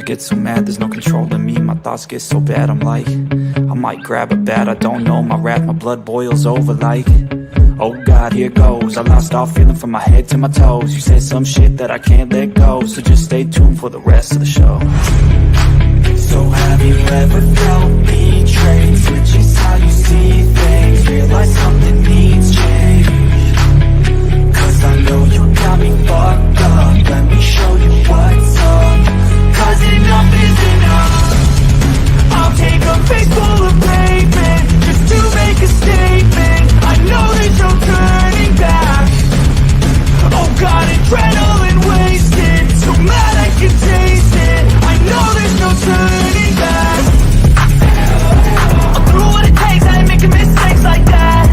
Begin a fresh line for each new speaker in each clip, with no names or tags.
get so mad, there's no controlling me. My thoughts get so bad, I'm like, I might grab a bat, I don't know. My wrath, my blood boils over like, oh God, here goes. I lost all feeling from my head to my toes. You said some shit that I can't let go, so just stay tuned for the rest of the show. So have you ever felt betrayed? Switches how you see things, realize something needs change. Cause I know you got me fucked up, let me show you what's up. Cause enough is enough. I'll take a face full of pavement just to make a statement. I know there's no turning back. Oh God, adrenaline wasted, so mad I can taste it. I know there's no turning back. I'll do what it takes, I ain't making mistakes like that.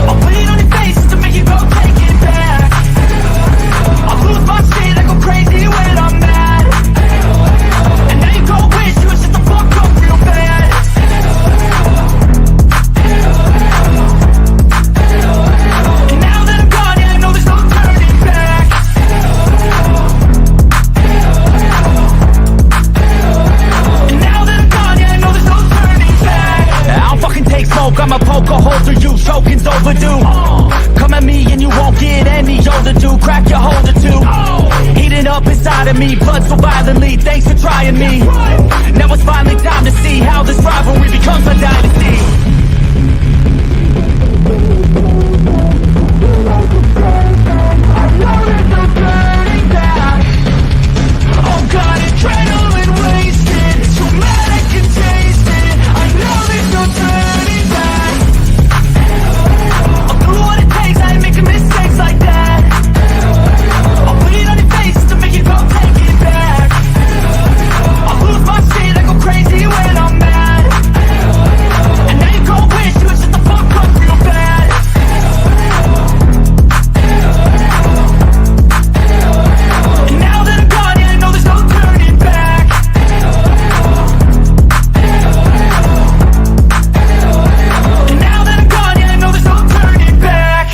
I'll bleed on your face to make you go take it back. I'll lose my shit, I go crazy when I'm mad. And now you go wish you would shut the fuck up real bad. And now that I'm gone, yeah, I know there's no turning back. And now that I'm gone, yeah, I know there's no turning back. I don't fucking take smoke, I'ma poke a hole through you. Choking's overdue. Come at me and you won't get any older, dude. Crack your holder too. Heating up inside of me, blood so violently. Thanks for trying me. Now it's finally time to see how this rivalry becomes a dynasty. I know there's no turning back. Oh God, adrenaline wasted, so mad I can taste it. I know there's no turning back. I'll do what it takes, I ain't making mistakes like that. I'll bleed on your face to make you go take it back. I'll lose my shit, I go crazy when I'm mad. And now you go wish you would shut the fuck up real bad. And now that I'm gone, yeah, I know there's no turning back. And now that I'm gone, yeah, I know there's no turning back.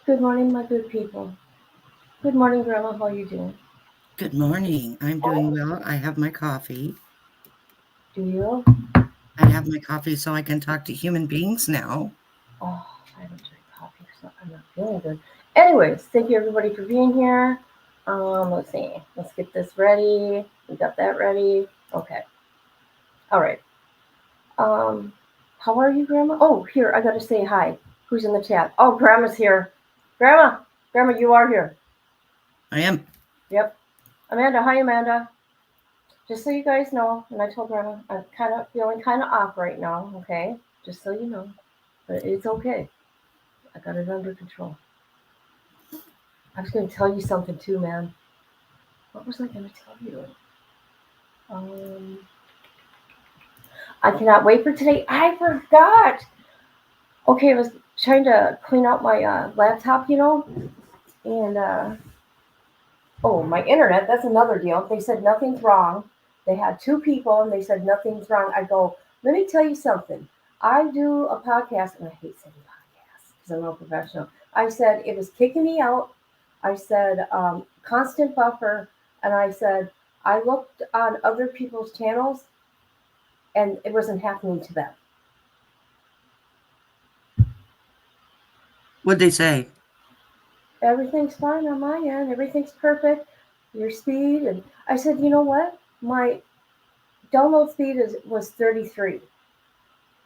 Good morning, my good people. Good morning, Grandma. How are you doing?
Good morning. I'm doing well. I have my coffee.
Do you?
I have my coffee so I can talk to human beings now.
Oh, I haven't drank coffee, so I'm not feeling good. Anyways, thank you everybody for being here. Let's see. Let's get this ready. We got that ready. Okay. All right. How are you, Grandma? Oh, here, I gotta say hi. Who's in the chat? Oh, Grandma's here. Grandma, you are here.
I am.
Yep. Amanda, hi, Amanda. Just so you guys know, and I told Grandma, I'm kind of feeling kind of off right now, okay? Just so you know. But it's okay. I got it under control. I was going to tell you something too, man. What was I going to tell you? I cannot wait for today. I forgot. Okay, I was trying to clean out my laptop, and my internet, that's another deal. They said nothing's wrong. They had two people and they said nothing's wrong. I go, let me tell you something. I do a podcast, and I hate saying podcasts because I'm no professional. I said it was kicking me out. I said constant buffer, and I said I looked on other people's channels and it wasn't happening to them.
What'd they say?
Everything's fine on my end. Everything's perfect. Your speed. And I said, you know what? My download speed was 33.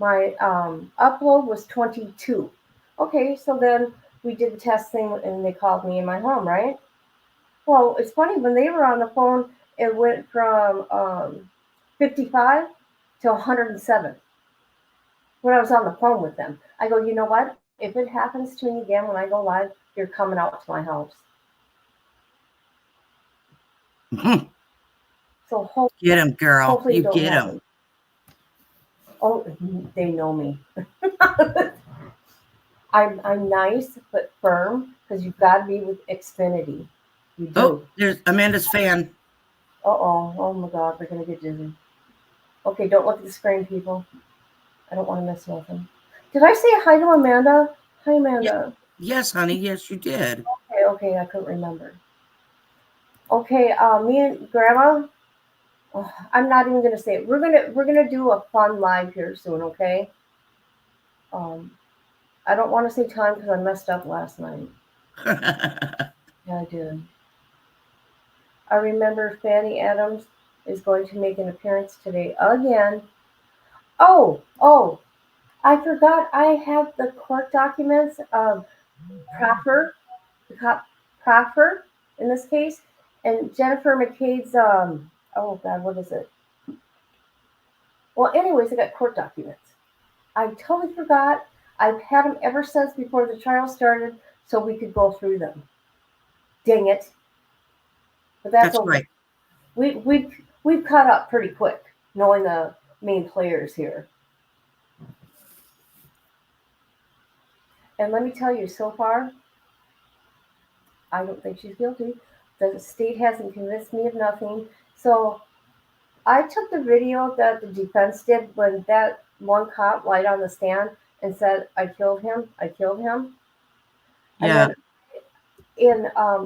My upload was 22. Okay, so then we did the test thing and they called me in my home, right? Well, it's funny, when they were on the phone, it went from 55 to 107 when I was on the phone with them. I go, you know what? If it happens to me again when I go live, you're coming out to my house.
Mm-hmm.
So
get them, girl. You get them.
Oh, they know me. I'm nice but firm because you've got to be with Xfinity. You do.
Oh, there's Amanda's fan.
Oh my God, we're gonna get dizzy. Okay, don't look at the screen, people. I don't want to miss nothing. Did I say hi to Amanda? Hi, Amanda.
Yes, honey. Yes, you did.
Okay, I couldn't remember. Okay, me and Grandma. Oh, I'm not even gonna say it. We're gonna do a fun live here soon. Okay. Um, I don't want to say time because I messed up last night. Yeah, I did. I remember Fanny Adams is going to make an appearance today again. Oh, I forgot I have the court documents of Proffer, the cop Proffer in this case, and Jennifer McCade's, oh God, what is it? Well, anyways, I got court documents. I totally forgot. I've had them ever since before the trial started so we could go through them. Dang it. But that's
That's
okay.
right.
We've caught up pretty quick, knowing the main players here. And let me tell you, so far, I don't think she's guilty. The state hasn't convinced me of nothing. So I took the video that the defense did when that one cop lied on the stand and said, I killed him, I killed him. And
Yeah.
then in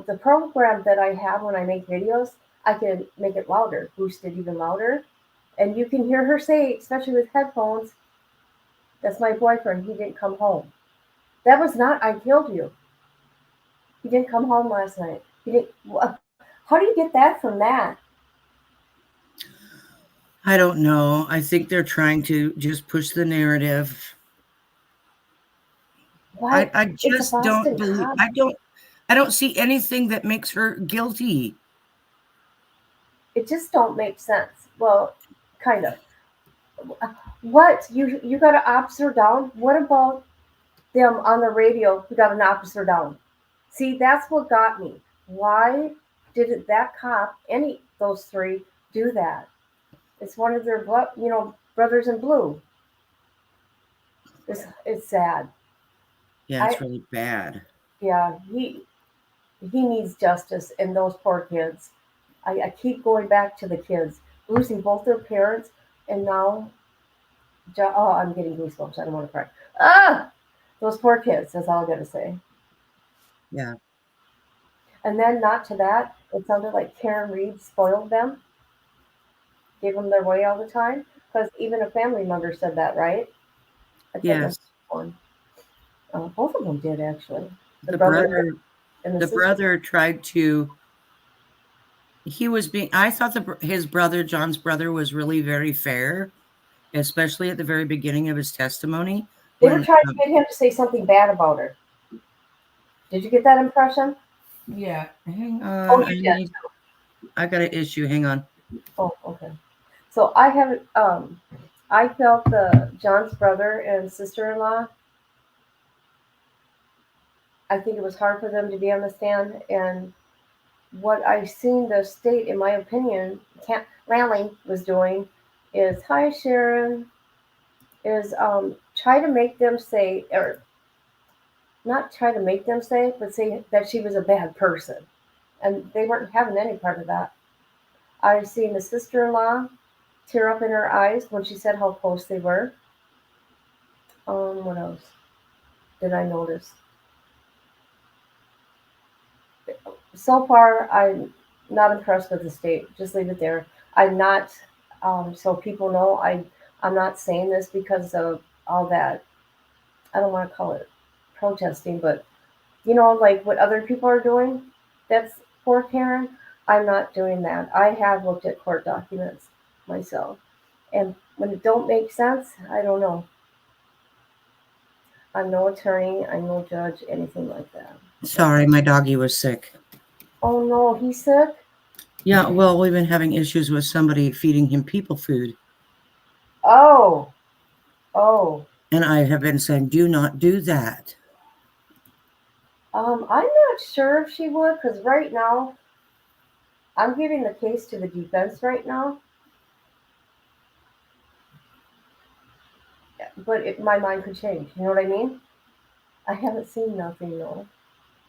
the program that I have when I make videos, I can make it louder, boost it even louder. And you can hear her say, especially with headphones, that's my boyfriend. He didn't come home. That was not, I killed you. He didn't come home last night. He didn't. How do you get that from that?
I don't know. I think they're trying to just push the narrative.
Why?
I
It's a
just don't
Boston
believe.
cop.
I don't see anything that makes her guilty.
It just don't make sense. Well, kind of. What you got an officer down? What about them on the radio who got an officer down? See, that's what got me. Why did that cop, any those three, do that? It's one of their brothers in blue. It's sad.
Yeah,
I
it's really bad.
Yeah, he needs justice, and those poor kids. I keep going back to the kids losing both their parents, and now oh, I'm getting goosebumps. I don't want to cry. Ah, those poor kids. That's all I got to say.
Yeah.
And then not to that, it sounded like Karen Reed spoiled them, gave them their way all the time. Because even a family member said that, right? I can't remember
Yes.
one. Both of them did actually. The
The
brother
brother
and the
the
sister.
brother tried to he was being I thought his brother, John's brother, was really very fair, especially at the very beginning of his testimony
They were
when
trying to get him to say something bad about her. Did you get that impression?
yeah, hang
Oh,
on.
you did.
I got an issue. Hang on.
Oh, okay. So I haven't. I felt the John's brother and sister-in-law. I think it was hard for them to be on the stand, and what I've seen the state, in my opinion, Rally was doing is, hi Sharon, is try to make them say, or not try to make them say, but say that she was a bad person, and they weren't having any part of that. I've seen the sister-in-law tear up in her eyes when she said how close they were. What else did I notice? So far, I'm not impressed with the state. Just leave it there. I'm not. So people know, I'm not saying this because of all that. I don't want to call it protesting, but like what other people are doing. That's poor Karen. I'm not doing that. I have looked at court documents myself, and when it don't make sense, I don't know. I'm no attorney. I'm no judge. Anything like that.
Sorry, my doggy was sick.
Oh no, he's sick.
Yeah, well, we've been having issues with somebody feeding him people food.
Oh, oh.
And I have been saying, do not do that.
I'm not sure if she would, because right now I'm giving the case to the defense right now, but my mind could change. You know what I mean? I haven't seen nothing though.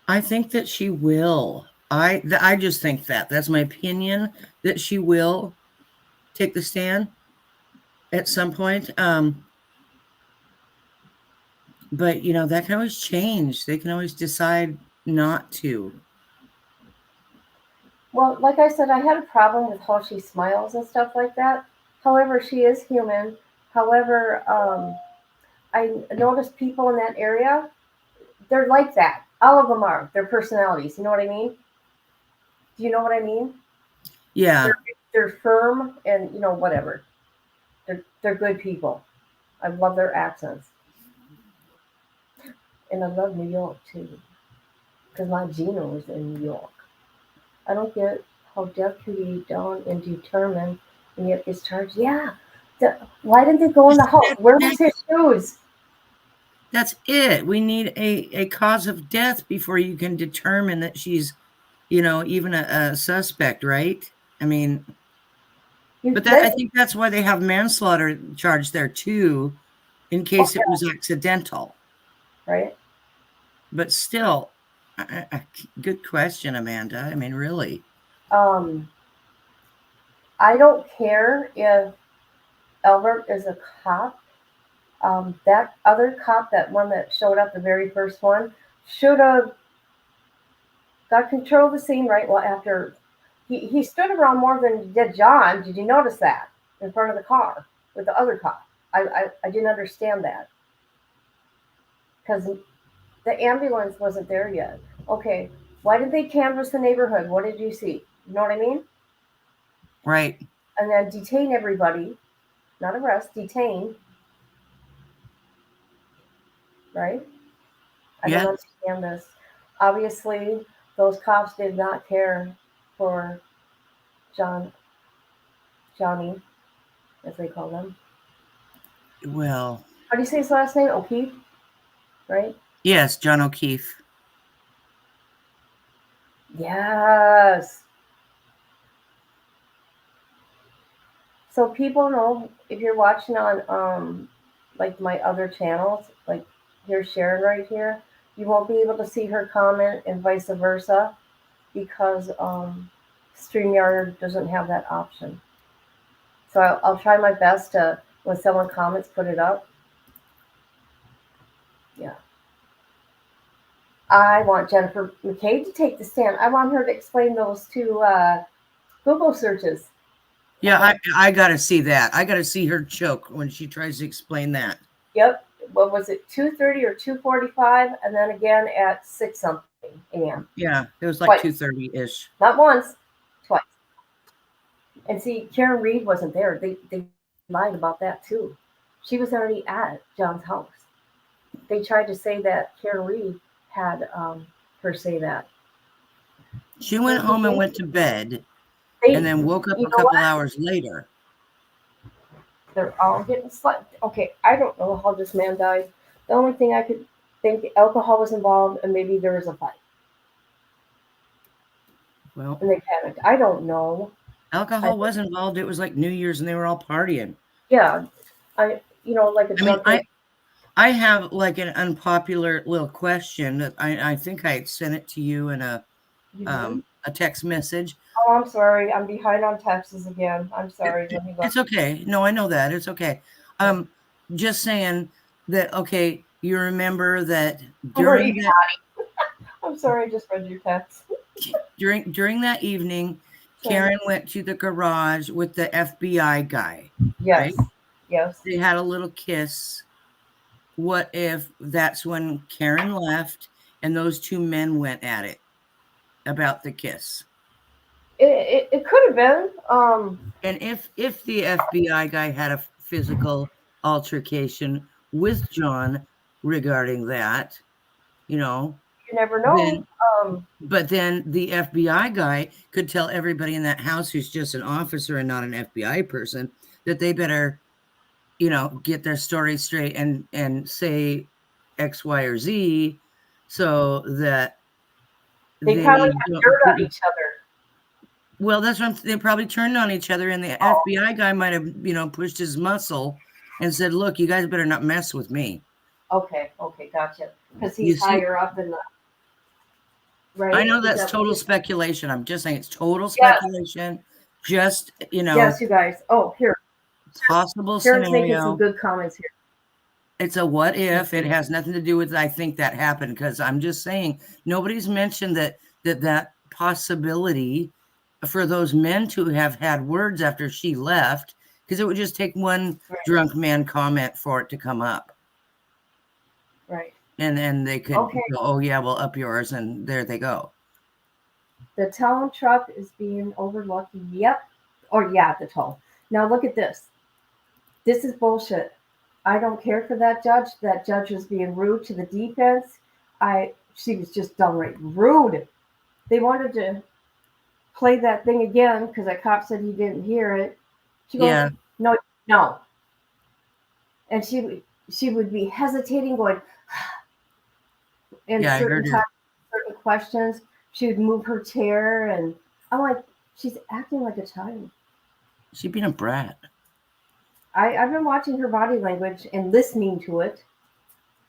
I think that she will. I just think that's my opinion, that she will take the stand at some point. But that can always change. They can always decide not to.
Well, like I said, I had a problem with how she smiles and stuff like that. However, she is human. However, I noticed people in that area, they're like that. All of them are. Their personalities. You know what I mean? Do you know what I mean?
Yeah.
They're firm and whatever. They're good people. I love their accents, and I love New York too, because my Gino is in New York. I don't get how death can be done and determined, and yet gets charged. Yeah, why didn't they go in the house? Where was his shoes?
That's it. We need a cause of death before you can determine that she's, even a suspect, right? I mean, but I think that's why they have manslaughter charge there too, in case it was accidental.
Right.
But still, good question, Amanda. I mean, really.
I don't care if Albert is a cop. That other cop, that one that showed up, the very first one, should have got control of the scene right well after he stood around more than did John. Did you notice that in front of the car with the other cop? I didn't understand that because the ambulance wasn't there yet. Okay, why did they canvass the neighborhood? What did you see? You know what I mean?
Right.
And then detain everybody, not arrest, detain. Right? I don't understand this. Obviously, those cops did not care for Johnny, as they call them.
Well,
how do you say his last name? O'Keefe, right?
Yes, John O'Keefe.
Yes. So people know, if you're watching on like my other channels, like here's Sharon right here, you won't be able to see her comment and vice versa because StreamYard doesn't have that option. So I'll try my best to, when someone comments, put it up. Yeah. I want Jennifer McCabe to take the stand. I want her to explain those two Google searches.
Yeah, I got to see that. I got to see her choke when she tries to explain that.
Yep. What was it, 2:30 or 2:45, and then again at 6 something a.m.
Yeah, it was like 2:30-ish.
Not once, twice. And see, Karen Reed wasn't there. They lied about that too. She was already at John's house. They tried to say that Karen Reed had her say that.
She went home and went to bed, and then woke up a couple hours later.
They're all getting slept. Okay, I don't know how this man died. The only thing I could think, alcohol was involved, and maybe there was a fight.
Well,
and they panicked. I don't know.
Alcohol was involved. It was like New Year's, and they were all partying.
Yeah, like
I have like an unpopular little question that I think I sent it to you in a text message.
Oh, I'm sorry. I'm behind on texts again. I'm sorry.
It's okay. No, I know that. It's okay. Just saying that, okay, you remember that during that,
I'm sorry, I just read your text.
During that evening, Karen went to the garage with the FBI guy.
Yes.
Right?
Yes.
They had a little kiss. What if that's when Karen left and those two men went at it about the kiss?
It could have been.
And if the FBI guy had a physical altercation with John regarding that, you
never know.
But then the FBI guy could tell everybody in that house who's just an officer and not an FBI person that they better, get their story straight and say X, Y, or Z, so that
they probably have dirt on each other.
Well, that's what they probably turned on each other, and the FBI guy might have, pushed his muscle and said, "Look, you guys better not mess with me."
Okay, gotcha. Because he's higher up in the.
Right? I know that's total speculation. I'm just saying it's total speculation. Yes. Just,
Yes, you guys. Oh, here.
Possible
Sharon's
scenario.
making some good comments here.
It's a what if. It has nothing to do with I think that happened, because I'm just saying nobody's mentioned that possibility for those men to have had words after she left, because it would just take one
Right.
drunk man comment for it to come up.
Right.
And then they could
Okay.
go, oh yeah, well, up yours, and there they go.
The tow truck is being overlooked. Yep. Or yeah, the tow. Now look at this. This is bullshit. I don't care for that judge. That judge was being rude to the defense. She was just downright rude. They wanted to play that thing again because that cop said he didn't hear it. She goes,
Yeah.
No. And she would be hesitating, going, and
Yeah, I heard her.
certain questions. She would move her chair, and I'm like, she's acting like a child.
She'd been a brat.
I've been watching her body language and listening to it.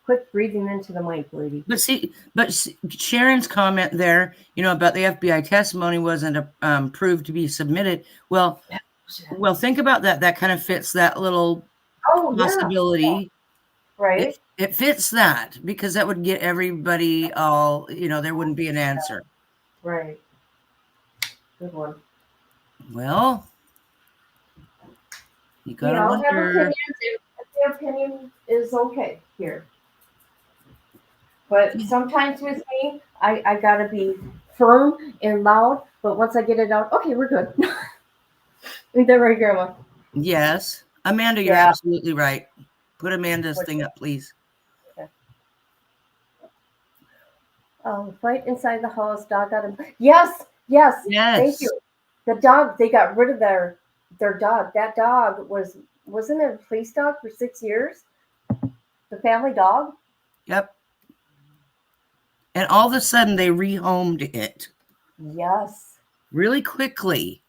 Quit breathing into the mic, lady.
But Sharon's comment there, about the FBI testimony wasn't proved to be submitted. Well, think about that. That kind of fits that little possibility.
Yeah. Right.
It fits that, because that would get everybody all, there wouldn't be an answer.
Right. Good one.
Well, you gotta
have
wonder.
opinions if their opinion is okay here. But sometimes with me, I gotta be firm and loud. But once I get it out, okay, we're good. Ain't that right, Grandma?
Yes, Amanda, you're absolutely right. Put Amanda's thing up, please.
Okay. Fight inside the house. Dog got him. Yes. Thank you. The dog. They got rid of their dog. That dog wasn't it a police dog for 6 years? The family dog.
Yep. And all of a sudden, they rehomed it.
Yes.
Really quickly.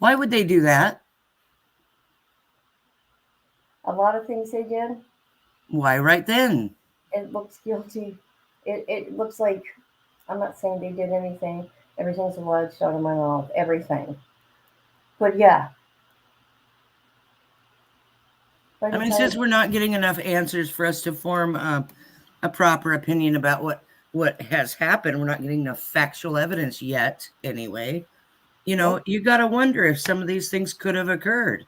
Why would they do that?
A lot of things they did.
Why right then?
It looks guilty. It looks like, I'm not saying they did anything. Everything's alleged out of my mouth. Everything. But yeah.
I mean, since we're not getting enough answers for us to form a proper opinion about what has happened, we're not getting enough factual evidence yet anyway. You got to wonder if some of these things could have occurred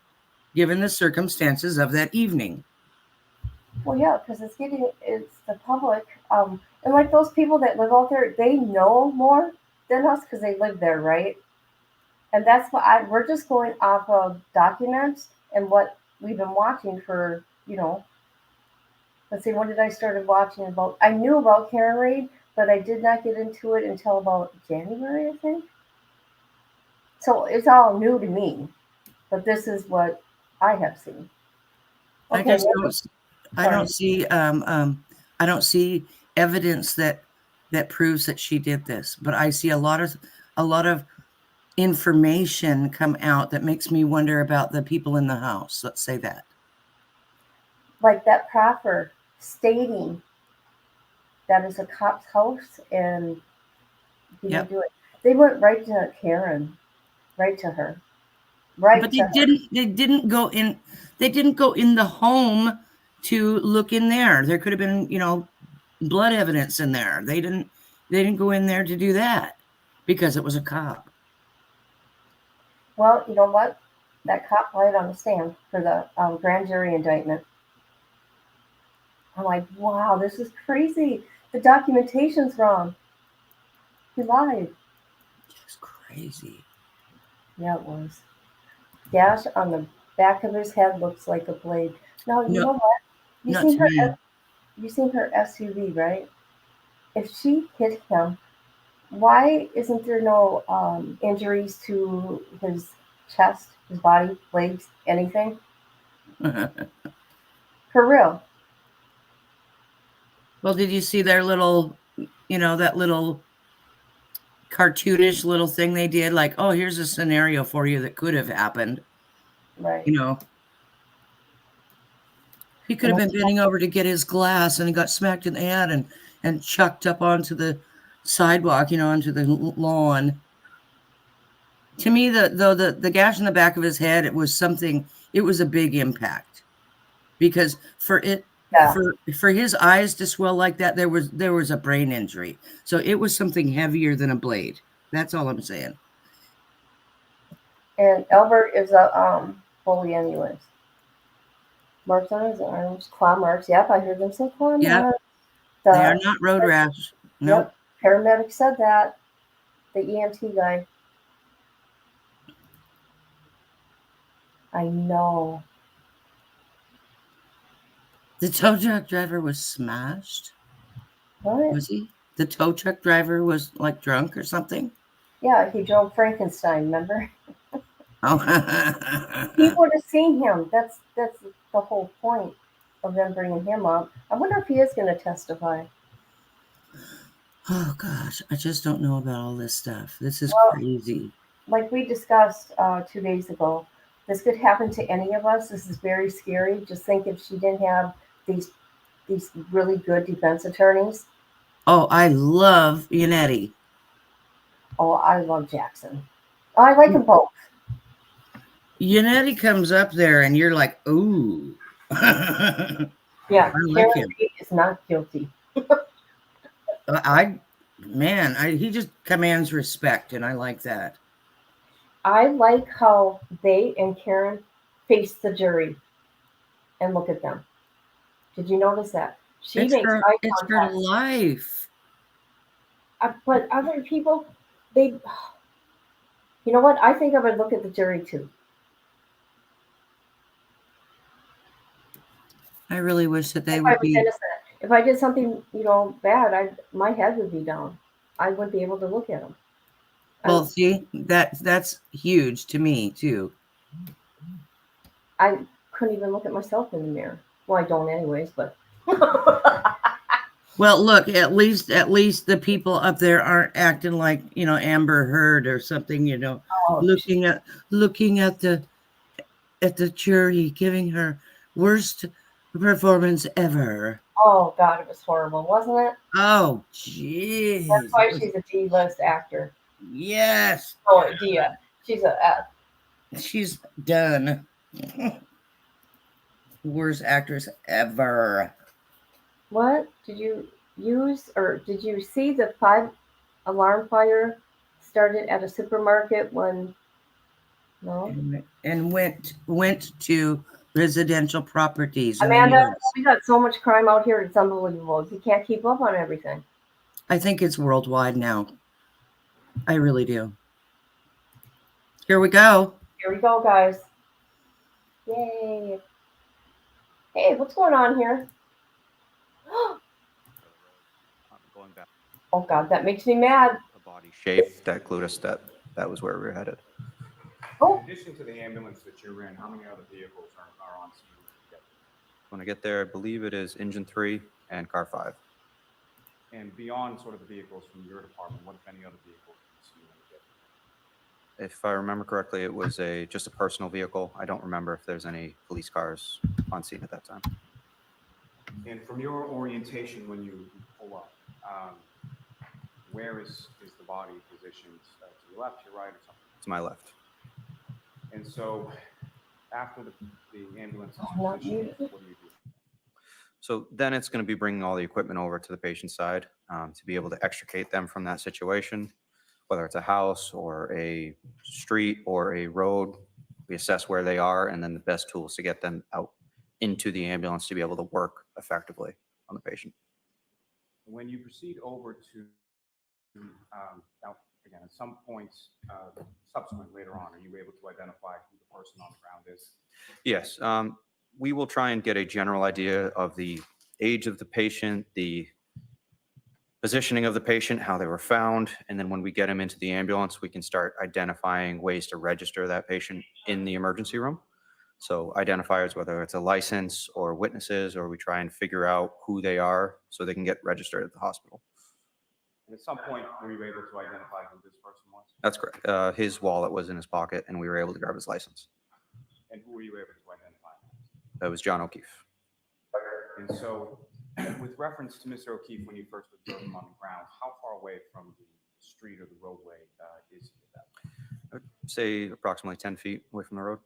given the circumstances of that evening.
Well, yeah, because it's the public. And like those people that live out there, they know more than us because they live there, right? And that's what we're just going off of documents and what we've been watching for, let's see, when did I started watching about? I knew about Karen Read, but I did not get into it until about January, I think. So it's all new to me, but this is what I have seen. Okay,
I don't see evidence that proves that she did this, but I see a lot of information come out that makes me wonder about the people in the house. Let's say that.
Like that proffer stating that is a cop's house and he didn't do it. They went right to Karen, right to her. Right.
But they didn't go in the home to look in there. There could have been, blood evidence in there. They didn't go in there to do that because it was a cop.
Well, you know what? That cop lied on the stand for the grand jury indictment. I'm like, wow, this is crazy. The documentation's wrong. He lied.
Just crazy.
Yeah, it was. Gash on the back of his head looks like a blade. Now, you know what? You seen her SUV, right? If she hit him, why isn't there no injuries to his chest, his body, legs, anything? For real.
Well, did you see their little, that little cartoonish little thing they did? Like, oh, here's a scenario for you that could have happened.
Right.
He could have been bending over to get his glass and he got smacked in the head and chucked up onto the sidewalk, onto the lawn. To me, the gash in the back of his head, it was a big impact, because for
Yeah.
for his eyes to swell like that, there was a brain injury. So it was something heavier than a blade. That's all I'm saying.
And Albert is a bully anyways. Marks on his arms, claw marks. Yep, I heard them say claw
Yep.
marks.
They are not road rash. Nope.
Yep, paramedic said that. The EMT guy. I know.
The tow truck driver was smashed.
What?
Was he? The tow truck driver was like drunk or something?
Yeah, he drove Frankenstein, remember?
Oh.
People would have seen him. That's the whole point of them bringing him up. I wonder if he is going to testify.
Oh gosh, I just don't know about all this stuff. This is
Well,
crazy.
like we discussed 2 days ago, this could happen to any of us. This is very scary. Just think if she didn't have these really good defense attorneys.
Oh, I love Yannetti.
Oh, I love Jackson. Oh, I like them both.
Yannetti comes up there and you're like, ooh.
Yeah,
I like
Karen
him.
Reed is not guilty.
He just commands respect, and I like that.
I like how they and Karen face the jury and look at them. Did you notice that? She makes eye contact.
It's her life.
But other people, they, you know what? I think I would look at the jury too.
I really wish that they
If I
would
was
be.
innocent. If I did something, bad, my head would be down. I wouldn't be able to look at them.
Well, see, that's huge to me too.
I couldn't even look at myself in the mirror. Well, I don't anyways, but.
Well, look, at least the people up there aren't acting like, Amber Heard or something, looking at the jury, giving her worst performance ever.
Oh God, it was horrible, wasn't it?
Oh, jeez.
That's why she's a D-list actor.
Yes.
Oh, Dia. She's a F.
She's done. Worst actress ever.
What did you use, or did you see the 5-alarm fire started at a supermarket when? No.
And went to residential properties.
Amanda, we got so much crime out here; it's unbelievable. You can't keep up on everything.
I think it's worldwide now. I really do. Here we go.
Here we go, guys. Yay! Hey, what's going on here?
Going back.
Oh God, that makes me mad.
A body shape that clued us that was where we were headed.
Oh.
In addition to the ambulance that you're in, how many other vehicles are on scene?
When I get there, I believe it is engine 3 and car 5.
And beyond sort of the vehicles from your department, what if any other vehicles you see when you get there?
If I remember correctly, it was just a personal vehicle. I don't remember if there's any police cars on scene at that time.
And from your orientation when you pull up, where is the body positioned? To your left, your right, or something?
To my left.
And so after the ambulance is
Not
positioned,
you.
what do you do?
So then it's going to be bringing all the equipment over to the patient's side to be able to extricate them from that situation, whether it's a house or a street or a road. We assess where they are and then the best tools to get them out into the ambulance to be able to work effectively on the patient.
When you proceed over to, now again, at some points subsequent later on, are you able to identify who the person on the ground is?
Yes, we will try and get a general idea of the age of the patient, the positioning of the patient, how they were found, and then when we get them into the ambulance, we can start identifying ways to register that patient in the emergency room. So identifiers, whether it's a license or witnesses, or we try and figure out who they are so they can get registered at the hospital.
And at some point, were you able to identify who this person was?
That's correct. His wallet was in his pocket and we were able to grab his license.
And who were you able to identify?
That was John O'Keefe.
And so, with reference to Mr. O'Keefe, when you first observed him on the ground, how far away from the street or the roadway is he at that point?
I would say approximately 10 feet away from the road.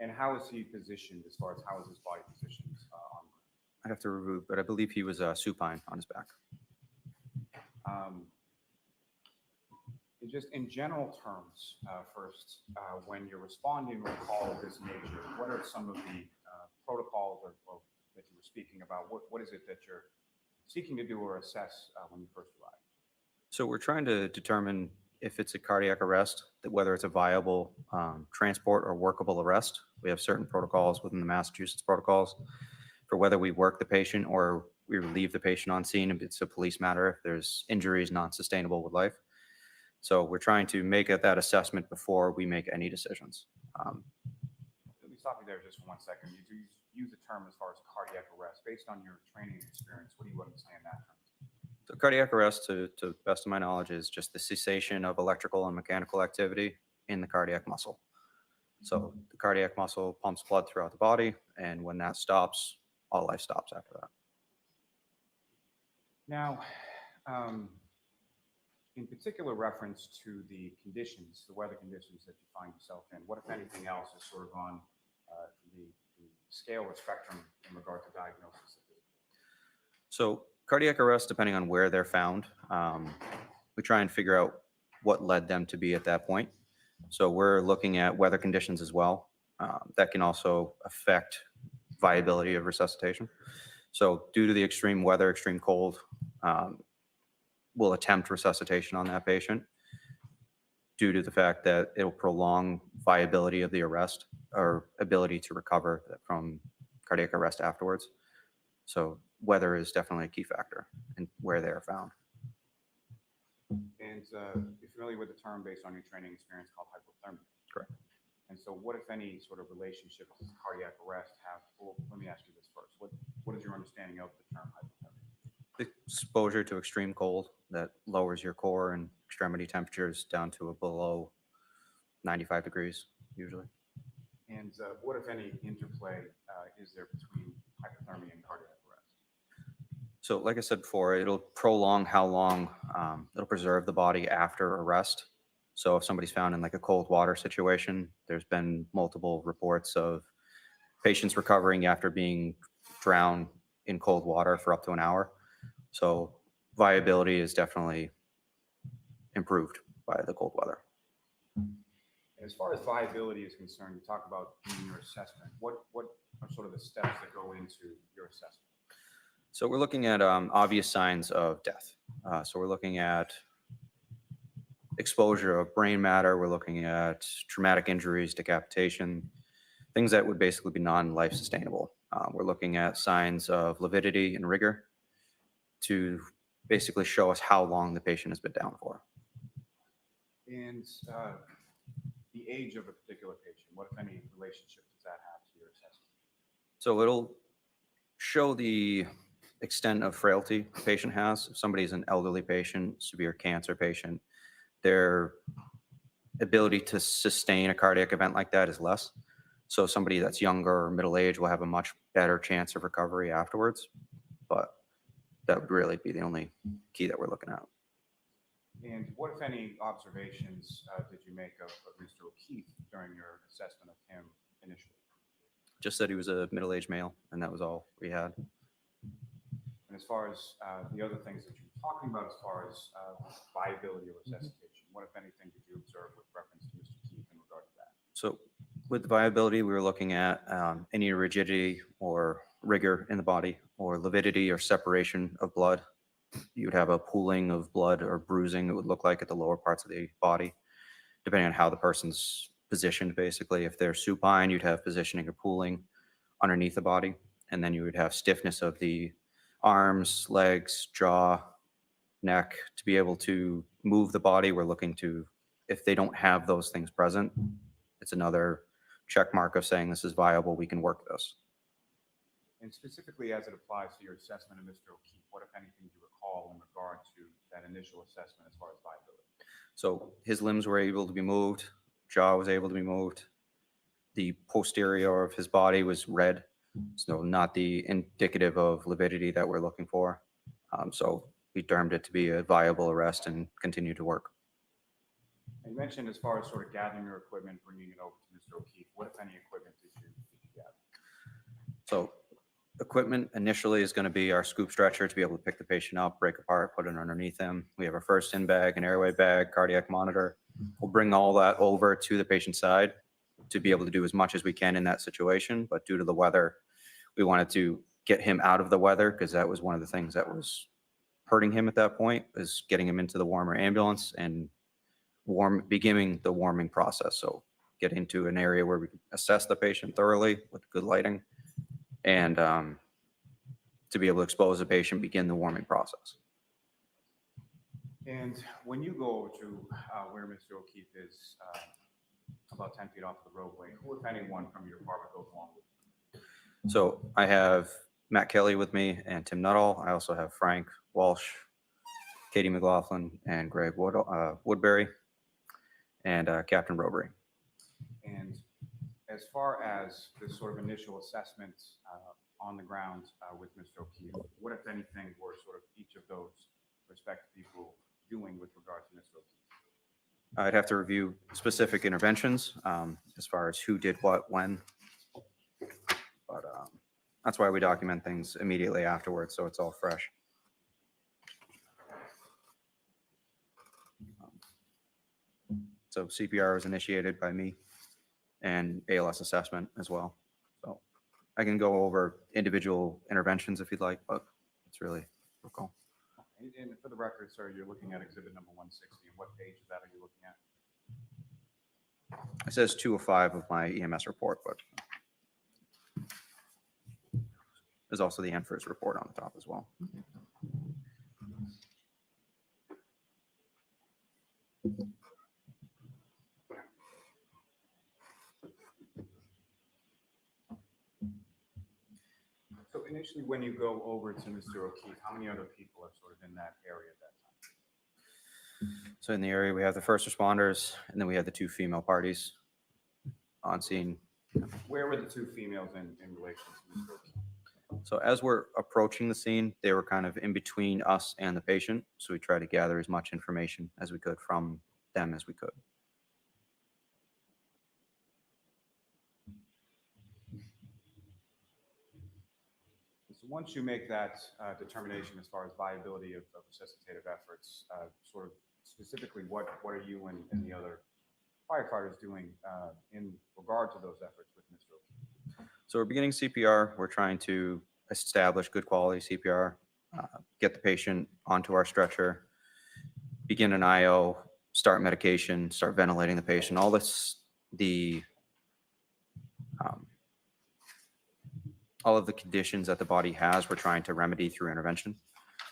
And how is he positioned as far as how is his body positioned on the ground?
I have to review, but I believe he was supine on his back.
Just in general terms, first, when you're responding to a call of this nature, what are some of the protocols or that you were speaking about? What is it that you're seeking to do or assess when you first arrive?
So we're trying to determine if it's a cardiac arrest, that whether it's a viable transport or workable arrest. We have certain protocols within the Massachusetts protocols for whether we work the patient or we relieve the patient on scene if it's a police matter, if there's injuries non-sustainable with life. So we're trying to make that assessment before we make any decisions.
Let me stop you there just for 1 second. You do use the term as far as cardiac arrest. Based on your training experience, what do you understand that term?
So cardiac arrest, to the best of my knowledge, is just the cessation of electrical and mechanical activity in the cardiac muscle. So the cardiac muscle pumps blood throughout the body, and when that stops, all life stops after that.
Now, in particular reference to the conditions, the weather conditions that you find yourself in, what, if anything else, is sort of on the scale or spectrum in regard to diagnosis?
So cardiac arrest, depending on where they're found, we try and figure out what led them to be at that point. So we're looking at weather conditions as well. That can also affect viability of resuscitation. So due to the extreme weather, extreme cold, we'll attempt resuscitation on that patient due to the fact that it'll prolong viability of the arrest or ability to recover from cardiac arrest afterwards. So weather is definitely a key factor in where they are found.
And you're familiar with the term based on your training experience called hypothermia?
Correct.
And so what, if any, sort of relationship does cardiac arrest have? Well, let me ask you this first. What is your understanding of the term hypothermia?
The exposure to extreme cold that lowers your core and extremity temperatures down to below 95 degrees usually.
And what, if any, interplay is there between hypothermia and cardiac arrest?
So like I said before, it'll prolong how long, it'll preserve the body after arrest. So if somebody's found in like a cold water situation, there's been multiple reports of patients recovering after being drowned in cold water for up to an hour. So viability is definitely improved by the cold weather.
As far as viability is concerned, you talk about doing your assessment. What are sort of the steps that go into your assessment?
So we're looking at obvious signs of death. So we're looking at exposure of brain matter. We're looking at traumatic injuries, decapitation, things that would basically be non-life sustainable. We're looking at signs of lividity and rigor to basically show us how long the patient has been down for.
And the age of a particular patient, what, if any, relationship does that have to your assessment?
So it'll show the extent of frailty the patient has. If somebody's an elderly patient, severe cancer patient, their ability to sustain a cardiac event like that is less. So somebody that's younger or middle age will have a much better chance of recovery afterwards. But that would really be the only key that we're looking at.
And what, if any, observations did you make of Mr. O'Keefe during your assessment of him initially?
Just that he was a middle-aged male, and that was all we had.
And as far as the other things that you were talking about, as far as viability or resuscitation, what, if anything, did you observe with reference to Mr. Keefe in regard to that?
So with the viability, we were looking at any rigidity or rigor in the body or lividity or separation of blood. You would have a pooling of blood or bruising, it would look like, at the lower parts of the body, depending on how the person's positioned, basically. If they're supine, you'd have positioning or pooling underneath the body. And then you would have stiffness of the arms, legs, jaw, neck. To be able to move the body, we're looking to, if they don't have those things present, it's another check mark of saying this is viable, we can work this.
And specifically as it applies to your assessment of Mr. O'Keefe, what, if anything, do you recall in regard to that initial assessment as far as viability?
So his limbs were able to be moved, jaw was able to be moved. The posterior of his body was red, so not the indicative of lividity that we're looking for. So we termed it to be a viable arrest and continue to work.
And you mentioned as far as sort of gathering your equipment, bringing it over to Mr. O'Keefe, what, if any, equipment did you gather?
So equipment initially is going to be our scoop stretcher to be able to pick the patient up, break apart, put it underneath him. We have our first in bag, an airway bag, cardiac monitor. We'll bring all that over to the patient's side to be able to do as much as we can in that situation. But due to the weather, we wanted to get him out of the weather because that was one of the things that was hurting him at that point, is getting him into the warmer ambulance and beginning the warming process. So get into an area where we can assess the patient thoroughly with good lighting, and to be able to expose the patient, begin the warming process.
And when you go over to where Mr. O'Keefe is, about 10 feet off the roadway, who, if anyone, from your department goes along with you?
So I have Matt Kelly with me and Tim Nuttall. I also have Frank Walsh, Katie McLaughlin, and Greg Woodbury, and Captain Robbery.
And as far as this sort of initial assessment on the ground with Mr. O'Keefe, what, if anything, were sort of each of those respective people doing with regard to Mr. O'Keefe?
I'd have to review specific interventions as far as who did what, when. But that's why we document things immediately afterwards, so it's all fresh. So CPR was initiated by me, and ALS assessment as well. So I can go over individual interventions if you'd like, but it's really your call.
And for the record, sir, you're looking at exhibit number 160. And what page of that are you looking at?
It says 205 of my EMS report, but there's also the NFIRS report on the top as well.
So initially, when you go over to Mr. O'Keefe, how many other people are sort of in that area at that time?
So in the area, we have the first responders, and then we have the two female parties on scene.
Where were the two females in relation to Mr. O'Keefe?
So as we're approaching the scene, they were kind of in between us and the patient. So we tried to gather as much information as we could from them as we could.
So once you make that determination as far as viability of resuscitative efforts, sort of specifically, what are you and the other firefighters doing in regard to those efforts with Mr. O'Keefe?
So we're beginning CPR. We're trying to establish good quality CPR, get the patient onto our stretcher, begin an IO, start medication, start ventilating the patient. All this, all of the conditions that the body has, we're trying to remedy through intervention.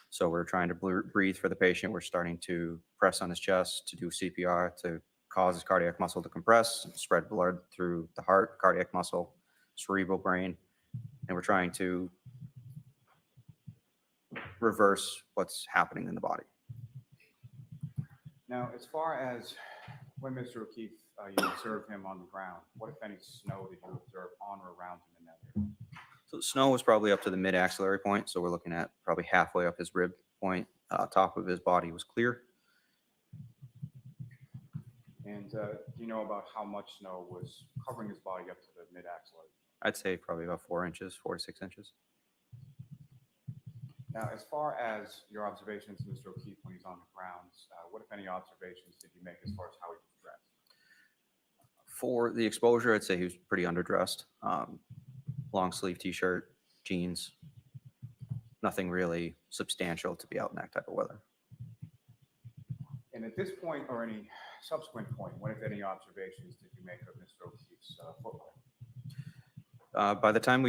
So we're trying to breathe for the patient. We're starting to press on his chest, to do CPR, to cause his cardiac muscle to compress, spread blood through the heart, cardiac muscle, cerebral brain. And we're trying to reverse what's happening in the body.
Now, as far as when Mr. O'Keefe, you observed him on the ground, what, if any, snow did you observe on or around him in that area?
So snow was probably up to the mid-axillary point. So we're looking at probably halfway up his rib point. Top of his body was clear.
And do you know about how much snow was covering his body up to the mid-axillary?
I'd say probably about 4 inches, 4 to 6 inches.
Now, as far as your observations of Mr. O'Keefe when he's on the ground, what, if any, observations did you make as far as how he was dressed?
For the exposure, I'd say he was pretty underdressed. Long sleeve t-shirt, jeans, nothing really substantial to be out in that type of weather.
And at this point, or any subsequent point, what, if any, observations did you make of Mr. O'Keefe's footwear?
By the time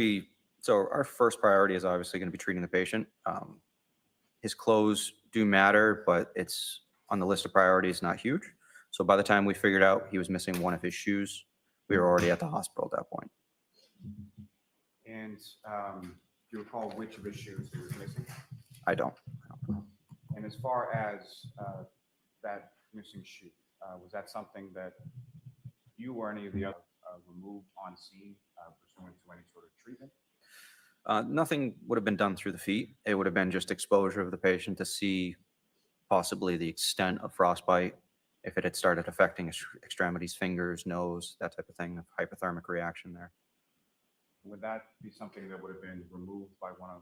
so our first priority is obviously going to be treating the patient. His clothes do matter, but it's on the list of priorities, not huge. So by the time we figured out he was missing one of his shoes, we were already at the hospital at that point.
And do you recall which of his shoes he was missing?
I don't.
And as far as that missing shoe, was that something that you or any of the other removed on scene pursuant to any sort of treatment?
Nothing would have been done through the feet. It would have been just exposure of the patient to see possibly the extent of frostbite, if it had started affecting his extremities, fingers, nose, that type of thing, hypothermic reaction there.
Would that be something that would have been removed by one of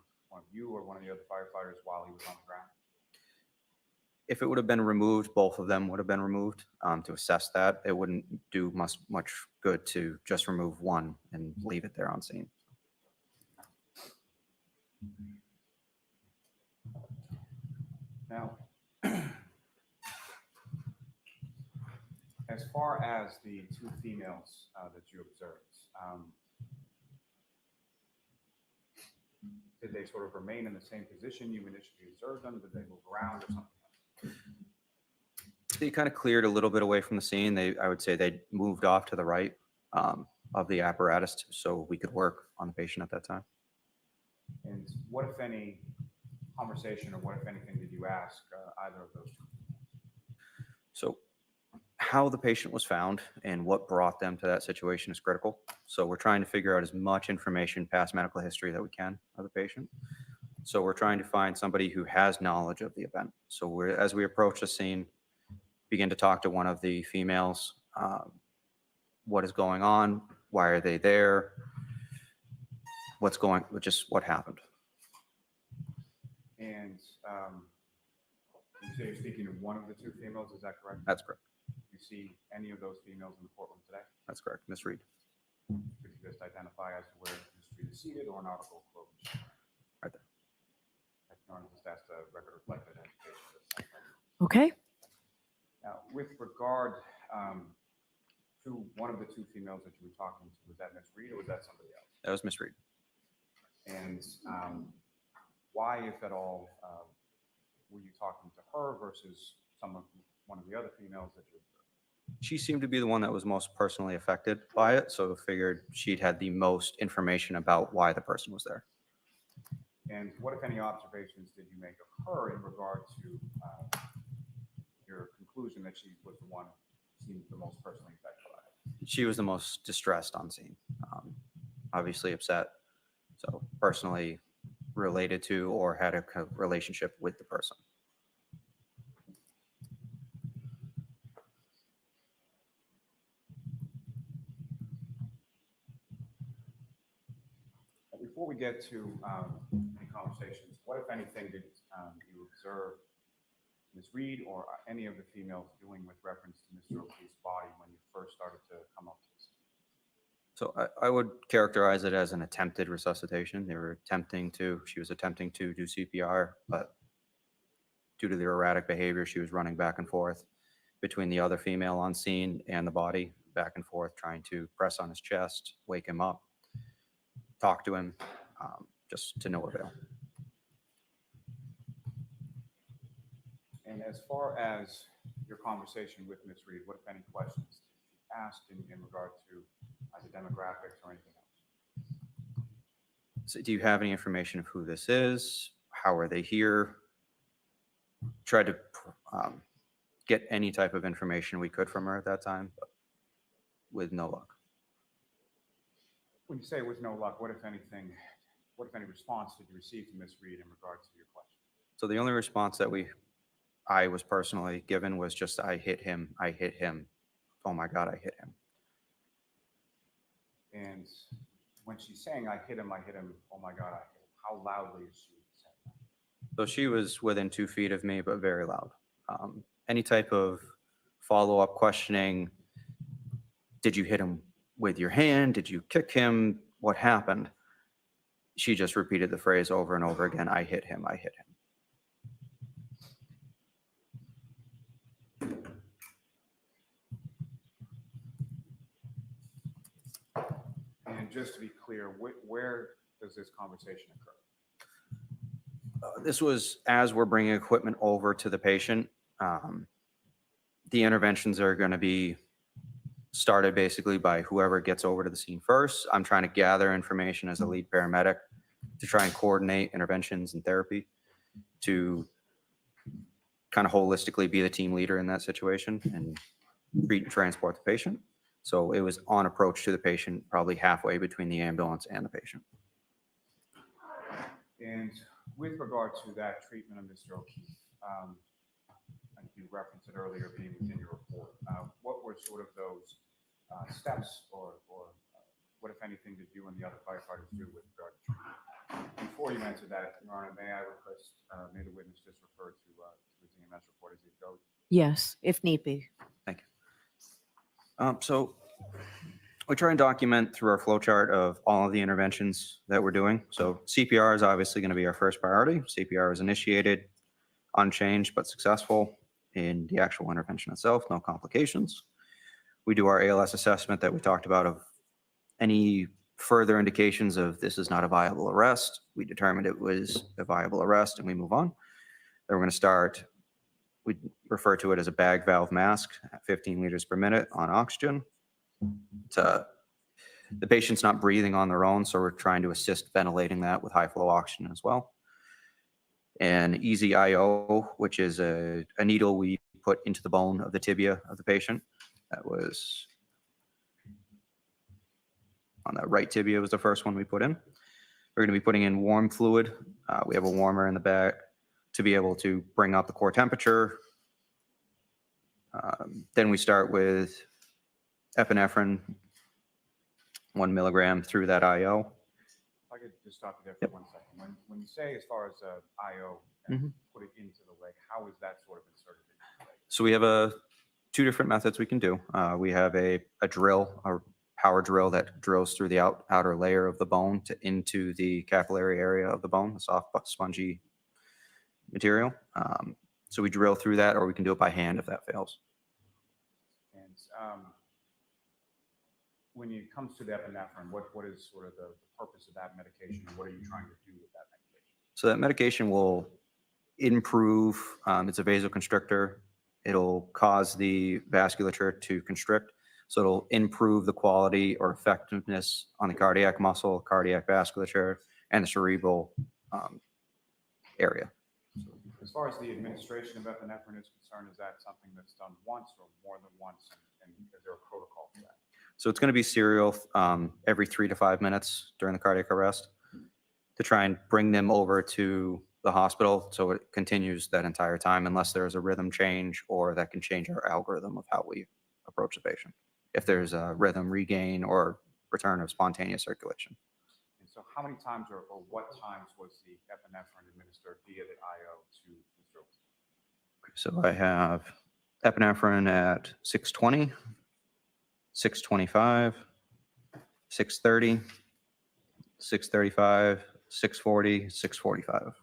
you or one of the other firefighters while he was on the ground?
If it would have been removed, both of them would have been removed to assess that. It wouldn't do much good to just remove one and leave it there on scene.
Now, as far as the two females that you observed, did they sort of remain in the same position you initially observed them? Did they move around or something?
They kind of cleared a little bit away from the scene. I would say they moved off to the right of the apparatus so we could work on the patient at that time.
And what, if any, conversation or what, if anything, did you ask either of those two?
So how the patient was found and what brought them to that situation is critical. So we're trying to figure out as much information past medical history that we can of the patient. So we're trying to find somebody who has knowledge of the event. So as we approach the scene, begin to talk to one of the females. What is going on? Why are they there? What happened?
And you say you're speaking to one of the two females, is that correct?
That's correct.
You see any of those females in the courtroom today?
That's correct. Miss Reed.
Could you just identify as to where Ms. Reed is seated or an article closed?
Right there.
I can just ask the record reflect that identification.
Okay.
Now, with regard to one of the two females that you were talking to, was that Ms. Reed or was that somebody else?
That was Miss Reed.
And why, if at all, were you talking to her versus one of the other females that you observed?
She seemed to be the one that was most personally affected by it, so figured she'd had the most information about why the person was there.
And what, if any, observations did you make of her in regard to your conclusion that she was the one who seemed the most personally affected by it?
She was the most distressed on scene, obviously upset, so personally related to or had a relationship with the person.
Before we get to any conversations, what, if anything, did you observe Ms. Reed or any of the females doing with reference to Mr. O'Keefe's body when you first started to come up to this?
So I would characterize it as an attempted resuscitation. She was attempting to do CPR, but due to the erratic behavior, she was running back and forth between the other female on scene and the body, back and forth, trying to press on his chest, wake him up, talk to him, just to no avail.
And as far as your conversation with Ms. Reed, what, if any, questions did you ask in regard to the demographics or anything else?
So do you have any information of who this is? How are they here? Tried to get any type of information we could from her at that time, but with no luck.
When you say with no luck, what, if anything, what, if any, response did you receive from Ms. Reed in regard to your question?
So the only response that I was personally given was just, I hit him. Oh my God, I hit him.
And when she's saying, I hit him, oh my God, I hit him, how loudly is she saying that?
So she was within 2 feet of me, but very loud. Any type of follow-up questioning, did you hit him with your hand? Did you kick him? What happened? She just repeated the phrase over and over again, I hit him.
And just to be clear, where does this conversation occur?
This was as we're bringing equipment over to the patient. The interventions are going to be started basically by whoever gets over to the scene first. I'm trying to gather information as a lead paramedic to try and coordinate interventions and therapy to kind of holistically be the team leader in that situation and treat and transport the patient. So it was on approach to the patient, probably halfway between the ambulance and the patient.
And with regard to that treatment of Mr. O'Keefe, and you referenced it earlier being within your report, what were sort of those steps or what, if anything, did you and the other firefighters do with regard to treatment? Before you answer that, Your Honor, may I request, may the witness just refer to his EMS report as he goes?
Yes, if need be.
Thank you. So we try and document through our flow chart of all of the interventions that we're doing. So CPR is obviously going to be our first priority. CPR is initiated, unchanged but successful in the actual intervention itself, no complications. We do our ALS assessment that we talked about of any further indications of this is not a viable arrest. We determined it was a viable arrest and we move on. Then we're going to start, we refer to it as a bag valve mask at 15 liters per minute on oxygen. The patient's not breathing on their own, so we're trying to assist ventilating that with high flow oxygen as well. And easy IO, which is a needle we put into the bone of the tibia of the patient. That was on the right tibia was the first one we put in. We're going to be putting in warm fluid. We have a warmer in the back to be able to bring up the core temperature. Then we start with epinephrine, 1 milligram through that IO.
If I could just stop you there for 1 second. When you say as far as IO and put it into the leg, how is that sort of inserted into the leg?
So we have two different methods we can do. We have a drill, a power drill that drills through the outer layer of the bone into the capillary area of the bone, the soft spongy material. So we drill through that, or we can do it by hand if that fails.
And when it comes to the epinephrine, what is sort of the purpose of that medication? And what are you trying to do with that medication?
So that medication will improve, it's a vasoconstrictor. It'll cause the vasculature to constrict. So it'll improve the quality or effectiveness on the cardiac muscle, cardiac vasculature, and the cerebral area.
So as far as the administration of epinephrine is concerned, is that something that's done once or more than once? And is there a protocol for that?
So it's going to be serial every 3 to 5 minutes during the cardiac arrest to try and bring them over to the hospital so it continues that entire time unless there's a rhythm change or that can change our algorithm of how we approach the patient. If there's a rhythm regain or return of spontaneous circulation.
And so how many times or what times was the epinephrine administered via the IO to Mr. Olson?
So I have epinephrine at 620, 625, 630, 635, 640, 645.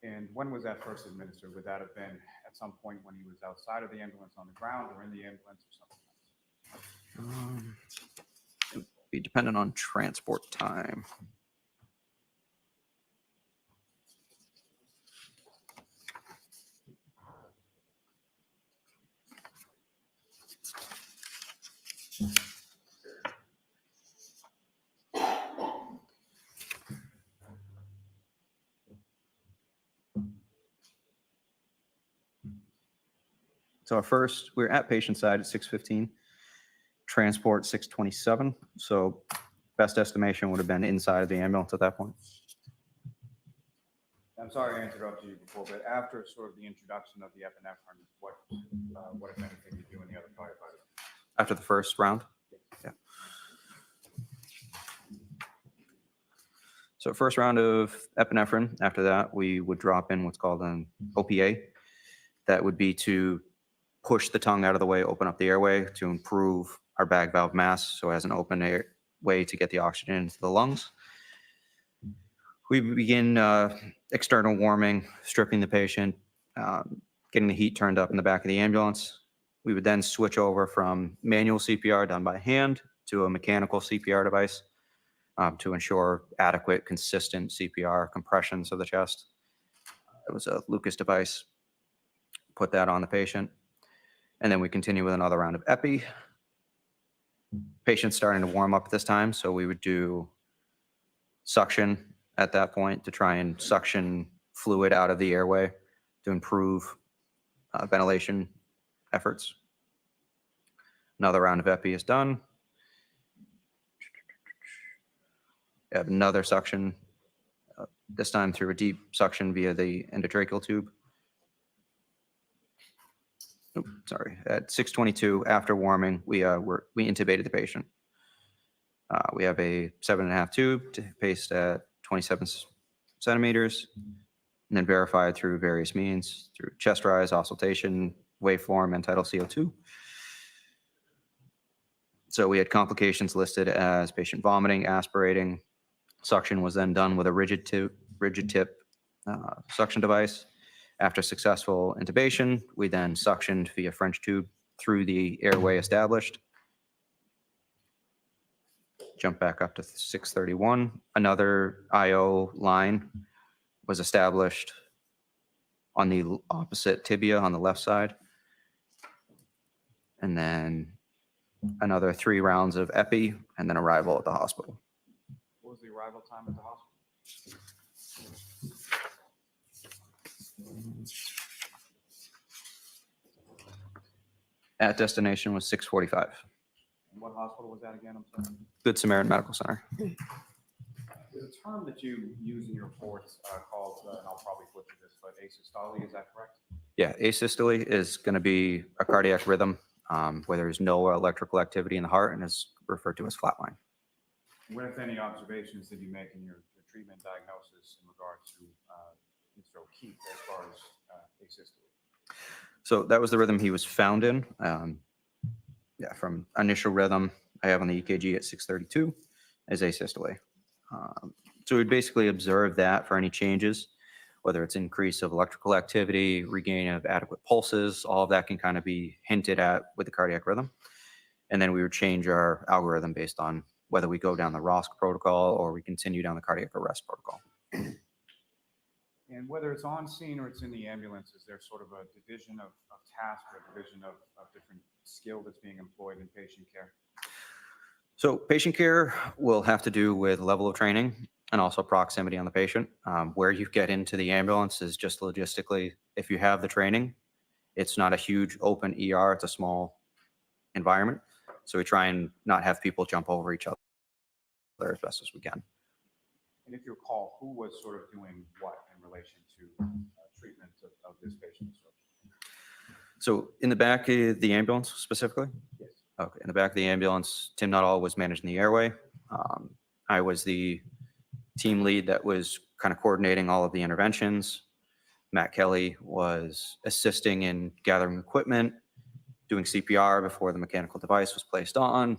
And when was that first administered? Would that have been at some point when he was outside of the ambulance on the ground or in the ambulance or something else?
It would be dependent on transport time. So our first, we're at patient side at 6:15, transport 6:27. So best estimation would have been inside of the ambulance at that point.
I'm sorry I interrupted you before, but after sort of the introduction of the epinephrine, what if anything, did you and the other firefighters?
After the first round? Yeah. So first round of epinephrine, after that, we would drop in what's called an OPA. That would be to push the tongue out of the way, open up the airway to improve our bag valve mass so it has an open air way to get the oxygen into the lungs. We begin external warming, stripping the patient, getting the heat turned up in the back of the ambulance. We would then switch over from manual CPR done by hand to a mechanical CPR device to ensure adequate, consistent CPR compressions of the chest. It was a Lucas device. Put that on the patient. And then we continue with another round of epi. Patient's starting to warm up at this time, so we would do suction at that point to try and suction fluid out of the airway to improve ventilation efforts. Another round of epi is done. We have another suction, this time through a deep suction via the endotracheal tube. sorry, at 6:22 after warming, we intubated the patient. We have a 7.5 tube paced at 27 centimeters, and then verified through various means, through chest rise, auscultation, waveform, and tidal CO2. So we had complications listed as patient vomiting, aspirating. Suction was then done with a rigid tip suction device. After successful intubation, we then suctioned via French tube through the airway established. Jump back up to 6:31. Another IO line was established on the opposite tibia on the left side. And then another 3 rounds of epi, and then arrival at the hospital.
What was the arrival time at the hospital?
At destination was 6:45.
And what hospital was that again? I'm sorry.
Good Samaritan Medical Center.
There's a term that you use in your reports called, and I'll probably butcher this, but asystole, is that correct?
Yeah, asystole is going to be a cardiac rhythm where there's no electrical activity in the heart and is referred to as flatline.
What, if any, observations did you make in your treatment diagnosis in regard to Mr. O'Keefe as far as asystole?
So that was the rhythm he was found in. Yeah, from initial rhythm I have on the EKG at 6:32 as asystole. So we'd basically observe that for any changes, whether it's increase of electrical activity, regain of adequate pulses, all of that can kind of be hinted at with the cardiac rhythm. And then we would change our algorithm based on whether we go down the ROSC protocol or we continue down the cardiac arrest protocol.
And whether it's on scene or it's in the ambulance, is there sort of a division of task or a division of different skill that's being employed in patient care?
So patient care will have to do with level of training and also proximity on the patient. Where you get into the ambulance is just logistically, if you have the training, it's not a huge open ER, it's a small environment. So we try and not have people jump over each other as best as we can.
And if you recall, who was sort of doing what in relation to treatment of this patient?
So in the back of the ambulance specifically?
Yes.
Okay, in the back of the ambulance, Tim Nuttall was managing the airway. I was the team lead that was kind of coordinating all of the interventions. Matt Kelly was assisting in gathering equipment, doing CPR before the mechanical device was placed on.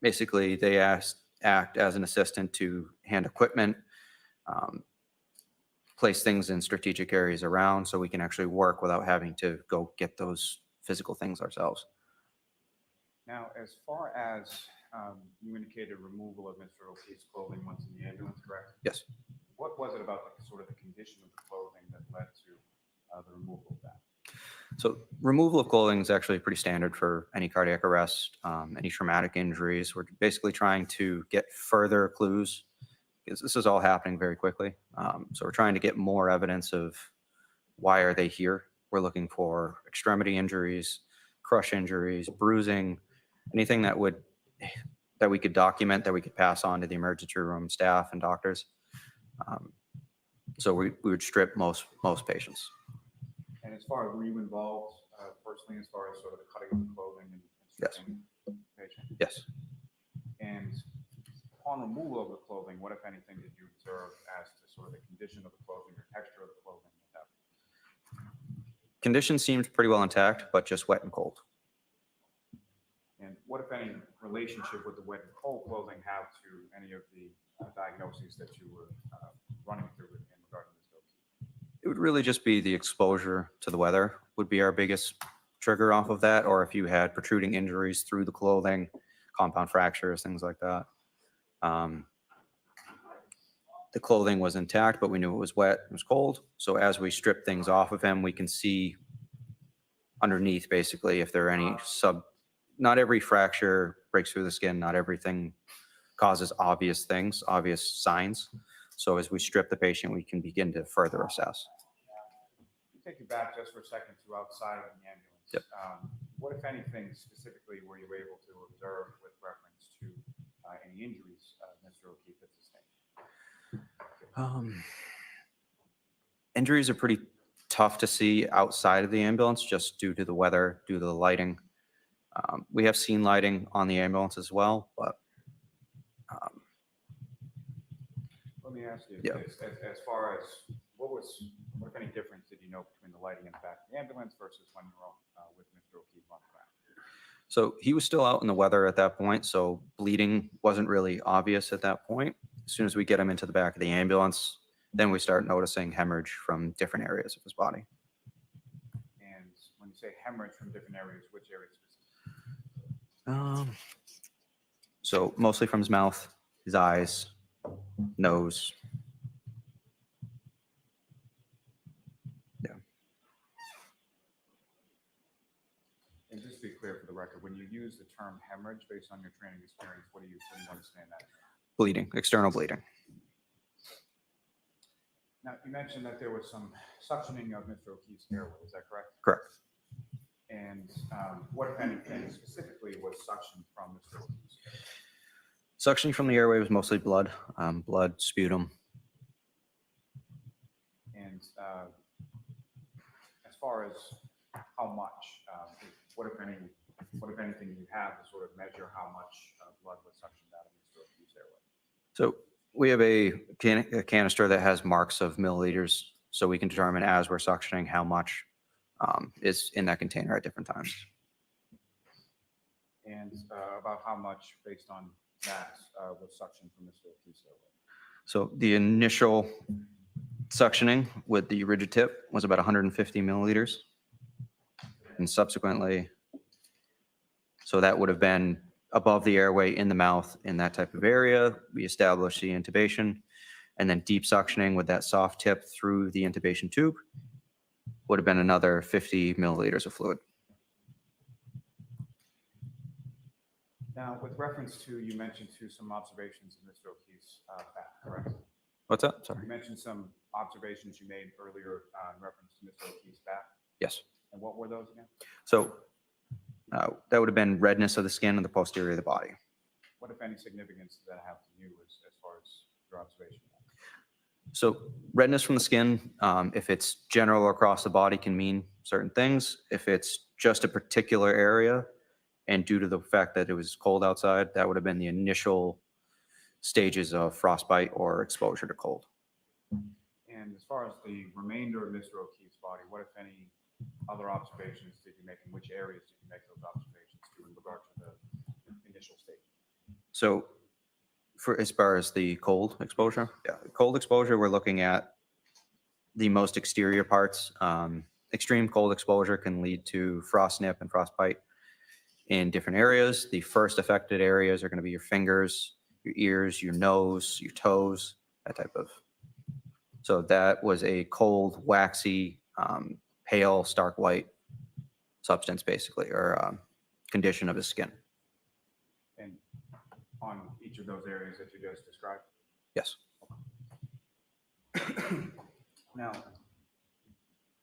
Basically, they act as an assistant to hand equipment, place things in strategic areas around so we can actually work without having to go get those physical things ourselves.
Now, as far as you indicated removal of Mr. O'Keefe's clothing once in the ambulance, correct?
Yes.
What was it about sort of the condition of the clothing that led to the removal of that?
So removal of clothing is actually pretty standard for any cardiac arrest, any traumatic injuries. We're basically trying to get further clues because this is all happening very quickly. So we're trying to get more evidence of why are they here. We're looking for extremity injuries, crush injuries, bruising, anything that we could document, that we could pass on to the emergency room staff and doctors. So we would strip most patients.
And as far as, were you involved personally as far as sort of the cutting of the clothing and stripping the patient?
Yes.
And upon removal of the clothing, what, if anything, did you observe as to sort of the condition of the clothing or texture of the clothing at that point?
Condition seemed pretty well intact, but just wet and cold.
And what, if any, relationship would the wet and cold clothing have to any of the diagnoses that you were running through in regard to this O'Keefe?
It would really just be the exposure to the weather would be our biggest trigger off of that, or if you had protruding injuries through the clothing, compound fractures, things like that. The clothing was intact, but we knew it was wet, it was cold. So as we strip things off of him, we can see underneath basically if there are any not every fracture breaks through the skin, not everything causes obvious things, obvious signs. So as we strip the patient, we can begin to further assess.
Take you back just for a second to outside of the ambulance.
Yep.
What, if anything, specifically were you able to observe with reference to any injuries Mr. O'Keefe had sustained?
Injuries are pretty tough to see outside of the ambulance just due to the weather, due to the lighting. We have seen lighting on the ambulance as well, but
Let me ask you
Yeah.
this, as far as, what if any difference did you know between the lighting in the back of the ambulance versus when you were with Mr. O'Keefe on the ground?
so he was still out in the weather at that point, so bleeding wasn't really obvious at that point. As soon as we get him into the back of the ambulance, then we start noticing hemorrhage from different areas of his body.
And when you say hemorrhage from different areas, which areas specifically?
So mostly from his mouth, his eyes, nose.
And just to be clear for the record, when you use the term hemorrhage based on your training experience, what do you understand that?
Bleeding, external bleeding.
Now, you mentioned that there was some suctioning of Mr. O'Keefe's airway, is that correct?
Correct.
And what, if anything, specifically was suctioned from Mr. O'Keefe's airway?
Suctioning from the airway was mostly blood, blood, sputum.
And as far as how much, what if anything you have to sort of measure how much blood was suctioned out of Mr. O'Keefe's airway?
So we have a canister that has marks of milliliters, so we can determine as we're suctioning how much is in that container at different times.
And about how much, based on that, was suctioned from Mr. O'Keefe's airway?
So the initial suctioning with the rigid tip was about 150 milliliters. And subsequently, so that would have been above the airway in the mouth in that type of area. We established the intubation, and then deep suctioning with that soft tip through the intubation tube would have been another 50 milliliters of fluid.
Now, with reference to, you mentioned some observations in Mr. O'Keefe's back, correct?
What's that? Sorry.
You mentioned some observations you made earlier in reference to Mr. O'Keefe's back.
Yes.
And what were those again?
So that would have been redness of the skin and the posterior of the body.
What, if any, significance does that have to you as far as your observation?
So redness from the skin, if it's general or across the body, can mean certain things. If it's just a particular area, and due to the fact that it was cold outside, that would have been the initial stages of frostbite or exposure to cold.
And as far as the remainder of Mr. O'Keefe's body, what, if any, other observations did you make, and which areas did you make those observations to in regard to the initial state?
So for as far as the cold exposure, cold exposure, we're looking at the most exterior parts. Extreme cold exposure can lead to frost nip and frostbite in different areas. The first affected areas are going to be your fingers, your ears, your nose, your toes, that type of. So that was a cold, waxy, pale, stark white substance, basically, or condition of his skin.
And on each of those areas that you just described?
Yes.
Now,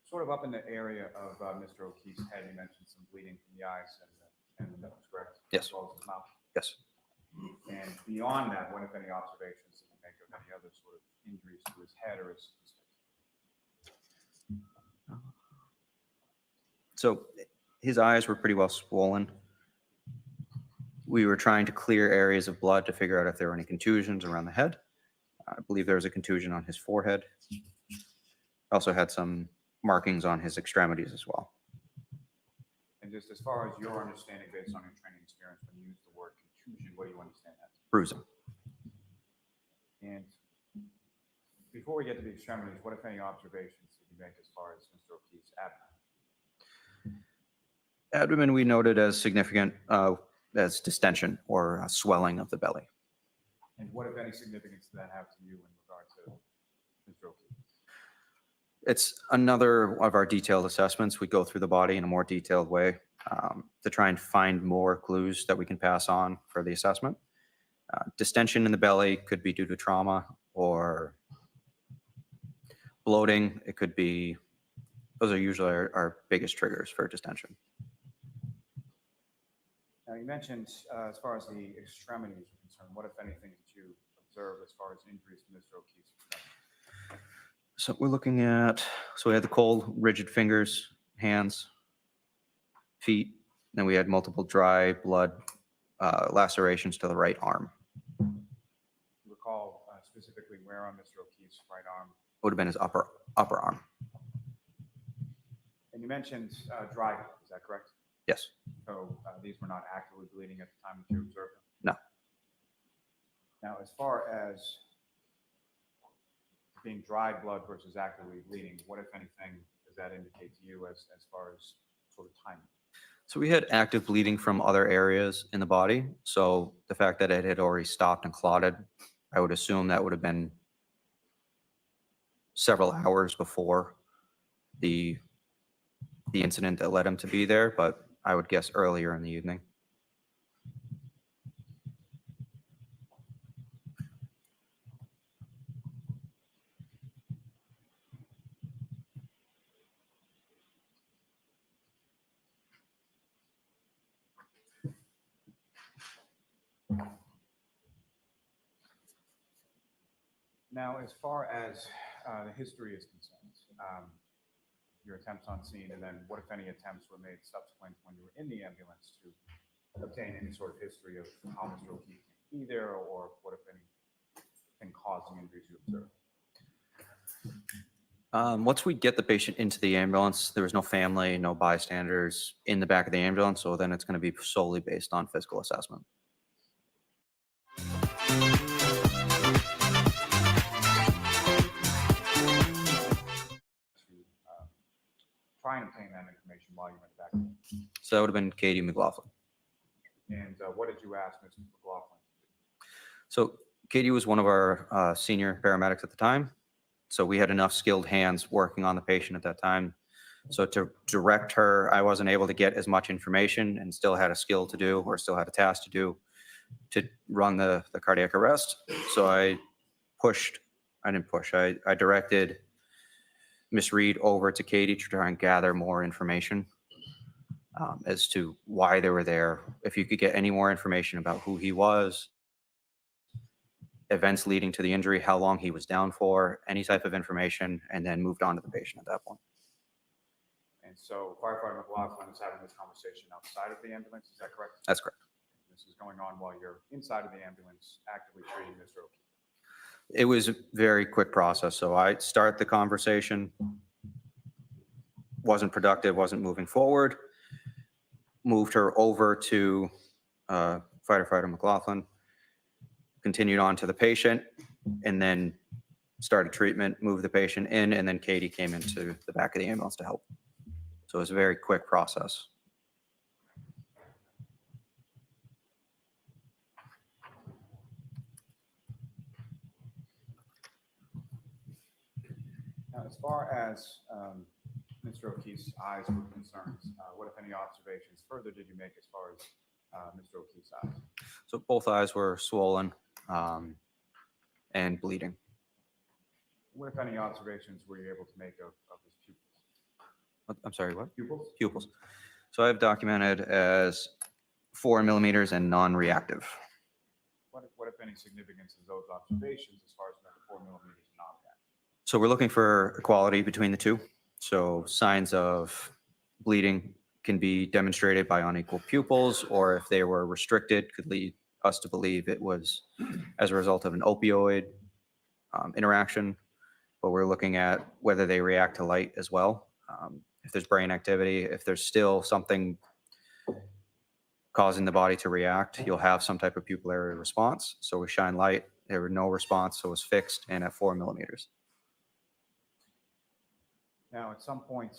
sort of up in the area of Mr. O'Keefe's head, you mentioned some bleeding from the eyes and the nose, correct?
Yes.
As well as his mouth.
Yes.
And beyond that, what, if any, observations did you make of any other sort of injuries to his head or his face?
So his eyes were pretty well swollen. We were trying to clear areas of blood to figure out if there were any contusions around the head. I believe there was a contusion on his forehead. Also had some markings on his extremities as well.
And just as far as your understanding, based on your training experience, when you use the word contusion, what do you understand that?
Bruising.
And before we get to the extremities, what, if any, observations did you make as far as Mr. O'Keefe's abdomen?
Abdomen we noted as significant as distension or swelling of the belly.
And what, if any, significance did that have to you in regard to Mr. O'Keefe?
It's another of our detailed assessments. We go through the body in a more detailed way to try and find more clues that we can pass on for the assessment. Distension in the belly could be due to trauma or bloating. It could be, those are usually our biggest triggers for distension.
Now, you mentioned as far as the extremities are concerned, what, if anything, did you observe as far as injuries to Mr. O'Keefe's extremities?
So we're looking at, so we had the cold, rigid fingers, hands, feet, then we had multiple dry blood lacerations to the right arm.
Recall specifically where on Mr. O'Keefe's right arm?
Would have been his upper arm.
And you mentioned dry blood, is that correct?
Yes.
So these were not actively bleeding at the time that you observed them?
No.
Now, as far as being dry blood versus actively bleeding, what, if anything, does that indicate to you as far as sort of timing?
So we had active bleeding from other areas in the body. So the fact that it had already stopped and clotted, I would assume that would have been several hours before the incident that led him to be there, but I would guess earlier in the evening.
Now, as far as the history is concerned, your attempts on scene, and then what, if any, attempts were made subsequent when you were in the ambulance to obtain any sort of history of how Mr. O'Keefe came to be there, or what, if anything, caused the injuries you observed?
Once we get the patient into the ambulance, there was no family, no bystanders in the back of the ambulance, so then it's going to be solely based on physical assessment.
Try and obtain that information while you went back.
So that would have been Katie McLaughlin.
And what did you ask Mr. McLaughlin?
So Katie was one of our senior paramedics at the time. So we had enough skilled hands working on the patient at that time. So to direct her, I wasn't able to get as much information and still had a skill to do, or still had a task to do, to run the cardiac arrest. So I directed Miss Reed over to Katie to try and gather more information as to why they were there. If you could get any more information about who he was, events leading to the injury, how long he was down for, any type of information, and then moved on to the patient at that point.
And so firefighter McLaughlin is having this conversation outside of the ambulance, is that correct?
That's correct.
This is going on while you're inside of the ambulance actively treating Mr. O'Keefe.
It was a very quick process. So I start the conversation, wasn't productive, wasn't moving forward, moved her over to firefighter McLaughlin, continued on to the patient, and then started treatment, moved the patient in, and then Katie came into the back of the ambulance to help. So it was a very quick process.
Now, as far as Mr. O'Keefe's eyes were concerned, what, if any, observations further did you make as far as Mr. O'Keefe's eyes?
So both eyes were swollen and bleeding.
What, if any, observations were you able to make of his pupils?
I'm sorry, what?
Pupils?
Pupils. So I've documented as 4 millimeters and non-reactive.
What, if any, significance is those observations as far as the 4 millimeters and non-reactive?
So we're looking for equality between the two. So signs of bleeding can be demonstrated by unequal pupils, or if they were restricted, could lead us to believe it was as a result of an opioid interaction. But we're looking at whether they react to light as well. If there's brain activity, if there's still something causing the body to react, you'll have some type of pupillary response. So we shine light, there was no response, so it was fixed and at 4 millimeters.
Now, at some point,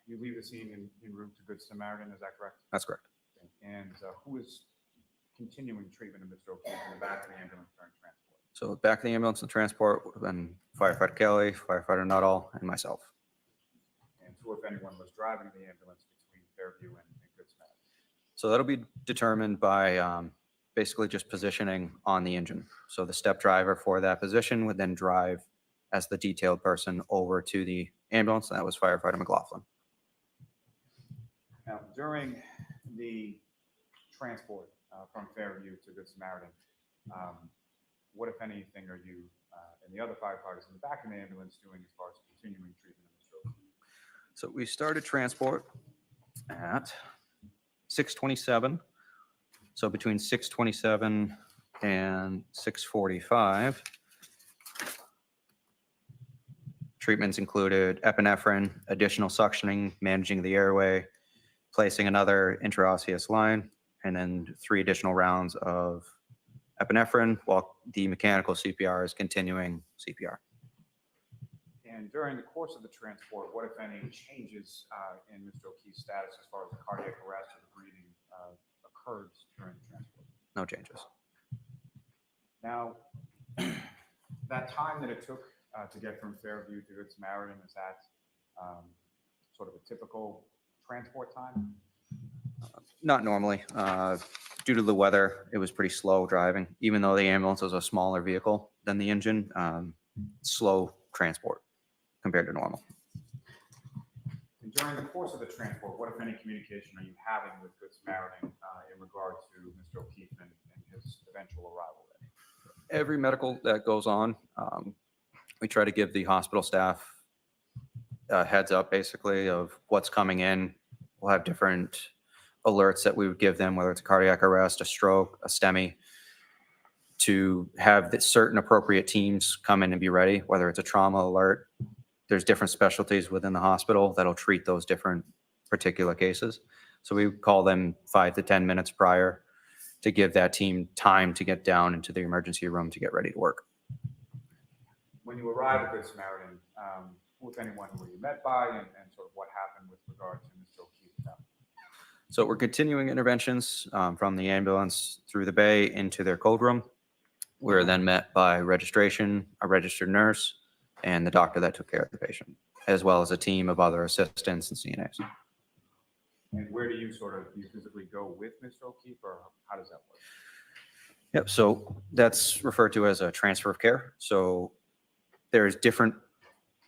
you leave the scene en route to Good Samaritan, is that correct?
That's correct.
And who is continuing treatment of Mr. O'Keefe in the back of the ambulance during transport?
So back of the ambulance and transport would have been firefighter Kelly, firefighter Nuttall, and myself.
And who, if anyone, was driving the ambulance between Fairview and Good Samaritan?
So that'll be determined by basically just positioning on the engine. So the step driver for that position would then drive as the detailed person over to the ambulance, and that was firefighter McLaughlin.
Now, during the transport from Fairview to Good Samaritan, what, if anything, are you and the other firefighters in the back of the ambulance doing as far as continuing treatment of Mr. O'Keefe?
So we started transport at 6:27. So between 6:27 and 6:45, treatments included epinephrine, additional suctioning, managing the airway, placing another intraosseous line, and then 3 additional rounds of epinephrine while the mechanical CPR is continuing CPR.
And during the course of the transport, what, if any, changes in Mr. O'Keefe's status as far as the cardiac arrest or the breathing occurred during the transport?
No changes.
Now, that time that it took to get from Fairview to Good Samaritan, is that sort of a typical transport time?
Not normally. Due to the weather, it was pretty slow driving. Even though the ambulance was a smaller vehicle than the engine, slow transport compared to normal.
And during the course of the transport, what, if any, communication are you having with Good Samaritan in regard to Mr. O'Keefe and his eventual arrival there?
Every medical that goes on, we try to give the hospital staff a heads up basically of what's coming in. We'll have different alerts that we would give them, whether it's a cardiac arrest, a stroke, a STEMI, to have the certain appropriate teams come in and be ready, whether it's a trauma alert. There's different specialties within the hospital that'll treat those different particular cases. So we call them 5 to 10 minutes prior to give that team time to get down into the emergency room to get ready to work.
When you arrived at Good Samaritan, who, if anyone, were you met by, and sort of what happened with regard to Mr. O'Keefe?
So we're continuing interventions from the ambulance through the bay into their cold room. We were then met by registration, a registered nurse, and the doctor that took care of the patient, as well as a team of other assistants and CNAs.
And where do you physically go with Mr. O'Keefe, or how does that work?
Yep, so that's referred to as a transfer of care. So there's different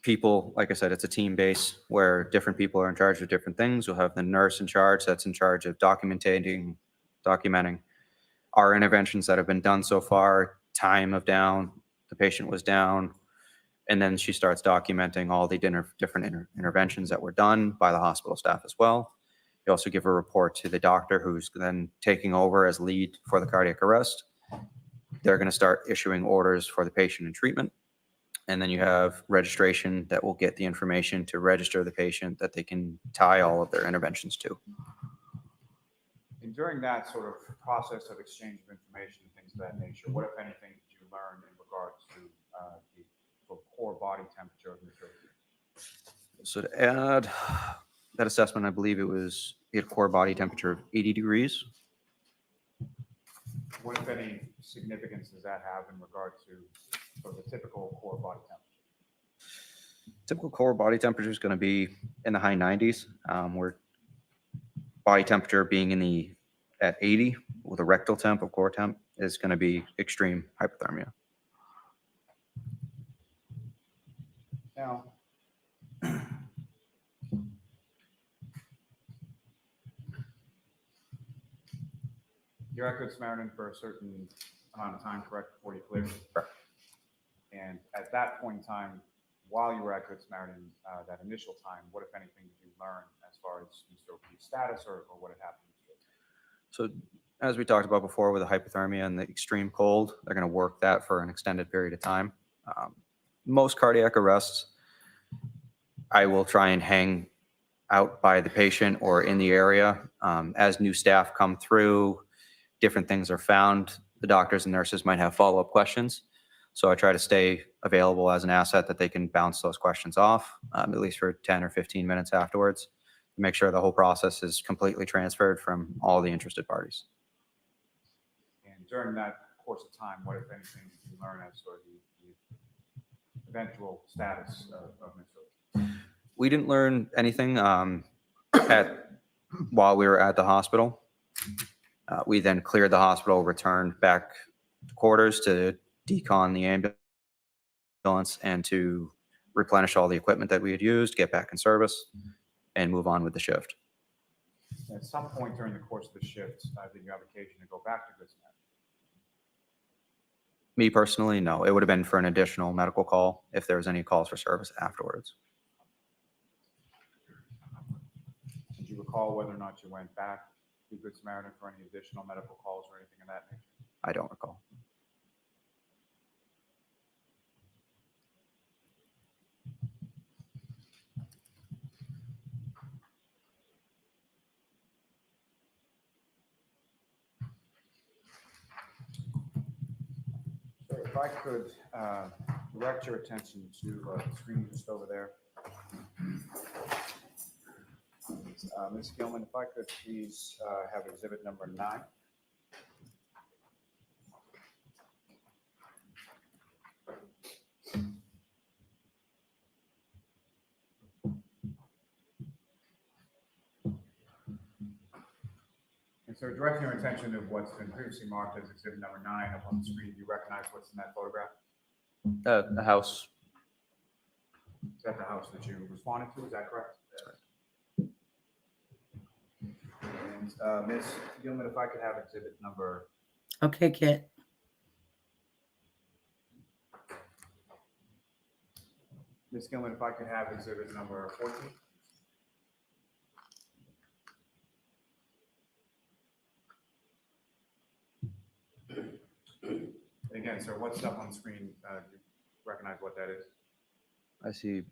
people, like I said, it's a team base where different people are in charge of different things. You'll have the nurse in charge that's in charge of documenting our interventions that have been done so far, time of down, the patient was down, and then she starts documenting all the different interventions that were done by the hospital staff as well. You also give a report to the doctor who's then taking over as lead for the cardiac arrest. They're going to start issuing orders for the patient and treatment. And then you have registration that will get the information to register the patient that they can tie all of their interventions to.
And during that sort of process of exchange of information and things of that nature, what, if anything, did you learn in regards to the sort of core body temperature of Mr. O'Keefe?
So to add that assessment, I believe he had core body temperature of 80 degrees.
What, if any, significance does that have in regard to sort of the typical core body temperature?
Typical core body temperature is going to be in the high 90s, where body temperature being at 80 with a rectal temp of core temp is going to be extreme hypothermia.
Now, you're at Good Samaritan for a certain amount of time, correct, before you clear?
Correct.
And at that point in time, while you were at Good Samaritan, that initial time, what, if anything, did you learn as far as Mr. O'Keefe's status or what had happened?
So as we talked about before with the hypothermia and the extreme cold, they're going to work that for an extended period of time. Most cardiac arrests, I will try and hang out by the patient or in the area. As new staff come through, different things are found. The doctors and nurses might have follow-up questions. So I try to stay available as an asset that they can bounce those questions off, at least for 10 or 15 minutes afterwards, to make sure the whole process is completely transferred from all the interested parties.
And during that course of time, what, if anything, did you learn as sort of the eventual status of Mr. O'Keefe?
We didn't learn anything while we were at the hospital. We then cleared the hospital, returned back to quarters to decon the ambulance and to replenish all the equipment that we had used, get back in service, and move on with the shift.
At some point during the course of the shift, did you have occasion to go back to Good Samaritan?
Me personally, no. It would have been for an additional medical call if there was any calls for service afterwards.
Did you recall whether or not you went back to Good Samaritan for any additional medical calls or anything of that nature?
I don't recall.
So if I could direct your attention to the screen just over there. Ms. Gilman, if I could please have exhibit number 9. And so directing your attention to what's been previously marked as exhibit number 9 up on the screen, do you recognize what's in that photograph?
The house.
Is that the house that you responded to? Is that correct? And Ms. Gilman, if I could have exhibit number,
Okay, Kit.
Ms. Gilman, if I could have exhibit number 14. And again, sir, what's up on the screen? Do you recognize what that is?
I see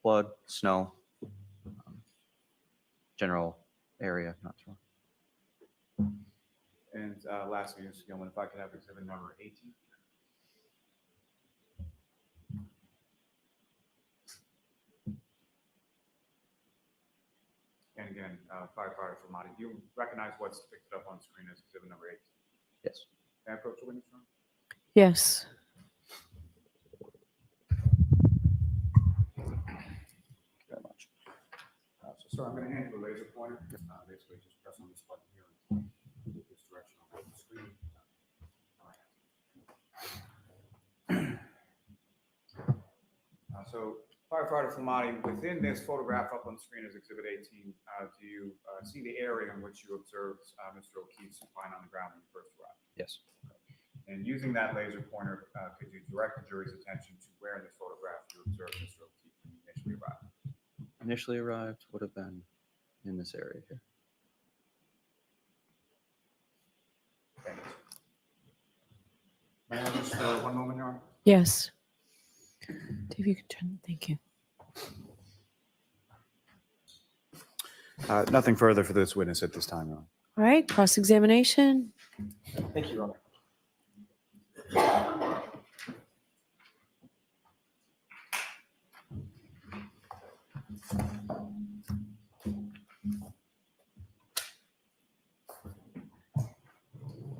blood, snow, general area, not sure.
And lastly, Ms. Gilman, if I could have exhibit number 18. And again, firefighter Flamati, do you recognize what's depicted up on screen as exhibit number 18?
Yes.
Can I approach the witness room?
Yes.
Very much.
So, sir, I'm going to hand you a laser pointer. Basically, just press on this button here and move this direction on the screen. So, firefighter Flamati, within this photograph up on the screen as exhibit 18, do you see the area in which you observed Mr. O'Keefe supine on the ground when you first arrived?
Yes.
And using that laser pointer, could you direct the jury's attention to where in this photograph you observed Mr. O'Keefe when you initially arrived?
Initially arrived would have been in this area here.
Thank you. May I have just one moment, Your Honor?
Yes. Dave, you can turn. Thank you.
Nothing further for this witness at this time, Your Honor.
All right. Cross-examination.
Thank you, Your Honor.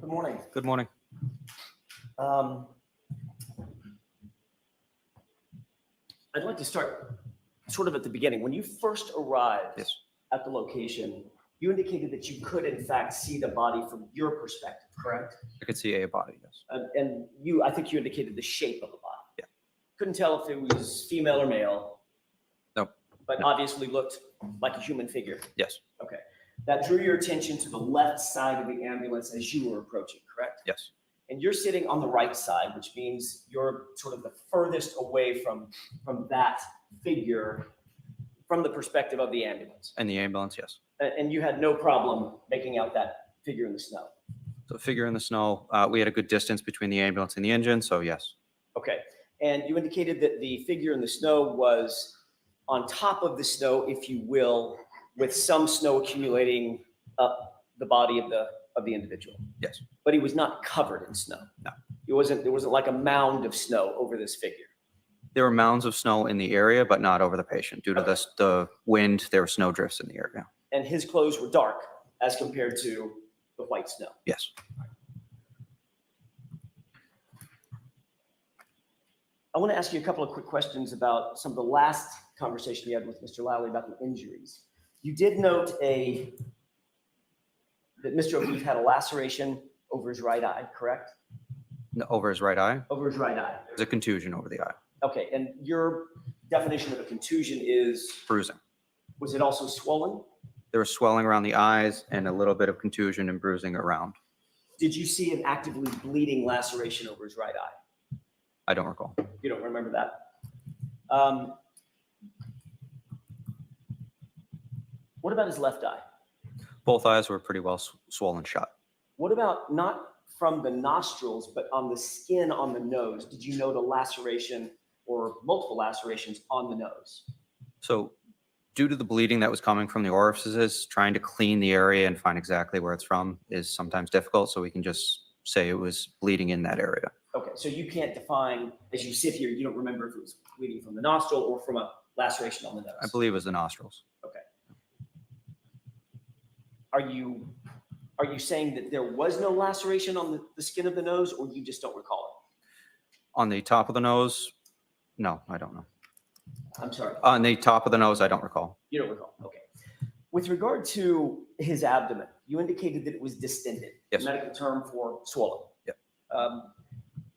Good morning.
Good morning.
I'd like to start sort of at the beginning. When you first arrived
Yes.
at the location, you indicated that you could, in fact, see the body from your perspective, correct?
I could see a body, yes.
And I think you indicated the shape of the body.
Yeah.
Couldn't tell if it was female or male.
No.
But
No.
obviously looked like a human figure.
Yes.
Okay. That drew your attention to the left side of the ambulance as you were approaching, correct?
Yes.
And you're sitting on the right side, which means you're sort of the furthest away from that figure from the perspective of the ambulance.
And the ambulance, yes.
And you had no problem making out that figure in the snow.
So figure in the snow, we had a good distance between the ambulance and the engine, so yes.
Okay. And you indicated that the figure in the snow was on top of the snow, if you will, with some snow accumulating up the body of the individual.
Yes.
But he was not covered in snow.
No.
There wasn't like a mound of snow over this figure.
There were mounds of snow in the area, but not over the patient. Due to the wind, there were snow drifts in the area.
And his clothes were dark as compared to the white snow.
Yes.
I want to ask you a couple of quick questions about some of the last conversation you had with Mr. Lally about the injuries. You did note that Mr. O'Keefe had a laceration over his right eye, correct?
No, over his right eye.
Over his right eye.
There's a contusion over the eye.
Okay, and your definition of a contusion is,
Bruising.
was it also swollen?
There was swelling around the eyes and a little bit of contusion and bruising around.
Did you see an actively bleeding laceration over his right eye?
I don't recall.
You don't remember that? What about his left eye?
Both eyes were pretty well swollen shut.
What about not from the nostrils, but on the skin on the nose? Did you note a laceration or multiple lacerations on the nose?
So due to the bleeding that was coming from the orifices, trying to clean the area and find exactly where it's from is sometimes difficult. So we can just say it was bleeding in that area.
Okay, so you can't define, as you sit here, you don't remember if it was bleeding from the nostril or from a laceration on the nose?
I believe it was the nostrils.
Okay. Are you saying that there was no laceration on the skin of the nose, or you just don't recall
On the top of the nose, no, I don't know.
it? I'm sorry,
On the top of the nose, I don't recall.
you don't recall. Okay. With regard to his abdomen, you indicated that it was distended.
Yes.
Medical term for swollen.
Yep.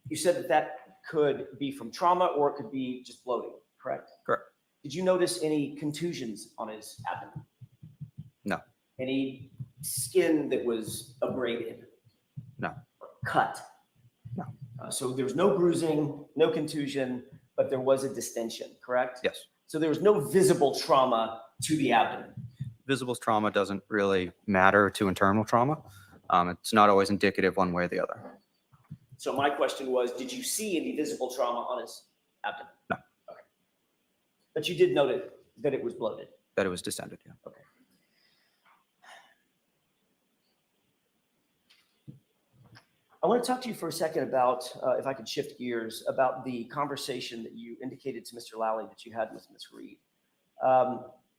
You said that that could be from trauma or it could be just bloating, correct?
Correct.
Did you notice any contusions on his abdomen?
No.
Any skin that was abraded?
No.
Or cut?
No.
So there was no bruising, no contusion, but there was a distension, correct?
Yes.
So there was no visible trauma to the abdomen.
Visible trauma doesn't really matter to internal trauma. It's not always indicative one way or the other.
So my question was, did you see any visible trauma on his abdomen?
No.
Okay. But you did note that it was bloated.
That it was distended, yeah.
Okay. I want to talk to you for a second about, if I could shift gears, about the conversation that you indicated to Mr. Lally that you had with Ms. Reed.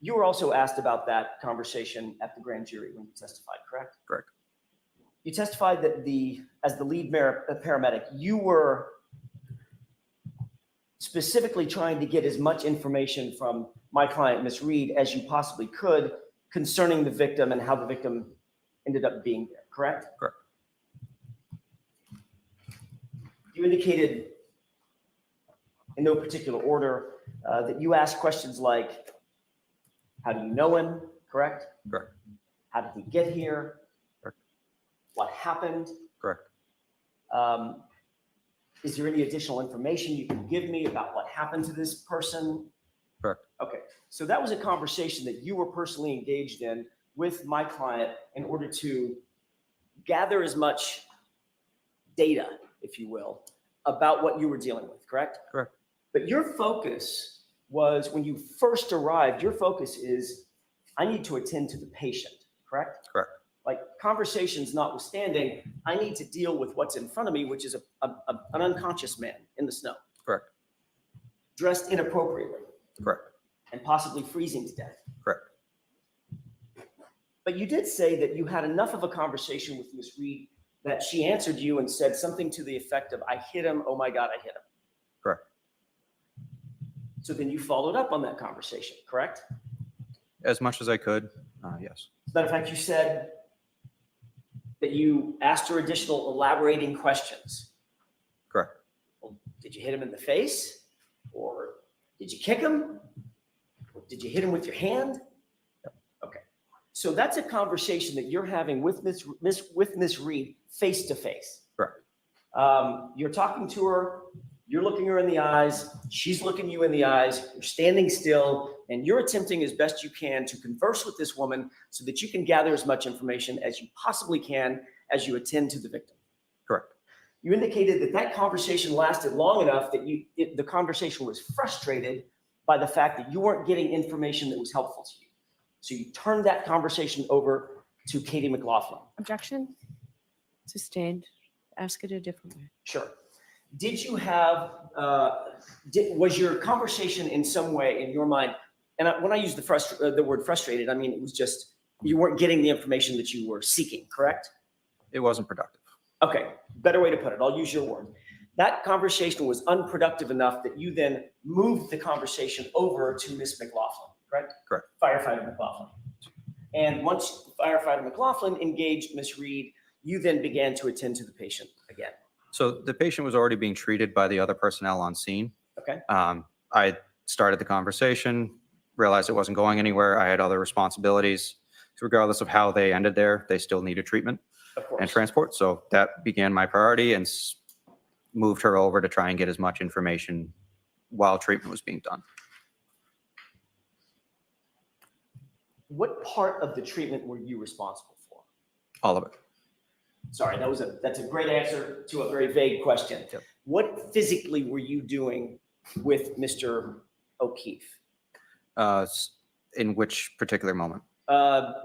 You were also asked about that conversation at the grand jury when you testified, correct?
Correct.
You testified that as the lead paramedic, you were specifically trying to get as much information from my client, Ms. Reed, as you possibly could concerning the victim and how the victim ended up being there, correct?
Correct.
You indicated in no particular order that you asked questions like, how do you know him, correct?
Correct.
How did he get here?
Correct.
What happened?
Correct.
Is there any additional information you can give me about what happened to this person?
Correct.
Okay, so that was a conversation that you were personally engaged in with my client in order to gather as much data, if you will, about what you were dealing with, correct?
Correct.
But your focus was, when you first arrived, your focus is, I need to attend to the patient, correct?
Correct.
Like, conversations notwithstanding, I need to deal with what's in front of me, which is an unconscious man in the snow.
Correct.
Dressed inappropriately
Correct.
and possibly freezing to death.
Correct.
But you did say that you had enough of a conversation with Ms. Reed that she answered you and said something to the effect of, I hit him, oh my God, I hit him.
Correct.
So then you followed up on that conversation, correct?
As much as I could, yes.
As a matter of fact, you said that you asked her additional elaborating questions.
Correct.
Well, did you hit him in the face? Or did you kick him? Or did you hit him with your hand? Okay. So that's a conversation that you're having with Ms. Reed face to face.
Correct.
You're talking to her, you're looking her in the eyes, she's looking you in the eyes, you're standing still, and you're attempting as best you can to converse with this woman so that you can gather as much information as you possibly can as you attend to the victim.
Correct.
You indicated that that conversation lasted long enough that the conversation was frustrated by the fact that you weren't getting information that was helpful to you. So you turned that conversation over to Katie McLaughlin.
Objection? Sustained. Ask it a different way.
Sure. Did you have, was your conversation in some way in your mind, and when I use the word frustrated, I mean, it was just, you weren't getting the information that you were seeking, correct?
It wasn't productive.
Okay, better way to put it. I'll use your word. That conversation was unproductive enough that you then moved the conversation over to Ms. McLaughlin, correct?
Correct.
Firefighter McLaughlin. And once Firefighter McLaughlin engaged Ms. Reed, you then began to attend to the patient again.
So the patient was already being treated by the other personnel on scene.
Okay.
I started the conversation, realized it wasn't going anywhere. I had other responsibilities. So regardless of how they ended there, they still needed treatment.
Of
and
course.
transport. So that began my priority and moved her over to try and get as much information while treatment was being done.
What part of the treatment were you responsible for?
All of it.
Sorry, that's a great answer to a very vague question.
Yep.
What physically were you doing with Mr. O'Keefe?
In which particular moment?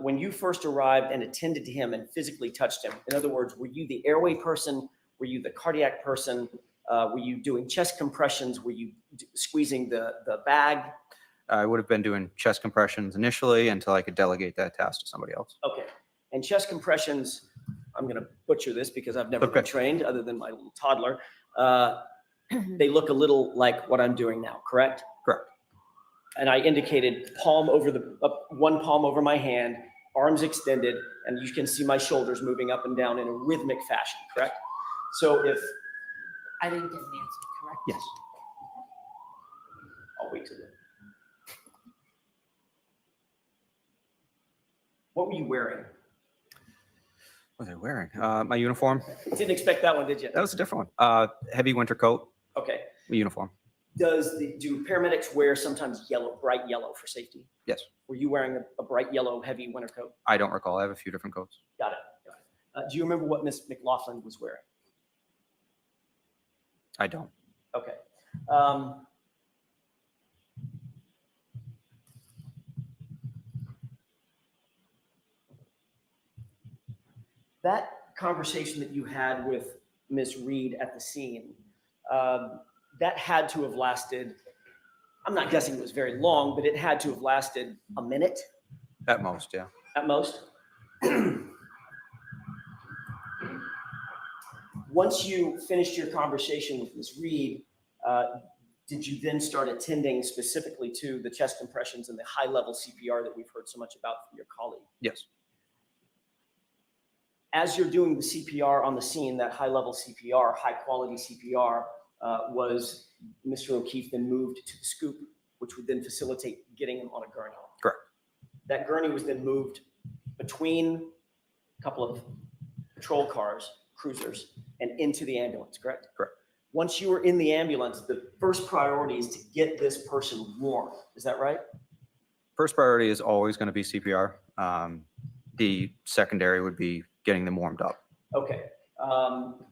When you first arrived and attended to him and physically touched him, in other words, were you the airway person? Were you the cardiac person? Were you doing chest compressions? Were you squeezing the bag?
I would have been doing chest compressions initially until I could delegate that task to somebody else.
Okay. And chest compressions, I'm going to butcher this because I've never been
Okay.
trained other than my little toddler. They look a little like what I'm doing now, correct?
Correct.
And I indicated one palm over my hand, arms extended, and you can see my shoulders moving up and down in a rhythmic fashion, correct? So if,
I didn't get an answer, correct?
yes. I'll wait till then. What were you wearing?
What was I wearing? My uniform.
Didn't expect that one, did you?
That was a different one. Heavy winter coat,
Okay.
uniform.
Do paramedics wear sometimes yellow, bright yellow for safety?
Yes.
Were you wearing a bright yellow heavy winter coat?
I don't recall. I have a few different coats.
Got it. Got it. Do you remember what Miss McLaughlin was wearing?
I don't.
Okay. That conversation that you had with Miss Reed at the scene, that had to have lasted, I'm not guessing it was very long, but it had to have lasted a minute
At most, yeah.
at most. Once you finished your conversation with Ms. Reed, did you then start attending specifically to the chest compressions and the high-level CPR that we've heard so much about from your colleague?
Yes.
As you're doing the CPR on the scene, that high-level CPR, high-quality CPR, was Mr. O'Keefe then moved to the scoop, which would then facilitate getting him on a gurney?
Correct.
That gurney was then moved between a couple of patrol cars, cruisers, and into the ambulance, correct?
Correct.
Once you were in the ambulance, the first priority is to get this person warm. Is that right?
First priority is always going to be CPR. The secondary would be getting them warmed up.
Okay.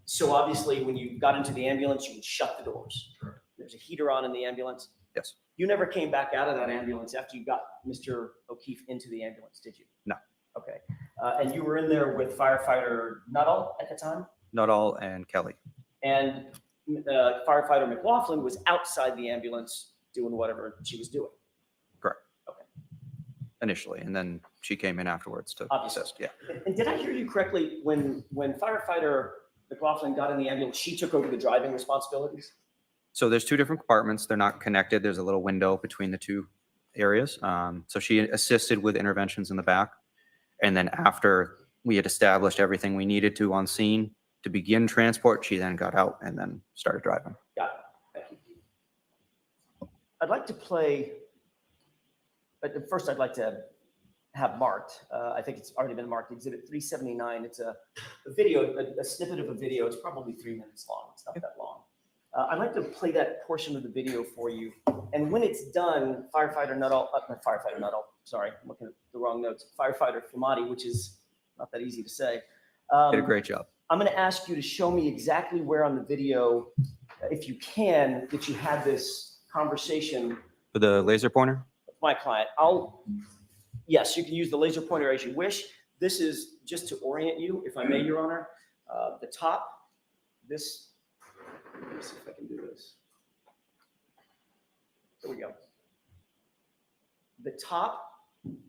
So obviously, when you got into the ambulance, you would shut the doors. There's a heater on in the ambulance.
Yes.
You never came back out of that ambulance after you got Mr. O'Keefe into the ambulance, did you?
No.
Okay. And you were in there with firefighter Nuttall at the time?
Nuttall and Kelly.
And firefighter McLaughlin was outside the ambulance doing whatever she was doing.
Correct.
Okay.
Initially, and then she came in afterwards to
Obviously.
assist. Yeah.
And did I hear you correctly, when firefighter McLaughlin got in the ambulance, she took over the driving responsibilities?
So there's two different compartments. They're not connected. There's a little window between the two areas. So she assisted with interventions in the back. And then after we had established everything we needed to on scene to begin transport, she then got out and then started driving.
Got it. Thank you. I'd like to play, but first I'd like to have marked, I think it's already been marked, Exhibit 379. It's a video, a snippet of a video. It's probably 3 minutes long. It's not that long. I'd like to play that portion of the video for you. And when it's done, firefighter Nuttall, not firefighter Nuttall, sorry, I'm looking at the wrong notes. Firefighter Flamati, which is not that easy to say.
Did a great job.
I'm going to ask you to show me exactly where on the video, if you can, that you had this conversation
With the laser pointer?
with my client. Yes, you can use the laser pointer as you wish. This is just to orient you, if I may, Your Honor. The top, let me see if I can do this. There we go. The top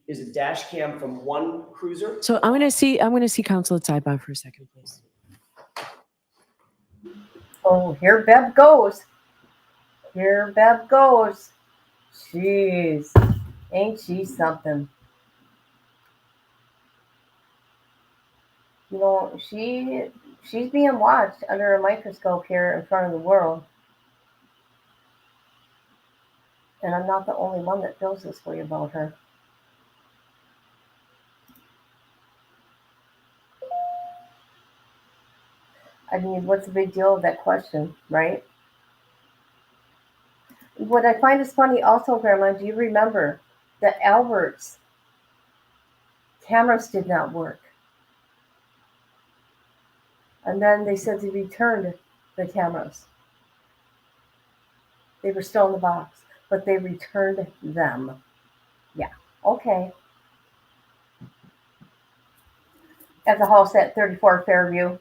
is a dash cam from one cruiser.
So I'm gonna see counsel at sidebar for a second, please.
Oh, here Bev goes. Here Bev goes. Jeez. Ain't she something? You know, she's being watched under a microscope here in front of the world. And I'm not the only one that feels this way about her. I mean, what's the big deal with that question, right? What I find is funny also, Grandma, do you remember that Albert's cameras did not work? And then they said they returned the cameras. They were still in the box, but they returned them. Yeah, okay. At the house at 34 Fairview.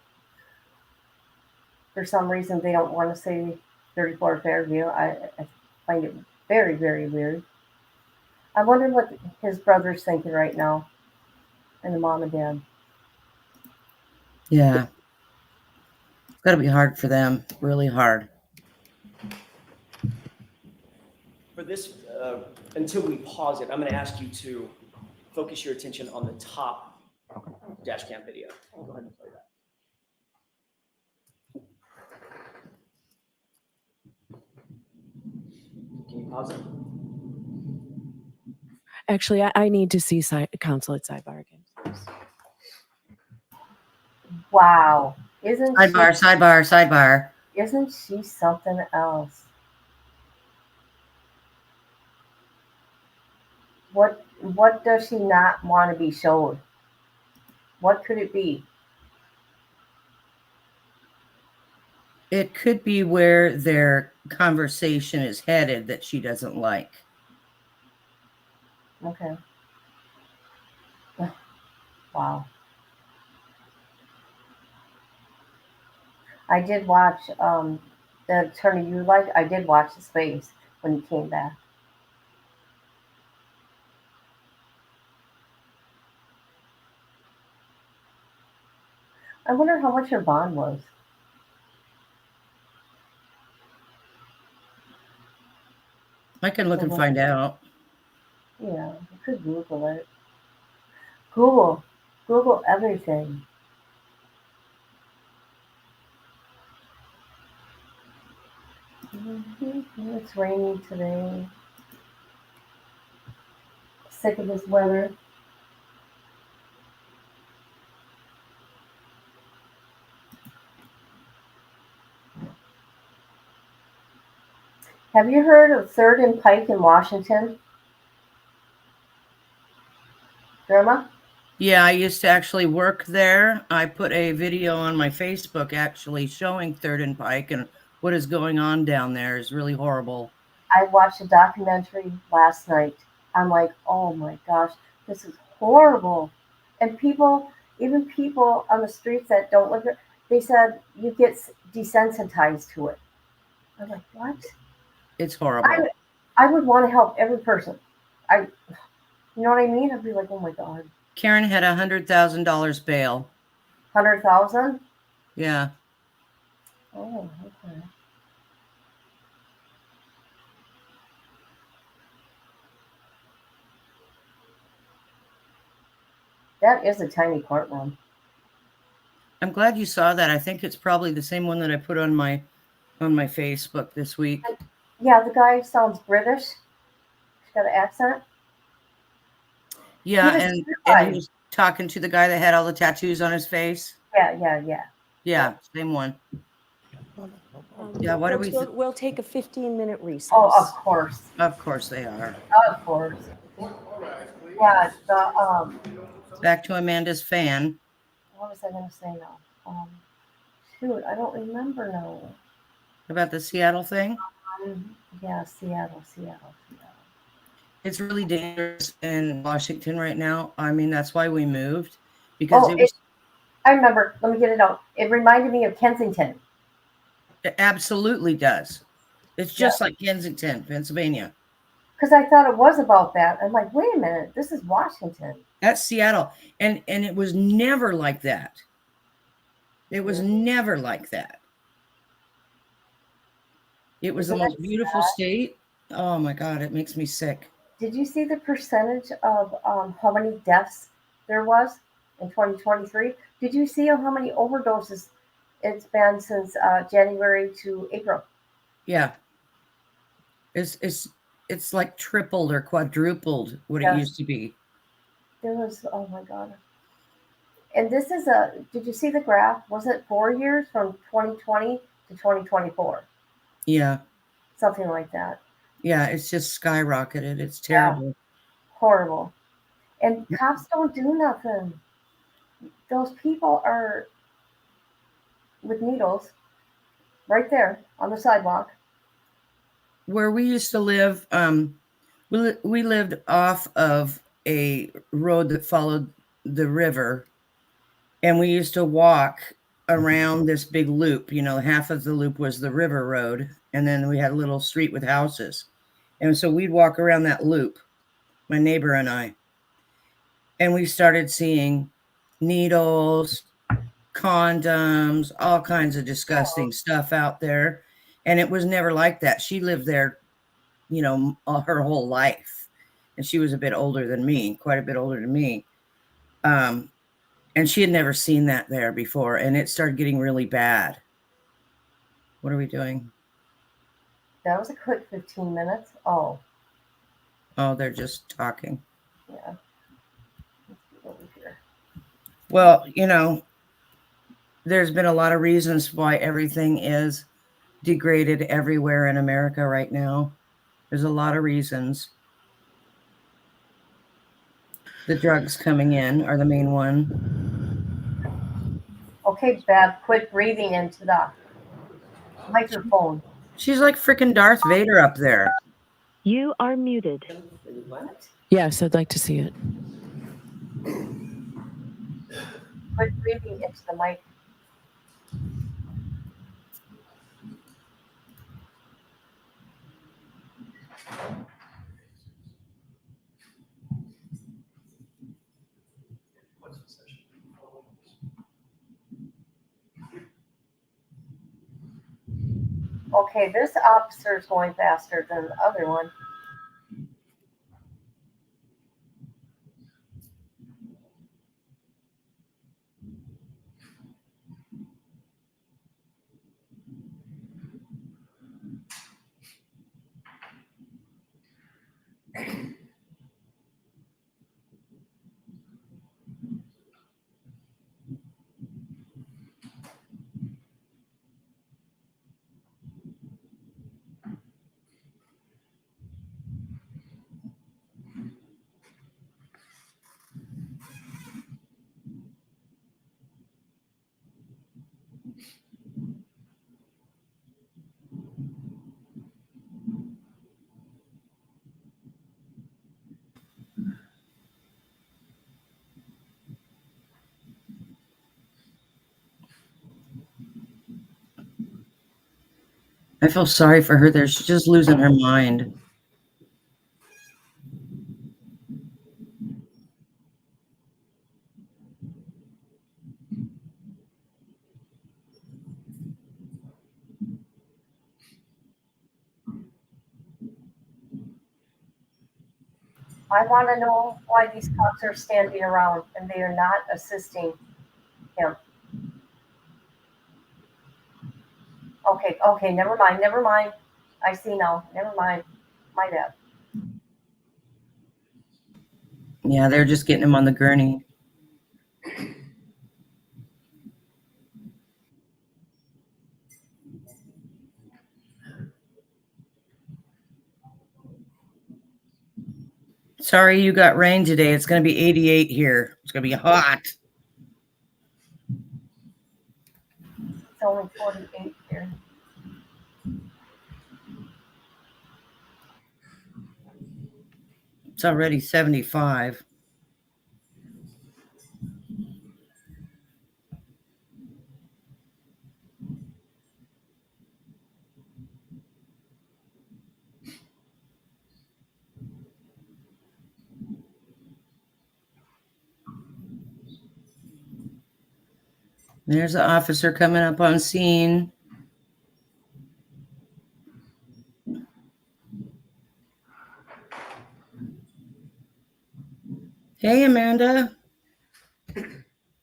For some reason, they don't want to say 34 Fairview. I find it very, very weird. I wonder what his brother's thinking right now, and the mom and dad.
Yeah. It's got to be hard for them, really hard.
For this, until we pause it, I'm going to ask you to focus your attention on the top dash cam video. Go ahead and play that. Can you pause it?
Actually, I need to see counsel at sidebar again.
Wow, isn't
Sidebar.
Isn't she something else? What does she not want to be showed? What could it be?
It could be where their conversation is headed that she doesn't like.
Okay. Wow. I did watch the attorney you like. I did watch his face when he came back. I wonder how much her bond was.
I can look and find out.
Yeah, you could Google it. Google everything. It's rainy today. Sick of this weather. Have you heard of Third and Pike in Washington? Grandma?
Yeah, I used to actually work there. I put a video on my Facebook actually showing Third and Pike, and what is going on down there is really horrible.
I watched a documentary last night. I'm like, oh my gosh, this is horrible. And people, even people on the streets that don't live there, they said you get desensitized to it. I'm like, what?
It's horrible.
I would want to help every person. You know what I mean? I'd be like, oh my God.
Karen had $100,000 bail.
100,000?
Yeah.
Oh, okay. That is a tiny courtroom.
I'm glad you saw that. I think it's probably the same one that I put on my Facebook this week.
Yeah, the guy sounds British. He's got an accent.
Yeah, and he was talking to the guy that had all the tattoos on his face.
Yeah.
Same one. Yeah, what do we?
We'll take a 15-minute recess.
Oh, of course.
Of course they are.
Of course. Yeah,
Back to Amanda's fan.
what was I going to say now? Shoot, I don't remember now.
About the Seattle thing?
Yeah, Seattle.
It's really dangerous in Washington right now. I mean, that's why we moved. Because
I remember. Let me get it out. It reminded me of Kensington.
It absolutely does. It's just like Kensington, Pennsylvania.
Because I thought it was about that. I'm like, wait a minute, this is Washington.
That's Seattle. And it was never like that. It was never like that. It was the most beautiful state. Oh my God, it makes me sick.
Did you see the percentage of how many deaths there was in 2023? Did you see how many overdoses it's been since January to April?
Yeah. It's like tripled or quadrupled what it used to be.
There was, oh my God. And this is did you see the graph? Was it 4 years from 2020 to 2024?
Yeah.
Something like that.
Yeah. It's just skyrocketed. It's terrible.
Horrible. And cops don't do nothing. Those people are with needles right there on the sidewalk.
Where we used to live, we lived off of a road that followed the river, and we used to walk around this big loop. You know, half of the loop was the river road, and then we had a little street with houses. And so we'd walk around that loop, my neighbor and I, and we started seeing needles, condoms, all kinds of disgusting stuff out there. And it was never like that. She lived there, you know, her whole life. And she was a bit older than me, quite a bit older than me. And she had never seen that there before. And it started getting really bad. What are we doing?
That was a quick 15 minutes. Oh,
they're just talking.
yeah. Let's get over here.
Well, you know, there's been a lot of reasons why everything is degraded everywhere in America right now. There's a lot of reasons. The drugs coming in are the main one.
Okay, Bev, quit breathing into the microphone.
She's like freaking Darth Vader up there.
You are muted.
What?
Yes, I'd like to see it.
Quit breathing into the mic. Okay, this officer is going faster than the other one.
I feel sorry for her there. She's just losing her mind.
I want to know why these cops are standing around and they are not assisting him. Okay, never mind. I see now. Never mind. My bad.
Yeah, they're just getting him on the gurney. Sorry you got rain today. It's going to be 88 here. It's going to be hot.
It's only 48 here.
It's already 75. There's the officer coming up on scene. Hey, Amanda.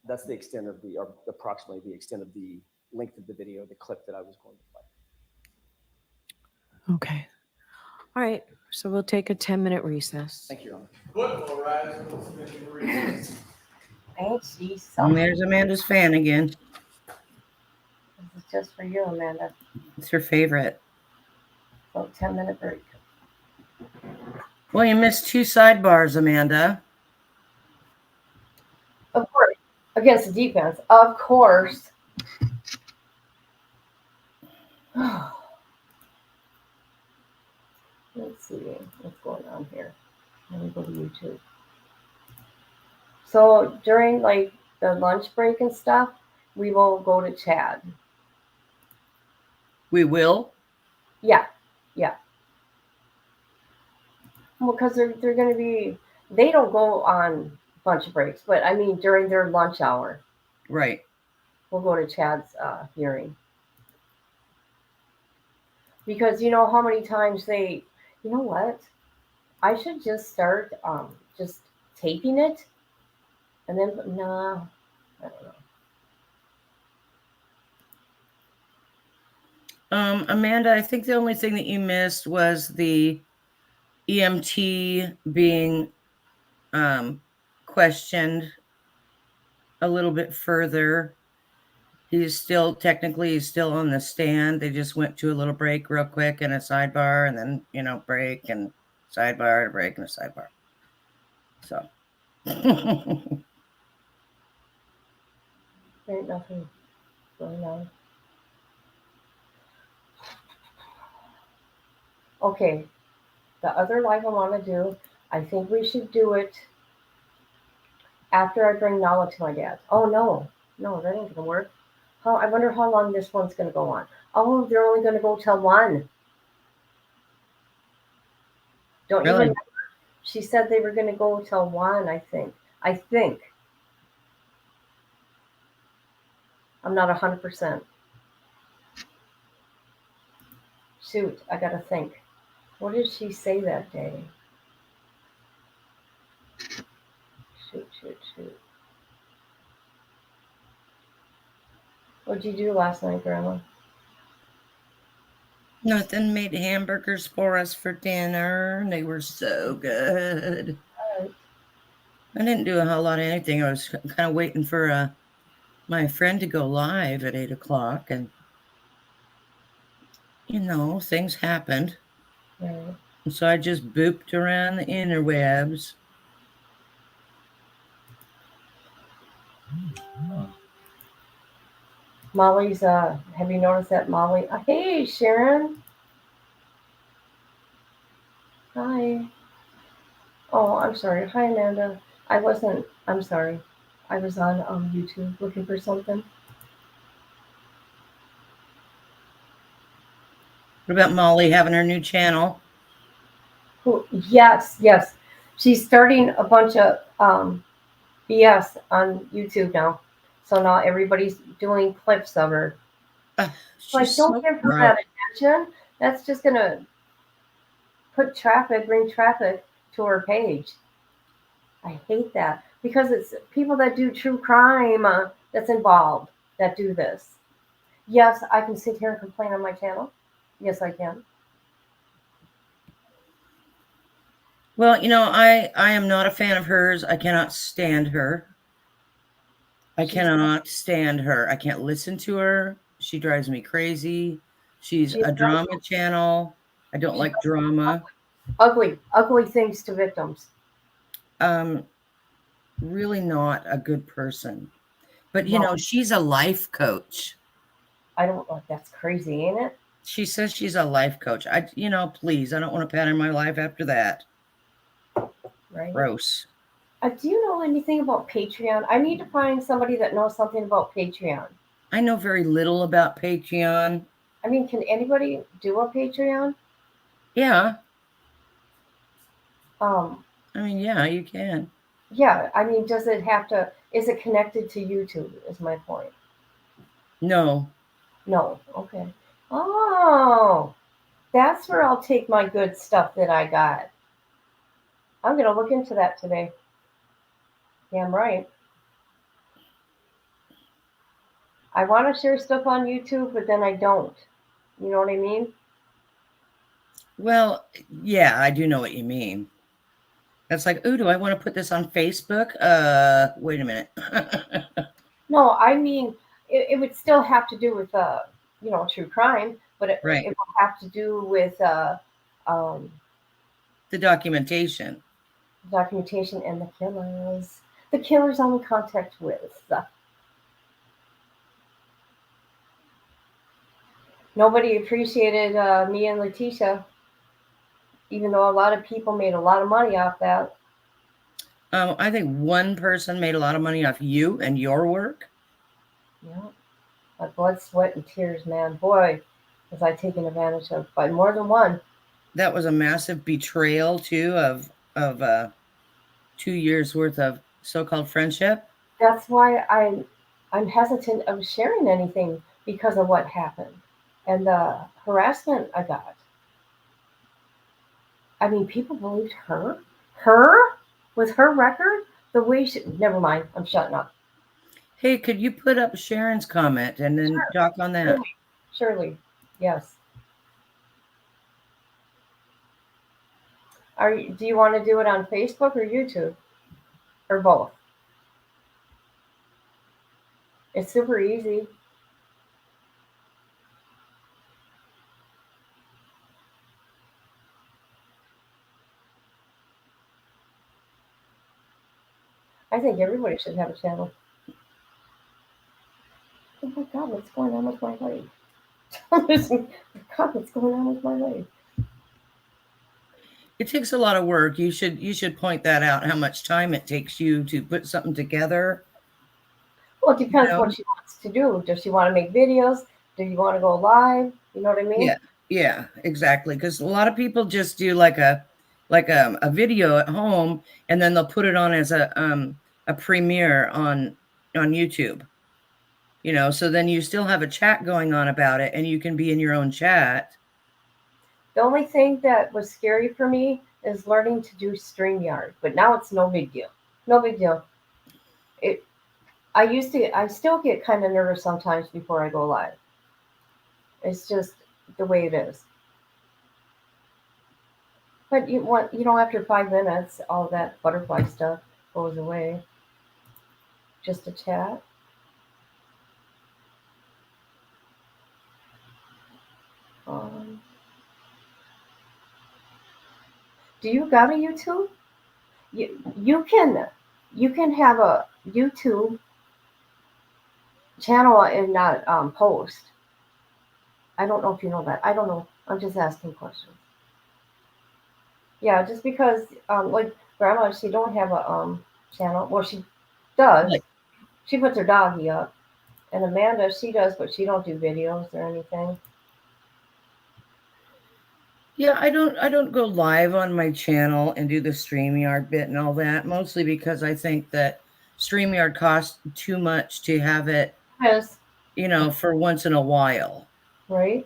That's the extent of or approximately the extent of the length of the video, the clip that I was going to play.
Okay. All right. So we'll take a 10-minute recess.
Thank you, Your Honor.
Ain't she
And
something?
there's Amanda's fan again.
This is just for you, Amanda.
It's her favorite.
So 10-minute break.
Well, you missed 2 sidebars, Amanda.
Of course, against the defense, of course. Let's see what's going on here. Let me go to YouTube. So during like the lunch break and stuff, we will go to Chad.
We will.
Yeah. Well, because they're going to be, they don't go on lunch breaks, but I mean during their lunch hour,
Right.
we'll go to Chad's hearing. Because you know how many times they, you know what? I should just start just taping it, and then nah, I don't know.
Amanda, I think the only thing that you missed was the EMT being questioned a little bit further. He's still on the stand. They just went to a little break real quick and a sidebar, and then break and sidebar, break and a sidebar. So
There ain't nothing going on. Okay, the other live I want to do, I think we should do it after I bring Nala to my dad. Oh no, that ain't gonna work. I wonder how long this one's gonna go on. Oh, they're only gonna go till 1. Don't you
Really?
remember? She said they were gonna go till 1. I think. I'm not 100%. Shoot, I gotta think. What did she say that day? Shoot. What'd you do last night, Grandma?
Nothing. Made hamburgers for us for dinner. They were so good.
Alright.
I didn't do a whole lot of anything. I was kind of waiting for my friend to go live at 8 o'clock, and things happened.
Right.
And so I just booped around the interwebs.
Molly's, have you noticed that Molly? Hey, Sharon. Hi. Oh, I'm sorry. Hi, Amanda. I'm sorry. I was on YouTube looking for something.
What about Molly having her new channel?
Yes. She's starting a bunch of BS on YouTube now. So now everybody's doing clips of her. Like, don't give her that attention. That's just going to bring traffic to her page. I hate that because it's people that do true crime that's involved that do this. Yes, I can sit here and complain on my channel. Yes, I can.
Well, I am not a fan of hers. I cannot stand her. I cannot stand her. I can't listen to her. She drives me crazy. She's a drama channel. I don't like drama.
Ugly things to victims.
Really not a good person. But,
No.
she's a life coach.
I don't know. That's crazy, ain't it?
She says she's a life coach. Please, I don't want to pattern my life after that.
Right.
Gross.
Do you know anything about Patreon? I need to find somebody that knows something about Patreon.
I know very little about Patreon.
I mean, can anybody do a Patreon?
Yeah.
Yeah,
you can.
Yeah, I mean, is it connected to YouTube is my point.
No.
Okay. Oh, that's where I'll take my good stuff that I got. I'm going to look into that today. Damn right. I want to share stuff on YouTube, but then I don't. You know what I mean?
Well, yeah, I do know what you mean. That's like, ooh, do I want to put this on Facebook? Wait a minute.
No, I mean, it would still have to do with, true crime, but it
Right.
would have to do with um,
The documentation.
documentation and the killers. The killers I'm in contact with. Nobody appreciated me and Letitia, even though a lot of people made a lot of money off that.
I think one person made a lot of money off you and your work.
Yeah. My blood, sweat, and tears, man. Boy, was I taken advantage of by more than one.
That was a massive betrayal too of 2 years worth of so-called friendship.
That's why I'm hesitant of sharing anything because of what happened and the harassment I got. I mean, people believed her. Her with her record, the way she. Never mind. I'm shutting up.
Hey, could you put up Sharon's comment and then talk on that?
Surely, yes. Do you want to do it on Facebook or YouTube? Or both? It's super easy. I think everybody should have a channel. Oh my God, what's going on with my leg? God, what's going on with my leg?
It takes a lot of work. You should point that out, how much time it takes you to put something together.
Well, it depends what she wants to do. Does she want to make videos? Do you want to go live? You know what I mean?
Yeah, exactly. Because a lot of people just do like a video at home, and then they'll put it on as a premiere on YouTube. So then you still have a chat going on about it, and you can be in your own chat.
The only thing that was scary for me is learning to do StreamYard, but now it's no big deal. No big deal. I still get kind of nervous sometimes before I go live. It's just the way it is. But after 5 minutes, all that butterfly stuff goes away. Just a chat. Do you got a YouTube? You can have a YouTube channel and not post. I don't know if you know that. I don't know. I'm just asking questions. Yeah, just because like Grandma, she don't have a channel. Well, she does.
Like-
She puts her doggy up, and Amanda, she does, but she don't do videos or anything.
Yeah, I don't go live on my channel and do the StreamYard bit and all that, mostly because I think that StreamYard costs too much to have it,
Yes.
For once in a while.
Right.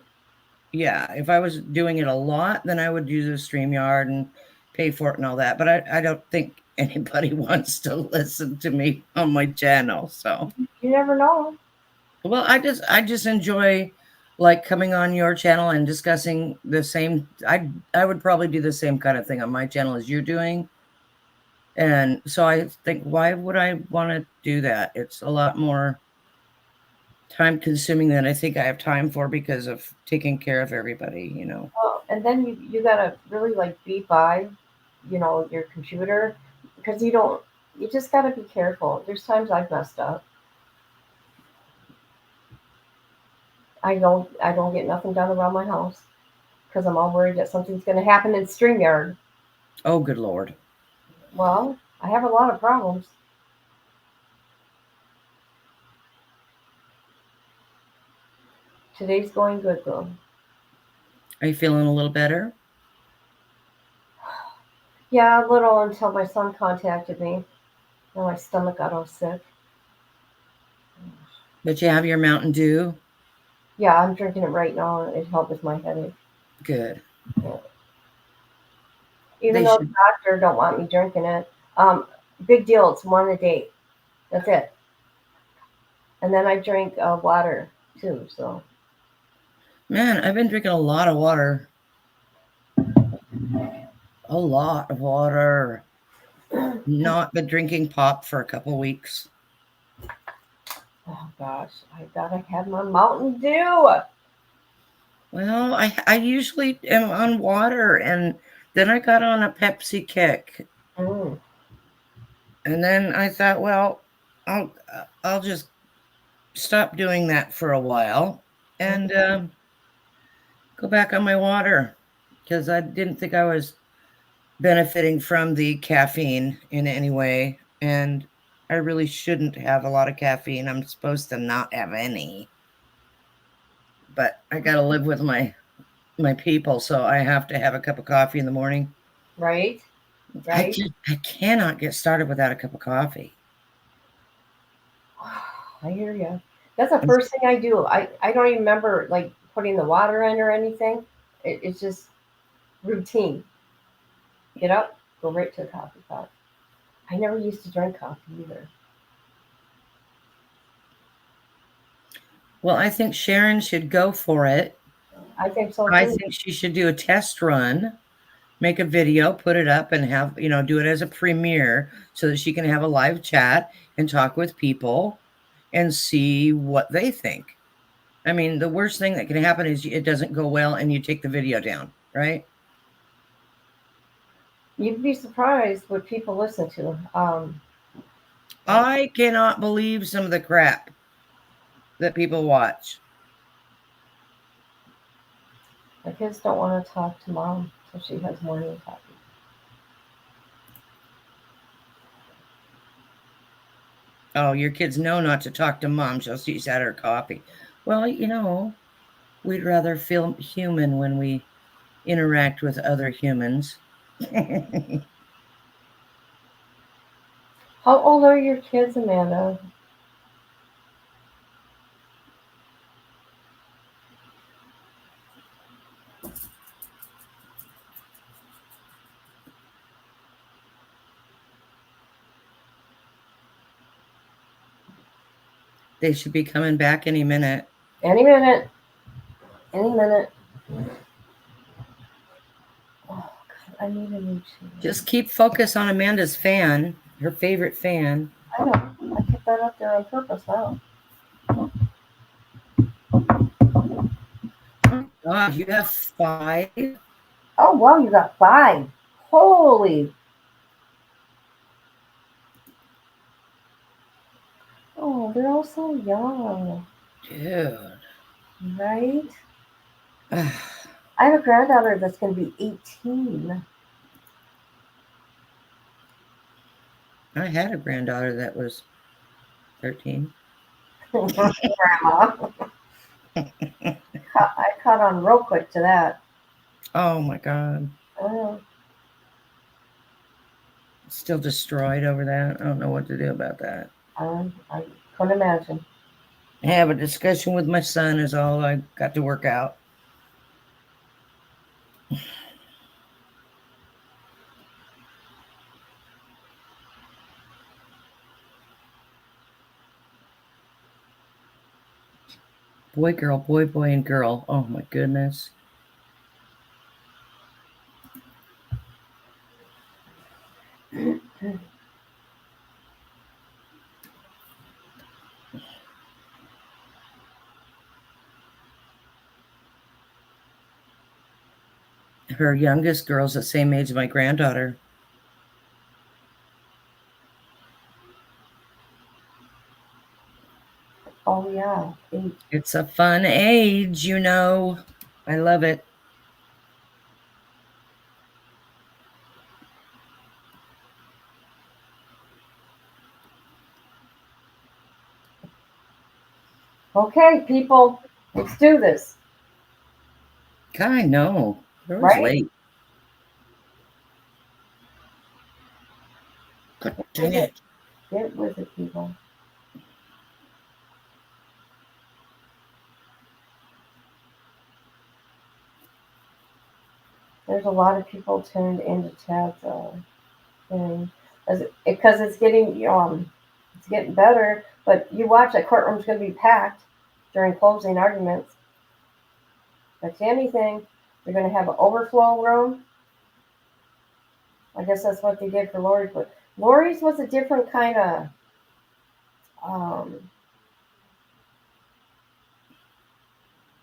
Yeah, if I was doing it a lot, then I would use a StreamYard and pay for it and all that. But I don't think anybody wants to listen to me on my channel. So
You never know.
well, I just enjoy like coming on your channel and discussing the same. I would probably do the same kind of thing on my channel as you're doing. And so I think, why would I want to do that? It's a lot more time consuming than I think I have time for because of taking care of everybody.
Well, and then you gotta really like be by, your computer, because you just gotta be careful. There's times I've messed up. I don't get nothing done around my house because I'm all worried that something's gonna happen in StreamYard.
Oh, good Lord.
Well, I have a lot of problems. Today's going good though.
Are you feeling a little better?
Yeah, a little until my son contacted me and my stomach got all sick.
But you have your Mountain Dew?
Yeah, I'm drinking it right now and it helped with my headache.
Good.
Even
They
though
should-
the doctor don't want me drinking it. Big deal, it's one a day. That's it. And then I drink water too, so.
Man, I've been drinking a lot of water. A lot of water. not been drinking pop for a couple weeks.
Oh gosh, I gotta have my Mountain Dew.
Well, I usually am on water, and then I got on a Pepsi kick,
Mm.
and then I thought, well, I'll just stop doing that for a while and go back on my water because I didn't think I was benefiting from the caffeine in any way, and I really shouldn't have a lot of caffeine. I'm supposed to not have any, but I got to live with my people, so I have to have a cup of coffee in the morning.
Right? Right?
I cannot get started without a cup of coffee.
I hear you. That's the first thing I do. I don't even remember like putting the water in or anything. It's just routine. Get up, go right to the coffee pot. I never used to drink coffee either.
Well, I think Sharon should go for it.
I think so
I
too.
think she should do a test run, make a video, put it up, and have, do it as a premiere so that she can have a live chat and talk with people and see what they think. I mean, the worst thing that can happen is it doesn't go well and you take the video down, right?
You'd be surprised what people listen to.
I cannot believe some of the crap that people watch.
My kids don't want to talk to mom till she has morning coffee.
Oh, your kids know not to talk to mom till she's had her coffee. Well, we'd rather feel human when we interact with other humans.
How old are your kids, Amanda?
They should be coming back any minute.
Any minute. Any minute. Oh, God, I need a new chair.
Just keep focus on Amanda's fan, her favorite fan.
I know. I kept that up there on purpose now.
God, you have 5?
Oh, wow, you got 5. Holy. Oh, they're all so young.
Dude.
Right? I have a granddaughter that's going to be 18.
I had a granddaughter that was 13.
Grandma. I caught on real quick to that.
Oh my God.
Oh,
Still destroyed over that. I don't know what to do about that.
I couldn't imagine.
Have a discussion with my son is all I got to work out. Boy, girl, boy, boy, and girl. Oh my goodness. Her youngest girl's the same age as my granddaughter.
Oh, yeah. 8.
It's a fun age, I love it.
Okay, people, let's do this.
God, I know. It was
Right?
late. God dang it.
Get with it, people. There's a lot of people tuned into chat though, and because it's getting better. But you watch, that courtroom's going to be packed during closing arguments. That's anything. They're going to have an overflow room. I guess that's what they did for Lori, but Lori's was a different kind of.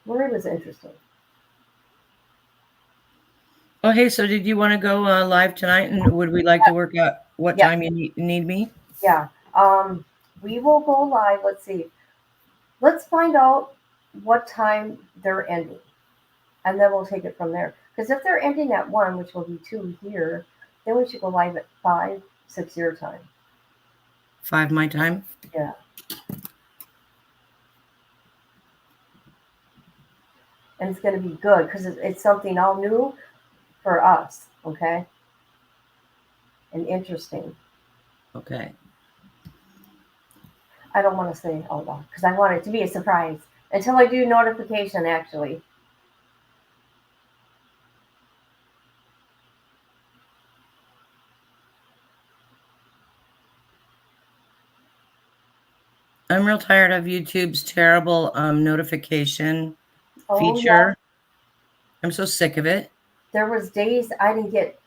Lori was interesting.
Oh, hey, so did you want to go live tonight? And would we like to work out what
Yeah.
time you need me?
Yeah. We will go live. Let's see. Let's find out what time they're ending, and then we'll take it from there. Because if they're ending at 1, which will be 2 here, then we should go live at 5, 6 your time.
5 my time?
Yeah. And it's going to be good because it's something all new for us, okay? And interesting.
Okay.
I don't want to say all that because I want it to be a surprise until I do notification, actually.
I'm real tired of YouTube's terrible notification
Oh,
feature.
yeah.
I'm so sick of it.
There was days I didn't get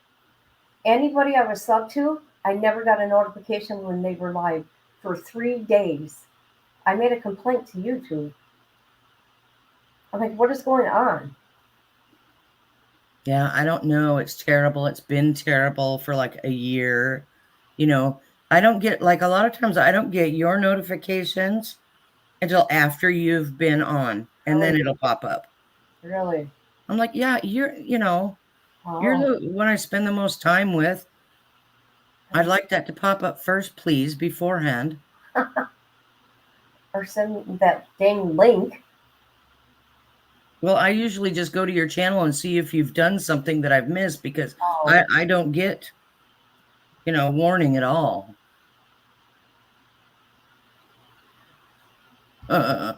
anybody I was sub to. I never got a notification when they were live for 3 days. I made a complaint to YouTube. I'm like, what is going on?
Yeah, I don't know. It's terrible. It's been terrible for like a year. You know, I don't get, like, a lot of times I don't get your notifications until after you've been on, and then it'll pop up.
Really?
I'm like, yeah, you're
Oh.
the one I spend the most time with. I'd like that to pop up first, please, beforehand.
Or send that dang link.
Well, I usually just go to your channel and see if you've done something that I've missed because
Oh.
I don't get, warning at all. I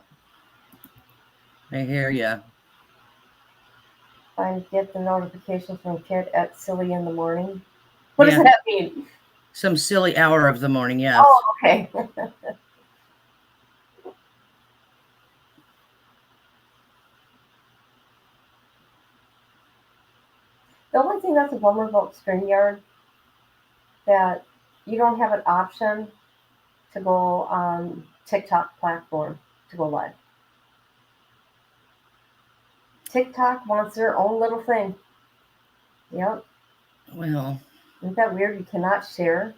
hear ya.
I get the notification from Kit at silly in the morning. What
Yeah.
does that mean?
Some silly hour of the morning, yes.
Oh, okay. The only thing that's a bummer about StreamYard that you don't have an option to go on TikTok platform to go live. TikTok wants their own little thing. Yep.
Well,
Isn't that weird? You cannot share.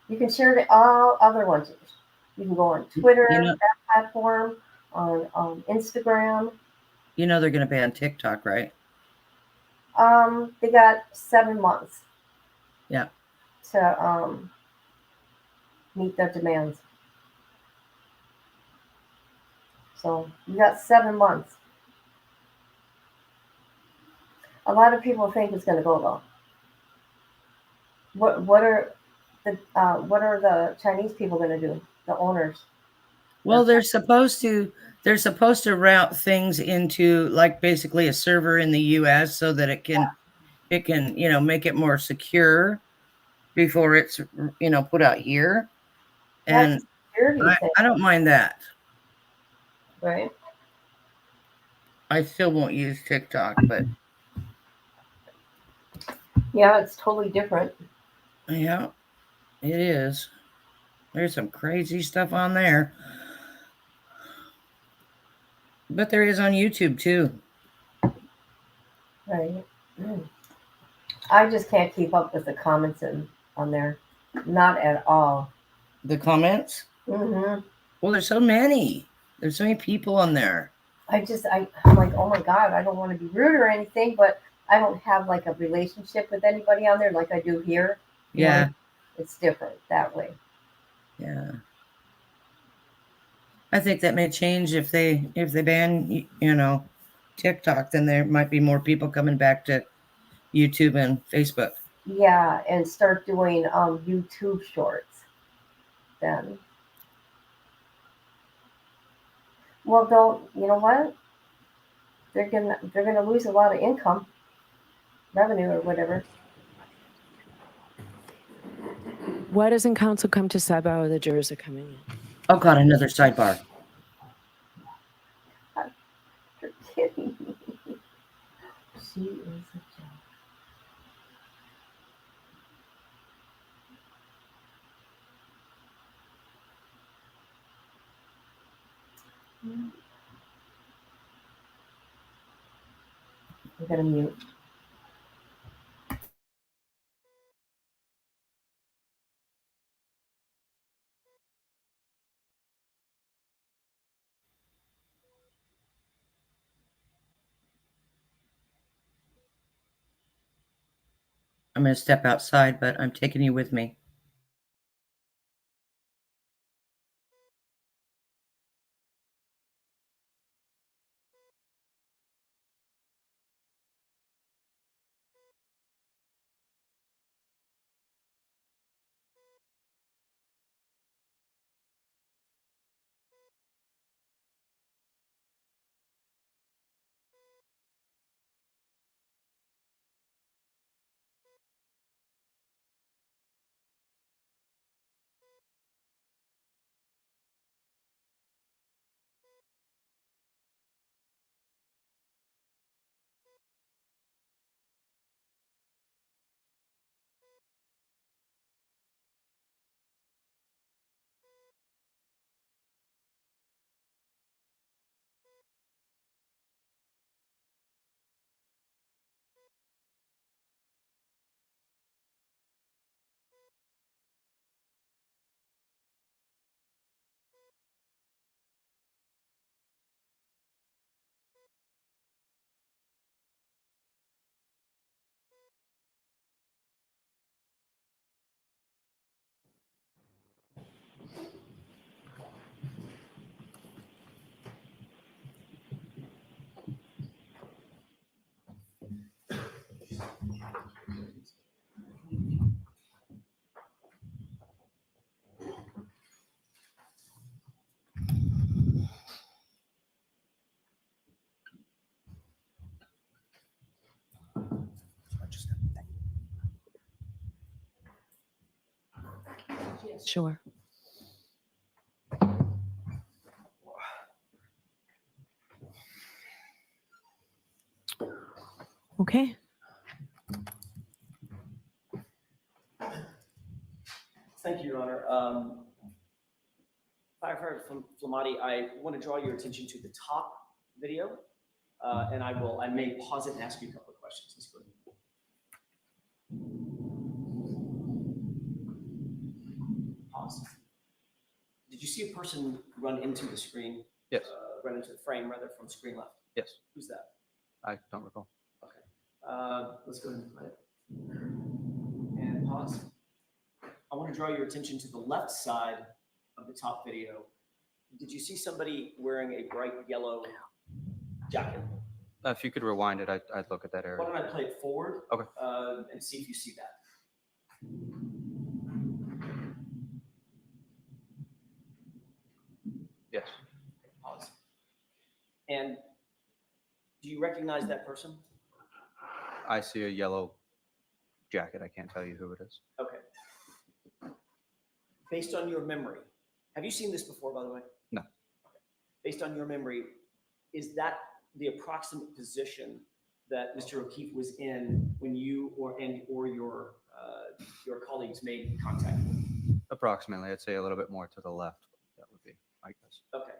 You can share to all other ones. You can go on Twitter, that platform, on Instagram.
they're going to ban TikTok, right?
They got 7 months.
Yeah.
To meet their demands. So you got 7 months. A lot of people think it's going to go though. What are the Chinese people going to do? The owners.
Well, they're supposed to route things into, like, basically a server in the US so that it can make it more secure before it's put out here. And I don't mind that.
Right.
I still won't use TikTok, but
yeah, it's totally different.
Yeah, it is. There's some crazy stuff on there. But there is on YouTube too.
Right. I just can't keep up with the comments on there. Not at all.
The comments?
Mm-hmm.
Well, there's so many. There's so many people on there.
I'm like, oh my God, I don't want to be rude or anything, but I don't have like a relationship with anybody on there like I do here.
Yeah.
It's different that way.
Yeah. I think that may change if they ban, TikTok, then there might be more people coming back to YouTube and Facebook.
Yeah, and start doing YouTube shorts then. Well, you know what? They're gonna lose a lot of income, revenue or whatever.
Why doesn't council come to sidebar or the jurors are coming in?
Oh God, another sidebar.
You're kidding me. She is a joke. I'm gonna mute.
I'm going to step outside, but I'm taking you with me.
Sure. Okay.
Thank you, Your Honor. Firefighter Flamati, I want to draw your attention to the top video, and I may pause it and ask you a couple of questions. Let's go ahead. Pause. Did you see a person run into the screen?
Yes.
Run into the frame, rather, from screen left?
Yes.
Who's that?
I don't recall.
Okay. Let's go ahead and play it. And pause. I want to draw your attention to the left side of the top video. Did you see somebody wearing a bright yellow jacket?
If you could rewind it, I'd look at that
Why
area.
don't I play it forward?
Okay.
And see if you see that.
Yes.
Pause. And do you recognize that person?
I see a yellow jacket. I can't tell you who it is.
Okay. Based on your memory, have you seen this before, by the way?
No.
Okay. Based on your memory, is that the approximate position that Mr. O'Keefe was in when you or your colleagues made contact with him?
Approximately, I'd say a little bit more to the left. That would be my guess.
Okay.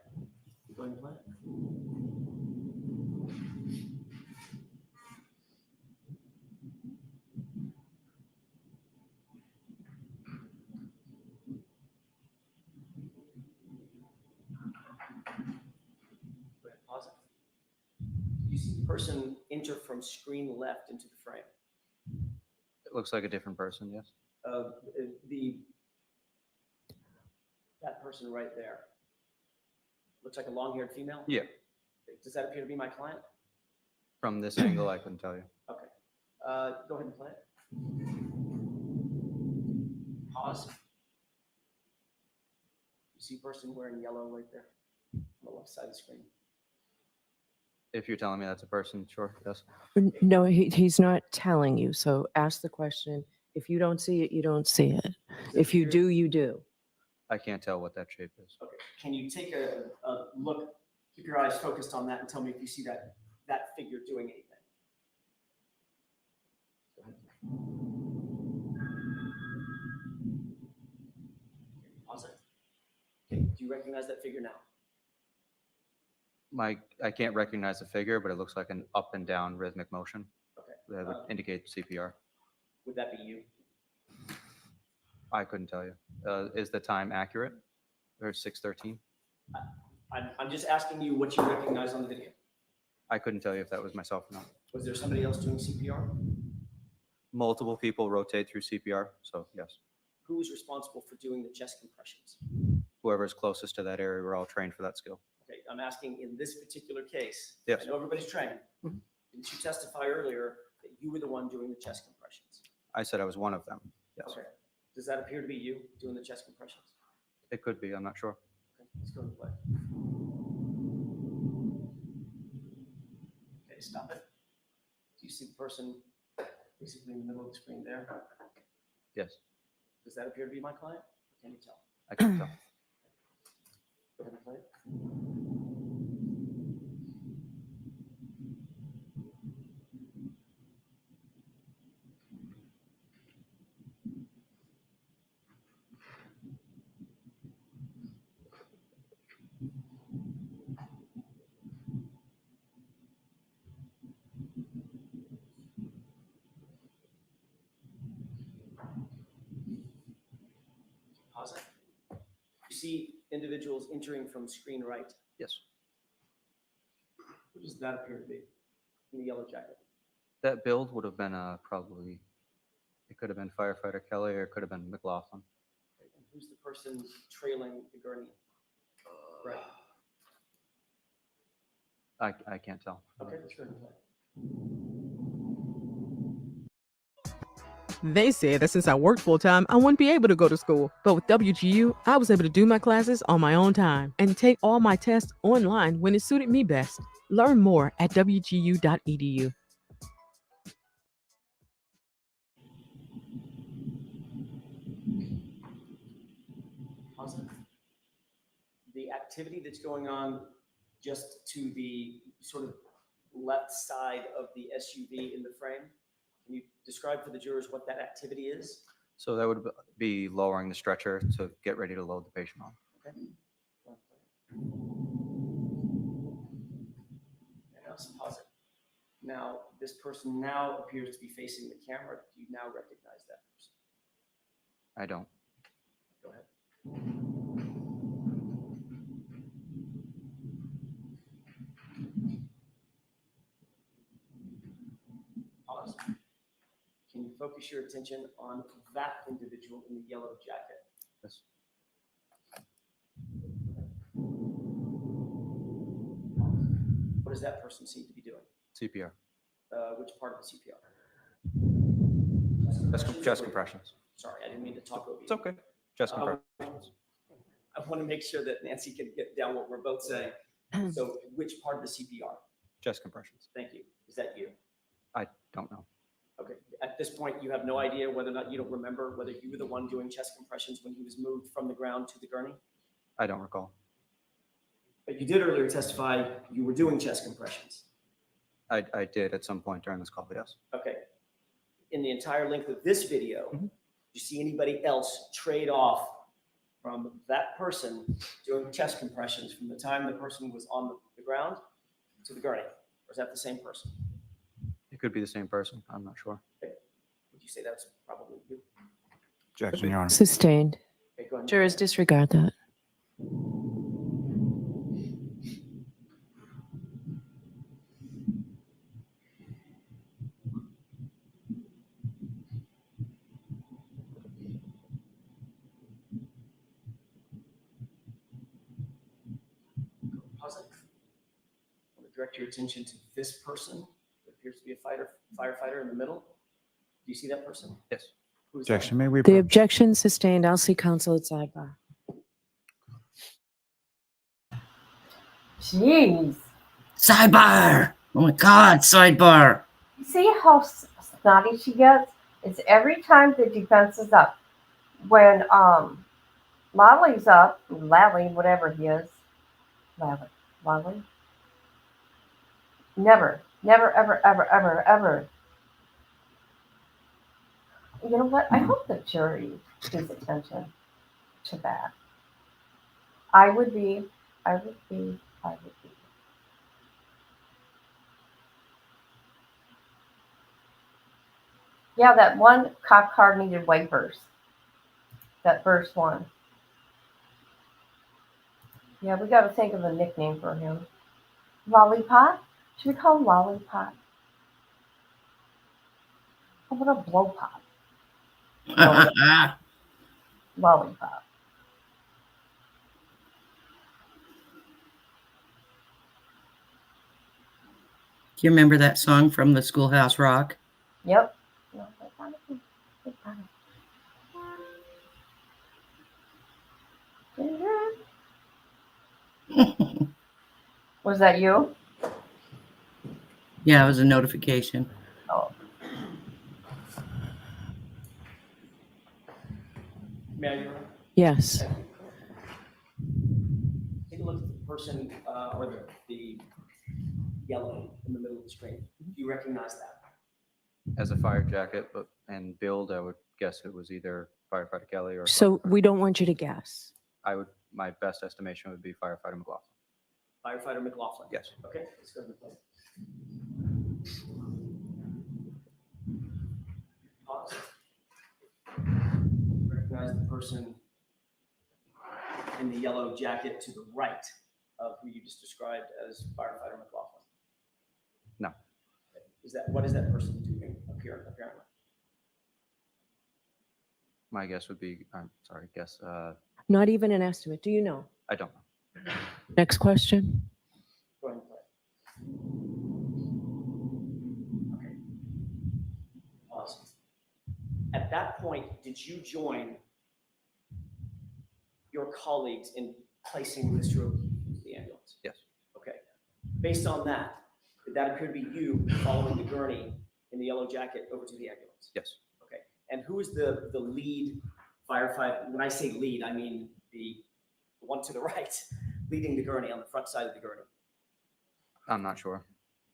Go ahead and play it. Go ahead and pause it. You see the person enter from screen left into the frame.
It looks like a different person. Yes.
That person right there. Looks like a long-haired female?
Yeah.
Does that appear to be my client?
From this angle, I couldn't tell you.
Okay. Go ahead and play it. Pause. You see a person wearing yellow right there on the left side of the screen.
If you're telling me that's a person, sure. Yes.
No, he's not telling you. So ask the question. If you don't see it, you don't see it. If you do, you do.
I can't tell what that shape is.
Okay. Can you take a look, keep your eyes focused on that and tell me if you see that figure doing anything? Go ahead. Pause it. Okay. Do you recognize that figure now?
I can't recognize the figure, but it looks like an up and down rhythmic motion
Okay.
that would indicate CPR.
Would that be you?
I couldn't tell you. Is the time accurate? Or 6:13?
I'm just asking you what you recognize on the video.
I couldn't tell you if that was myself or not.
Was there somebody else doing CPR?
Multiple people rotate through CPR, so yes.
Who was responsible for doing the chest compressions?
Whoever is closest to that area, we're all trained for that skill.
Okay, I'm asking in this particular case.
Yes.
I know everybody's trained.
Mhm.
Didn't you testify earlier that you were the one doing the chest compressions?
I said I was one of them. Yes,
Okay. Does that appear to be you doing the chest compressions?
it could be. I'm not sure.
Okay, let's go to play. Okay, stop it. Do you see the person basically in the middle of the screen there?
Yes,
Does that appear to be my client? Or can you tell?
I can tell.
Go ahead and play it. Pause it. You see individuals entering from screen right.
Yes.
Who does that appear to be in the yellow jacket?
That build would have been probably, it could have been firefighter Kelly or it could have been McLaughlin.
Okay, and who's the person trailing the gurney? Right.
I can't tell.
Okay, let's go ahead and play.
They said that since I worked full time, I wouldn't be able to go to school. But with WGU, I was able to do my classes on my own time and take all my tests online when it suited me best. Learn more at wgu.edu.
Pause it. The activity that's going on just to the sort of left side of the SUV in the frame, can you describe for the jurors what that activity is?
So that would be lowering the stretcher to get ready to load the patient on.
Okay. And now pause it. Now, this person now appears to be facing the camera. Do you now recognize that person?
I don't.
Go ahead. Pause. Can you focus your attention on that individual in the yellow jacket?
Yes.
What does that person seem to be doing?
CPR.
Which part of the CPR?
Chest compressions.
Sorry, I didn't mean to talk over you.
It's okay. Chest
Um,
compressions.
I want to make sure that Nancy can get down what we're both saying. So which part of the CPR?
Chest compressions.
Thank you. Is that you?
I don't know.
Okay. At this point, you have no idea whether or not, you don't remember whether you were the one doing chest compressions when he was moved from the ground to the gurney?
I don't recall.
But you did earlier testify you were doing chest compressions.
I did at some point during this call, yes.
Okay. In the entire length of this video,
Mhm.
do you see anybody else trade off from that person doing chest compressions from the time the person was on the ground to the gurney? Or is that the same person?
It could be the same person. I'm not sure.
Would you say that's probably you?
Objection, Your Honor.
Sustained.
Okay, go ahead.
Jurors disregard that.
Pause it. I want to direct your attention to this person. It appears to be a firefighter in the middle. Do you see that person?
Yes.
Who is that?
Objection, may we?
The objection sustained. I'll see counsel at sidebar.
Jeez.
Sidebar. Oh my God, sidebar.
You see how snotty she gets? It's every time the defense is up. When Lally, whatever he is, Lally. Never, ever. You know what? I hope the jury pays attention to that. I would be. Yeah, that one cop car needed wipers. That first one. Yeah, we got to think of a nickname for him. Lollipop? Should we call him Lollipop? How about a blow pop? No, Lollipop.
Do you remember that song from the Schoolhouse Rock?
Yep. Was that you?
Yeah, it was a notification.
Oh,
May I interrupt?
Yes.
Take a look at the person or the yellow in the middle of the screen. Do you recognize that?
As a fire jacket, and build, I would guess it was either firefighter Kelly or.
So
firefighter-
we don't want you to guess.
my best estimation would be firefighter McLaughlin.
Firefighter McLaughlin?
Yes.
Okay, let's go to the play. Pause. Recognize the person in the yellow jacket to the right of who you just described as firefighter McLaughlin?
No.
What is that person doing apparently?
My guess would be, I'm sorry,
Not even an estimate. Do you know?
I don't know.
Next question.
Go ahead and play. Okay. Pause. At that point, did you join your colleagues in placing Mr. O'Keefe into the ambulance?
Yes.
Okay. Based on that, did that appear to be you following the gurney in the yellow jacket over to the ambulance?
Yes.
Okay. And who is the lead firefighter? When I say lead, I mean the one to the right, leading the gurney on the front side of the gurney.
I'm not sure.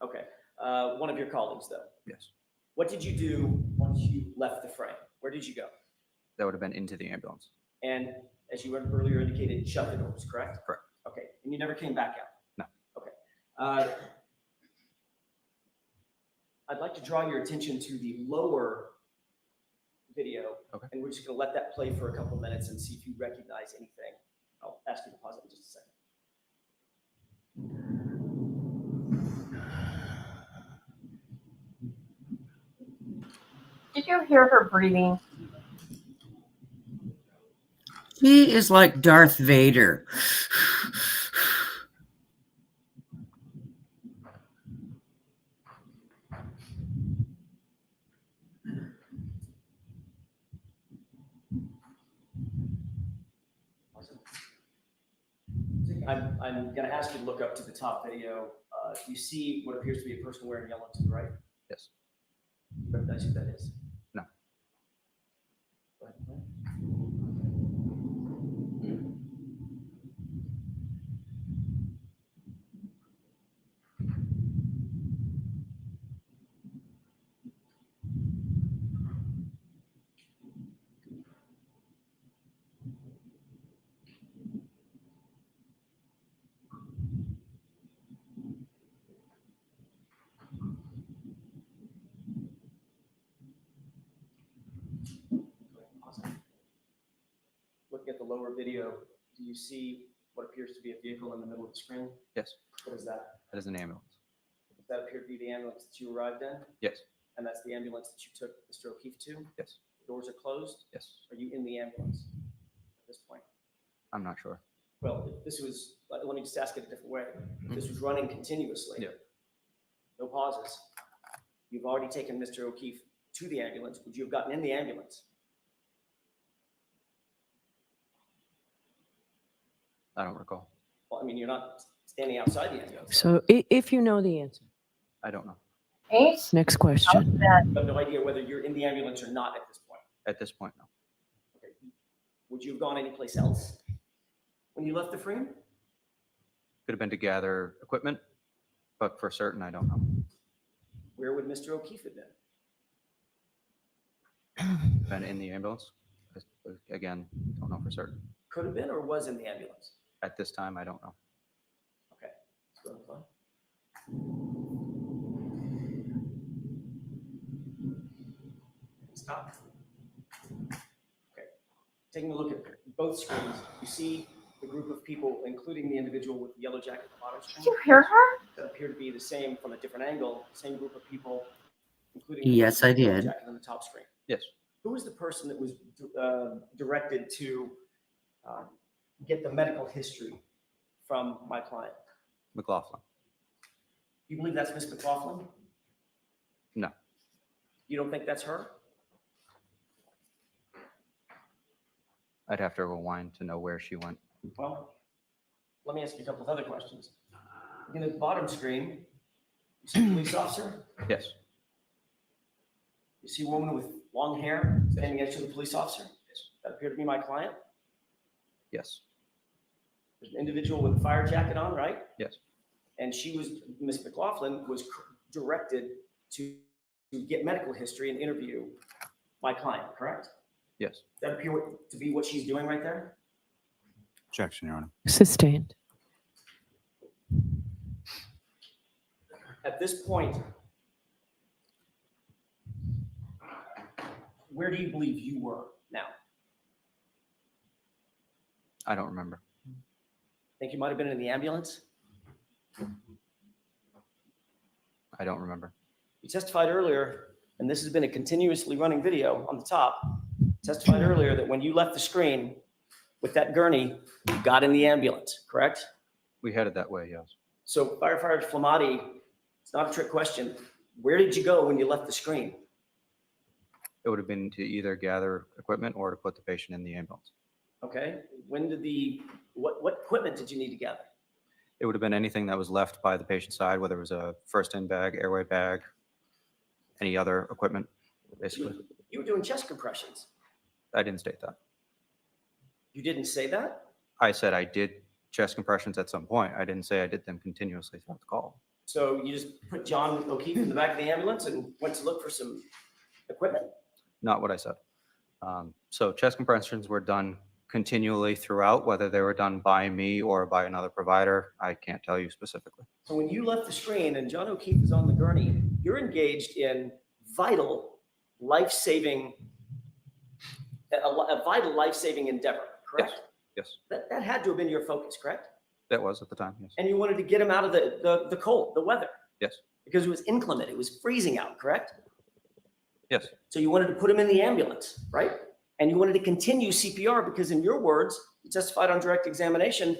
Okay. One of your colleagues, though.
Yes.
What did you do once you left the frame? Where did you go?
That would have been into the ambulance.
And as you earlier indicated, shut the doors, correct?
Correct.
Okay. And you never came back out?
No.
Okay. I'd like to draw your attention to the lower video.
Okay.
And we're just going to let that play for a couple of minutes and see if you recognize anything. I'll ask you to pause it in just a second.
did you hear her breathing?
She is like Darth Vader.
I'm going to ask you to look up to the top video. Do you see what appears to be a person wearing yellow to the right?
Yes.
Recognize who that is?
No.
Go ahead and play. Awesome. Looking at the lower video, do you see what appears to be a vehicle in the middle of the screen?
Yes.
What is that?
That is an ambulance.
Does that appear to be the ambulance that you arrived in?
Yes.
And that's the ambulance that you took Mr. O'Keefe to?
Yes.
The doors are closed?
Yes.
Are you in the ambulance at this point?
I'm not sure.
Well, if this was, let me just ask it a different way. If this was running continuously,
Yeah.
no pauses, you've already taken Mr. O'Keefe to the ambulance, would you have gotten in the ambulance?
I don't recall.
Well, I mean, you're not standing outside the ambulance.
So if you know the answer.
I don't know.
Ain't
Next question.
You have no idea whether you're in the ambulance or not at this point.
At this point, no.
Okay. Would you have gone anyplace else when you left the frame?
Could have been to gather equipment, but for certain, I don't know.
Where would Mr. O'Keefe have been?
Been in the ambulance? Again, don't know for certain.
Could have been or was in the ambulance?
At this time, I don't know.
Okay. Let's go ahead and play. Stop. Okay. Taking a look at both screens, you see the group of people, including the individual with the yellow jacket at the bottom
Did
screen,
you hear her?
that appear to be the same from a different angle, same group of people, including the
Yes, I
yellow
did.
jacket on the top screen.
Yes.
Who was the person that was directed to get the medical history from my client?
McLaughlin.
You believe that's Miss McLaughlin?
No.
You don't think that's her?
I'd have to rewind to know where she went.
Well, let me ask you a couple of other questions. In the bottom screen, you see a police officer?
Yes.
You see a woman with long hair standing next to the police officer? That appeared to be my client.
Yes.
There's an individual with a fire jacket on, right?
Yes.
And Miss McLaughlin was directed to get medical history and interview my client, correct?
Yes.
That appear to be what she's doing right there?
Objection, Your Honor.
Sustained.
At this point, where do you believe you were now?
I don't remember.
Think you might have been in the ambulance?
I don't remember.
You testified earlier, and this has been a continuously running video on the top, testified earlier that when you left the screen with that gurney, you got in the ambulance, correct?
We headed that way, yes.
So firefighter Flamati, it's not a trick question. Where did you go when you left the screen?
It would have been to either gather equipment or to put the patient in the ambulance.
Okay, when did what equipment did you need to gather?
It would have been anything that was left by the patient's side, whether it was a first-in bag, airway bag, any other equipment, basically.
You were doing chest compressions.
I didn't state that.
You didn't say that?
I said I did chest compressions at some point. I didn't say I did them continuously throughout the call.
So you just put John O'Keefe in the back of the ambulance and went to look for some equipment?
Not what I said. So chest compressions were done continually throughout, whether they were done by me or by another provider. I can't tell you specifically.
So when you left the screen and John O'Keefe is on the gurney, you're engaged in vital, life-saving, a vital life-saving endeavor, correct?
Yes,
That had to have been your focus, correct?
that was at the time, yes.
And you wanted to get him out of the cold, the weather,
Yes,
because it was inclement, it was freezing out, correct?
yes,
So you wanted to put him in the ambulance, right? And you wanted to continue CPR because in your words, you testified on direct examination,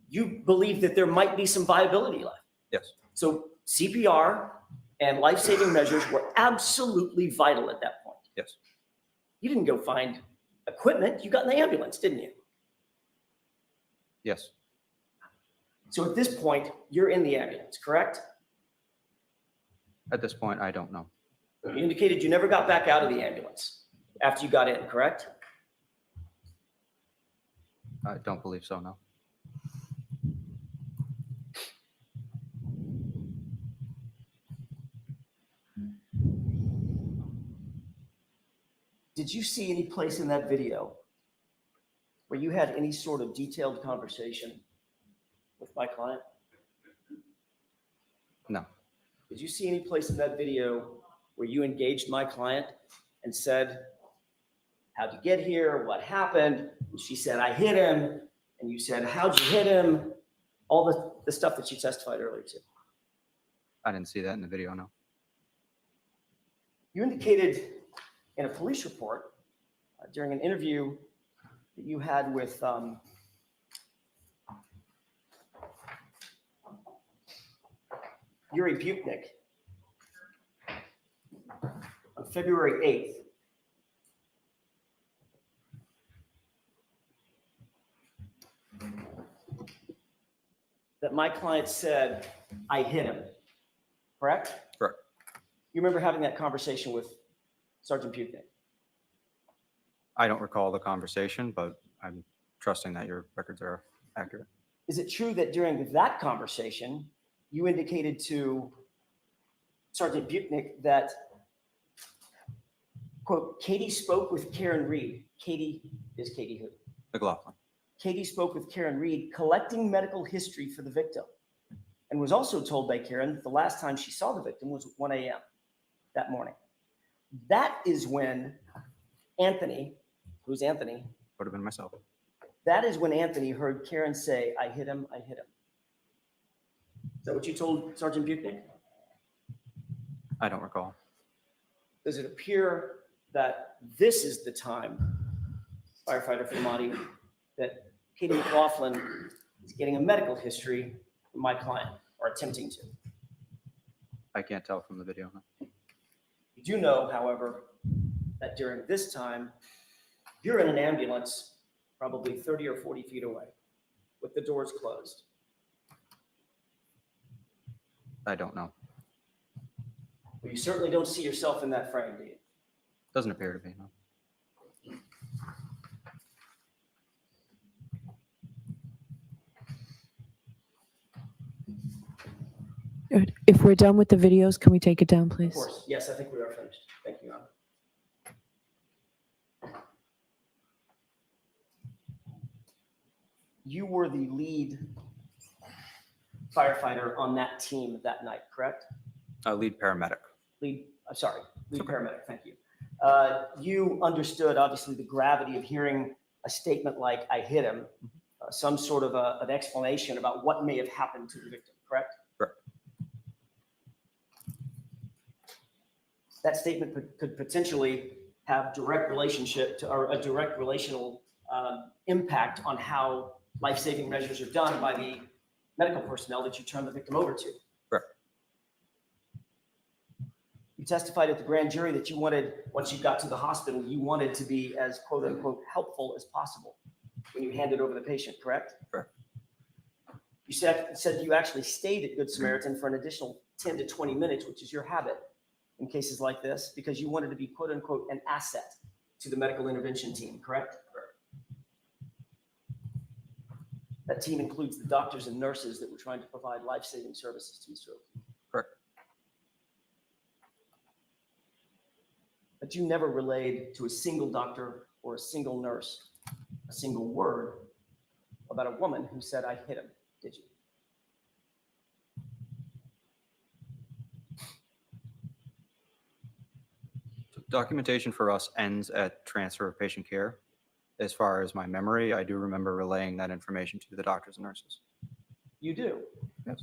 you believe that there might be some viability left.
yes,
So CPR and life-saving measures were absolutely vital at that point.
yes,
You didn't go find equipment, you got in the ambulance, didn't you?
yes.
So at this point, you're in the ambulance, correct?
At this point, I don't know.
You indicated you never got back out of the ambulance after you got in, correct?
I don't believe so, no.
Did you see any place in that video where you had any sort of detailed conversation with my client?
No,
Did you see any place in that video where you engaged my client and said, how'd you get here? What happened? And she said, I hit him. And you said, how'd you hit him? All the stuff that you testified earlier to.
I didn't see that in the video, no.
You indicated in a police report during an interview that you had with Yuri Butnik on February 8th. That my client said, I hit him, correct?
Correct.
You remember having that conversation with Sergeant Butnik?
I don't recall the conversation, but I'm trusting that your records are accurate.
Is it true that during that conversation, you indicated to Sergeant Butnik that, quote, Katie spoke with Karen Reed. Katie is Katie who?
McLaughlin.
Katie spoke with Karen Reed, collecting medical history for the victim, and was also told by Karen that the last time she saw the victim was 1 a.m. that morning. That is when Anthony, who's Anthony?
Would have been myself.
That is when Anthony heard Karen say, I hit him, I hit him. Is that what you told Sergeant Buchnick?
I don't recall.
Does it appear that this is the time, firefighter Finamati, that Katie McLaughlin is getting a medical history from my client, or attempting to?
I can't tell from the video. No.
You do know, however, that during this time, you're in an ambulance probably 30 or 40 feet away with the doors closed.
I don't know.
Well, you certainly don't see yourself in that frame, do you?
Doesn't appear to be. No.
Good. If we're done with the videos, can we take it down,
Of
please?
course, yes, I think we are finished. Thank you, Your Honor. You were the lead firefighter on that team that night, correct?
Lead paramedic.
Lead
Okay.
paramedic, thank you. You understood, obviously, the gravity of hearing a statement like, I hit him, some sort of an explanation about what may have happened to the victim, correct?
Correct.
That statement could potentially have direct relationship to, or a direct relational impact on how life-saving measures are done by the medical personnel that you turn the victim over to.
Correct.
You testified at the grand jury that you wanted, once you got to the hospital, you wanted to be as quote unquote helpful as possible when you handed over the patient, correct?
Correct.
You said you actually stayed at Good Samaritan for an additional 10 to 20 minutes, which is your habit in cases like this, because you wanted to be quote unquote an asset to the medical intervention team, correct?
Correct.
That team includes the doctors and nurses that were trying to provide life-saving services to Mr. O'Keefe.
Correct.
But you never relayed to a single doctor or a single nurse a single word about a woman who said, I hit him, did you?
So documentation for us ends at transfer of patient care. As far as my memory, I do remember relaying that information to the doctors and nurses.
You do?
Yes.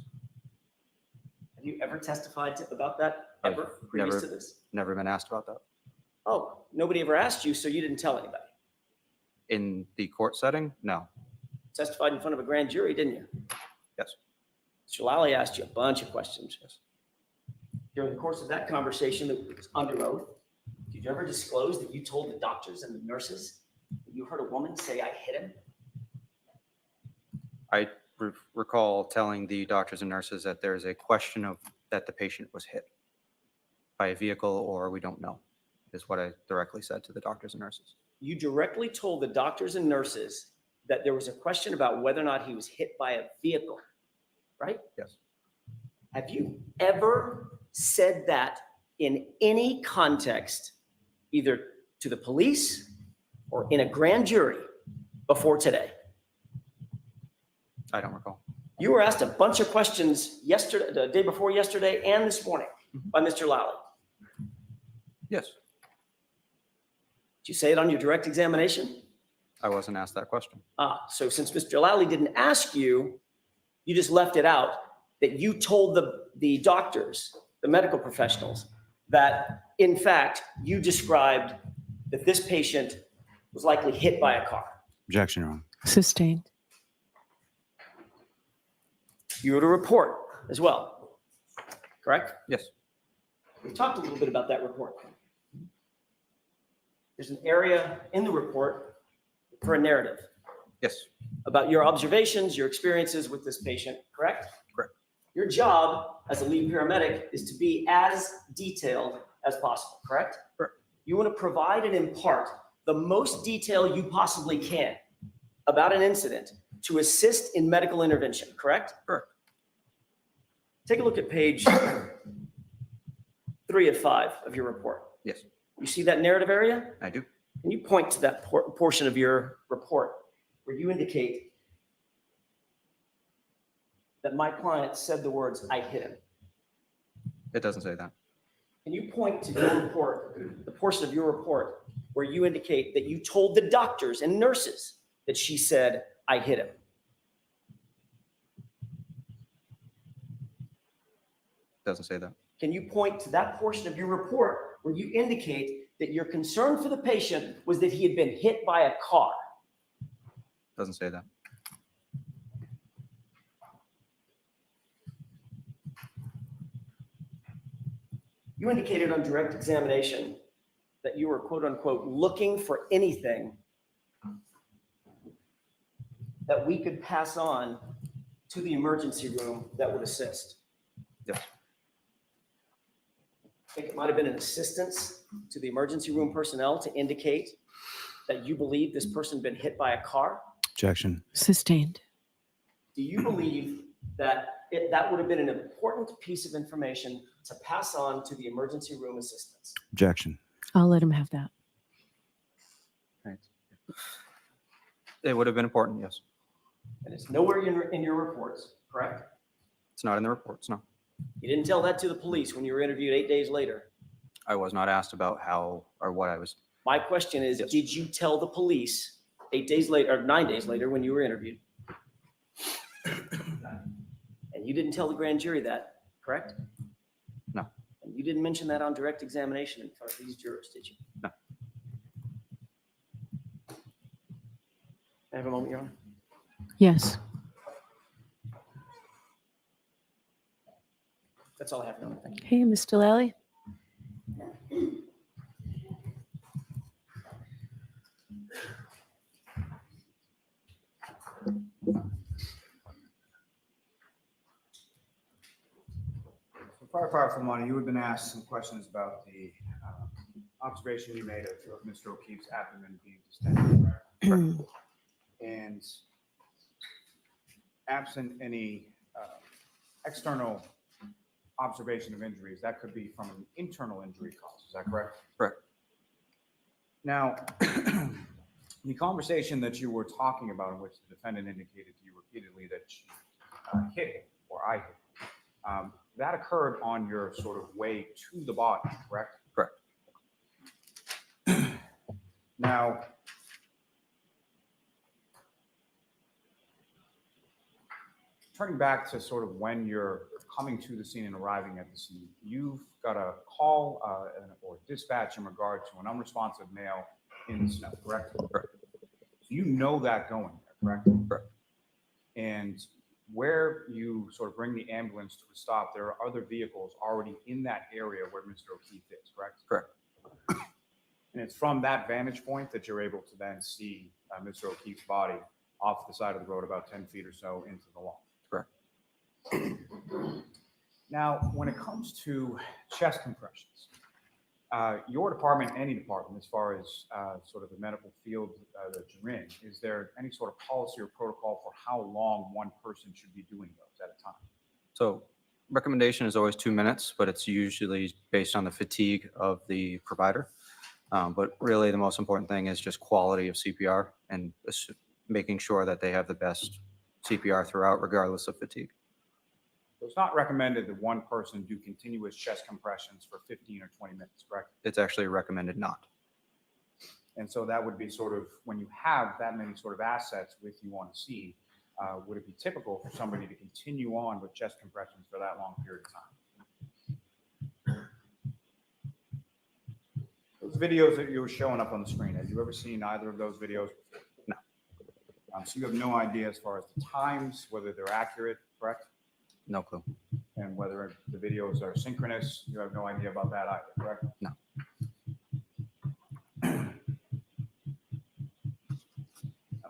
Have you ever testified about that
I've
ever previous
never-
to this?
Never been asked about that.
Oh, nobody ever asked you, so you didn't tell anybody.
In the court setting? No.
Testified in front of a grand jury, didn't you?
Yes.
Mr. Lally asked you a bunch of questions. During the course of that conversation that was under oath, did you ever disclose that you told the doctors and the nurses that you heard a woman say, I hit him?
I recall telling the doctors and nurses that there's a question of that the patient was hit by a vehicle or we don't know, is what I directly said to the doctors and nurses.
You directly told the doctors and nurses that there was a question about whether or not he was hit by a vehicle, right?
Yes.
Have you ever said that in any context, either to the police or in a grand jury before today?
I don't recall.
You were asked a bunch of questions yesterday, the day before yesterday, and this morning by Mr. Lally.
Yes.
Did you say it on your direct examination?
I wasn't asked that question.
So since Mr. Lally didn't ask you, you just left it out, that you told the doctors, the medical professionals, that in fact, you described that this patient was likely hit by a car.
Objection, Your Honor.
Sustained.
You wrote a report as well, correct?
Yes.
We talked a little bit about that report. There's an area in the report for a narrative
Yes.
about your observations, your experiences with this patient, correct?
Correct.
Your job as a lead paramedic is to be as detailed as possible, correct?
Correct.
You want to provide and impart the most detail you possibly can about an incident to assist in medical intervention, correct?
Correct.
Take a look at page 3 of 5 of your report.
Yes,
You see that narrative area?
I do.
Can you point to that portion of your report where you indicate that my client said the words, I hit him?
It doesn't say that.
Can you point to your report, the portion of your report where you indicate that you told the doctors and nurses that she said, I hit him?
Doesn't say that.
Can you point to that portion of your report where you indicate that your concern for the patient was that he had been hit by a car?
Doesn't say that.
You indicated on direct examination that you were, quote unquote, looking for anything that we could pass on to the emergency room that would assist.
Yes.
I think it might have been an assistance to the emergency room personnel to indicate that you believe this person had been hit by a car.
Objection.
Sustained.
Do you believe that that would have been an important piece of information to pass on to the emergency room assistants?
Objection.
I'll let him have that.
Right. It would have been important, yes.
And it's nowhere in your reports, correct?
It's not in the reports, no.
You didn't tell that to the police when you were interviewed 8 days later.
I was not asked about how or what I was.
My question is,
Yes.
did you tell the police 8 days later, or 9 days later when you were interviewed? And you didn't tell the grand jury that, correct?
No.
And you didn't mention that on direct examination in front of these jurors, did you?
No.
Can I have a moment, Your Honor?
Yes.
That's all I have, Your Honor. Thank you.
Hey, Mr. Lally.
So Firefighter Fulmani, you have been asked some questions about the observation you made of Mr. O'Keefe's abdomen being distended. Correct? And absent any external observation of injuries, that could be from an internal injury cause. Is that correct?
Correct.
Now, the conversation that you were talking about in which the defendant indicated to you repeatedly that she hit him or I hit him, that occurred on your sort of way to the body, correct?
Correct.
Now, turning back to sort of when you're coming to the scene and arriving at the scene, you've got a call or dispatch in regard to an unresponsive male in the snow, correct?
Correct.
So you know that going there, correct?
Correct.
And where you sort of bring the ambulance to a stop, there are other vehicles already in that area where Mr. O'Keefe is, correct?
Correct.
And it's from that vantage point that you're able to then see Mr. O'Keefe's body off the side of the road about 10 feet or so into the lawn.
Correct.
Now, when it comes to chest compressions, your department, any department, as far as sort of the medical field that you're in, is there any sort of policy or protocol for how long one person should be doing those at a time?
So recommendation is always 2 minutes, but it's usually based on the fatigue of the provider. But really the most important thing is just quality of CPR and making sure that they have the best CPR throughout, regardless of fatigue.
So it's not recommended that one person do continuous chest compressions for 15 or 20 minutes, correct?
It's actually recommended not.
And so that would be sort of, when you have that many sort of assets with you on scene, would it be typical for somebody to continue on with chest compressions for that long period of time? Those videos that you were showing up on the screen, have you ever seen either of those videos?
No.
So you have no idea as far as the times, whether they're accurate, correct?
No clue.
And whether the videos are synchronous, you have no idea about that either, correct?
No.
Now,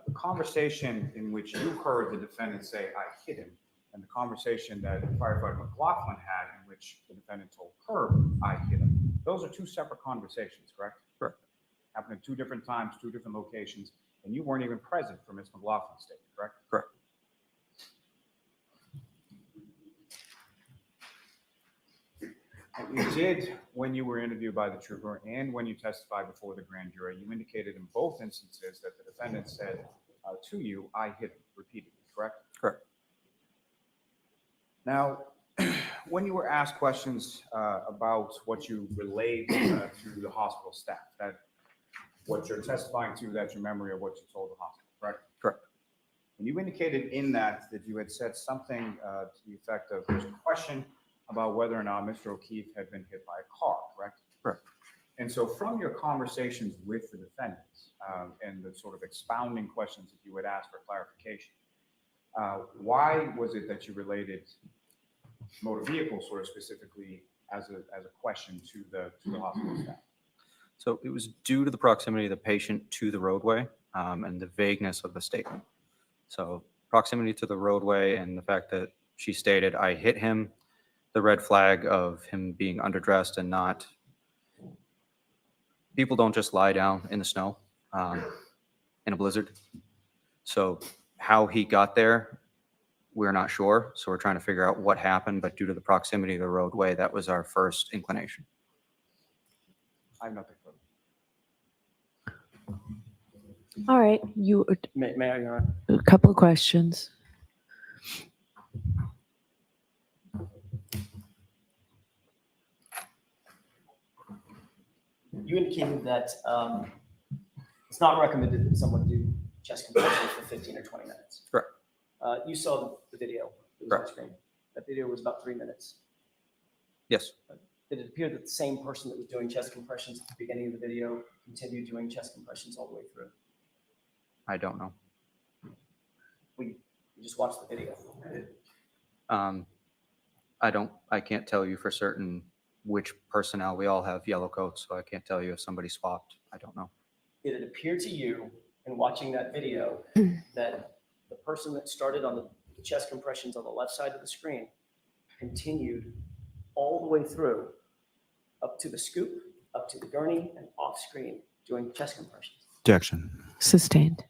the conversation in which you heard the defendant say, I hit him, and the conversation that firefighter McLaughlin had in which the defendant told her, I hit him, those are two separate conversations, correct?
Correct.
Happened at two different times, two different locations, and you weren't even present for Ms. McLaughlin's statement, correct?
Correct.
And you did, when you were interviewed by the trooper and when you testified before the grand jury, you indicated in both instances that the defendant said to you, I hit him repeatedly, correct?
Correct.
Now, when you were asked questions about what you relayed to the hospital staff, that what you're testifying to, that's your memory of what you told the hospital, correct?
Correct.
And you indicated in that you had said something to the effect of there's a question about whether or not Mr. O'Keefe had been hit by a car, correct?
Correct.
And so from your conversations with the defendants and the sort of expounding questions that you would ask for clarification, why was it that you related motor vehicle sort of specifically as a question to the hospital staff?
So it was due to the proximity of the patient to the roadway and the vagueness of the statement. So proximity to the roadway and the fact that she stated, I hit him, the red flag of him being underdressed and not, people don't just lie down in the snow in a blizzard. So how he got there, we're not sure. So we're trying to figure out what happened, but due to the proximity of the roadway, that was our first inclination.
I have nothing further.
All right, you,
May I, Your Honor?
a couple of questions.
You indicated that it's not recommended that someone do chest compressions for 15 or 20 minutes.
Correct.
You saw the video that was on screen. That video was about 3 minutes.
Yes.
Did it appear that the same person that was doing chest compressions at the beginning of the video continued doing chest compressions all the way through?
I don't know.
You just watched the video.
I can't tell you for certain which personnel. We all have yellow coats, so I can't tell you if somebody swapped. I don't know.
Did it appear to you in watching that video that the person that started on the chest compressions on the left side of the screen continued all the way through up to the scoop, up to the gurney, and off screen doing chest compressions?
Objection.
Sustained.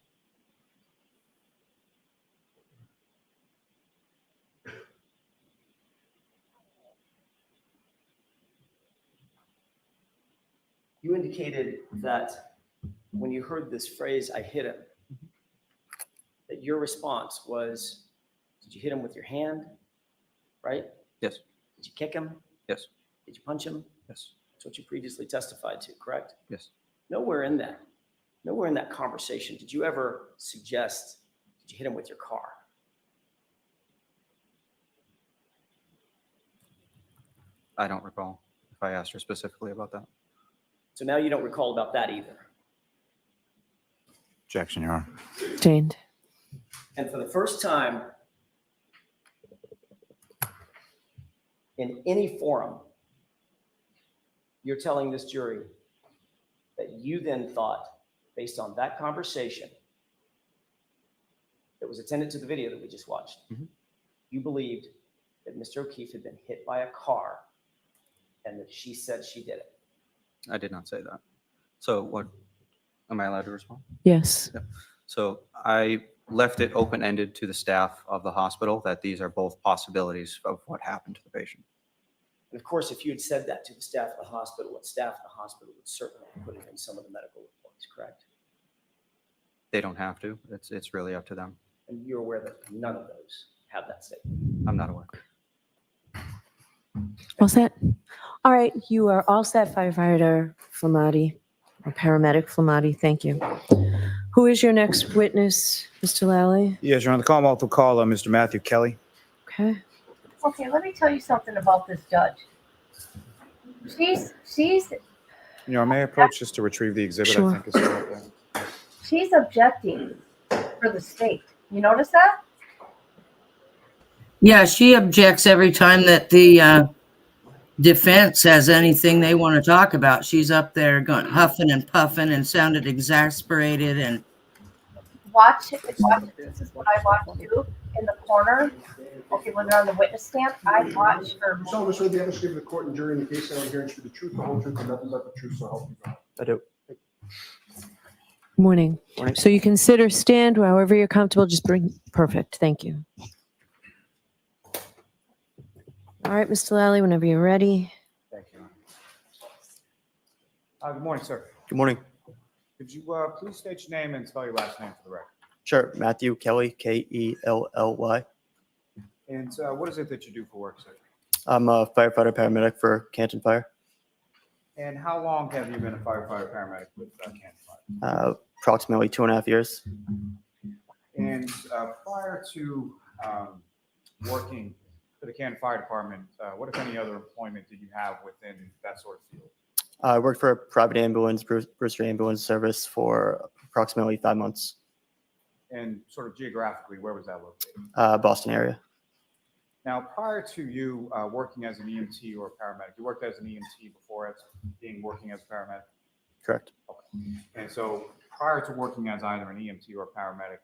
You indicated that when you heard this phrase, I hit him, that your response was, did you hit him with your hand, right?
Yes.
Did you kick him?
Yes.
Did you punch him?
Yes.
That's what you previously testified to, correct?
Yes.
Nowhere in that conversation did you ever suggest, did you hit him with your car?
I don't recall if I asked her specifically about that.
So now you don't recall about that either.
Objection, Your Honor.
Sustained.
And for the first time in any forum, you're telling this jury that you then thought, based on that conversation that was attendant to the video that we just watched, you believed that Mr. O'Keefe had been hit by a car and that she said she did it.
I did not say that. So what, am I allowed to respond?
Yes.
So I left it open-ended to the staff of the hospital that these are both possibilities of what happened to the patient.
And of course, if you had said that to the staff of the hospital, the staff of the hospital would certainly put it in some of the medical reports, correct?
They don't have to. It's really up to them.
And you're aware that none of those have that statement.
I'm not aware.
All set? All right, you are all set, firefighter Flamati, or paramedic Flamati. Thank you. Who is your next witness, Mr. Lally?
Yes, Your Honor. The Commonwealth will call Mr. Matthew Kelly.
Okay.
Okay, let me tell you something about this judge. She's
Your Honor, may I approach just to retrieve the exhibit?
Sure.
I think is right there.
she's objecting for the state. You notice that?
Yeah, she objects every time that the defense has anything they want to talk about. She's up there going huffing and puffing and sounded exasperated and
Watch it. This is what I watch too in the corner. Okay, when they're on the witness stand, I watch her.
So, Mr. Lee, the evidence given to the court and jury in the case I'm hearing should be the truth, the whole truth, and nothing but the truth, so help you God.
I do.
Morning.
Morning.
So you consider stand however you're comfortable. Just bring, perfect. Thank you. All right, Mr. Lally, whenever you're ready.
Thank you, Your Honor. Good morning, sir.
Good morning.
Could you please state your name and spell your last name for the record?
Sure. Matthew Kelly, Kelly.
And what is it that you do for work, sir?
I'm a firefighter paramedic for Canton Fire.
And how long have you been a firefighter paramedic with Canton Fire?
Approximately 2.5 years.
And prior to working for the Canton Fire Department, what, if any, other employment did you have within that sort of field?
I worked for a private ambulance, Brewster Ambulance Service, for approximately 5 months.
And sort of geographically, where was that located?
Boston area.
Now, prior to you working as an EMT or a paramedic, you worked as an EMT before working as a paramedic?
Correct.
Okay. And so prior to working as either an EMT or a paramedic,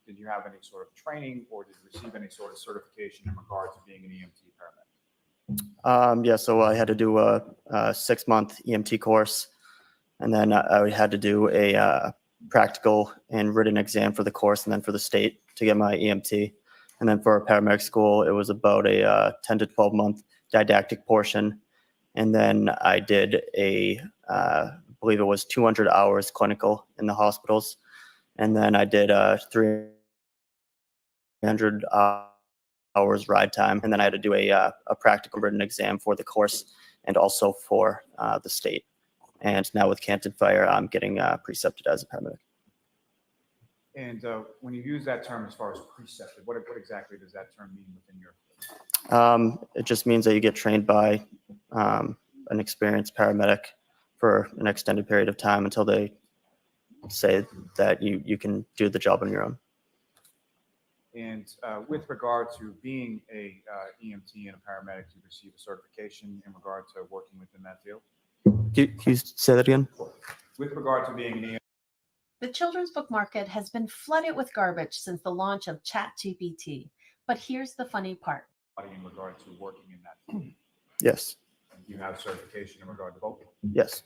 did you have any sort of training or did you receive any sort of certification in regard to being an EMT paramedic?
Yeah, so I had to do a 6-month EMT course, and then I had to do a practical and written exam for the course and then for the state to get my EMT. And then for a paramedic school, it was about a 10 to 12 month didactic portion. And then I did I believe it was 200 hours clinical in the hospitals. And then I did 300 hours ride time. And then I had to do a practical written exam for the course and also for the state. And now with Canton Fire, I'm getting precepted as a paramedic.
And when you use that term as far as precepted, what exactly does that term mean within your field?
It just means that you get trained by an experienced paramedic for an extended period of time until they say that you can do the job on your own.
And with regard to being a EMT and a paramedic, you receive a certification in regard to working within that field?
Can you say that again?
With regard to being an EMT,
The children's book market has been flooded with garbage since the launch of ChatGPT. But here's the funny part.
in regard to working in that field,
Yes.
you have certification in regard to both.
Yes.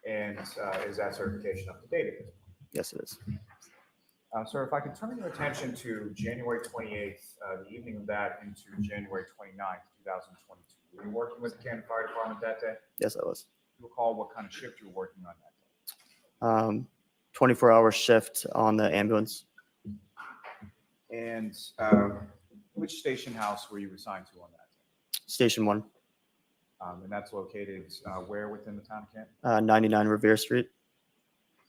And is that certification up to date at this point?
Yes, it is.
Sir, if I could turn your attention to January 28th, the evening of that into January 29th, 2022. Were you working with the Canton Fire Department that day?
Yes, I was.
Do you recall what kind of shift you were working on that day?
24-hour shift on the ambulance.
And which station house were you assigned to on that day?
Station 1,
And that's located where within the town of Canton?
99 Revere Street.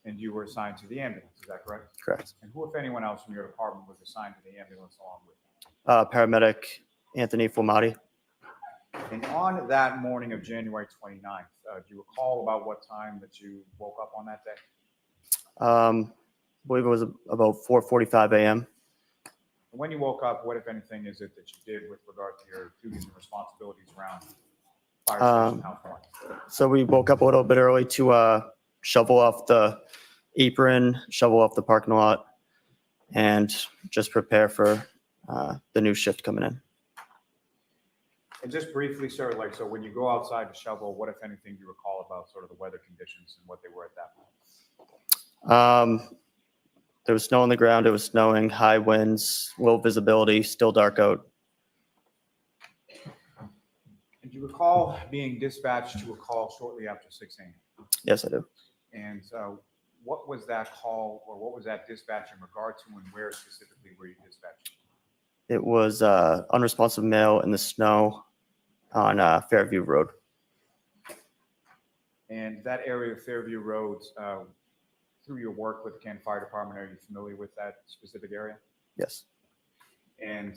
And you were assigned to the ambulance, is that correct?
Correct.
And who, if anyone else from your department, was assigned to the ambulance along with you?
Paramedic Anthony Fulmati.
And on that morning of January 29th, do you recall about what time that you woke up on that day?
I believe it was about 4:45 a.m.
When you woke up, what, if anything, is it that you did with regard to your duties and responsibilities around fire station house one?
So we woke up a little bit early to shovel off the apron, shovel off the parking lot, and just prepare for the new shift coming in.
And just briefly, sir, like, so when you go outside to shovel, what, if anything, do you recall about sort of the weather conditions and what they were at that point?
There was snow on the ground. It was snowing, high winds, low visibility, still dark out.
And do you recall being dispatched to a call shortly after 6 a.m.?
Yes, I do.
And what was that call or what was that dispatch in regard to and where specifically were you dispatched?
It was unresponsive male in the snow on Fairview Road.
And that area of Fairview Road, through your work with the Canton Fire Department, are you familiar with that specific area?
Yes.
And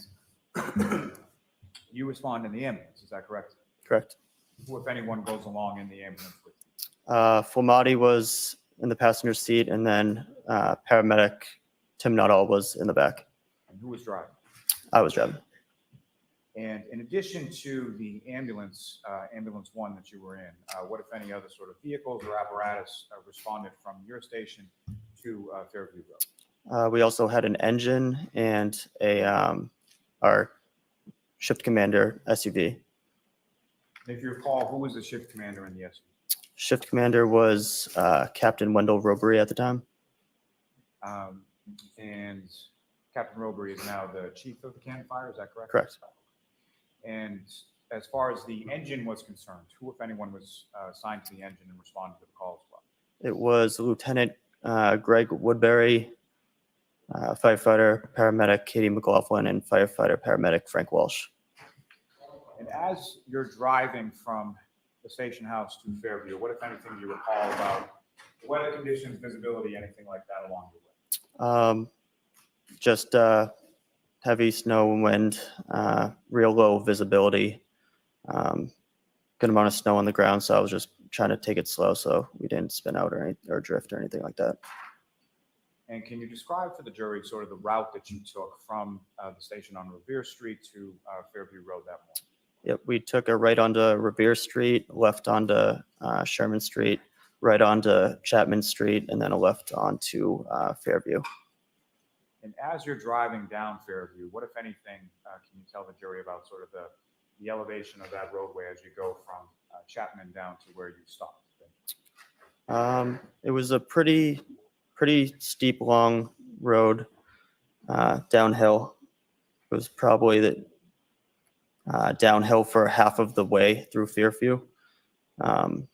you respond in the ambulance, is that correct?
Correct.
Who, if anyone, goes along in the ambulance with you?
Fulmati was in the passenger seat, and then paramedic Tim Nuttall was in the back.
And who was driving?
I was driving.
And in addition to the ambulance, ambulance one that you were in, what, if any, other sort of vehicles or apparatus responded from your station to Fairview Road?
We also had an engine and our shift commander SUV.
And if you recall, who was the shift commander in the SUV?
Shift commander was Captain Wendell Robery at the time.
And Captain Robery is now the chief of the Canton Fire, is that correct?
Correct.
And as far as the engine was concerned, who, if anyone, was assigned to the engine and responded to the call as well?
It was Lieutenant Greg Woodbury, firefighter paramedic Katie McLaughlin, and firefighter paramedic Frank Walsh.
And as you're driving from the station house to Fairview, what, if anything, do you recall about weather conditions, visibility, anything like that along the way?
Just heavy snow and wind, real low visibility, good amount of snow on the ground. So I was just trying to take it slow so we didn't spin out or drift or anything like that.
And can you describe for the jury sort of the route that you took from the station on Revere Street to Fairview Road that morning?
Yep, we took a right onto Revere Street, left onto Sherman Street, right onto Chapman Street, and then a left onto Fairview.
And as you're driving down Fairview, what, if anything, can you tell the jury about sort of the elevation of that roadway as you go from Chapman down to where you stopped?
It was a pretty steep, long road downhill. It was probably the downhill for half of the way through Fairview. And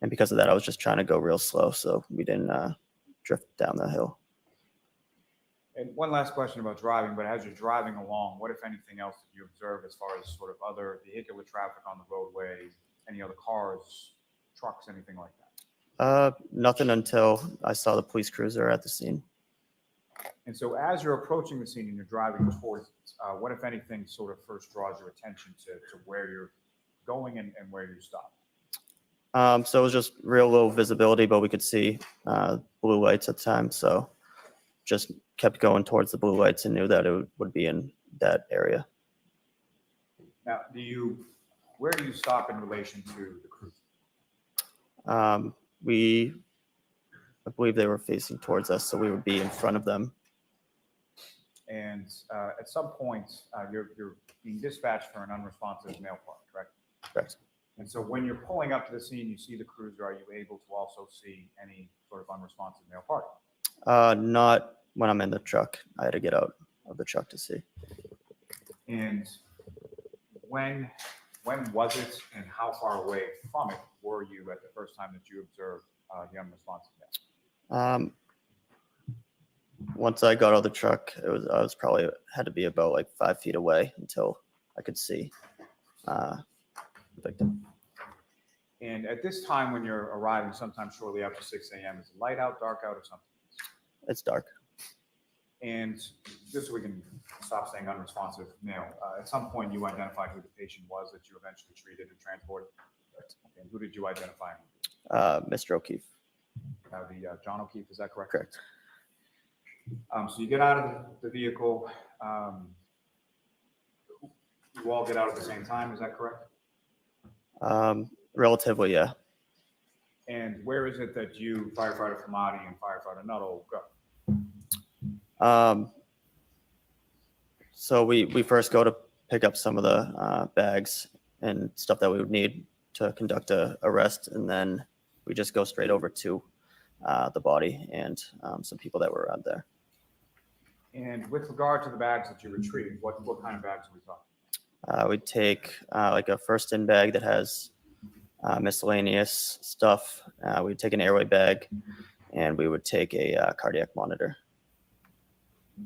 because of that, I was just trying to go real slow so we didn't drift down the hill.
And one last question about driving, but as you're driving along, what, if anything else, did you observe as far as sort of other vehicular traffic on the roadway, any other cars, trucks, anything like that?
Nothing until I saw the police cruiser at the scene.
And so as you're approaching the scene and you're driving towards it, what, if anything, sort of first draws your attention to where you're going and where you stop?
So it was just real low visibility, but we could see blue lights at the time. So just kept going towards the blue lights and knew that it would be in that area.
Now, where do you stop in relation to the cruiser?
I believe they were facing towards us, so we would be in front of them.
And at some point, you're being dispatched for an unresponsive male park, correct?
Correct.
And so when you're pulling up to the scene, you see the cruiser, are you able to also see any sort of unresponsive male party?
Not when I'm in the truck. I had to get out of the truck to see.
And when was it and how far away from it were you at the first time that you observed the unresponsive male?
Once I got out of the truck, I was probably had to be about like 5 feet away until I could see the victim.
And at this time when you're arriving, sometime shortly after 6 a.m., is it light out, dark out, or something?
It's dark.
And just so we can stop saying unresponsive male, at some point you identified who the patient was that you eventually treated and transported. And who did you identify?
Mr. O'Keefe.
The John O'Keefe, is that correct?
Correct.
So you get out of the vehicle. You all get out at the same time, is that correct?
Relatively, yeah.
And where is it that you, Firefighter Flamati and Firefighter Nuttall, go?
So we first go to pick up some of the bags and stuff that we would need to conduct a arrest, and then we just go straight over to the body and some people that were around there.
And with regard to the bags that you retrieved, what kind of bags are we talking?
We'd take like a first-in bag that has miscellaneous stuff. We'd take an airway bag, and we would take a cardiac monitor.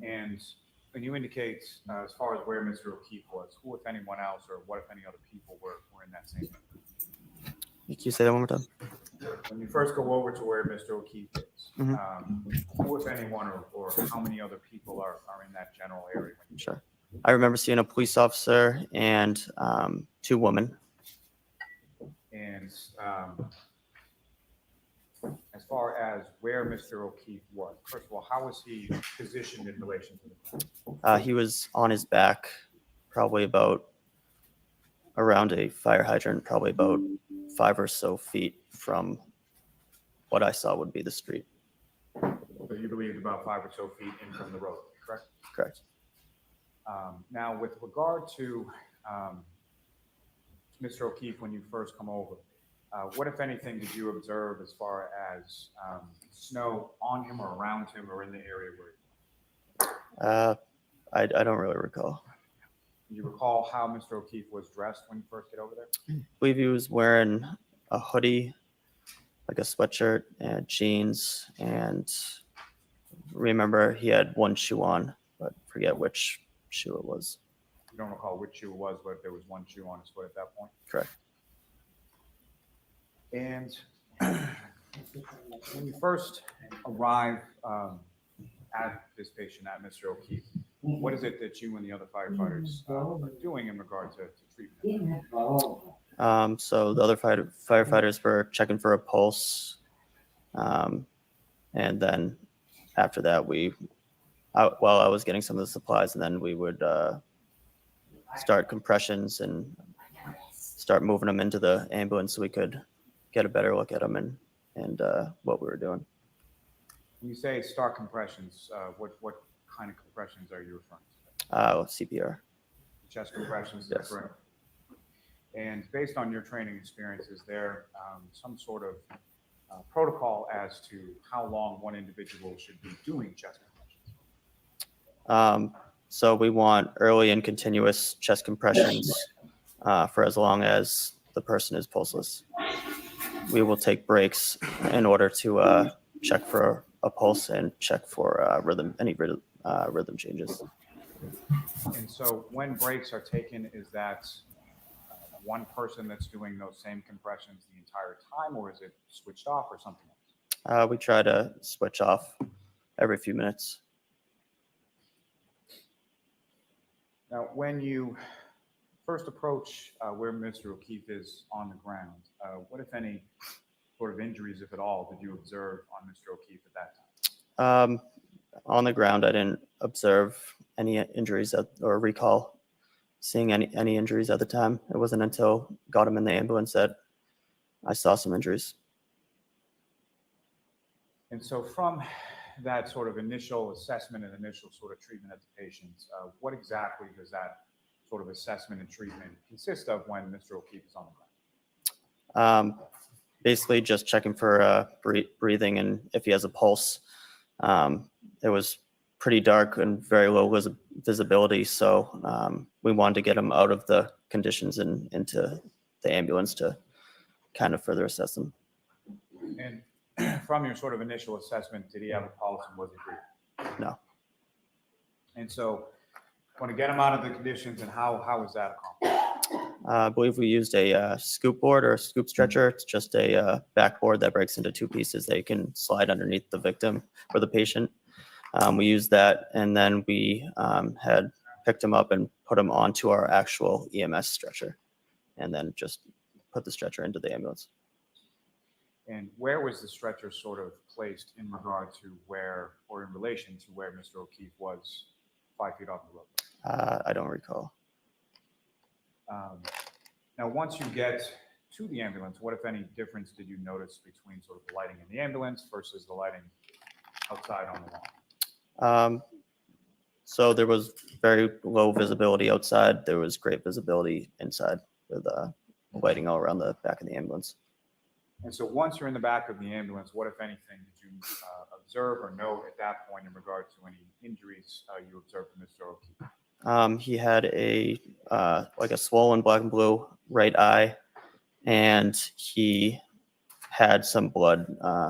And when you indicate as far as where Mr. O'Keefe was, who, if anyone else, or what, if any other people were in that same room?
Can you say that one more time?
When you first go over to where Mr. O'Keefe is,
Mm-hmm.
who, if anyone, or how many other people are in that general area?
Sure. I remember seeing a police officer and 2 women.
And as far as where Mr. O'Keefe was, first of all, how was he positioned in relation to the crime?
He was on his back, probably about around a fire hydrant, probably about 5 or so feet from what I saw would be the street.
So you believed about 5 or so feet in from the road, correct?
Correct.
Now, with regard to Mr. O'Keefe, when you first come over, what, if anything, did you observe as far as snow on him or around him or in the area where
I don't really recall.
Do you recall how Mr. O'Keefe was dressed when you first get over there?
I believe he was wearing a hoodie, like a sweatshirt and jeans, and remember he had one shoe on, but forget which shoe it was.
You don't recall which shoe it was, but there was one shoe on his foot at that point.
Correct.
And when you first arrive at this patient, at Mr. O'Keefe, what is it that you and the other firefighters are doing in regard to treatment?
So the other firefighters were checking for a pulse. And then after that, while I was getting some of the supplies, and then we would start compressions and start moving them into the ambulance so we could get a better look at them and what we were doing.
When you say start compressions, what kind of compressions are you referring to?
CPR.
Chest compressions, is that
Yes.
correct? And based on your training experience, is there some sort of protocol as to how long one individual should be doing chest compressions?
So we want early and continuous chest compressions for as long as the person is pulseless. We will take breaks in order to check for a pulse and check for any rhythm changes.
And so when breaks are taken, is that one person that's doing those same compressions the entire time, or is it switched off or something else?
We try to switch off every few minutes.
Now, when you first approach where Mr. O'Keefe is on the ground, what, if any, sort of injuries, if at all, did you observe on Mr. O'Keefe at that time?
On the ground, I didn't observe any injuries or recall seeing any injuries at the time. It wasn't until got him in the ambulance that I saw some injuries.
And so from that sort of initial assessment and initial sort of treatment of the patients, what exactly does that sort of assessment and treatment consist of when Mr. O'Keefe is on the ground?
Basically just checking for breathing and if he has a pulse. It was pretty dark and very low visibility, so we wanted to get him out of the conditions and into the ambulance to kind of further assess him.
And from your sort of initial assessment, did he have a pulse and was he breathing?
No.
And so want to get him out of the conditions, and how was that accomplished?
I believe we used a scoop board or a scoop stretcher. It's just a backboard that breaks into two pieces that you can slide underneath the victim or the patient. We used that, and then we had picked him up and put him onto our actual EMS stretcher, and then just put the stretcher into the ambulance.
And where was the stretcher sort of placed in regard to where, or in relation to where Mr. O'Keefe was 5 feet off the road?
I don't recall.
Now, once you get to the ambulance, what, if any, difference did you notice between sort of the lighting in the ambulance versus the lighting outside on the lawn?
So there was very low visibility outside. There was great visibility inside with lighting all around the back of the ambulance.
And so once you're in the back of the ambulance, what, if anything, did you observe or note at that point in regard to any injuries you observed from Mr. O'Keefe?
He had like a swollen black and blue right eye, and he had some blood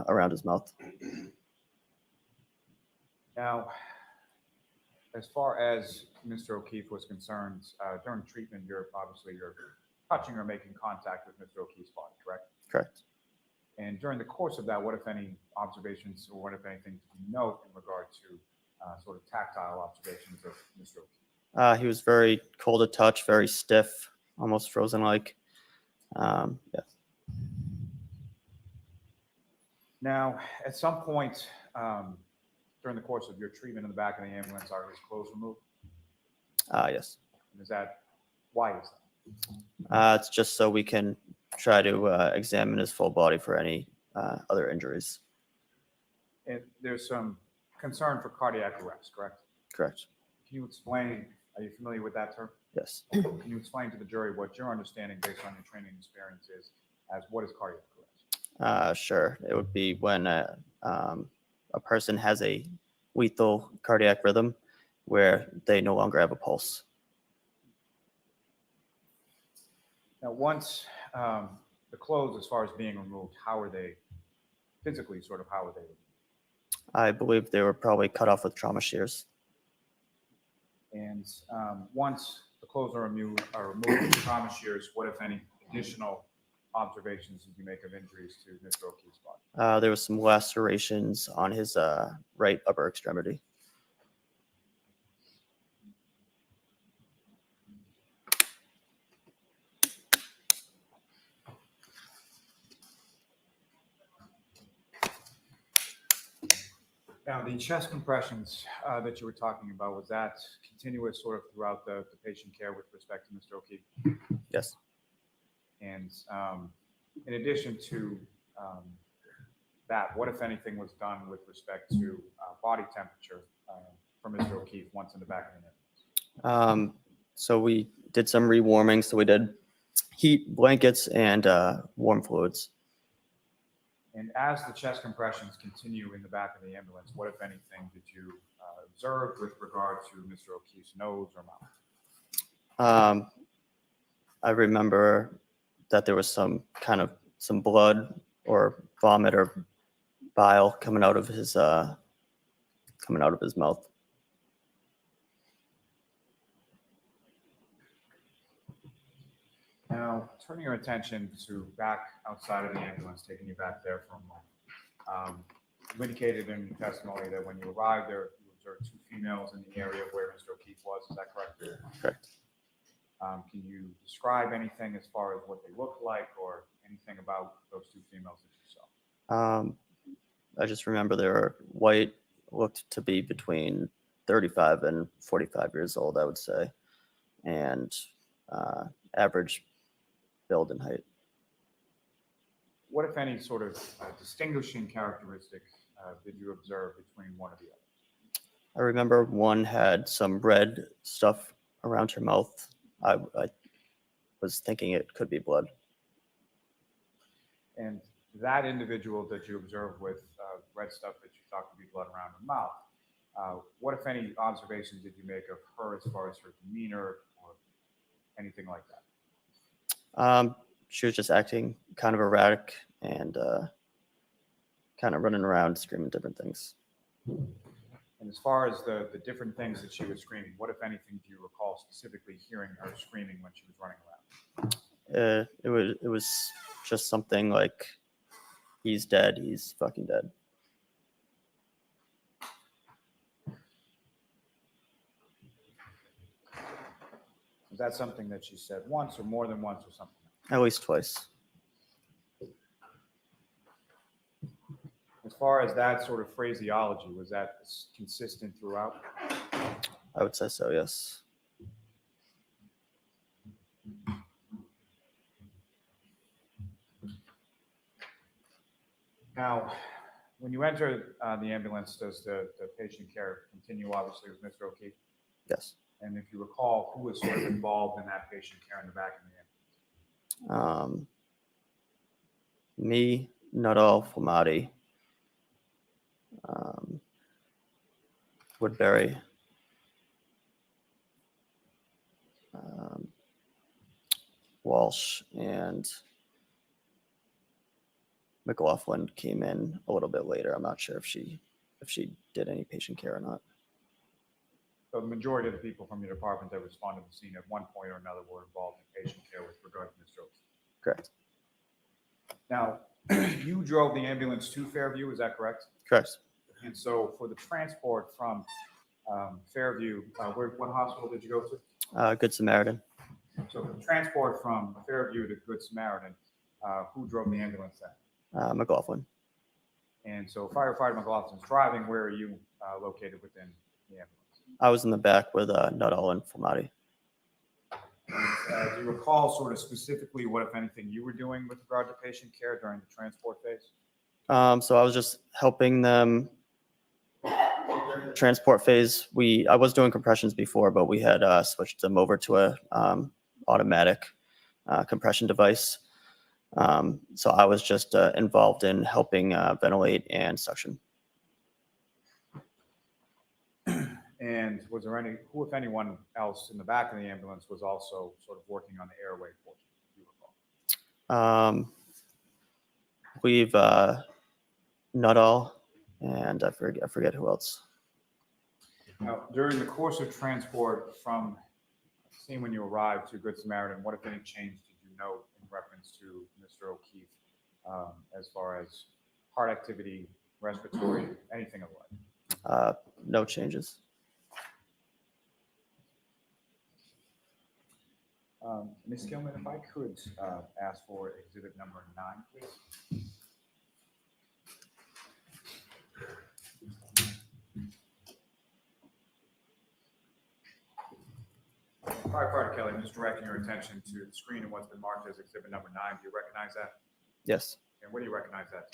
around his mouth.
Now, as far as Mr. O'Keefe was concerned, during treatment, you're touching or making contact with Mr. O'Keefe's body, correct?
Correct.
And during the course of that, what, if any, observations or what, if anything, did you note in regard to sort of tactile observations of Mr. O'Keefe?
He was very cold to touch, very stiff, almost frozen-like. Yeah.
Now, at some point during the course of your treatment in the back of the ambulance, are his clothes removed?
Yes.
And is that, why is that?
It's just so we can try to examine his full body for any other injuries.
And there's some concern for cardiac arrest, correct?
Correct.
Can you explain, are you familiar with that term?
Yes.
Can you explain to the jury what your understanding based on your training experience is as what is cardiac arrest?
Sure. It would be when a person has a lethal cardiac rhythm where they no longer have a pulse.
Now, once the clothes, as far as being removed, how are they physically, sort of, how are they removed?
I believe they were probably cut off with trauma shears.
And once the clothes are removed with the trauma shears, what, if any, additional observations did you make of injuries to Mr. O'Keefe's body?
There was some lacerations on his right upper extremity.
Now, the chest compressions that you were talking about, was that continuous sort of throughout the patient care with respect to Mr. O'Keefe?
Yes.
And in addition to that, what, if anything, was done with respect to body temperature for Mr. O'Keefe once in the back of the ambulance?
So we did some rewarming. So we did heat blankets and warm fluids.
And as the chest compressions continue in the back of the ambulance, what, if anything, did you observe with regard to Mr. O'Keefe's nose or mouth?
I remember that there was some blood or vomit or bile coming out of his mouth.
Now, turning your attention to back outside of the ambulance, taking you back there for a moment. You indicated in your testimony that when you arrived there, you observed 2 females in the area where Mr. O'Keefe was. Is that correct?
Correct.
Can you describe anything as far as what they looked like or anything about those 2 females that you saw?
I just remember they were white, looked to be between 35 and 45 years old, I would say, and average build and height.
What, if any, sort of distinguishing characteristics did you observe between one or the other?
I remember one had some red stuff around her mouth. I was thinking it could be blood.
And that individual that you observed with red stuff that you thought could be blood around her mouth, what, if any, observations did you make of her as far as her demeanor or anything like that?
She was just acting kind of erratic and kind of running around screaming different things.
And as far as the different things that she was screaming, what, if anything, do you recall specifically hearing her screaming when she was running around?
It was just something like, "He's dead. He's fucking dead."
Is that something that she said once or more than once or something?
At least twice.
As far as that sort of phraseology, was that consistent throughout?
I would say so, yes.
Now, when you enter the ambulance, does the patient care continue, obviously, with Mr. O'Keefe?
Yes.
And if you recall, who was sort of involved in that patient care in the back of the ambulance?
Me, Nuttall, Flamati, Woodbury, Walsh, and McLaughlin came in a little bit later. I'm not sure if she did any patient care or not.
So the majority of the people from your department that responded to the scene at one point or another were involved in patient care with regard to Mr. O'Keefe.
Correct.
Now, you drove the ambulance to Fairview, is that correct?
Correct.
And so for the transport from Fairview, what hospital did you go to?
Good Samaritan.
So for the transport from Fairview to Good Samaritan, who drove the ambulance then?
McLaughlin.
And so firefighter McLaughlin's driving, where are you located within the ambulance?
I was in the back with Nuttall and Flamati.
Do you recall sort of specifically what, if anything, you were doing with regard to patient care during the transport phase?
So I was just helping them. Transport phase, I was doing compressions before, but we had switched them over to a automatic compression device. So I was just involved in helping ventilate and suction.
And was there who, if anyone else in the back of the ambulance was also sort of working on the airway portion, do you recall?
We've Nuttall, and I forget who else.
Now, during the course of transport from scene when you arrived to Good Samaritan, what, if any, change did you note in reference to Mr. O'Keefe as far as heart activity, respiratory, anything of the like?
No changes.
Ms. Gilman, if I could ask for exhibit number 9, please. Firefighter Kelly, I'm just directing your attention to the screen and what's been marked as exhibit number 9. Do you recognize that?
Yes.
And what do you recognize that?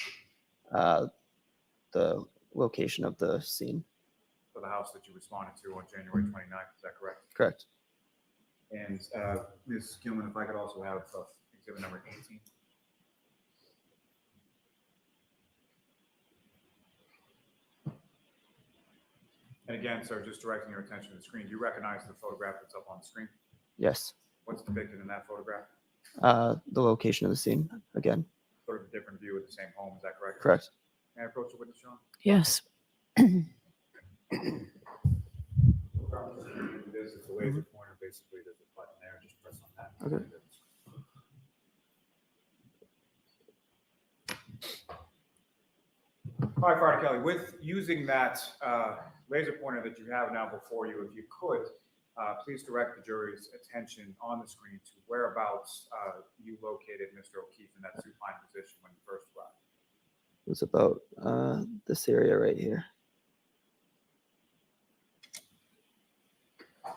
The location of the scene.
For the house that you responded to on January 29th, is that correct?
Correct.
And Ms. Gilman, if I could also have exhibit number 18. And again, sir, just directing your attention to the screen, do you recognize the photograph that's up on the screen?
Yes.
What's depicted in that photograph?
The location of the scene again.
Sort of a different view of the same home, is that correct?
Correct.
May I approach the witness, John?
Yes.
This is the laser pointer, basically, there's a button there, just press on that.
Okay.
Firefighter Kelly, with using that laser pointer that you have now before you, if you could, please direct the jury's attention on the screen to whereabouts you located Mr. O'Keefe in that supine position when you first arrived.
It was about this area right here.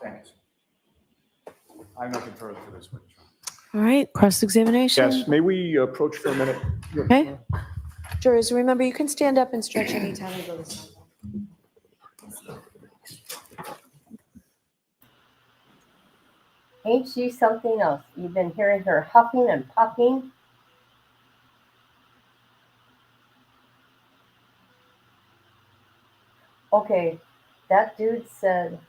Thank you, sir. I have nothing further for this witness.
All right, cross-examination.
Yes, may we approach for a minute?
Okay. Jurors, remember, you can stand up and stretch anytime you go to side.
Ain't she something else? You've been hearing her huffing and puffing. Okay, that dude said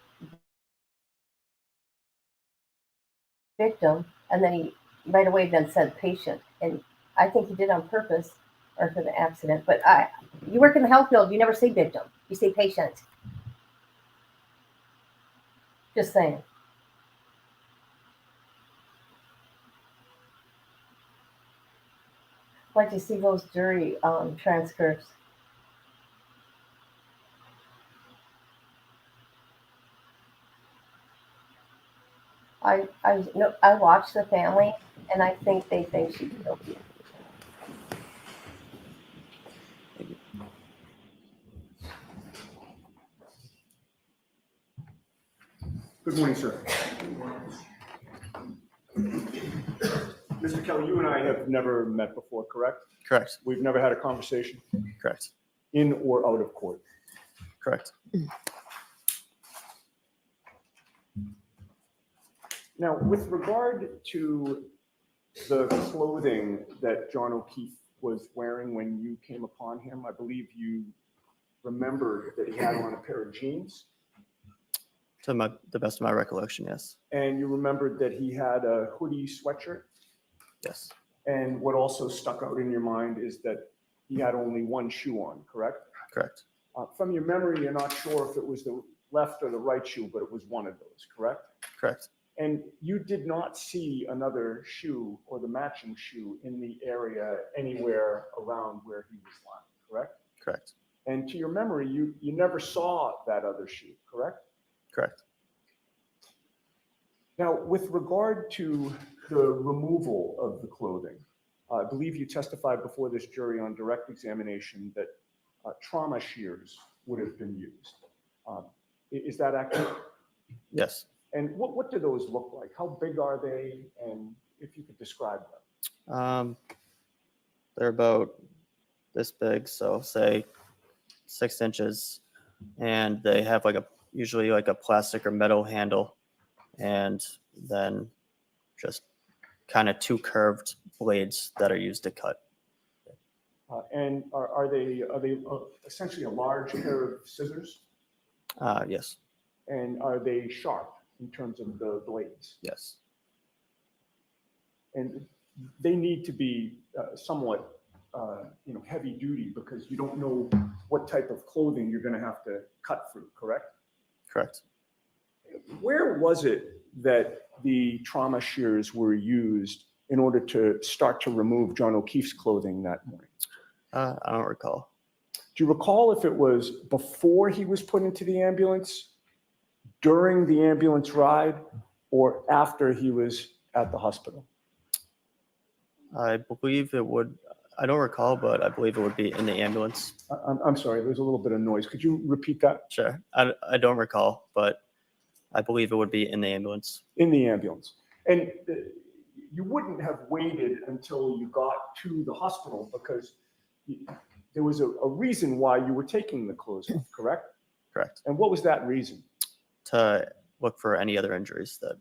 victim, and then he right away then said patient. And I think he did on purpose or for the accident. But you work in the health field, you never say victim. You say patient. Just saying. I'd like to see those jury transcripts. I watched the family, and I think they think she's guilty.
Good morning, sir. Mr. Kelly, you and I have never met before, correct?
Correct.
We've never had a conversation
Correct.
in or out of court.
Correct.
Now, with regard to the clothing that John O'Keefe was wearing when you came upon him, I believe you remembered that he had on a pair of jeans.
To the best of my recollection, yes.
And you remembered that he had a hoodie sweatshirt.
Yes.
And what also stuck out in your mind is that he had only one shoe on, correct?
Correct.
From your memory, you're not sure if it was the left or the right shoe, but it was one of those, correct?
Correct.
And you did not see another shoe or the matching shoe in the area anywhere around where he was lying, correct?
Correct.
And to your memory, you never saw that other shoe, correct?
Correct.
Now, with regard to the removal of the clothing, I believe you testified before this jury on direct examination that trauma shears would have been used. Is that accurate?
Yes.
And what do those look like? How big are they? And if you could describe them.
They're about this big, so say 6 inches, and they have usually like a plastic or metal handle, and then just kind of 2 curved blades that are used to cut.
And are they essentially a large pair of scissors?
Yes.
And are they sharp in terms of the blades?
Yes.
And they need to be somewhat heavy duty because you don't know what type of clothing you're going to have to cut through, correct?
Correct.
Where was it that the trauma shears were used in order to start to remove John O'Keefe's clothing that morning?
I don't recall.
Do you recall if it was before he was put into the ambulance, during the ambulance ride, or after he was at the hospital?
I believe it would, I don't recall, but I believe it would be in the ambulance.
I'm sorry, there's a little bit of noise. Could you repeat that?
Sure. I don't recall, but I believe it would be in the ambulance.
In the ambulance. And you wouldn't have waited until you got to the hospital because there was a reason why you were taking the clothes off, correct?
Correct.
And what was that reason?
To look for any other injuries that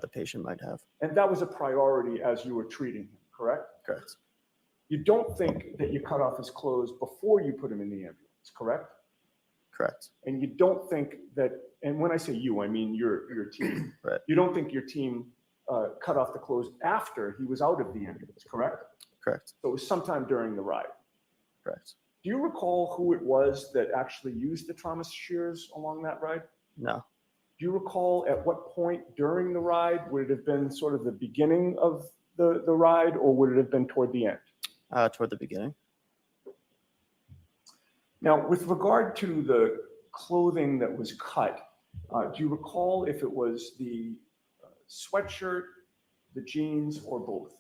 the patient might have.
And that was a priority as you were treating him, correct?
Correct.
You don't think that you cut off his clothes before you put him in the ambulance, correct?
Correct.
And you don't think that, and when I say you, I mean your team.
Right.
You don't think your team cut off the clothes after he was out of the ambulance, correct?
Correct.
So it was sometime during the ride.
Correct.
Do you recall who it was that actually used the trauma shears along that ride?
No.
Do you recall at what point during the ride, would it have been sort of the beginning of the ride, or would it have been toward the end?
Toward the beginning.
Now, with regard to the clothing that was cut, do you recall if it was the sweatshirt, the jeans, or both?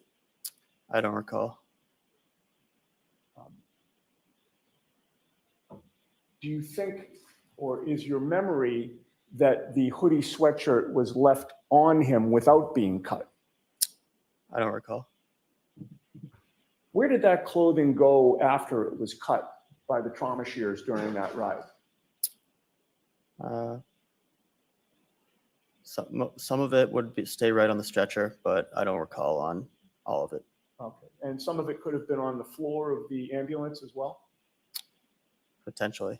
I don't recall.
Do you think, or is your memory that the hoodie sweatshirt was left on him without being cut?
I don't recall.
Where did that clothing go after it was cut by the trauma shears during that ride?
Some of it would stay right on the stretcher, but I don't recall on all of it.
Okay. And some of it could have been on the floor of the ambulance as well?
Potentially.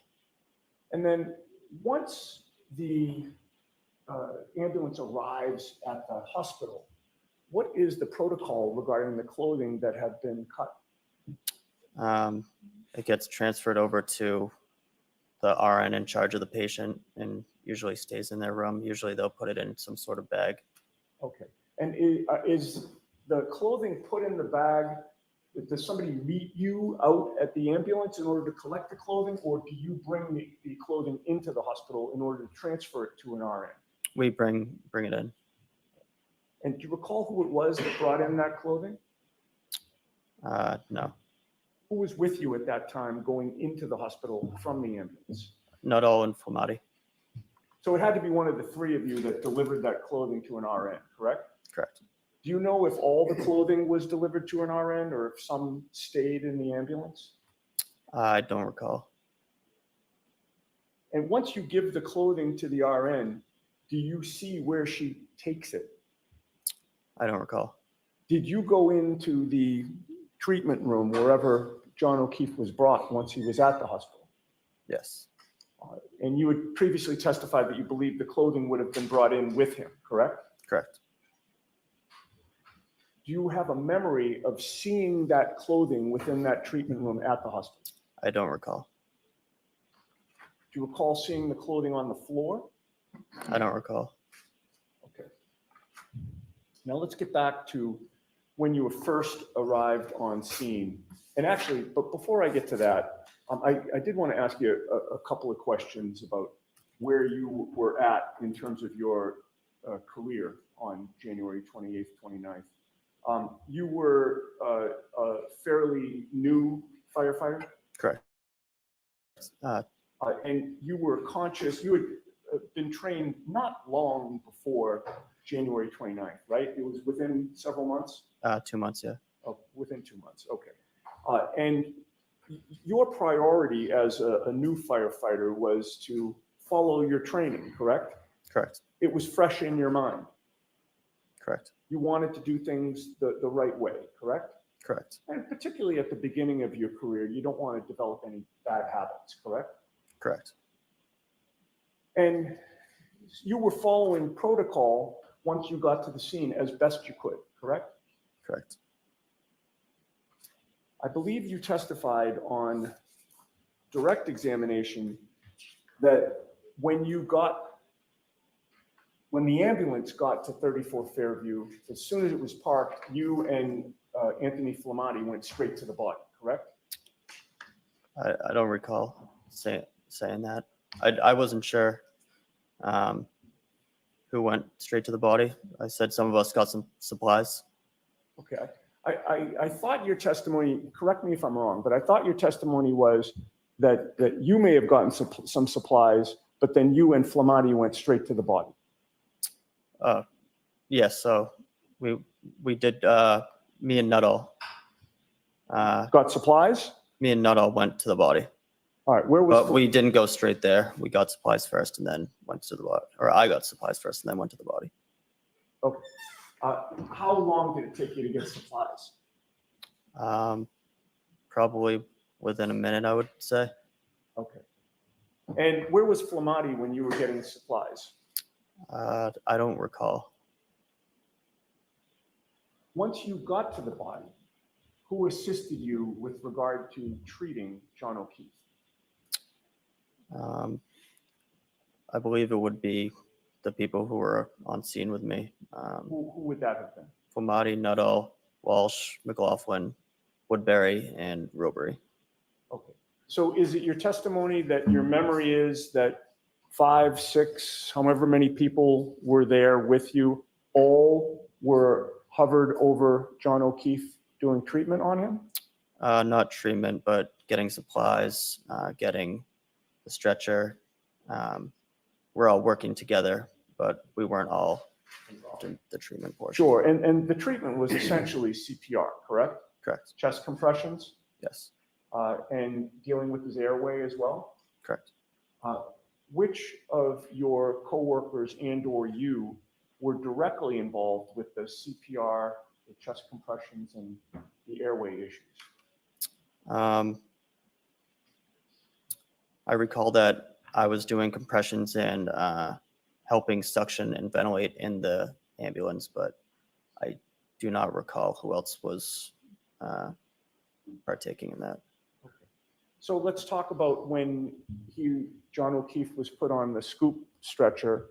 And then once the ambulance arrives at the hospital, what is the protocol regarding the clothing that had been cut?
It gets transferred over to the RN in charge of the patient and usually stays in their room. Usually they'll put it in some sort of bag.
Okay. And is the clothing put in the bag? Does somebody meet you out at the ambulance in order to collect the clothing, or do you bring the clothing into the hospital in order to transfer it to an RN?
We bring it in.
And do you recall who it was that brought in that clothing?
No.
Who was with you at that time going into the hospital from the ambulance?
Nodal and Flamati.
So it had to be one of the three of you that delivered that clothing to an RN, correct?
Correct.
Do you know if all the clothing was delivered to an RN or if some stayed in the ambulance?
I don't recall.
And once you give the clothing to the RN, do you see where she takes it?
I don't recall.
Did you go into the treatment room wherever John O'Keefe was brought once he was at the hospital?
Yes.
And you had previously testified that you believed the clothing would have been brought in with him, correct?
Correct.
Do you have a memory of seeing that clothing within that treatment room at the hospital?
I don't recall.
Do you recall seeing the clothing on the floor?
I don't recall.
Okay. Now let's get back to when you first arrived on scene. And actually, but before I get to that, I did want to ask you a couple of questions about where you were at in terms of your career on January 28th, 29th. You were a fairly new firefighter?
Correct.
And you were conscious, you had been trained not long before January 29th, right? It was within several months?
2 months, yeah.
Oh, within 2 months, okay. And your priority as a new firefighter was to follow your training, correct?
Correct.
It was fresh in your mind.
Correct.
You wanted to do things the right way, correct?
Correct.
And particularly at the beginning of your career, you don't want to develop any bad habits, correct?
Correct.
And you were following protocol once you got to the scene as best you could, correct?
Correct.
I believe you testified on direct examination that when you got when the ambulance got to 34 Fairview, as soon as it was parked, you and Anthony Flamati went straight to the body, correct?
I don't recall saying that. I wasn't sure who went straight to the body. I said some of us got some supplies.
Okay. I thought your testimony, correct me if I'm wrong, but I thought your testimony was that you may have gotten some supplies, but then you and Flamati went straight to the body.
Yes, so we did, me and Nuttall.
Got supplies?
Me and Nuttall went to the body.
All right, where was?
But we didn't go straight there. We got supplies first and then went to the body. Or I got supplies first and then went to the body.
Okay. How long did it take you to get supplies?
Probably within a minute, I would say.
Okay. And where was Flamati when you were getting supplies?
I don't recall.
Once you got to the body, who assisted you with regard to treating John O'Keefe?
I believe it would be the people who were on scene with me.
Who would that have been?
Flamati, Nuttall, Walsh, McLaughlin, Woodbury, and Robery.
Okay. So is it your testimony that your memory is that 5, 6, however many people were there with you, all were hovered over John O'Keefe doing treatment on him?
Not treatment, but getting supplies, getting the stretcher. We're all working together, but we weren't all involved in the treatment portion.
Sure. And the treatment was essentially CPR, correct?
Correct.
Chest compressions
Yes,
and dealing with his airway as well?
correct.
Which of your coworkers and or you were directly involved with the CPR, the chest compressions, and the airway issues?
I recall that I was doing compressions and helping suction and ventilate in the ambulance, but I do not recall who else was partaking in that.
So let's talk about when John O'Keefe was put on the scoop stretcher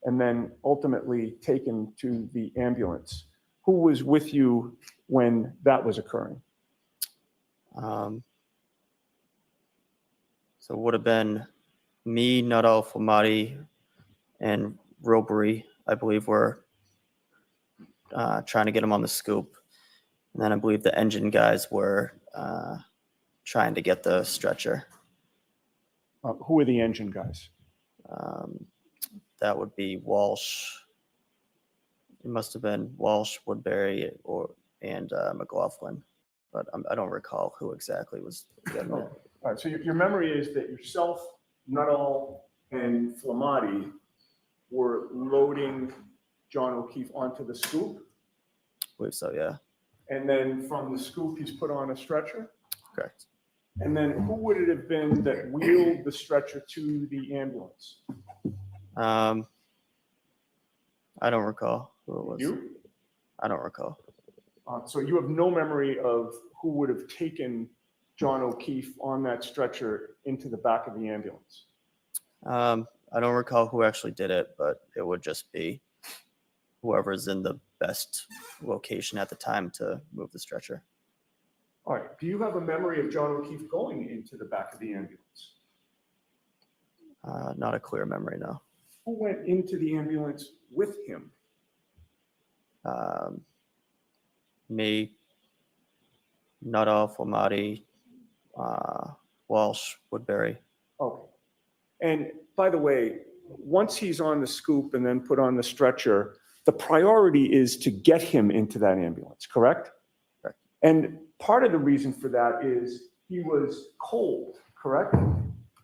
and then ultimately taken to the ambulance. Who was with you when that was occurring?
So it would have been me, Nuttall, Flamati, and Robery, I believe, were trying to get him on the scoop. And then I believe the engine guys were trying to get the stretcher.
Who are the engine guys?
That would be Walsh. It must have been Walsh, Woodbury, and McLaughlin, but I don't recall who exactly was getting it.
All right, so your memory is that yourself, Nuttall, and Flamati were loading John O'Keefe onto the scoop,
I believe so, yeah.
and then from the scoop, he's put on a stretcher?
Correct.
And then who would it have been that wheeled the stretcher to the ambulance?
I don't recall who it was.
You?
I don't recall.
So you have no memory of who would have taken John O'Keefe on that stretcher into the back of the ambulance?
I don't recall who actually did it, but it would just be whoever's in the best location at the time to move the stretcher.
All right. Do you have a memory of John O'Keefe going into the back of the ambulance?
Not a clear memory, no.
Who went into the ambulance with him?
Me, Nuttall, Flamati, Walsh, Woodbury.
Okay. And by the way, once he's on the scoop and then put on the stretcher, the priority is to get him into that ambulance, correct?
Correct.
And part of the reason for that is he was cold, correct?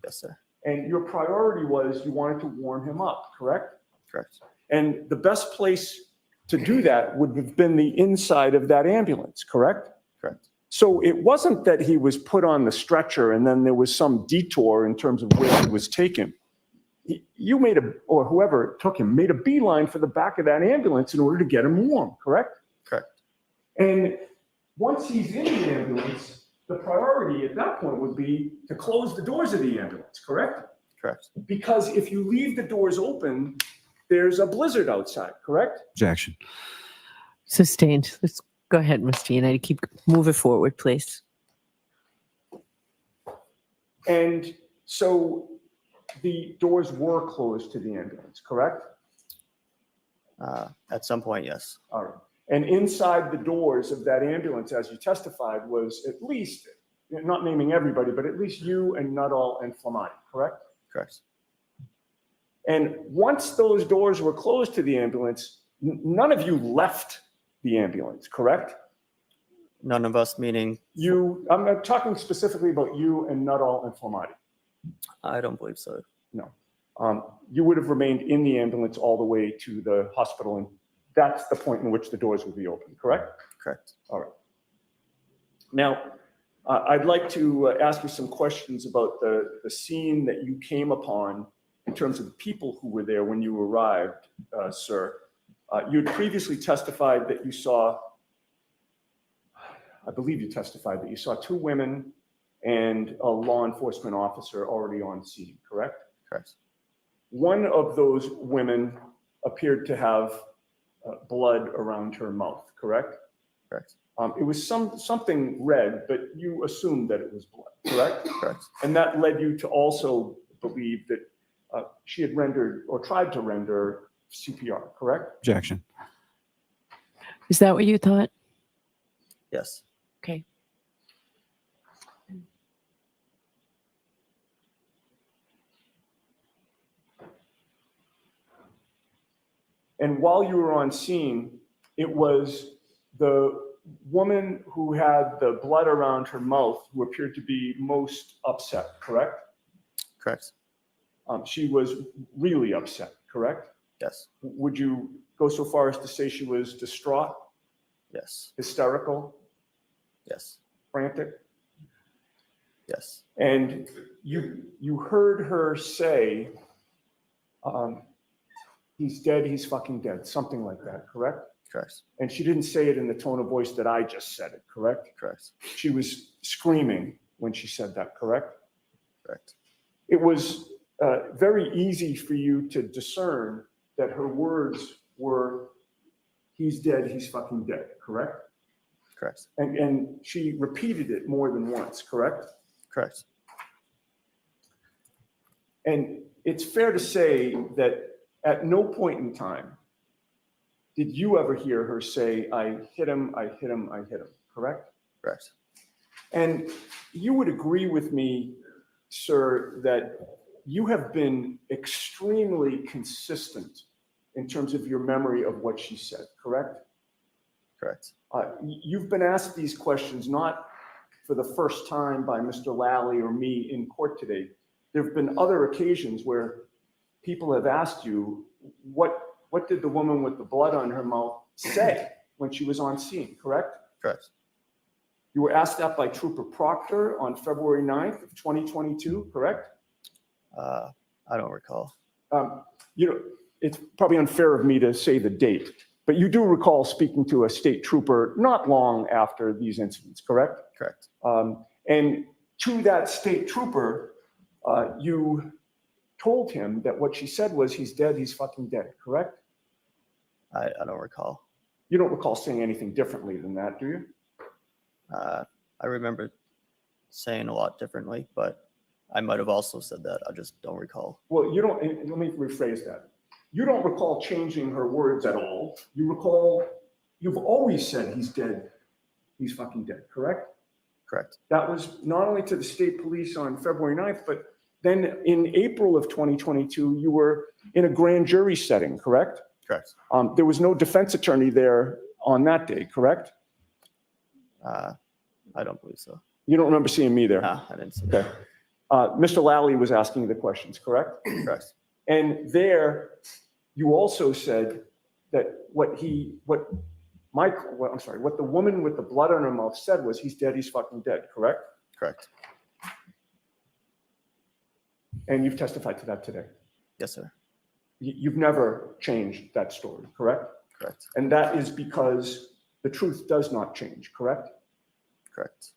Yes, sir.
And your priority was you wanted to warm him up, correct?
Correct.
And the best place to do that would have been the inside of that ambulance, correct?
Correct.
So it wasn't that he was put on the stretcher and then there was some detour in terms of where he was taken. You made or whoever took him, made a beeline for the back of that ambulance in order to get him warm, correct?
Correct.
And once he's in the ambulance, the priority at that point would be to close the doors of the ambulance, correct?
Correct.
Because if you leave the doors open, there's a blizzard outside, correct?
Objection.
Sustained. Let's go ahead, Ms. Giannetti. Keep moving forward, please.
And so the doors were closed to the ambulance, correct?
At some point, yes.
All right. And inside the doors of that ambulance, as you testified, was at least, not naming everybody, but at least you and Nuttall and Flamani, correct?
Correct.
And once those doors were closed to the ambulance, none of you left the ambulance, correct?
None of us, meaning
I'm talking specifically about you and Nuttall and Flamani.
I don't believe so.
No. You would have remained in the ambulance all the way to the hospital, and that's the point in which the doors would be open, correct?
Correct.
All right. Now, I'd like to ask you some questions about the scene that you came upon in terms of the people who were there when you arrived, sir. You had previously testified that you saw, I believe you testified that you saw 2 women and a law enforcement officer already on scene, correct?
Correct.
One of those women appeared to have blood around her mouth, correct?
Correct.
It was something red, but you assumed that it was blood, correct?
Correct.
And that led you to also believe that she had rendered or tried to render CPR, correct?
Objection.
Is that what you thought?
Yes.
Okay.
And while you were on scene, it was the woman who had the blood around her mouth who appeared to be most upset, correct?
Correct.
She was really upset, correct?
Yes.
Would you go so far as to say she was distraught,
Yes.
hysterical,
Yes.
frantic?
Yes.
And you heard her say, he's dead, he's fucking dead, something like that, correct?
Correct.
And she didn't say it in the tone of voice that I just said it, correct?
Correct.
She was screaming when she said that, correct?
Correct.
It was very easy for you to discern that her words were, he's dead, he's fucking dead, correct?
Correct.
And she repeated it more than once, correct?
Correct.
And it's fair to say that at no point in time did you ever hear her say, I hit him, I hit him, I hit him, correct?
Correct.
And you would agree with me, sir, that you have been extremely consistent in terms of your memory of what she said, correct?
Correct.
You've been asked these questions not for the first time by Mr. Lally or me in court today. There have been other occasions where people have asked you, what did the woman with the blood on her mouth say when she was on scene, correct?
Correct.
You were asked that by Trooper Proctor on February 9th of 2022, correct?
I don't recall.
It's probably unfair of me to say the date, but you do recall speaking to a state trooper not long after these incidents, correct?
Correct.
And to that state trooper, you told him that what she said was, he's dead, he's fucking dead, correct?
I don't recall.
You don't recall saying anything differently than that, do you?
I remember saying a lot differently, but I might have also said that. I just don't recall.
Well, you don't, let me rephrase that. You don't recall changing her words at all. You recall, you've always said he's dead, he's fucking dead, correct?
Correct.
That was not only to the state police on February 9th, but then in April of 2022, you were in a grand jury setting, correct?
Correct.
There was no defense attorney there on that day, correct?
I don't believe so.
You don't remember seeing me there?
No, I didn't see
Okay. Mr. Lally was asking the questions, correct?
Correct.
And there, you also said that what the woman with the blood on her mouth said was, he's dead, he's fucking dead, correct?
Correct.
And you've testified to that today.
Yes, sir.
You've never changed that story, correct?
Correct.
And that is because the truth does not change, correct?
Correct.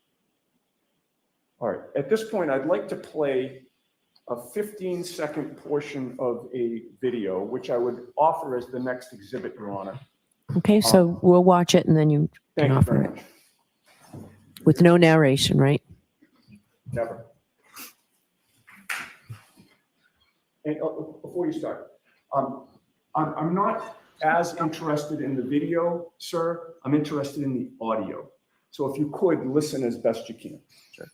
All right. At this point, I'd like to play a 15-second portion of a video, which I would offer as the next exhibit, Your Honor.
Okay, so we'll watch it and then you
Thank
can
you
offer
very
it
much.
with no narration, right?
Never. And before you start, I'm not as interested in the video, sir. I'm interested in the audio. So if you could, listen as best you can.
Sure.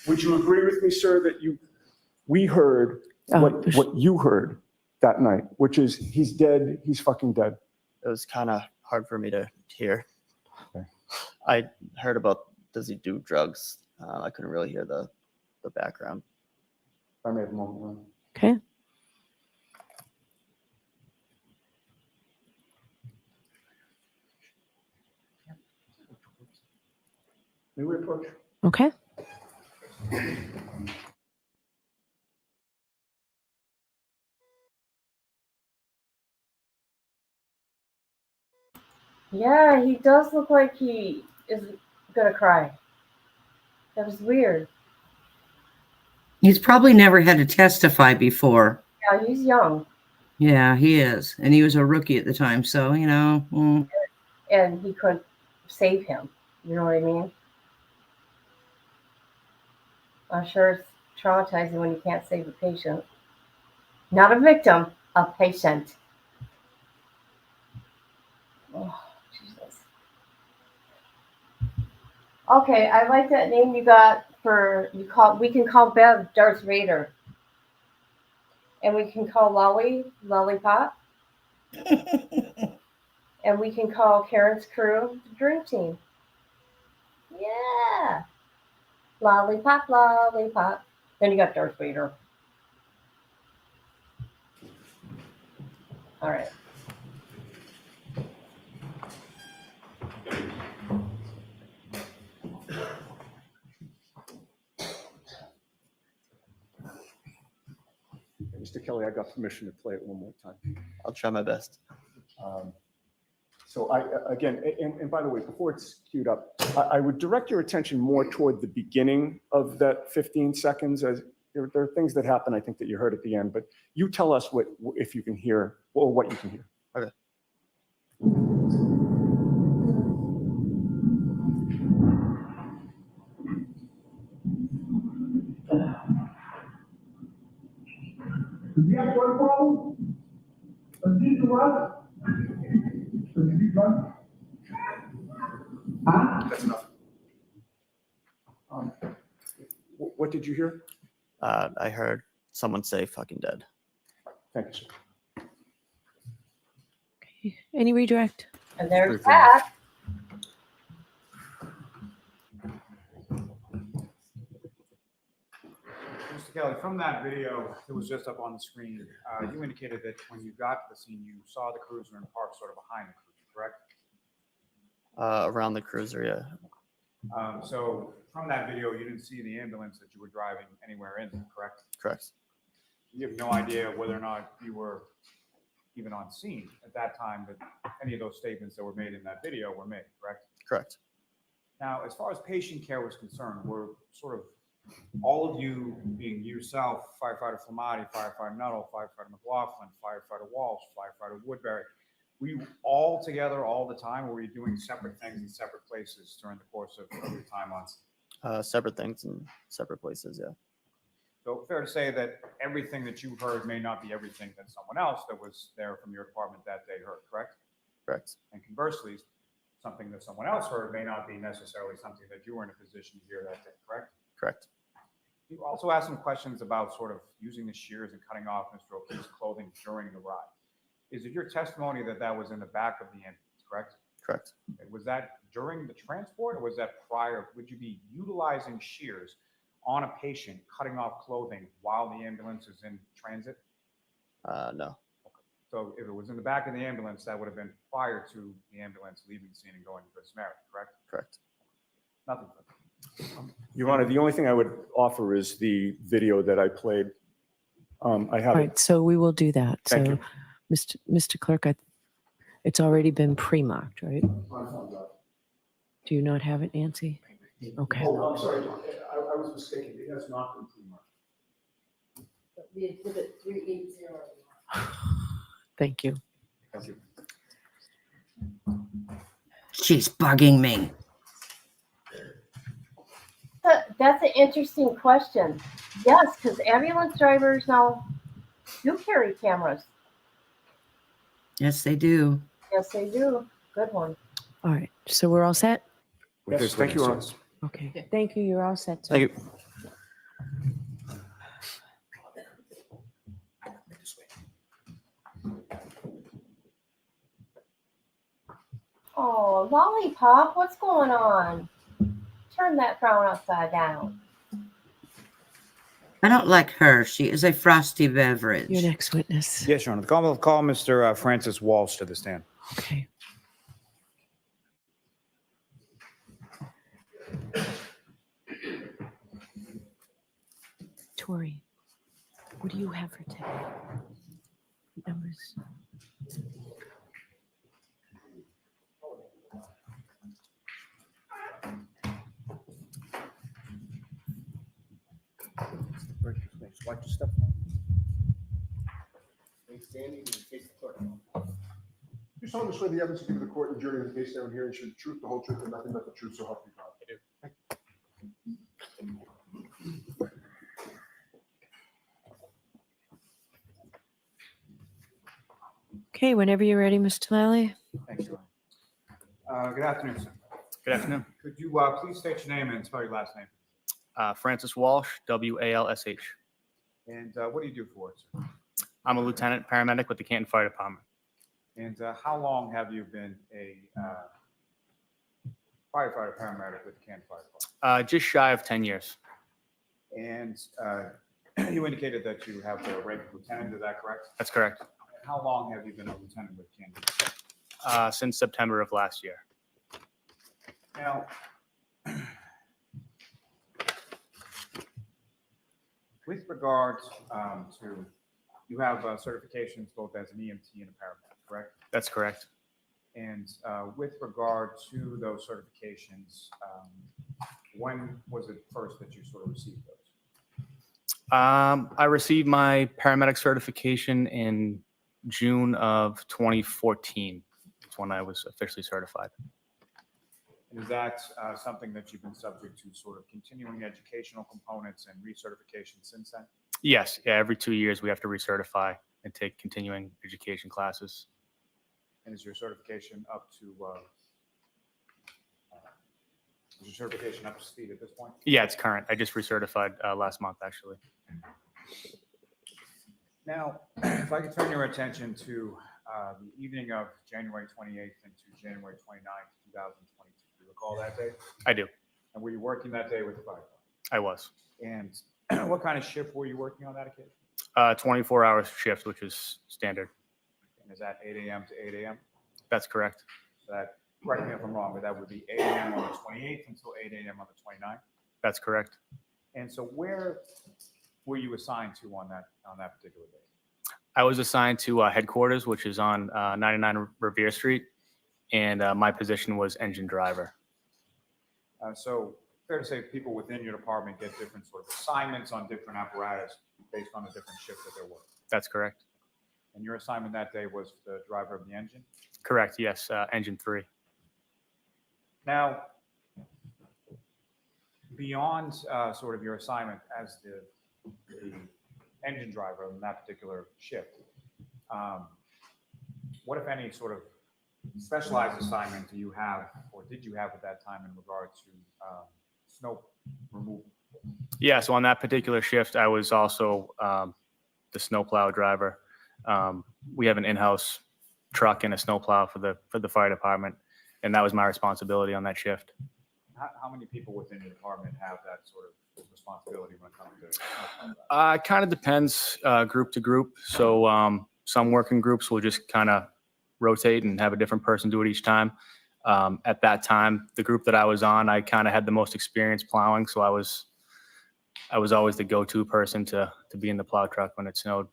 Would you agree with me, sir, that we heard what you heard that night, which is he's dead, he's fucking dead?
It was kind of hard for me to hear.
Okay.
I heard about, does he do drugs? I couldn't really hear the background.
I may have a moment. Ron.
Okay.
May we approach?
Okay.
Yeah, he does look like he is gonna cry. That was weird.
He's probably never had to testify before.
Yeah, he's young.
Yeah, he is. And he was a rookie at the time. So, you know.
And he couldn't save him. You know what I mean? I'm sure it's traumatizing when you can't save a patient. Not a victim, a patient. Oh, Jesus. Okay, I like that name you got we can call Bev Darth Vader. And we can call Lolly Lollipop. And we can call Karen's crew the Dream Team. Yeah. Lollipop, lollipop. Then you got Darth Vader. All right.
Mr. Kelly, I got permission to play it one more time.
I'll try my best.
So again, and by the way, before it's queued up, I would direct your attention more toward the beginning of that 15 seconds. As there are things that happen, I think, that you heard at the end, but you tell us if you can hear or what you can hear.
Okay.
That's enough. What did you hear?
I heard someone say fucking dead.
Thank you, sir.
Okay. Any redirect?
And there's that.
Mr. Kelly, from that video that was just up on the screen, you indicated that when you got to the scene, you saw the cruiser and parked sort of behind the cruiser, correct?
Around the cruiser, yeah.
So from that video, you didn't see the ambulance that you were driving anywhere in there, correct?
Correct.
You have no idea whether or not you were even on scene at that time that any of those statements that were made in that video were made, correct?
Correct.
Now, as far as patient care was concerned, were sort of all of you, being yourself, firefighter Flamati, firefighter Nuttall, firefighter McLaughlin, firefighter Walsh, firefighter Woodbury, were you all together all the time, or were you doing separate things in separate places during the course of your time on scene?
Separate things in separate places, yeah.
So fair to say that everything that you heard may not be everything that someone else that was there from your department that day heard, correct?
Correct.
And conversely, something that someone else heard may not be necessarily something that you were in a position to hear that day, correct?
Correct.
You also asked some questions about sort of using the shears and cutting off Mr. O'Keefe's clothing during the ride. Is it your testimony that that was in the back of the ambulance, correct?
Correct.
Was that during the transport, or was that prior? Would you be utilizing shears on a patient cutting off clothing while the ambulance is in transit?
No.
So if it was in the back of the ambulance, that would have been prior to the ambulance leaving the scene and going to Good Samaritan, correct?
Correct.
Nothing.
Your Honor, the only thing I would offer is the video that I played. I
All
have it.
right, so we will do that.
Thank
So,
you.
Mr. Clerk, it's already been pre-marked, right? Do you not have it, Nancy? Okay.
Oh, I'm sorry. I was mistaken. It has not been pre-marked.
The exhibit 380.
Thank you.
Thank you.
She's bugging me.
That's an interesting question. Yes, because ambulance drivers now do carry cameras.
Yes, they do.
Yes, they do. Good one.
All right, so we're all set?
Yes, thank you, Your Honor.
Okay, thank you. You're all set. sir.
Thank you.
Oh, Lollipop, what's going on? Turn that frown upside down.
I don't like her. She is a frosty beverage.
Your next witness.
Yes, Your Honor. Call Mr. Francis Walsh to the stand.
Okay. Tori, what do you have for today? Numbers.
Watch your step.
You solemnly swear the evidence you give the court and jury in the case down here and should the truth, the whole truth, and nothing but the truth, so help you God. I do.
Okay, whenever you're ready, Mr. Lally.
Thanks, Your Honor. Good afternoon, sir.
Good afternoon.
Could you please state your name and spell your last name?
Francis Walsh, WALSH.
And what do you do for work, sir?
I'm a lieutenant paramedic with the Canton Fire Department.
And how long have you been a firefighter paramedic with the Canton Fire Department?
Just shy of 10 years.
And you indicated that you have the rank of lieutenant, is that correct?
That's correct.
How long have you been a lieutenant with Canton?
Since September of last year.
Now, with regard to, you have certifications both as an EMT and a paramedic, correct?
That's correct.
And with regard to those certifications, when was it first that you sort of received those?
I received my paramedic certification in June of 2014. That's when I was officially certified.
And is that something that you've been subject to sort of continuing educational components and recertification since then?
Yes. Yeah. Every 2 years we have to recertify and take continuing education classes.
And is your certification up to speed at this point?
Yeah, it's current. I just recertified last month, actually.
Now, if I could turn your attention to the evening of January 28th into January 29th, 2022. Do you recall that day?
I do.
And were you working that day with the fire department?
I was.
And what kind of shift were you working on that occasion?
24-hour shift, which is standard.
And is that 8 a.m. to 8 a.m.?
That's correct.
So that, correct me if I'm wrong, but that would be 8 a.m. on the 28th until 8 a.m. on the 29th.
That's correct.
And so where were you assigned to on that particular day?
I was assigned to headquarters, which is on 99 Revere Street, and my position was engine driver.
So fair to say people within your department get different sort of assignments on different apparatus based on the different shift that they're working.
That's correct.
And your assignment that day was the driver of the engine?
Correct, yes, engine 3.
Now, beyond sort of your assignment as the engine driver in that particular shift, what, if any, sort of specialized assignment do you have or did you have at that time in regard to snow removal?
Yeah, so on that particular shift, I was also the snowplow driver. We have an in-house truck and a snowplow for the fire department, and that was my responsibility on that shift.
How many people within your department have that sort of responsibility when it comes to?
It kind of depends group to group. So some working groups will just kind of rotate and have a different person do it each time. At that time, the group that I was on, I kind of had the most experience plowing, so I was always the go-to person to be in the plow truck when it snowed.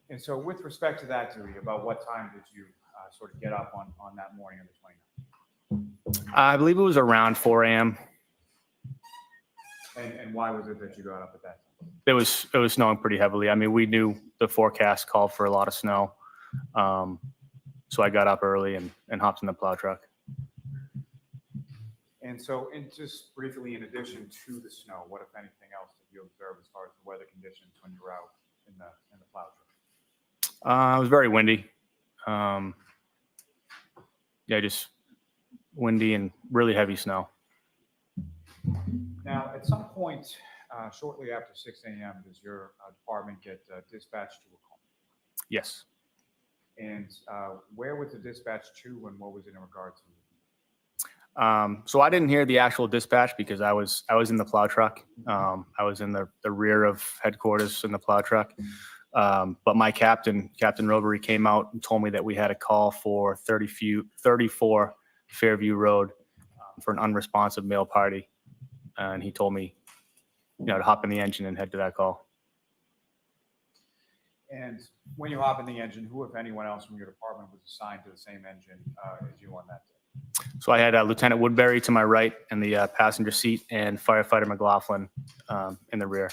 And so with respect to that duty, about what time did you sort of get up on that morning of the 29th?
I believe it was around 4 a.m.
And why was it that you got up at that time?
It was snowing pretty heavily. I mean, we knew the forecast called for a lot of snow. So I got up early and hopped in the plow truck.
And so, and just briefly, in addition to the snow, what, if anything else, did you observe as far as the weather conditions when you were out in the plow truck?
It was very windy. Yeah, just windy and really heavy snow.
Now, at some point, shortly after 6 a.m., does your department get dispatched to a call?
Yes.
And where was the dispatch to, and what was it in regard to?
So I didn't hear the actual dispatch because I was in the plow truck. I was in the rear of headquarters in the plow truck. But my Captain Robery, came out and told me that we had a call for 34 Fairview Road for an unresponsive male party. And he told me, to hop in the engine and head to that call.
And when you hop in the engine, who, if anyone else from your department, was assigned to the same engine as you on that day?
So I had Lieutenant Woodbury to my right in the passenger seat and Firefighter McLaughlin in the rear.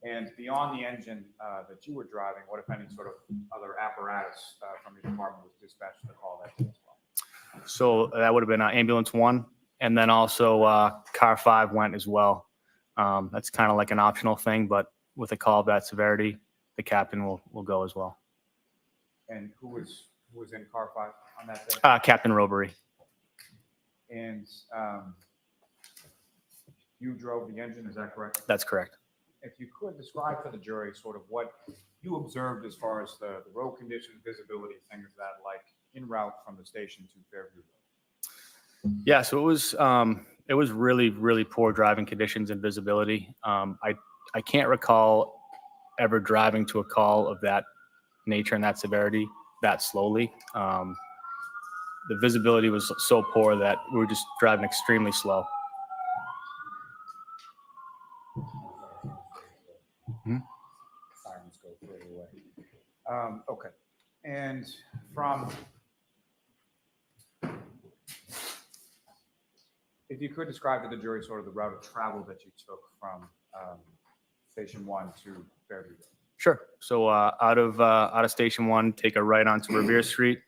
And beyond the engine that you were driving, what, if any, sort of other apparatus from your department was dispatched to the call that day as well?
So that would have been Ambulance 1. And then also Car 5 went as well. That's kind of like an optional thing, but with a call of that severity, the captain will go as well.
And who was in Car 5 on that day?
Captain Robery.
And you drove the engine, is that correct?
That's correct.
If you could describe for the jury sort of what you observed as far as the road conditions, visibility, things of that like en route from the station to Fairview Road.
Yeah, so it was really, really poor driving conditions and visibility. I can't recall ever driving to a call of that nature and that severity that slowly. The visibility was so poor that we were just driving extremely slow.
Sirens go further away. Okay. And if you could describe to the jury sort of the route of travel that you took from Station 1 to Fairview Road.
Sure. So out of Station 1, take a right onto Revere Street,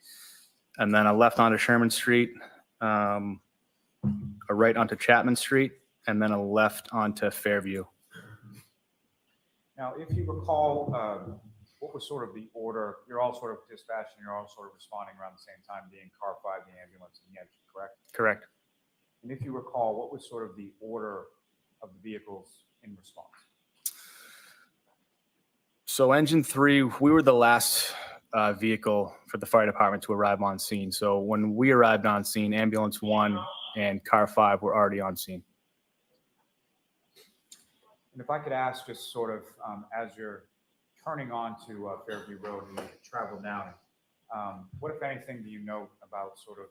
and then a left onto Sherman Street, a right onto Chapman Street, and then a left onto Fairview.
Now, if you recall, what was sort of the order? You're all sort of dispatching, you're all sort of responding around the same time, being Car 5, the ambulance, and the engine, correct?
Correct.
And if you recall, what was sort of the order of the vehicles in response?
So Engine 3, we were the last vehicle for the fire department to arrive on scene. So when we arrived on scene, Ambulance 1 and Car 5 were already on scene.
And if I could ask, just sort of as you're turning onto Fairview Road and you travel down, what, if anything, do you note about sort of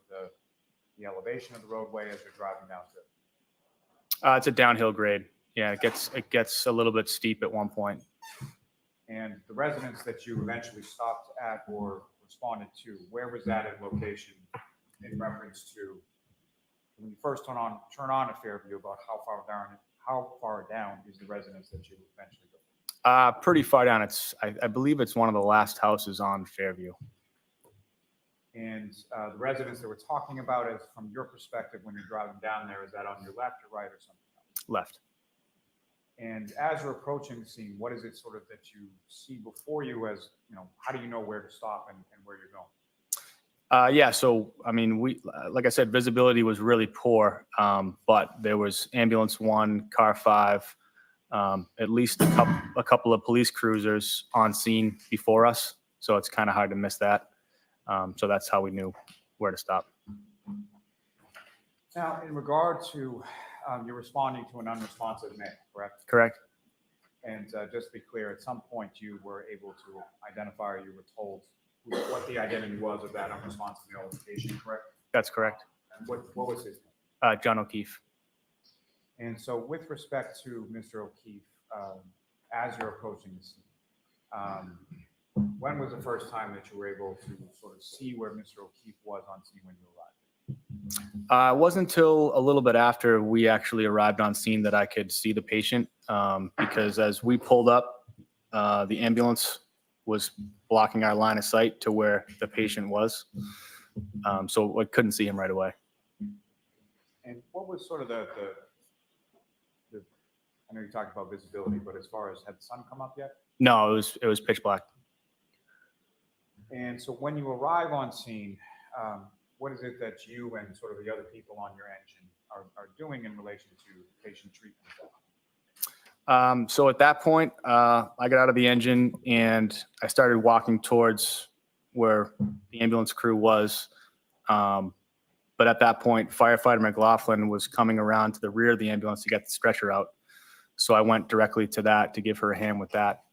the elevation of the roadway as you're driving down to it?
It's a downhill grade. Yeah, it gets a little bit steep at one point.
And the residence that you eventually stopped at or responded to, where was that in location in reference to when you first turn on to Fairview, about how far down is the residence that you eventually go?
Pretty far down. I believe it's one of the last houses on Fairview.
And the residence that we're talking about is, from your perspective, when you're driving down there, is that on your left or right or something else?
Left.
And as you're approaching the scene, what is it sort of that you see before you as, how do you know where to stop and where you're going?
Yeah, so, I mean, like I said, visibility was really poor, but there was Ambulance 1, Car 5, at least a couple of police cruisers on scene before us, so it's kind of hard to miss that. So that's how we knew where to stop.
Now, in regard to, you're responding to an unresponsive male, correct?
Correct.
And just to be clear, at some point you were able to identify, or you were told what the identity was of that unresponsive male patient, correct?
That's correct.
And what was his name?
John O'Keefe.
And so with respect to Mr. O'Keefe, as you're approaching the scene, when was the first time that you were able to sort of see where Mr. O'Keefe was on scene when you arrived?
It wasn't until a little bit after we actually arrived on scene that I could see the patient, because as we pulled up, the ambulance was blocking our line of sight to where the patient was. So I couldn't see him right away.
And what was sort of the I know you talked about visibility, but as far as, had the sun come up yet?
No, it was pitch black.
And so when you arrive on scene, what is it that you and sort of the other people on your engine are doing in relation to patient treatment?
So at that point, I got out of the engine and I started walking towards where the ambulance crew was. But at that point, firefighter McLaughlin was coming around to the rear of the ambulance to get the stretcher out. So I went directly to that to give her a hand with that.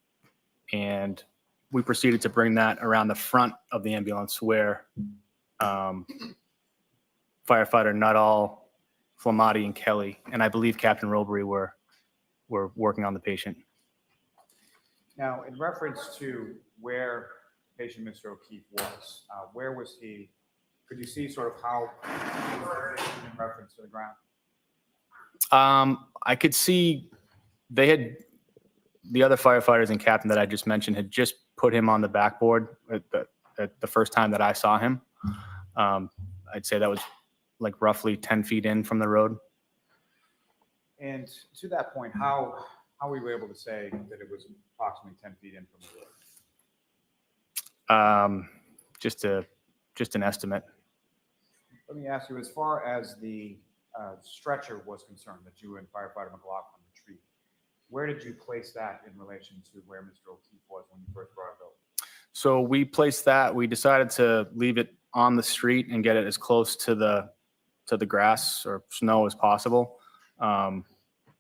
And we proceeded to bring that around the front of the ambulance where firefighter Nuttall, Flamati, and Kelly, and I believe Captain Robery were working on the patient.
Now, in reference to where patient Mr. O'Keefe was, where was he? Could you see sort of how he was in reference to the ground?
I could see the other firefighters and captain that I just mentioned had just put him on the backboard at the first time that I saw him. I'd say that was like roughly 10 feet in from the road.
And to that point, how were you able to say that it was approximately 10 feet in from the road?
Just an estimate.
Let me ask you, as far as the stretcher was concerned that you and firefighter McLaughlin retrieved, where did you place that in relation to where Mr. O'Keefe was when you first brought it over?
So we placed that. We decided to leave it on the street and get it as close to the grass or snow as possible.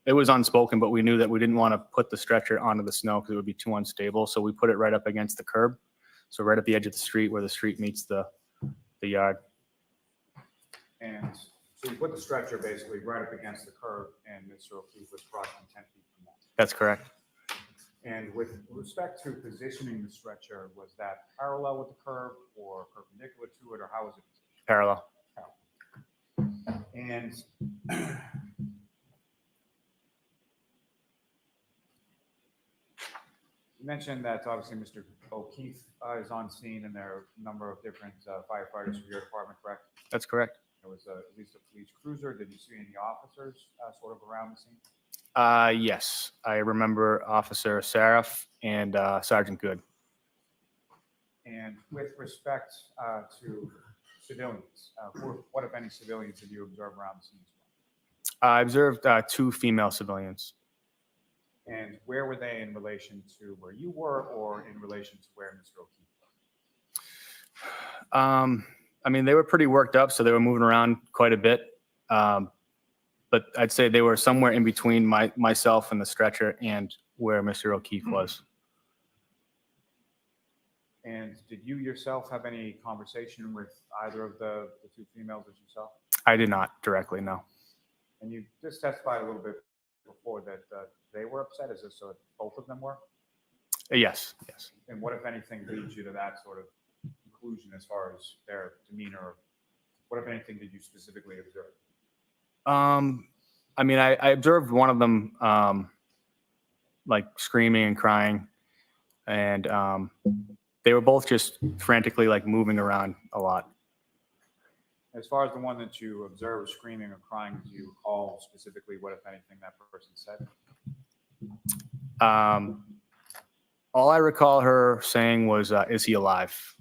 It was unspoken, but we knew that we didn't want to put the stretcher onto the snow because it would be too unstable. So we put it right up against the curb. So right at the edge of the street where the street meets the yard.
And so you put the stretcher basically right up against the curb, and Mr. O'Keefe was approximately 10 feet from that.
That's correct.
And with respect to positioning the stretcher, was that parallel with the curb or perpendicular to it, or how was it positioned?
Parallel.
And you mentioned that obviously Mr. O'Keefe is on scene, and there are a number of different firefighters from your department, correct?
That's correct.
There was at least a police cruiser. Did you see any officers sort of around the scene?
Yes, I remember Officer Saraf and Sergeant Good.
And with respect to civilians, what, if any, civilians did you observe around the scene?
I observed 2 female civilians.
And where were they in relation to where you were, or in relation to where Mr. O'Keefe was?
I mean, they were pretty worked up, so they were moving around quite a bit. But I'd say they were somewhere in between myself and the stretcher and where Mr. O'Keefe was.
And did you yourself have any conversation with either of the 2 females that you saw?
I did not directly, no.
And you just testified a little bit before that they were upset. Is this so that both of them were?
Yes, yes.
And what, if anything, leads you to that sort of conclusion as far as their demeanor? What, if anything, did you specifically observe?
I mean, I observed one of them like screaming and crying, and they were both just frantically like moving around a lot.
As far as the one that you observed screaming or crying, do you recall specifically what, if anything, that person said?
All I recall her saying was, "Is he alive?"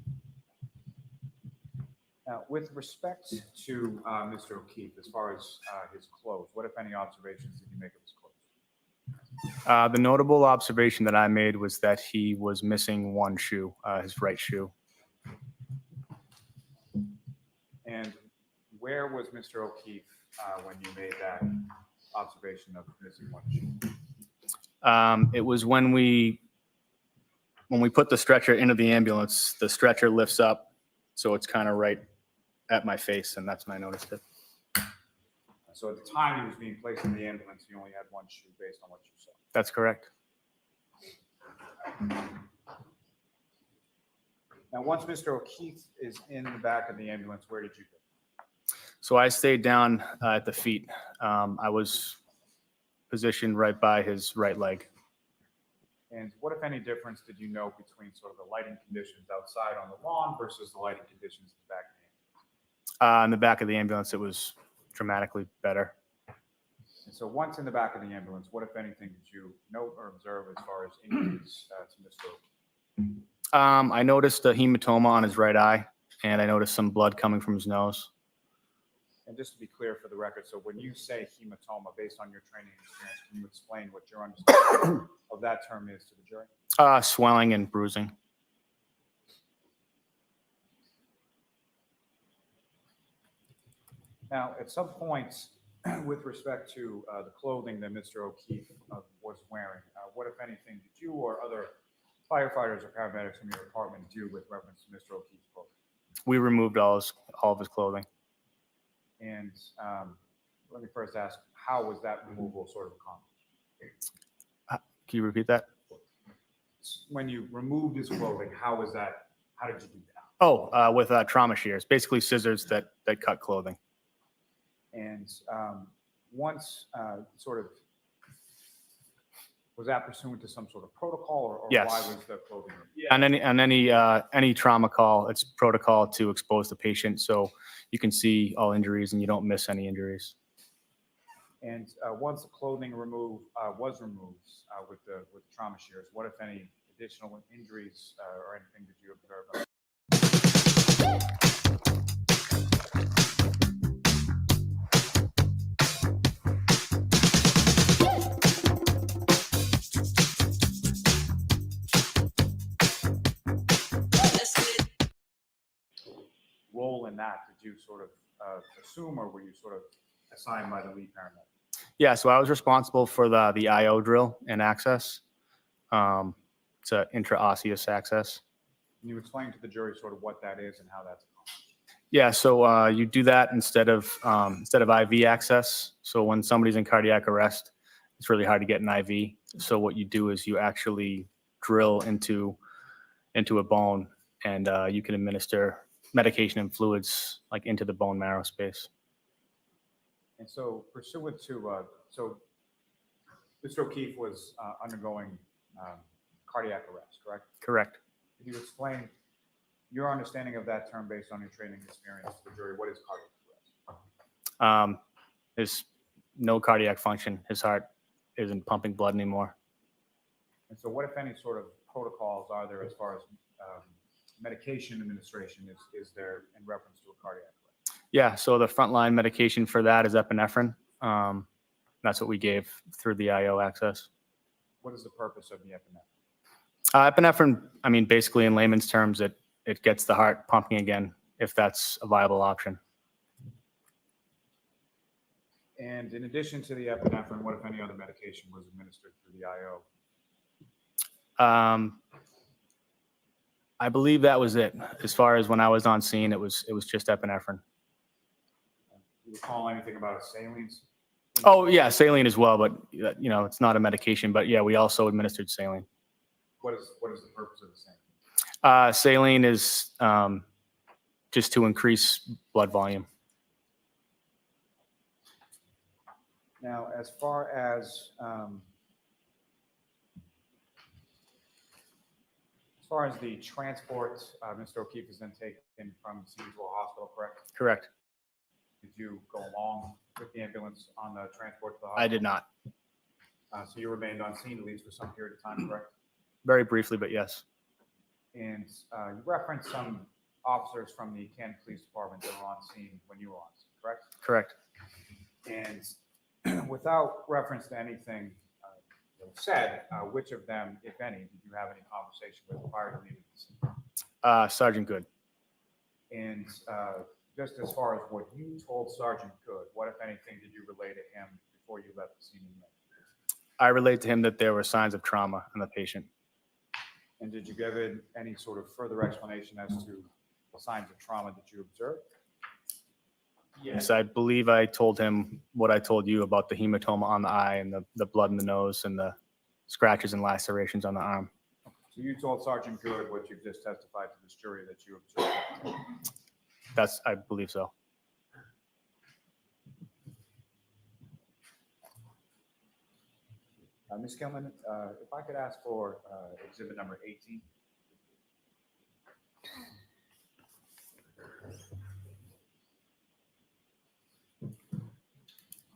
Now, with respect to Mr. O'Keefe, as far as his clothes, what, if any, observations did you make of his clothes?
The notable observation that I made was that he was missing one shoe, his right shoe.
And where was Mr. O'Keefe when you made that observation of missing one shoe?
It was when we put the stretcher into the ambulance, the stretcher lifts up, so it's kind of right at my face, and that's when I noticed it.
So at the time he was being placed in the ambulance, you only had one shoe based on what you saw.
That's correct.
Now, once Mr. O'Keefe is in the back of the ambulance, where did you go?
So I stayed down at the feet. I was positioned right by his right leg.
And what, if any, difference did you know between sort of the lighting conditions outside on the lawn versus the lighting conditions in the back of the ambulance?
In the back of the ambulance, it was dramatically better.
And so once in the back of the ambulance, what, if anything, did you note or observe as far as injuries to Mr. O'Keefe?
I noticed a hematoma on his right eye, and I noticed some blood coming from his nose.
And just to be clear for the record, so when you say hematoma, based on your training experience, can you explain what your understanding of that term is to the jury?
Swelling and bruising.
Now, at some points, with respect to the clothing that Mr. O'Keefe was wearing, what, if anything, did you or other firefighters or paramedics from your department do with reference to Mr. O'Keefe's clothing?
We removed all of his clothing.
And let me first ask, how was that removal sort of accomplished?
Can you repeat that?
When you removed his clothing, how was that? How did you do that?
Oh, with trauma shears, basically scissors that cut clothing.
And once sort of, was that pursuant to some sort of protocol, or
Yes.
why was the clothing?
On any trauma call, it's protocol to expose the patient so you can see all injuries and you don't miss any injuries.
And once the clothing was removed with the trauma shears, what, if any, additional injuries or anything did you observe? Role in that, did you sort of assume, or were you sort of assigned by the lead paramedic?
Yeah, so I was responsible for the IO drill and access. It's an intraosseous access.
Can you explain to the jury sort of what that is and how that's accomplished?
Yeah, so you do that instead of IV access. So when somebody's in cardiac arrest, it's really hard to get an IV. So what you do is you actually drill into a bone, and you can administer medication and fluids like into the bone marrow space.
And so pursuant to, so Mr. O'Keefe was undergoing cardiac arrest, correct?
Correct.
Could you explain your understanding of that term based on your training experience to the jury? What is cardiac arrest?
There's no cardiac function. His heart isn't pumping blood anymore.
And so what, if any, sort of protocols are there as far as medication administration is there in reference to a cardiac arrest?
Yeah, so the frontline medication for that is epinephrine. That's what we gave through the IO access.
What is the purpose of the epinephrine?
Epinephrine, I mean, basically in layman's terms, it gets the heart pumping again, if that's a viable option.
And in addition to the epinephrine, what, if any, other medication was administered through the IO?
I believe that was it. As far as when I was on scene, it was just epinephrine.
Do you recall anything about a saline?
Oh yeah, saline as well, but it's not a medication. But yeah, we also administered saline.
What is the purpose of the saline?
Saline is just to increase blood volume.
Now, as far as the transport, Mr. O'Keefe is then taken from the scene to a hospital, correct?
Correct.
Did you go along with the ambulance on the transport to the hospital?
I did not.
So you remained on scene at least for some period of time, correct?
Very briefly, but yes.
And you referenced some officers from the Canton Police Department that were on scene when you were on scene, correct?
Correct.
And without reference to anything said, which of them, if any, did you have any conversation with prior to leaving the scene?
Sergeant Good.
And Just as far as what you told Sergeant Good, what, if anything, did you relay to him before you left the scene?
I relayed to him that there were signs of trauma in the patient.
And did you give it any sort of further explanation as to the signs of trauma that you observed?
Yes, I believe I told him what I told you about the hematoma on the eye and the blood in the nose and the scratches and lacerations on the arm.
So you told Sergeant Good what you've just testified to this jury that you observed?
I believe so.
Ms. Gilman, if I could ask for exhibit number 18.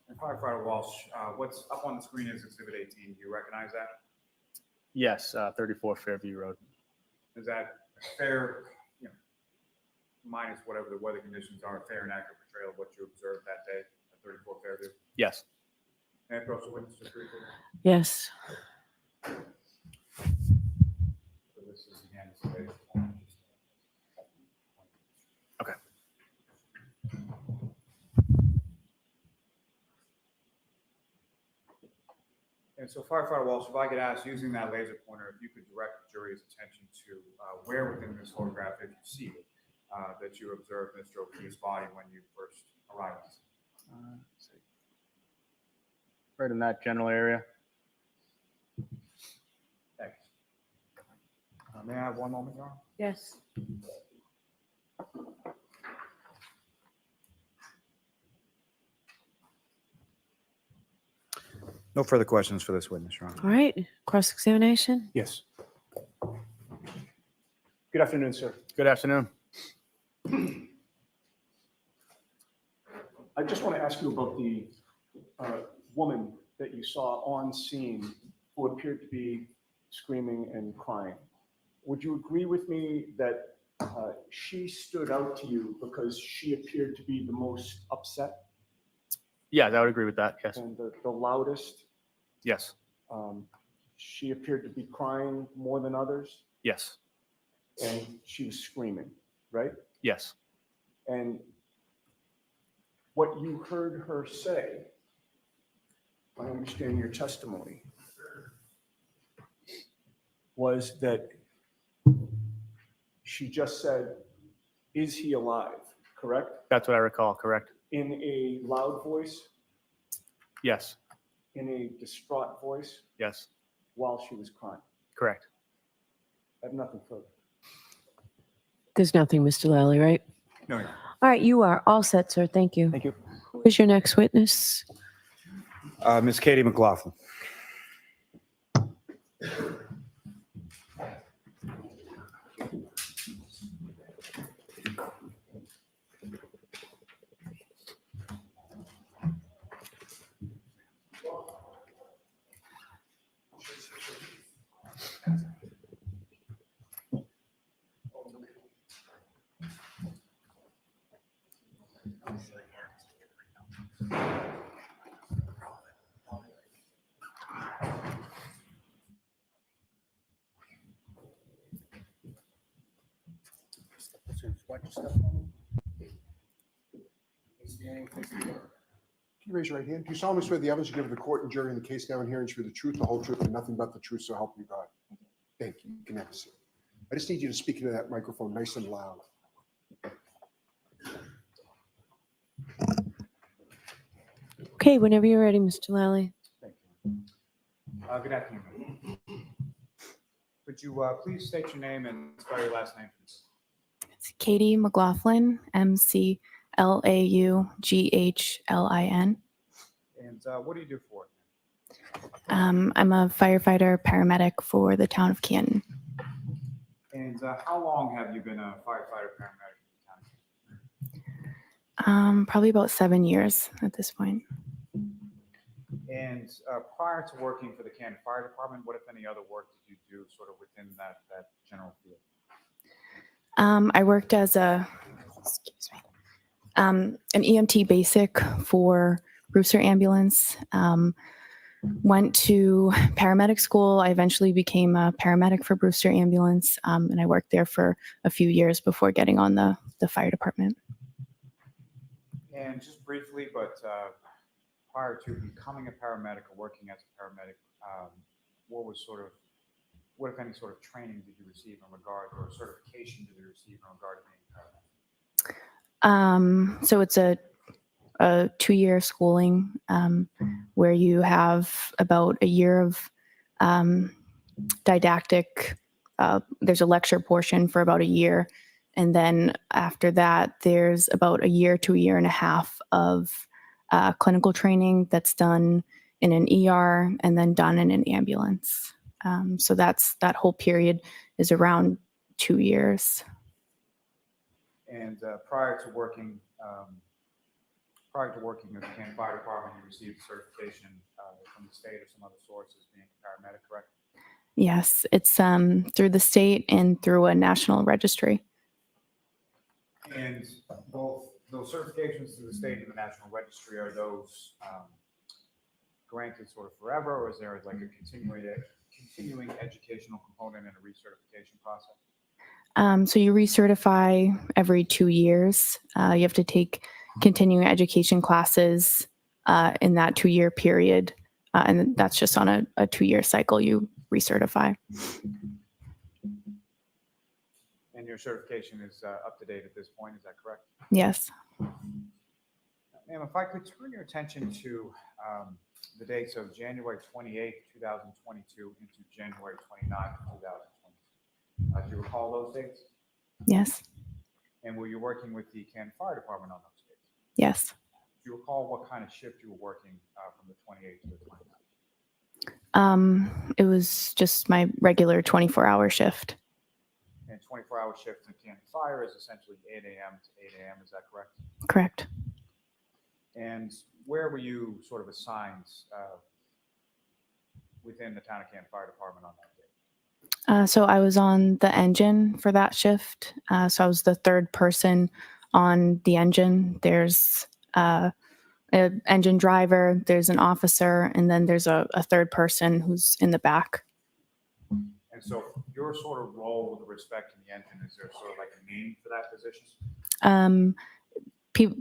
And Firefighter Walsh, what's up on the screen is exhibit 18. Do you recognize that?
Yes, 34 Fairview Road.
Is that fair, minus whatever the weather conditions are, fair and accurate portrayal of what you observed that day at 34 Fairview?
Yes.
And approach the witness to the truth.
Yes.
So this is again today's one.
Okay.
And so Firefighter Walsh, if I could ask, using that laser pointer, if you could direct the jury's attention to where within this photograph, if you see it, that you observed Mr. O'Keefe's body when you first arrived.
Let's see. Right in that general area.
Thanks. May I have one moment, Your Honor?
Yes.
No further questions for this witness, Your Honor.
All right. Cross-examination?
Yes. Good afternoon, sir.
Good afternoon.
I just want to ask you about the woman that you saw on scene who appeared to be screaming and crying. Would you agree with me that she stood out to you because she appeared to be the most upset
Yeah, I would agree with that. Yes.
and the loudest?
Yes.
She appeared to be crying more than others,
Yes.
and she was screaming, right?
Yes.
And what you heard her say, I understand your testimony, was that she just said, "Is he alive?" Correct?
That's what I recall. Correct.
In a loud voice,
Yes.
in a distraught voice,
Yes.
while she was crying.
Correct.
I have nothing further.
There's nothing, Mr. Lally, right?
No, Your
All right. You are all set, sir. Thank you.
Thank you.
Who is your next witness?
Honor. Ms. Katie McLaughlin.
Can you raise your right hand? Do you solemnly swear the evidence you give to the court and jury in the case now and hearing for the truth, the whole truth, and nothing but the truth, so help you God? Thank you. You can have a seat. I just need you to speak into that microphone nice and loud.
Okay. Whenever you're ready, Mr. Lally.
Thank you. Good afternoon. Would you please state your name and spell your last name, please?
It's Katie McLaughlin, McLaughlin.
And what do you do for it?
I'm a firefighter paramedic for the town of Canton.
And how long have you been a firefighter paramedic in the town?
Probably about 7 years at this point.
And prior to working for the Canton Fire Department, what, if any, other work did you do sort of within that general field?
I worked as an EMT basic for Brewster Ambulance. Went to paramedic school. I eventually became a paramedic for Brewster Ambulance, and I worked there for a few years before getting on the fire department.
And just briefly, but prior to becoming a paramedic or working as a paramedic, what if any sort of training did you receive in regard, or certification did you receive in regard to being a paramedic?
So it's a 2-year schooling where you have about a year of didactic. There's a lecture portion for about a year. And then after that, there's about a year to a year and a half of clinical training that's done in an ER and then done in an ambulance. So that whole period is around 2 years.
And prior to working with the Canton Fire Department, you received certification from the state or some other sources being a paramedic, correct?
Yes, it's through the state and through a national registry.
And both those certifications through the state and the national registry, are those granted sort of forever, or is there like a continuing educational component in a recertification process?
So you recertify every 2 years. You have to take continuing education classes in that 2-year period. And that's just on a 2-year cycle you recertify.
And your certification is up to date at this point, is that correct?
Yes.
Ma'am, if I could turn your attention to the dates of January 28th, 2022 into January 29th, 2022. Do you recall those dates?
Yes.
And were you working with the Canton Fire Department on those dates?
Yes.
Do you recall what kind of shift you were working from the 28th to the 29th?
It was just my regular 24-hour shift.
And 24-hour shift in Canton Fire is essentially 8 a.m. to 8 a.m., is that correct?
Correct.
And where were you sort of assigned within the town of Canton Fire Department on that day?
So I was on the engine for that shift. So I was the third person on the engine. There's an engine driver, there's an officer, and then there's a third person who's in the back.
And so your sort of role with respect to the engine, is there sort of like a name for that position?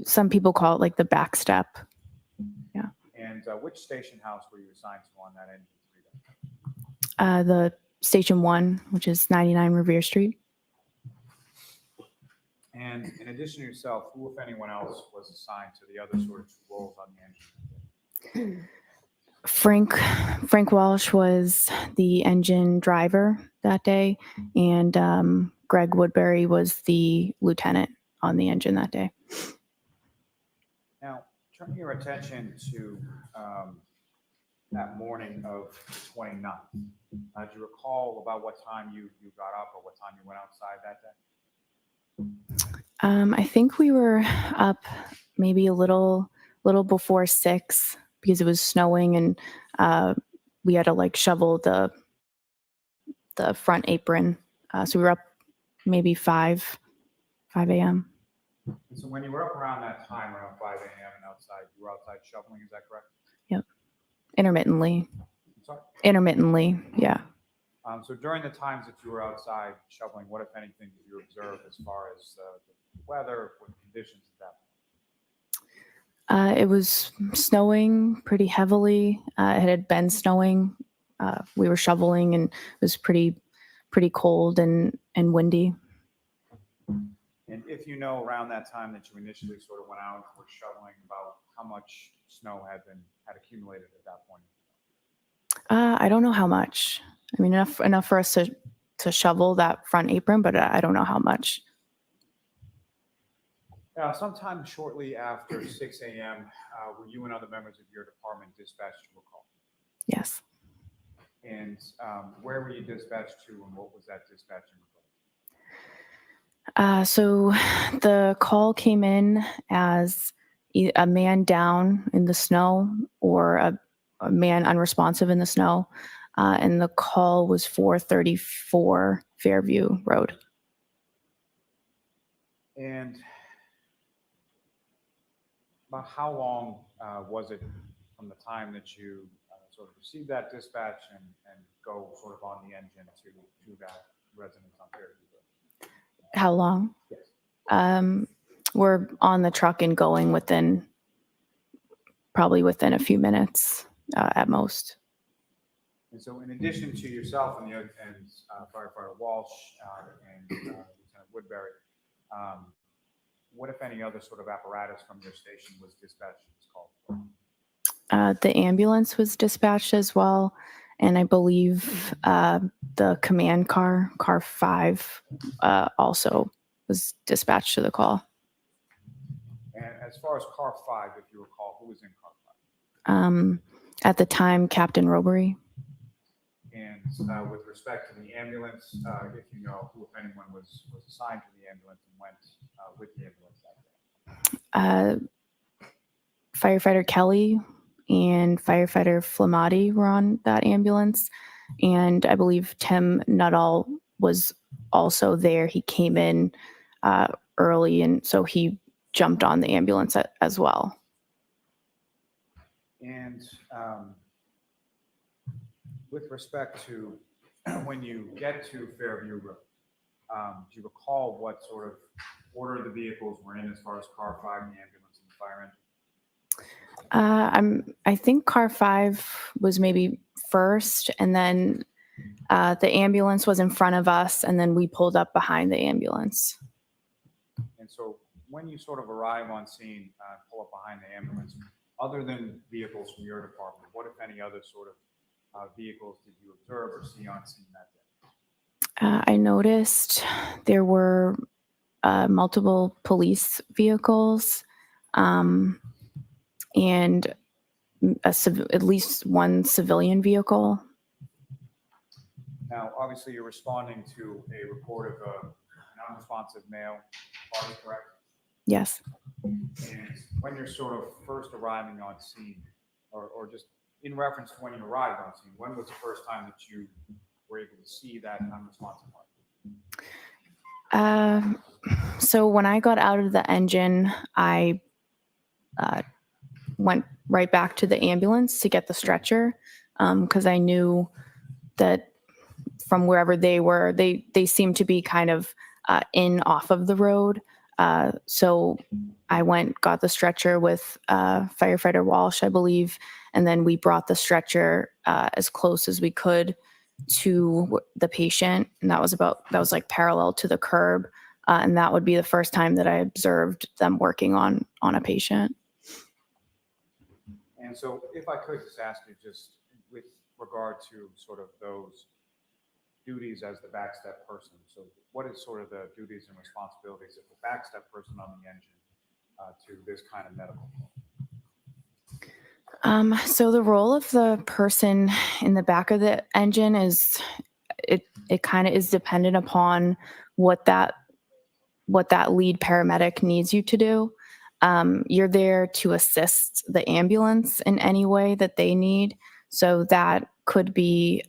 Some people call it like the back step. Yeah.
And which station house were you assigned to on that engine?
The Station 1, which is 99 Revere Street.
And in addition to yourself, who, if anyone else, was assigned to the other sort of two roles on the engine?
Frank Walsh was the engine driver that day, and Greg Woodbury was the lieutenant on the engine that day.
Now, turning your attention to that morning of the 29th, do you recall about what time you got up or what time you went outside that day?
I think we were up maybe a little before 6 because it was snowing, and we had to like shovel the front apron. So we were up maybe 5 a.m.
So when you were up around that time, around 5 a.m. and outside, you were outside shoveling, is that correct?
Yep. Intermittently.
I'm sorry?
Intermittently, yeah.
So during the times that you were outside shoveling, what, if anything, did you observe as far as the weather, what conditions at that point?
It was snowing pretty heavily. It had been snowing. We were shoveling, and it was pretty cold and windy.
And if you know around that time that you initially sort of went out and were shoveling, about how much snow had accumulated at that point?
I don't know how much. I mean, enough for us to shovel that front apron, but I don't know how much.
Sometime shortly after 6 a.m., were you and other members of your department dispatched to a call?
Yes.
And where were you dispatched to, and what was that dispatching regard?
So the call came in as a man down in the snow or a man unresponsive in the snow, and the call was 434 Fairview Road.
And about how long was it from the time that you sort of received that dispatch and go sort of on the engine to that residence on Fairview Road?
How long?
Yes.
We're on the truck and going probably within a few minutes at most.
And so in addition to yourself and firefighter Walsh and Lieutenant Woodbury, what, if any, other sort of apparatus from your station was dispatched and was called for?
The ambulance was dispatched as well, and I believe the command car 5, also was dispatched to the call.
And as far as car 5, if you recall, who was in car 5?
At the time, Captain Robery.
And with respect to the ambulance, if you know who, if anyone, was assigned to the ambulance and went with the ambulance that day?
Firefighter Kelly and Firefighter Flamati were on that ambulance. And I believe Tim Nuttall was also there. He came in early, and so he jumped on the ambulance as well.
And with respect to when you get to Fairview Road, do you recall what sort of order the vehicles were in as far as car 5, the ambulance, and the fire engine?
I think car 5 was maybe first, and then the ambulance was in front of us, and then we pulled up behind the ambulance.
And so when you sort of arrive on scene, pull up behind the ambulance, other than vehicles from your department, what, if any, other sort of vehicles did you observe or see on scene that day?
I noticed there were multiple police vehicles and at least one civilian vehicle.
Now, obviously, you're responding to a report of an unresponsive male party, correct?
Yes.
And when you're sort of first arriving on scene, or just in reference to when you arrived on scene, when was the first time that you were able to see that unresponsive party?
So when I got out of the engine, I went right back to the ambulance to get the stretcher because I knew that from wherever they were, they seemed to be kind of off of the road. So I got the stretcher with firefighter Walsh, I believe, and then we brought the stretcher as close as we could to the patient, and that was like parallel to the curb, and that would be the first time that I observed them working on a patient.
And so if I could just ask you, just with regard to sort of those duties as the backstep person, so what is sort of the duties and responsibilities of the backstep person on the engine to this kind of medical?
So the role of the person in the back of the engine is it kind of is dependent upon what that lead paramedic needs you to do. You're there to assist the ambulance in any way that they need. So that could be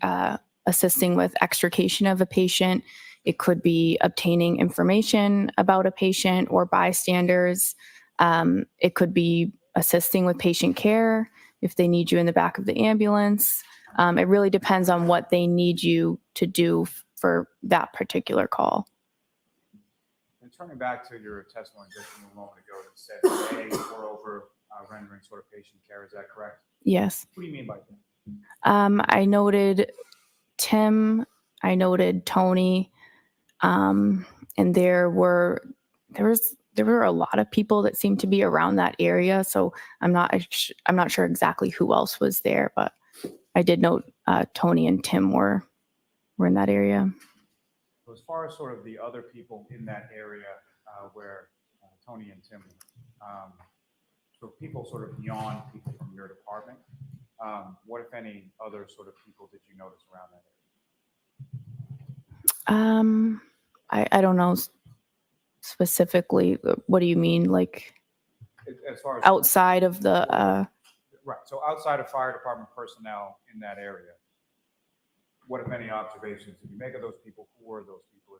assisting with extrication of a patient. It could be obtaining information about a patient or bystanders. It could be assisting with patient care if they need you in the back of the ambulance. It really depends on what they need you to do for that particular call.
And turning back to your testimony just a moment ago that said they were over rendering sort of patient care, is that correct?
Yes.
What do you mean by that?
I noted Tim, I noted Tony, and there were a lot of people that seemed to be around that area. So I'm not sure exactly who else was there, but I did note Tony and Tim were in that area.
So as far as sort of the other people in that area where Tony and Tim, so people sort of beyond people from your department, what, if any, other sort of people did you notice around that area?
I don't know specifically. What do you mean, like
as far as
outside of the?
Right. So outside of fire department personnel in that area, what, if any, observations did you make of those people? Who were those people?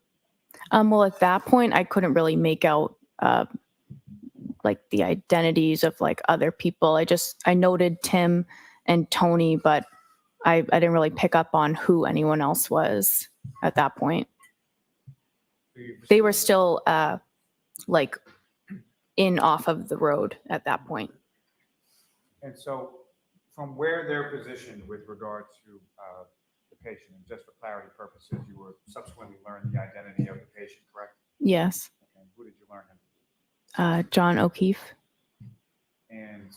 Well, at that point, I couldn't really make out like the identities of like other people. I noted Tim and Tony, but I didn't really pick up on who anyone else was at that point. They were still like in off of the road at that point.
And so from where they're positioned with regard to the patient, and just for clarity purposes, you were subsequently learned the identity of the patient, correct?
Yes.
And who did you learn him to be?
John O'Keefe.
And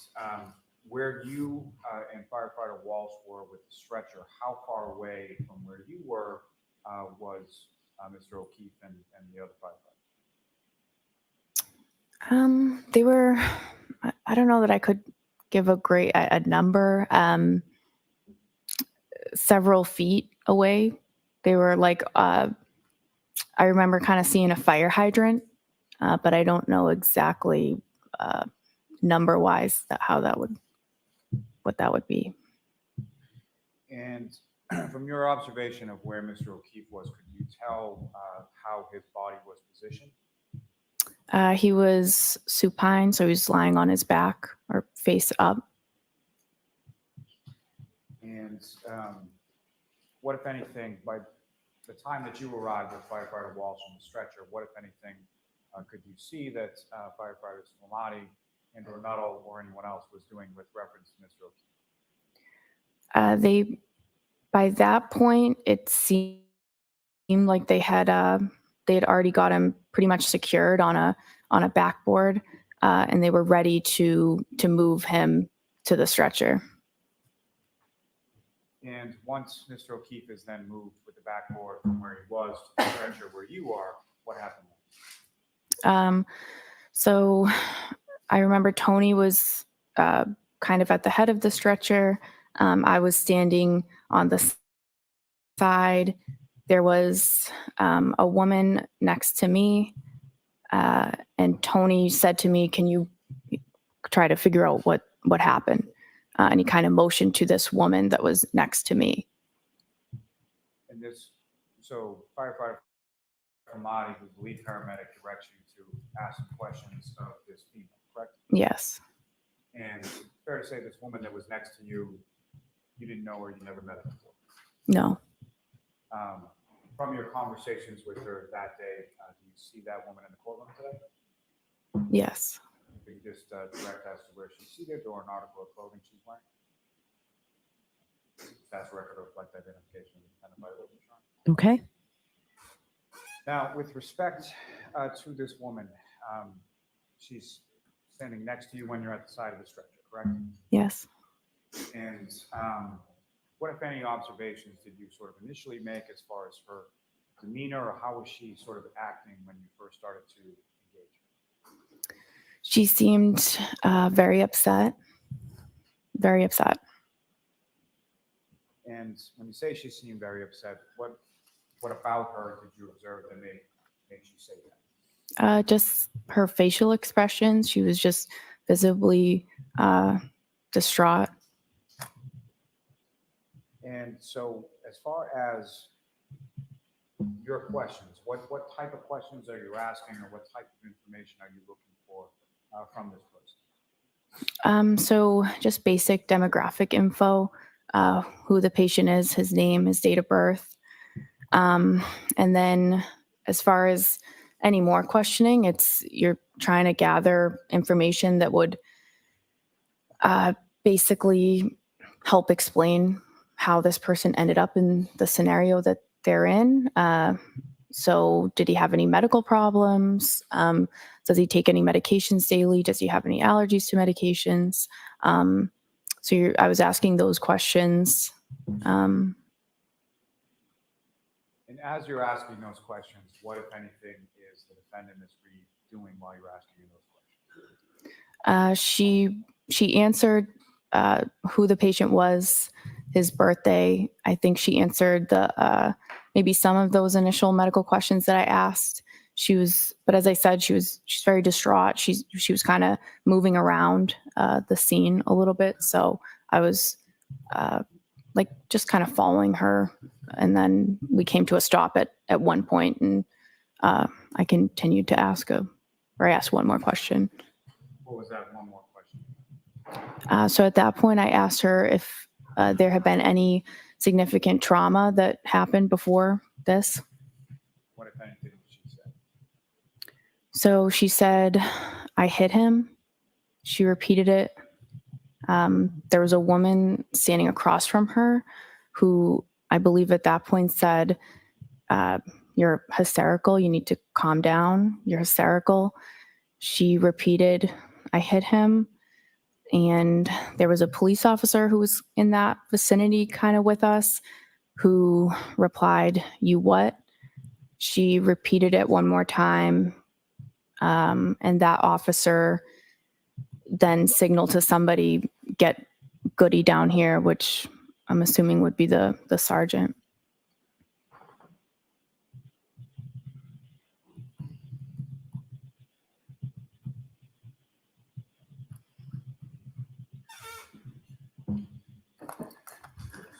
where you and firefighter Walsh were with the stretcher, how far away from where you were was Mr. O'Keefe and the other firefighter?
They were, I don't know that I could give a number, several feet away. They were like, I remember kind of seeing a fire hydrant, but I don't know exactly number wise what that would be.
And from your observation of where Mr. O'Keefe was, could you tell how his body was positioned?
He was supine, so he was lying on his back or face up.
And what, if anything, by the time that you arrived with firefighter Walsh on the stretcher, what, if anything, could you see that firefighters Flamati and or Nuttall or anyone else was doing with reference to Mr. O'Keefe?
By that point, it seemed like they had already got him pretty much secured on a backboard, and they were ready to move him to the stretcher.
And once Mr. O'Keefe is then moved with the backboard from where he was to the stretcher where you are, what happened?
So I remember Tony was kind of at the head of the stretcher. I was standing on the side. There was a woman next to me, and Tony said to me, "Can you try to figure out what happened?" And he kind of motioned to this woman that was next to me.
And so firefighter Flamati, who's the lead paramedic, directs you to ask some questions of this female, correct?
Yes.
And fair to say this woman that was next to you, you didn't know her, you never met her before?
No.
From your conversations with her that day, do you see that woman in the courtroom today?
Yes.
Could you just direct as to where she's seated or an article of clothing she's wearing? That's record of reflect identification independent by witness.
Okay.
Now, with respect to this woman, she's standing next to you when you're at the side of the stretcher, correct?
Yes.
And what, if any, observations did you sort of initially make as far as her demeanor, or how was she sort of acting when you first started to engage her?
She seemed very upset. Very upset.
And when you say she seemed very upset, what about her did you observe that made you say that?
Just her facial expressions. She was just visibly distraught.
And so as far as your questions, what type of questions are you asking, or what type of information are you looking for from this person?
So just basic demographic info, who the patient is, his name, his date of birth. And then as far as any more questioning, you're trying to gather information that would basically help explain how this person ended up in the scenario that they're in. So did he have any medical problems? Does he take any medications daily? Does he have any allergies to medications? I was asking those questions.
And as you're asking those questions, what, if anything, is the defendant, Ms. Reed, doing while you're asking those questions?
She answered who the patient was, his birthday. I think she answered the maybe some of those initial medical questions that I asked. But as I said, she's very distraught. She was kind of moving around the scene a little bit. So I was just kind of following her, and then we came to a stop at one point, and I continued to ask one more question.
What was that one more question?
So at that point, I asked her if there had been any significant trauma that happened before this.
What, if anything, did she say?
So she said, I hit him. She repeated it. There was a woman standing across from her who I believe at that point said, you're hysterical. You need to calm down. You're hysterical. She repeated, I hit him. And there was a police officer who was in that vicinity kind of with us who replied, you what? She repeated it one more time. And that officer then signaled to somebody, get Goody down here, which I'm assuming would be the sergeant.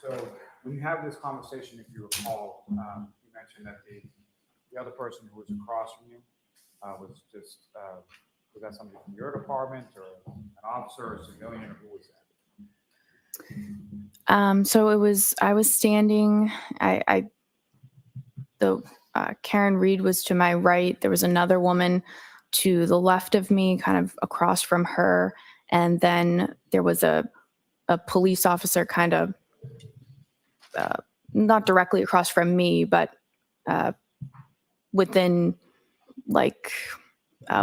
So when you have this conversation, if you recall, you mentioned that the other person who was across from you was just, was that somebody from your department or an officer or a civilian, or who was that?
So I was standing, Karen Reed was to my right. There was another woman to the left of me, kind of across from her. And then there was a police officer kind of, not directly across from me, but within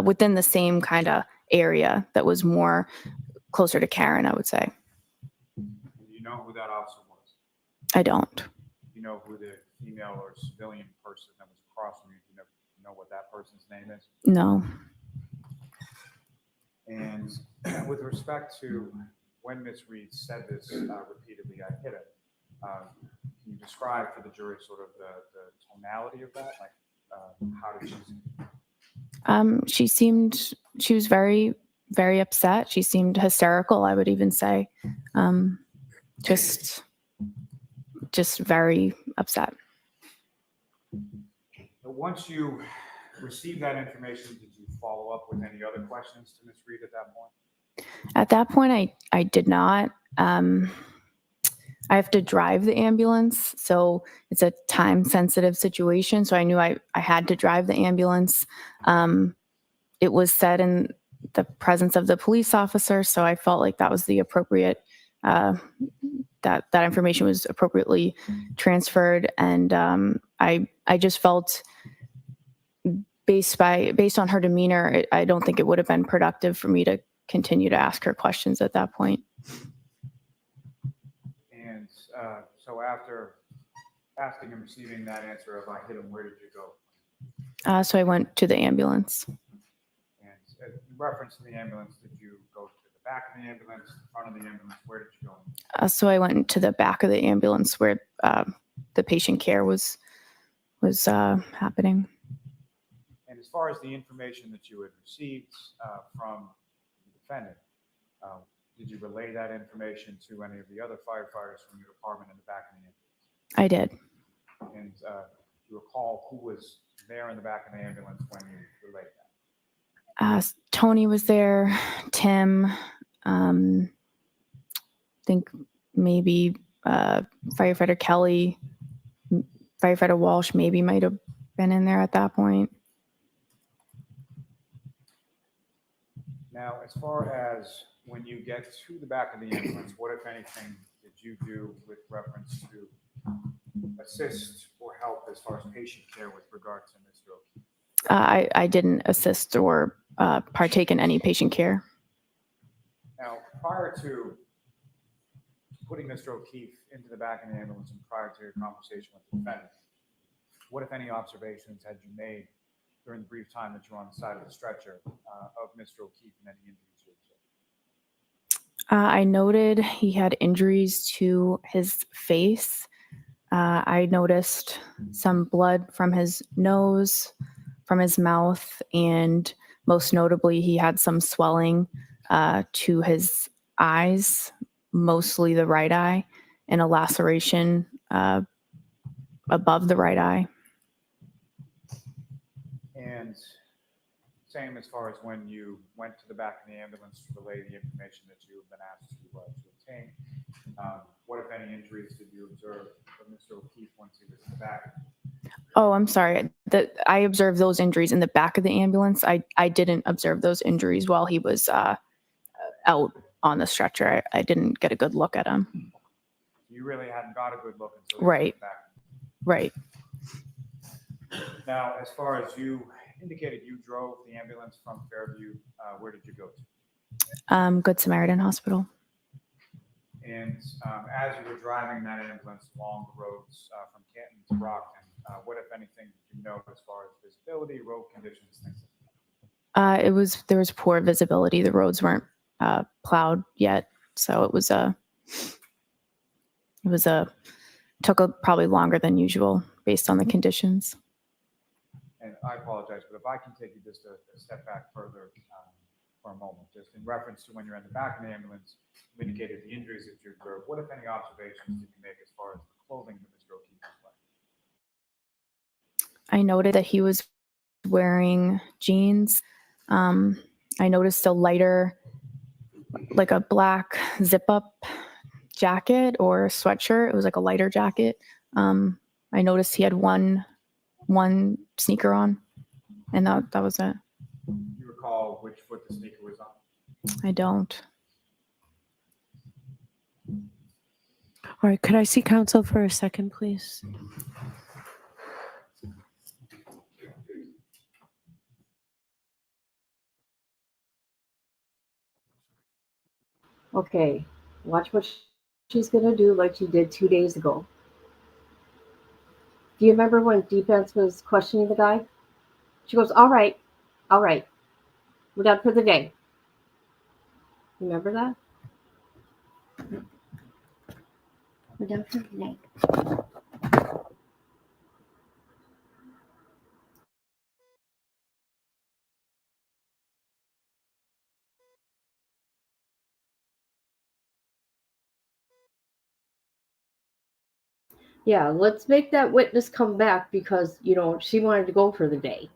within the same kind of area that was more closer to Karen, I would say.
Do you know who that officer was?
I don't.
Do you know who the female or civilian person that was across from you? Do you know what that person's name is?
No.
And with respect to when Ms. Reed said this repeatedly, I hit it. Can you describe for the jury sort of the tonality of that? Like, how did she seem?
She was very, very upset. She seemed hysterical, I would even say. Just very upset.
But once you received that information, did you follow up with any other questions to Ms. Reed at that point?
At that point, I did not. I have to drive the ambulance, so it's a time-sensitive situation. So I knew I had to drive the ambulance. It was said in the presence of the police officer, so I felt like that was the appropriate, that information was appropriately transferred. And I just felt, based on her demeanor, I don't think it would have been productive for me to continue to ask her questions at that point.
And so after asking and receiving that answer of I hit him, where did you go?
So I went to the ambulance.
And in reference to the ambulance, did you go to the back of the ambulance, the front of the ambulance? Where did you go?
So I went to the back of the ambulance where the patient care was happening.
And as far as the information that you had received from the defendant, did you relay that information to any of the other firefighters from your department in the back of the ambulance?
I did.
And do you recall who was there in the back of the ambulance when you relayed that?
Tony was there, Tim, I think maybe firefighter Kelly, firefighter Walsh maybe might have been in there at that point.
Now, as far as when you get to the back of the ambulance, what, if anything, did you do with reference to assist or help as far as patient care with regard to Mr. O'Keefe?
I didn't assist or partake in any patient care.
Now, prior to putting Mr. O'Keefe into the back of the ambulance and prior to your conversation with the defendant, what, if any, observations had you made during the brief time that you were on the side of the stretcher of Mr. O'Keefe and any injuries you observed?
I noted he had injuries to his face. I noticed some blood from his nose, from his mouth, and most notably, he had some swelling to his eyes, mostly the right eye, and a laceration above the right eye.
And same as far as when you went to the back of the ambulance to relay the information that you have been asked to obtain. What, if any, injuries did you observe from Mr. O'Keefe once he was in the back?
Oh, I'm sorry. I observed those injuries in the back of the ambulance. I didn't observe those injuries while he was out on the stretcher. I didn't get a good look at him.
You really hadn't got a good look until you
Right.
went back.
Right.
Now, as far as you indicated, you drove the ambulance from Fairview. Where did you go to?
Good Samaritan Hospital.
And as you were driving that ambulance along the roads from Canton to Brockton, what, if anything, did you know as far as visibility, road conditions, things like that?
There was poor visibility. The roads weren't plowed yet, so it took probably longer than usual based on the conditions.
And I apologize, but if I can take you just a step back further for a moment, just in reference to when you're in the back of the ambulance, you indicated the injuries that you observed. What, if any, observations did you make as far as the clothing that Mr. O'Keefe was wearing?
I noted that he was wearing jeans. I noticed a lighter, like a black zip-up jacket or sweatshirt. It was like a lighter jacket. I noticed he had one sneaker on, and that was it.
You recall which foot the sneaker was on?
I don't.
All right, could I see counsel for a second, please?
Okay, watch what she's going to do like she did 2 days ago. Do you remember when defense was questioning the guy? She goes, all right, we're done for the day. Remember that? We're done for the day. Yeah, let's make that witness come back because, she wanted to go for the day.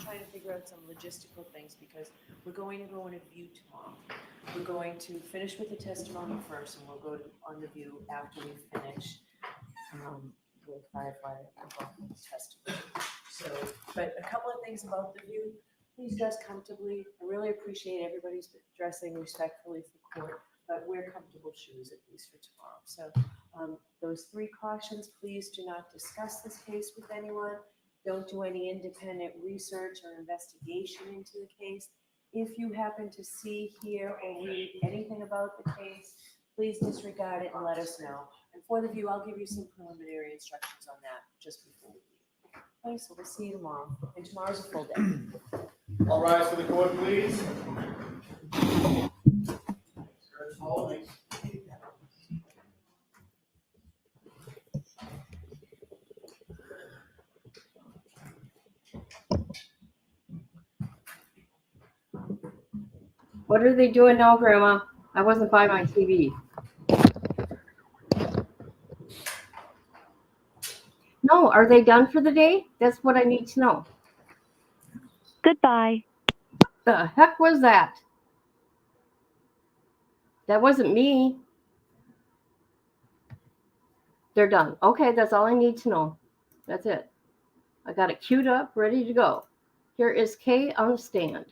Trying to figure out some logistical things because we're going to go on a view tomorrow. We're going to finish with the testimony first, and we'll go on the view after we finish with firefighter testimony. So, but a couple of things about the view. Please dress comfortably. I really appreciate everybody's dressing respectfully for court, but wear comfortable shoes at least for tomorrow. So those 3 cautions: please do not discuss this case with anyone. Don't do any independent research or investigation into the case. If you happen to see, hear, or read anything about the case, please disregard it and let us know. And for the view, I'll give you some preliminary instructions on that just before we leave. Okay, so we'll see you tomorrow, and tomorrow's a full day.
All rise for the court, please.
What are they doing now, Grandma? I wasn't by my TV. No, are they done for the day? That's what I need to know.
Goodbye.
The heck was that? That wasn't me. They're done. Okay, that's all I need to know. That's it. I got it queued up, ready to go. Here is Kay on the stand.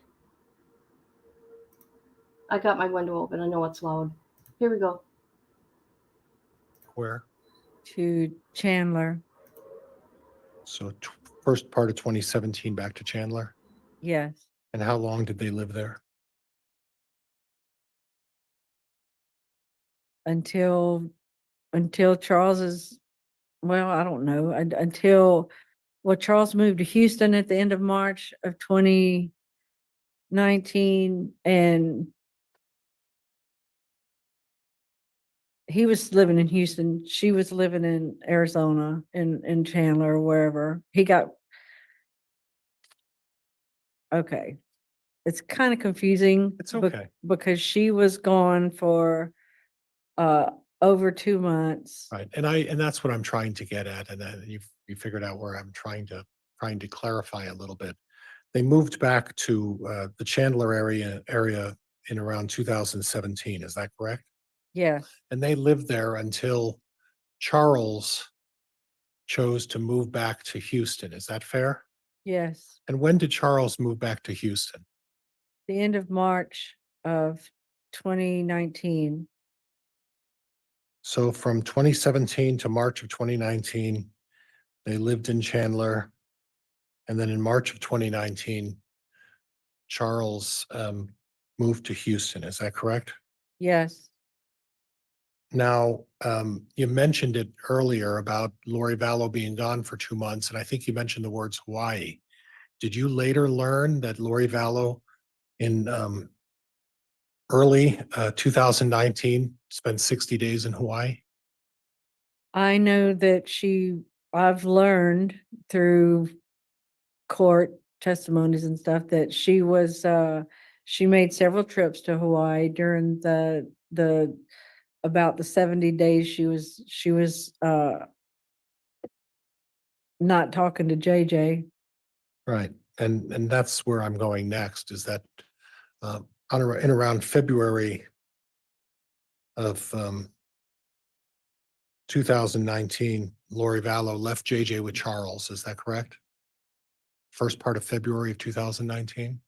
I got my window open. I know it's loud. Here we go.
Where?
To Chandler.
So first part of 2017 back to Chandler.
Yes.
And how long did they live there?
Until Charles is, well, I don't know, until, well, Charles moved to Houston at the end of March of 2019, and he was living in Houston. She was living in Arizona, in Chandler, or wherever. He got, okay. It's kind of confusing.
It's okay.
Because she was gone for over 2 months.
Right. And that's what I'm trying to get at. And then you figured out where I'm trying to clarify a little bit. They moved back to the Chandler area in around 2017. Is that correct?
Yes.
And they lived there until Charles chose to move back to Houston. Is that fair?
Yes.
And when did Charles move back to Houston?
The end of March of 2019.
So from 2017 to March of 2019, they lived in Chandler. And then in March of 2019, Charles moved to Houston. Is that correct?
Yes.
Now, you mentioned it earlier about Lori Vallow being gone for 2 months, and I think you mentioned the words Hawaii. Did you later learn that Lori Vallow in early 2019 spent 60 days in Hawaii?
I know that I've learned through court testimonies and stuff that she was, she made several trips to Hawaii during about the 70 days she was not talking to JJ.
Right. And that's where I'm going next, is that in around February of 2019, Lori Vallow left JJ with Charles. Is that correct? First part of February of 2019?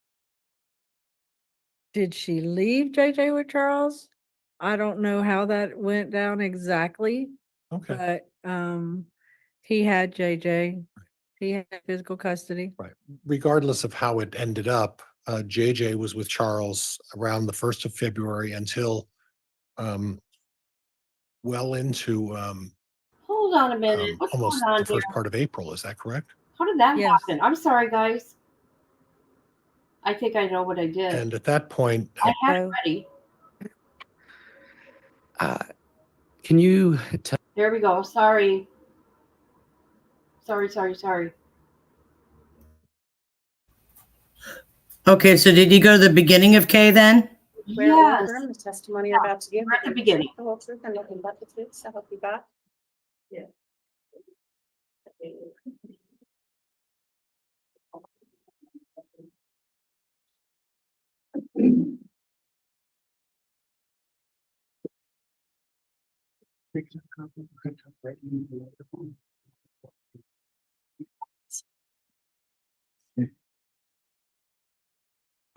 Did she leave JJ with Charles? I don't know how that went down exactly.
Okay.
But he had JJ. He had physical custody.
Right. Regardless of how it ended up, JJ was with Charles around the 1st of February until well into
Hold on a minute. What's
almost
going on
the first
here?
part of April. Is that correct?
How did that
Yes.
happen? I'm sorry, guys. I think I know what I did.
And at that point,
I had it ready.
Can you tell?
There we go. Sorry. Sorry.
Okay, so did you go to the beginning of K then?
Yes.
The testimony you're about to give.
We're at the beginning.
The whole truth and nothing but the truth, so help you God. Yeah.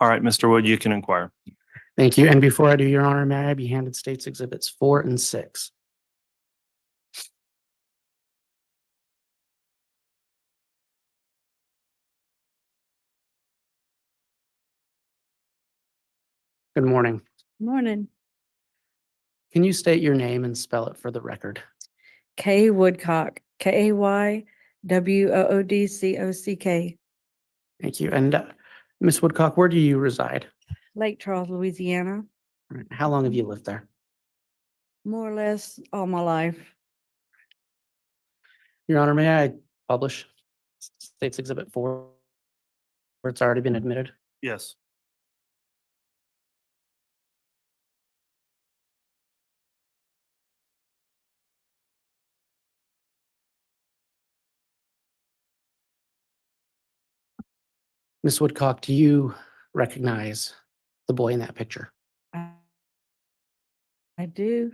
All right, Mr. Wood, you can inquire. Thank you. And before I do, Your Honor, may I be handed States Exhibits 4 and 6? Good morning.
Morning.
Can you state your name and spell it for the record?
Kay Woodcock, KayWoodcock.
Thank you. And Ms. Woodcock, where do you reside?
Lake Charles, Louisiana,
All right, how long have you lived there?
more or less all my life.
Your Honor, may I publish State's Exhibit 4 where it's already been admitted?
Yes.
Ms. Woodcock, do you recognize the boy in that picture?
I do.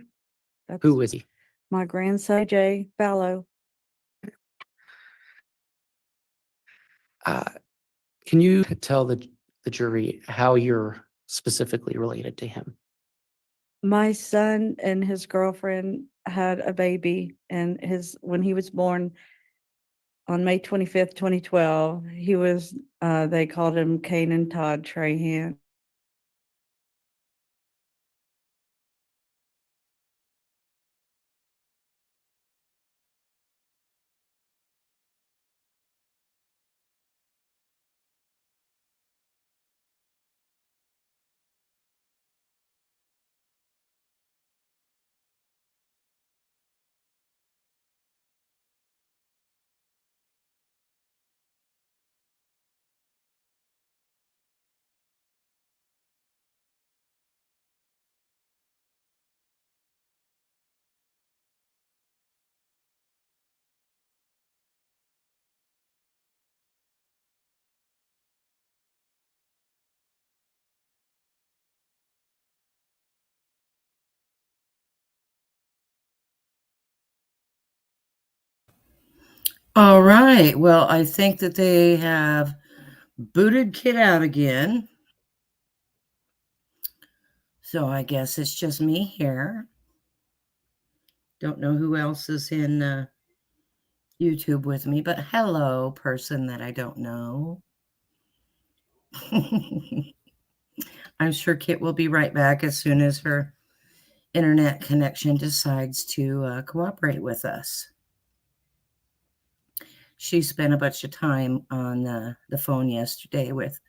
That's
Who is he?
my grandson, Jay Fallow.
Uh, Can you tell the jury how you're specifically related to him?
My son and his girlfriend had a baby, and when he was born on May 25th, 2012, he was, they called him Kanan Todd Trahan.
All right. Well, I think that they have booted Kit out again. So I guess it's just me here. Don't know who else is in YouTube with me, but hello, person that I don't know. I'm sure Kit will be right back as soon as her internet connection decides to cooperate with us. She spent a bunch of time on the phone yesterday with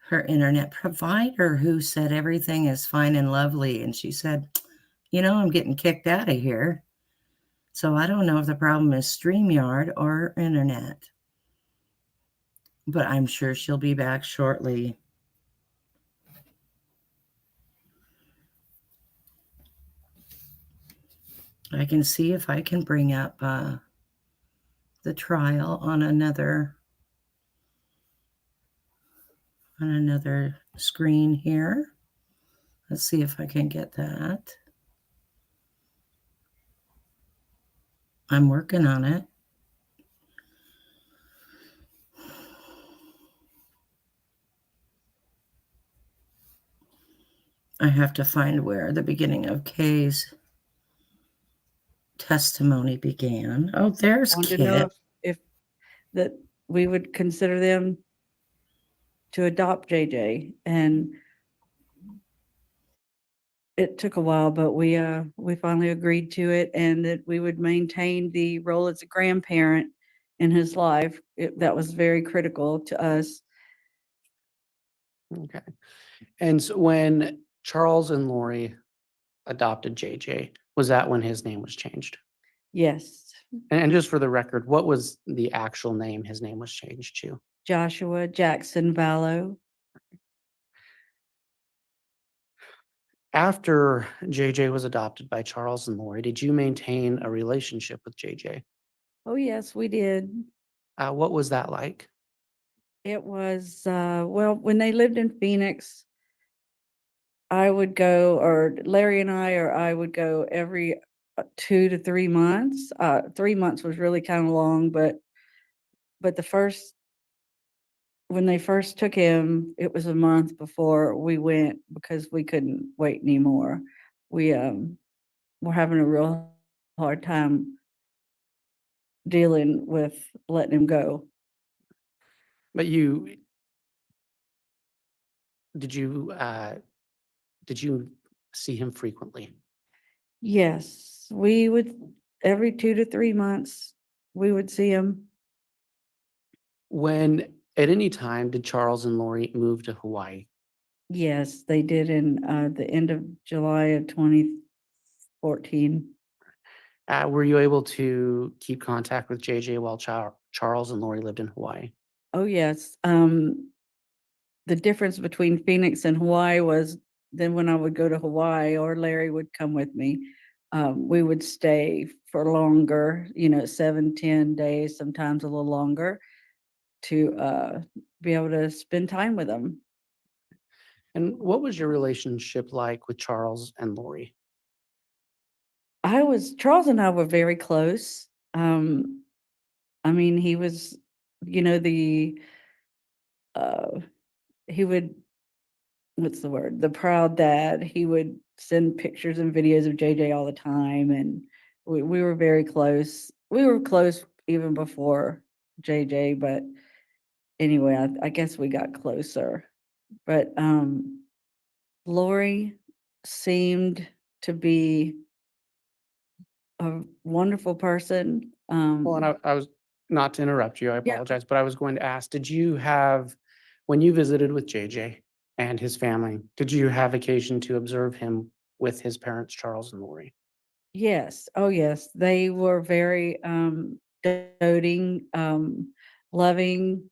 her internet provider who said everything is fine and lovely. And she said, you know, I'm getting kicked out of here. So I don't know if the problem is StreamYard or internet. But I'm sure she'll be back shortly. I can see if I can bring up the trial on another screen here. Let's see if I can get that. I'm working on it. I have to find where the beginning of Kay's testimony began. Oh, there's
I wanted to know
Kit.
if that we would consider them to adopt JJ, and it took a while, but we finally agreed to it, and that we would maintain the role as a grandparent in his life. That was very critical to us.
Okay. And so when Charles and Lori adopted JJ, was that when his name was changed?
Yes,
And just for the record, what was the actual name his name was changed to?
Joshua Jackson Vallow.
After JJ was adopted by Charles and Lori, did you maintain a relationship with JJ?
Oh, yes, we did.
What was that like?
It was, well, when they lived in Phoenix, I would go, or Larry and I would go every 2 to 3 months. 3 months was really kind of long, but when they first took him, it was a month before we went because we couldn't wait anymore. We were having a real hard time dealing with letting him go.
But did you see him frequently?
Yes. we would, every 2 to 3 months, we would see him.
When, at any time, did Charles and Lori move to Hawaii?
Yes, they did in the end of July of 2014.
Were you able to keep contact with JJ while Charles and Lori lived in Hawaii?
Oh, yes. The difference between Phoenix and Hawaii was then when I would go to Hawaii or Larry would come with me, we would stay for longer, 7, 10 days, sometimes a little longer to be able to spend time with them.
And what was your relationship like with Charles and Lori?
Charles and I were very close. I mean, he was, he would, what's the word? The proud dad. He would send pictures and videos of JJ all the time. And we were very close. We were close even before JJ, but anyway, I guess we got closer. But Lori seemed to be a wonderful person.
Well, and I was, not to interrupt you, I
Yeah.
apologize, but I was going to ask, did you have, when you visited with JJ and his family, did you have occasion to observe him with his parents, Charles and Lori?
Yes. Oh, yes. They were very doting, loving.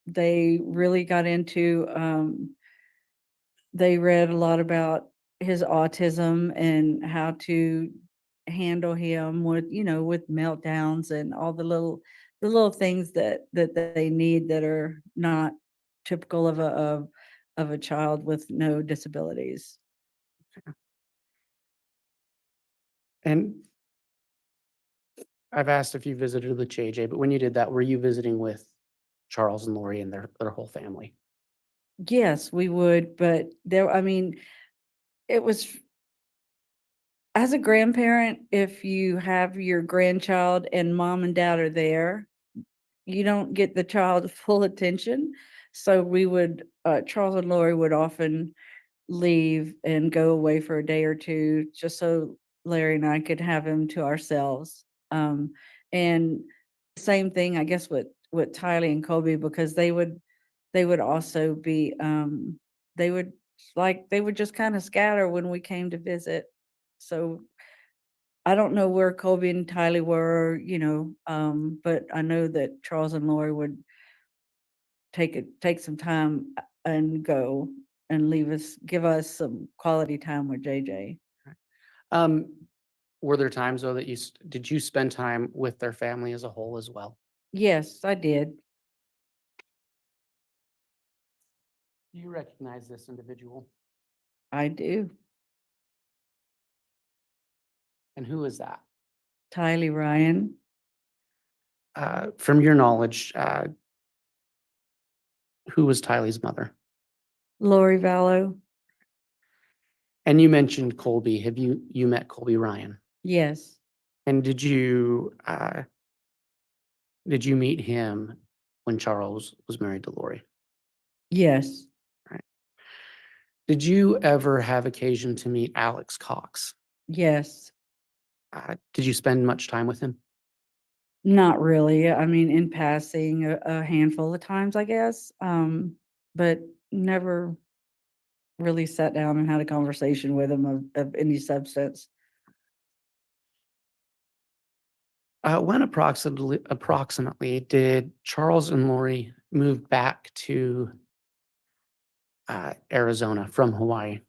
They really got into, they read a lot about his autism and how to handle him with, with meltdowns and all the little things that they need that are not typical of a child with no disabilities.
And I've asked if you visited with JJ, but when you did that, were you visiting with Charles and Lori and their whole family?
Yes, we would, but I mean, it was as a grandparent, if you have your grandchild and mom and dad are there, you don't get the child full attention. So we would, Charles and Lori would often leave and go away for a day or two, just so Larry and I could have him to ourselves. And same thing, I guess, with Tylee and Colby, because they would also be, they would just kind of scatter when we came to visit. So I don't know where Colby and Tylee were, but I know that Charles and Lori would take some time and go and give us some quality time with JJ.
Were there times though that did you spend time with their family as a whole as well?
Yes, I did.
Do you recognize this individual?
I do.
And who is that?
Tylee Ryan.
From your knowledge, who was Tylee's mother?
Lori Vallow.
And you mentioned Colby. Have you met Colby Ryan?
Yes.
And did you meet him when Charles was married to Lori?
Yes.
Right. Did you ever have occasion to meet Alex Cox?
Yes.
Did you spend much time with him?
Not really. I mean, in passing a handful of times, I guess, but never really sat down and had a conversation with him of any substance.
When approximately did Charles and Lori move back to Arizona from Hawaii?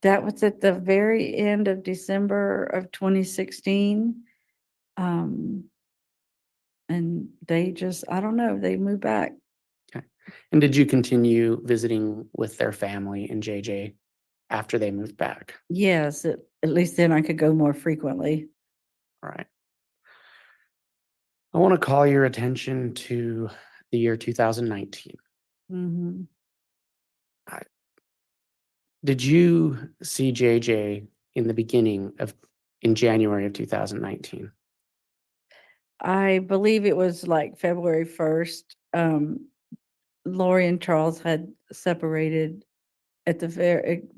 That was at the very end of December of 2016. And they just, I don't know, they moved back.
Okay. And did you continue visiting with their family and JJ after they moved back?
Yes, at least then I could go more frequently.
All right. I want to call your attention to the year 2019.
Mm-hmm.
Did you see JJ in January of 2019?
I believe it was like February 1st. Lori and Charles had separated at the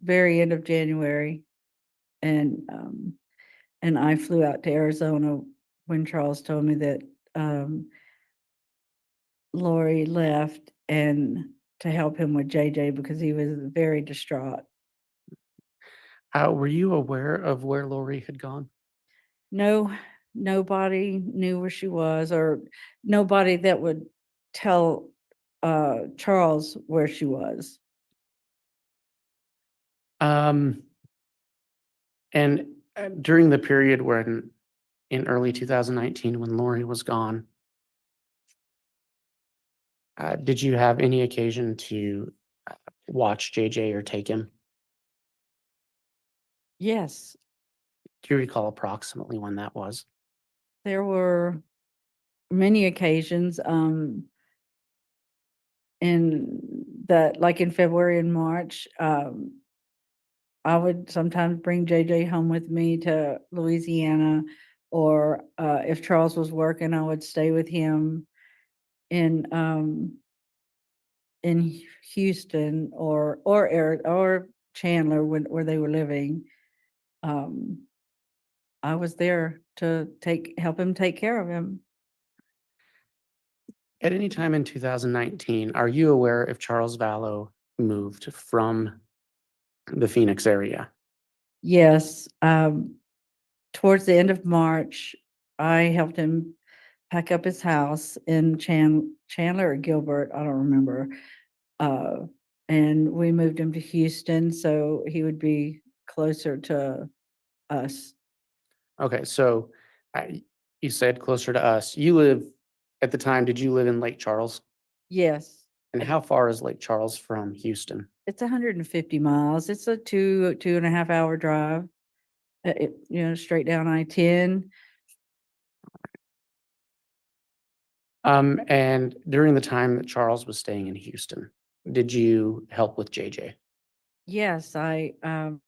very end of January. And and I flew out to Arizona when Charles told me that Lori left, and to help him with JJ because he was very distraught.
Were you aware of where Lori had gone?
No, nobody knew where she was, or nobody that would tell Charles where she was.
And during the period when, in early 2019, when Lori was gone, did you have any occasion to watch JJ or take him?
Yes,
Do you recall approximately when that was?
there were many occasions in that, like in February and March. I would sometimes bring JJ home with me to Louisiana, or if Charles was working, I would stay with him in Houston or Chandler where they were living. I was there to help him take care of him.
At any time in 2019, are you aware if Charles Vallow moved from the Phoenix area?
Yes, towards the end of March, I helped him pack up his house in Chandler or Gilbert, I don't remember. And we moved him to Houston so he would be closer to us.
Okay, so you said closer to us. At the time, did you live in Lake Charles?
Yes,
And how far is Lake Charles from Houston?
it's 150 miles. It's a 2.5 hour drive. Straight down I-10.
And during the time that Charles was staying in Houston, did you help with JJ?
Yes, again,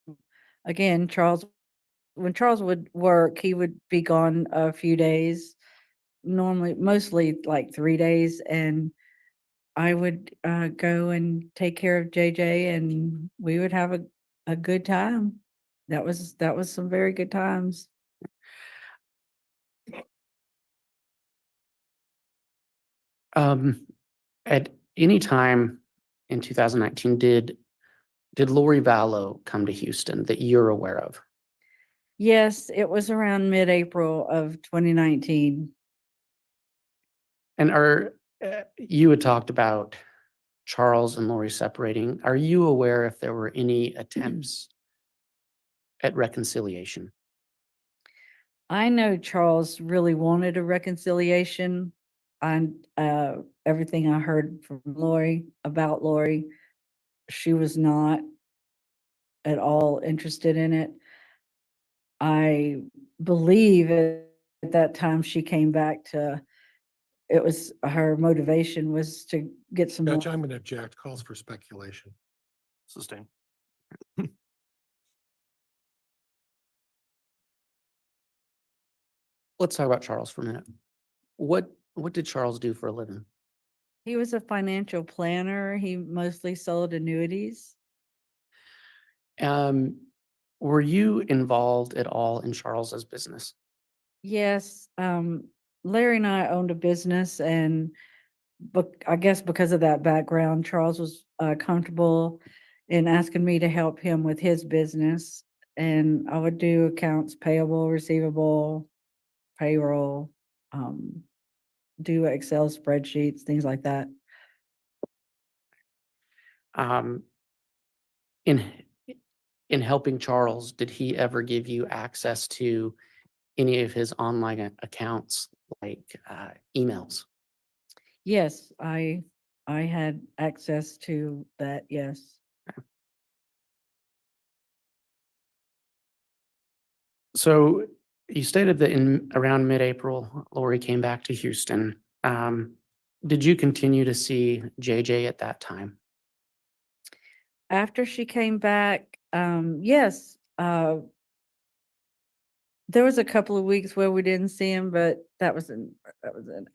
when Charles would work, he would be gone a few days, mostly like 3 days, and I would go and take care of JJ, and we would have a good time. That was some very good times.
At any time in 2019, did Lori Vallow come to Houston that you're aware of?
Yes, it was around mid-April of 2019.
And you had talked about Charles and Lori separating. Are you aware if there were any attempts at reconciliation?
I know Charles really wanted a reconciliation. And everything I heard from Lori about Lori, she was not at all interested in it. I believe at that time she came back it was her motivation was to get some more.
Judge, I'm going to object. Calls for speculation.
Sustain.
Let's talk about Charles for a minute. What did Charles do for a living?
He was a financial planner. He mostly sold annuities.
Were you involved at all in Charles's business?
Yes, Larry and I owned a business, and I guess because of that background, Charles was comfortable in asking me to help him with his business. And I would do accounts payable, receivable, payroll, do Excel spreadsheets, things like that.
In helping Charles, did he ever give you access to any of his online accounts, like emails?
Yes, I had access to that. Yes.
So you stated that in around mid-April, Lori came back to Houston. Did you continue to see JJ at that time?
After she came back, yes, there was a couple of weeks where we didn't see him, but that was in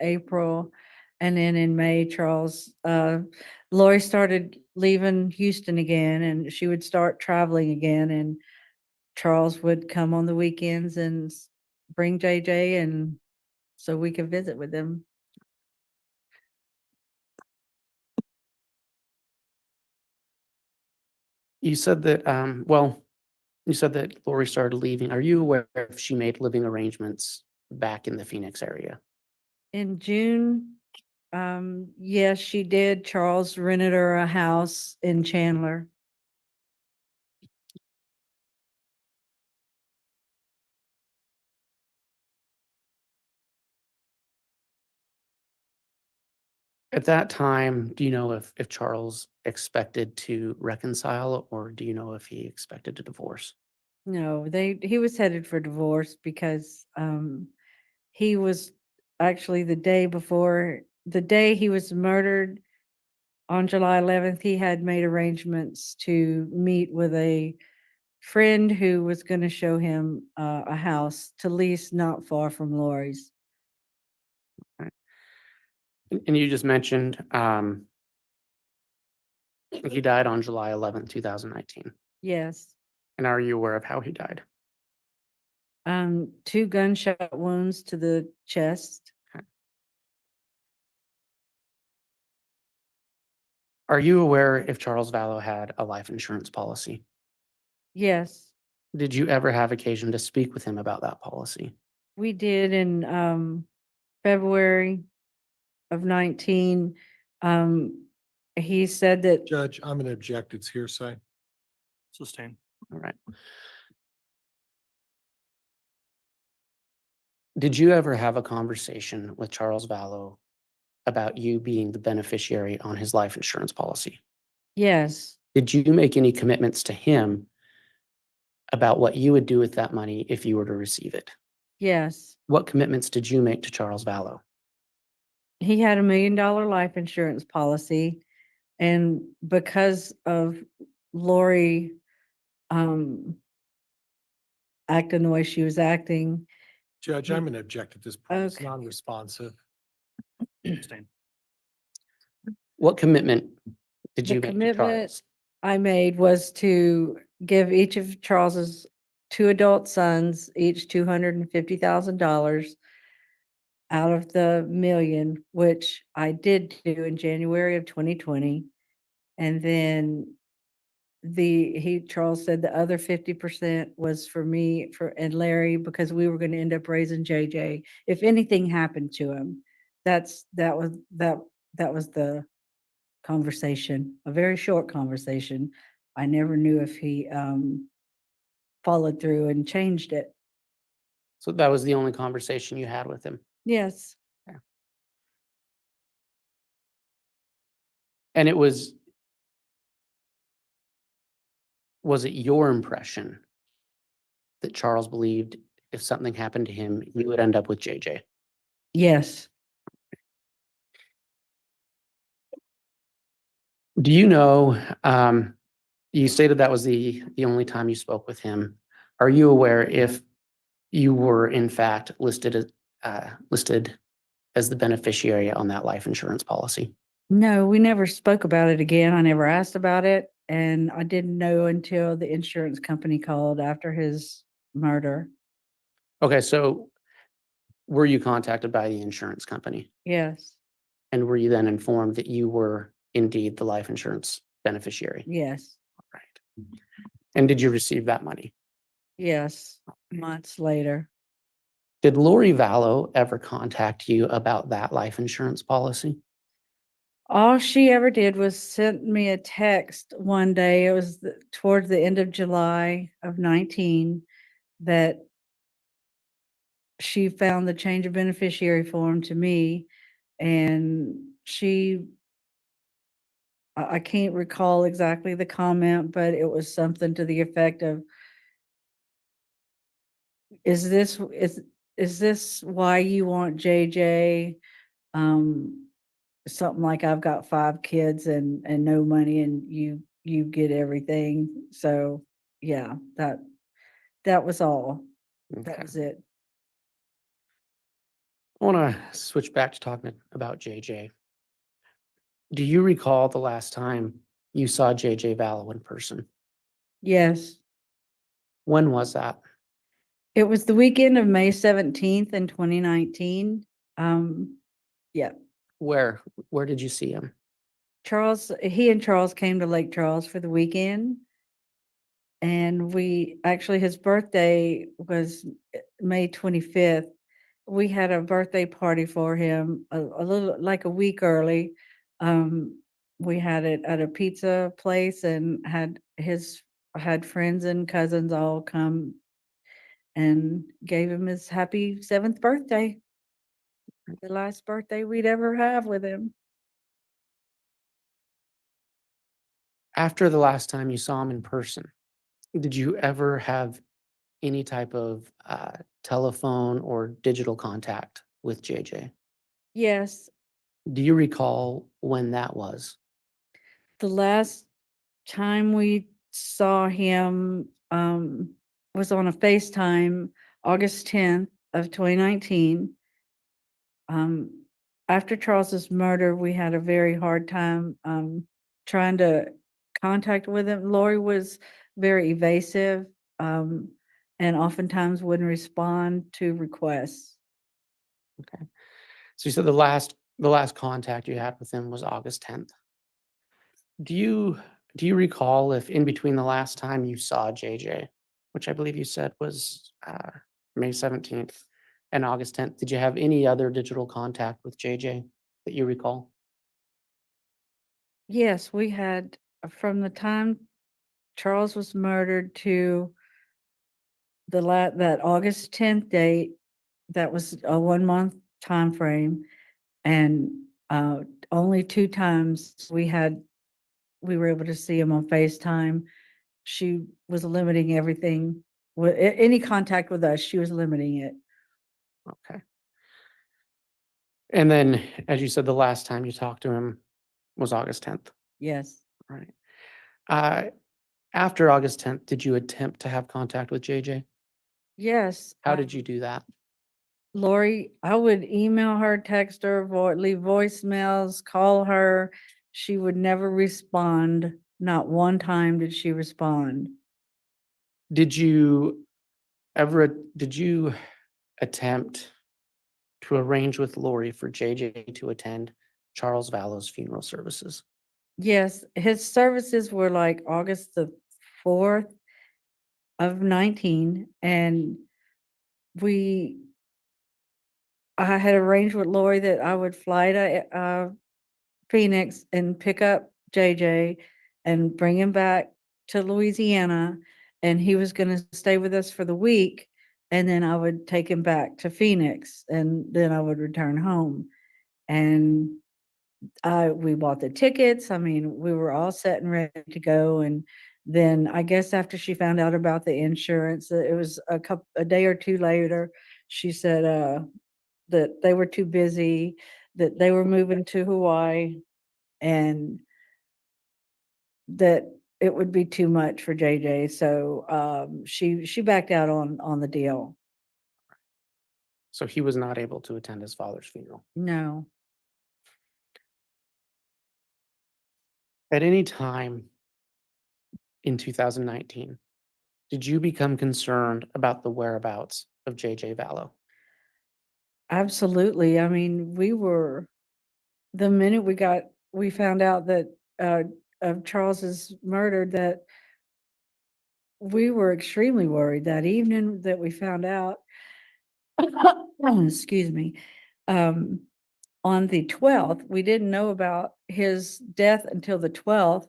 April. And then in May, Lori started leaving Houston again, and she would start traveling again. And Charles would come on the weekends and bring JJ, and so we could visit with them.
You said that, well, you said that Lori started leaving. Are you aware if she made living arrangements back in the Phoenix area?
In June, yes, she did. Charles rented her a house in Chandler.
At that time, do you know if Charles expected to reconcile, or do you know if he expected to divorce?
No, he was headed for divorce because he was actually the day he was murdered on July 11th, he had made arrangements to meet with a friend who was going to show him a house to lease not far from Lori's.
And you just mentioned he died on July 11th, 2019.
Yes.
And are you aware of how he died?
2 gunshot wounds to the chest.
Are you aware if Charles Vallow had a life insurance policy?
Yes,
Did you ever have occasion to speak with him about that policy?
we did in February of 19. He said that
Judge, I'm gonna object. It's hearsay.
Sustain.
All right. Did you ever have a conversation with Charles Vallow about you being the beneficiary on his life insurance policy?
yes,
Did you make any commitments to him about what you would do with that money if you were to receive it?
yes.
What commitments did you make to Charles Vallow?
He had $1 million life insurance policy, and because of Lori acting the way she was acting,
Judge, I'm gonna object at this point. It's
Okay.
non-responsive.
Sustain.
What commitment did
the
you make to
commitment
Charles?
I made was to give each of Charles's 2 adult sons each $250,000 out of the million, which I did do in January of 2020. And then Charles said the other 50% was for me and Larry, because we were going to end up raising JJ if anything happened to him. That was the conversation, a very short conversation. I never knew if he followed through and changed it.
So that was the only conversation you had with him?
Yes.
And was it your impression that Charles believed if something happened to him, you would end up with JJ?
Yes.
Do you know, you stated that was the only time you spoke with him. Are you aware if you were in fact listed as the beneficiary on that life insurance policy?
No, we never spoke about it again. I never asked about it. And I didn't know until the insurance company called after his murder.
Okay, so were you contacted by the insurance company?
Yes.
And were you then informed that you were indeed the life insurance beneficiary?
Yes.
Right. And did you receive that money?
Yes. Months later.
Did Lori Vallow ever contact you about that life insurance policy?
All she ever did was send me a text one day. It was towards the end of July of 19 that she found the change of beneficiary form to me. And I can't recall exactly the comment, but it was something to the effect of, is this why you want JJ? Something like, I've got 5 kids and no money, and you get everything. So yeah, that was all. That
Okay.
was it.
I want to switch back to talking about JJ. Do you recall the last time you saw JJ Vallow in person?
Yes.
When was that?
It was the weekend of May 17th in 2019. Yeah,
Where did you see him?
he and Charles came to Lake Charles for the weekend. And his birthday was May 25th. We had a birthday party for him a little, like a week early. We had it at a pizza place and had friends and cousins all come and gave him his happy 7th birthday. The last birthday we'd ever have with him.
After the last time you saw him in person, did you ever have any type of telephone or digital contact with JJ?
Yes,
Do you recall when that was?
the last time we saw him was on a FaceTime, August 10th of 2019. After Charles's murder, we had a very hard time trying to contact with him. Lori was very evasive and oftentimes wouldn't respond to requests.
Okay. So you said the last contact you had with him was August 10th. Do you recall if in between the last time you saw JJ, which I believe you said was May 17th and August 10th, did you have any other digital contact with JJ that you recall?
Yes, we had from the time Charles was murdered to that August 10th date, that was a 1-month time frame, and only 2 times we were able to see him on FaceTime. She was limiting everything with any contact with us. She was limiting it.
Okay. And then, as you said, the last time you talked to him was August 10th.
Yes.
Right. After August 10th, did you attempt to have contact with JJ?
Yes.
How did you do that?
Lori, I would email her, text her, leave voicemails, call her. She would never respond. Not one time did she respond.
Did you attempt to arrange with Lori for JJ to attend Charles Vallow's funeral services?
Yes, his services were like August the 4th of 19, and I had arranged with Lori that I would fly to Phoenix and pick up JJ and bring him back to Louisiana, and he was going to stay with us for the week, and then I would take him back to Phoenix, and then I would return home. And we bought the tickets. I mean, we were all set and ready to go. And then I guess after she found out about the insurance, it was a day or 2 later, she said that they were too busy, that they were moving to Hawaii, and that it would be too much for JJ. So she backed out on the deal.
So he was not able to attend his father's funeral.
No.
At any time in 2019, did you become concerned about the whereabouts of JJ Vallow?
Absolutely. I mean, the minute we found out that of Charles's murder, that we were extremely worried that evening that we found out. Excuse me. On the 12th, we didn't know about his death until the 12th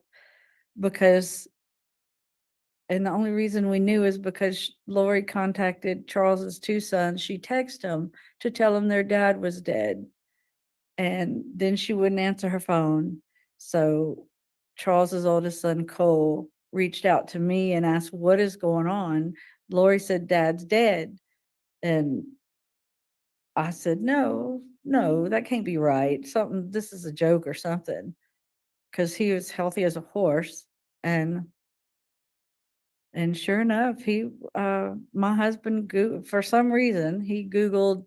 and the only reason we knew is because Lori contacted Charles's 2 sons. She texted them to tell them their dad was dead. And then she wouldn't answer her phone. So Charles's oldest son, Cole, reached out to me and asked, what is going on? Lori said, Dad's dead. And I said, no, that can't be right. This is a joke or something. Because he was healthy as a horse. And sure enough, my husband, for some reason, he Googled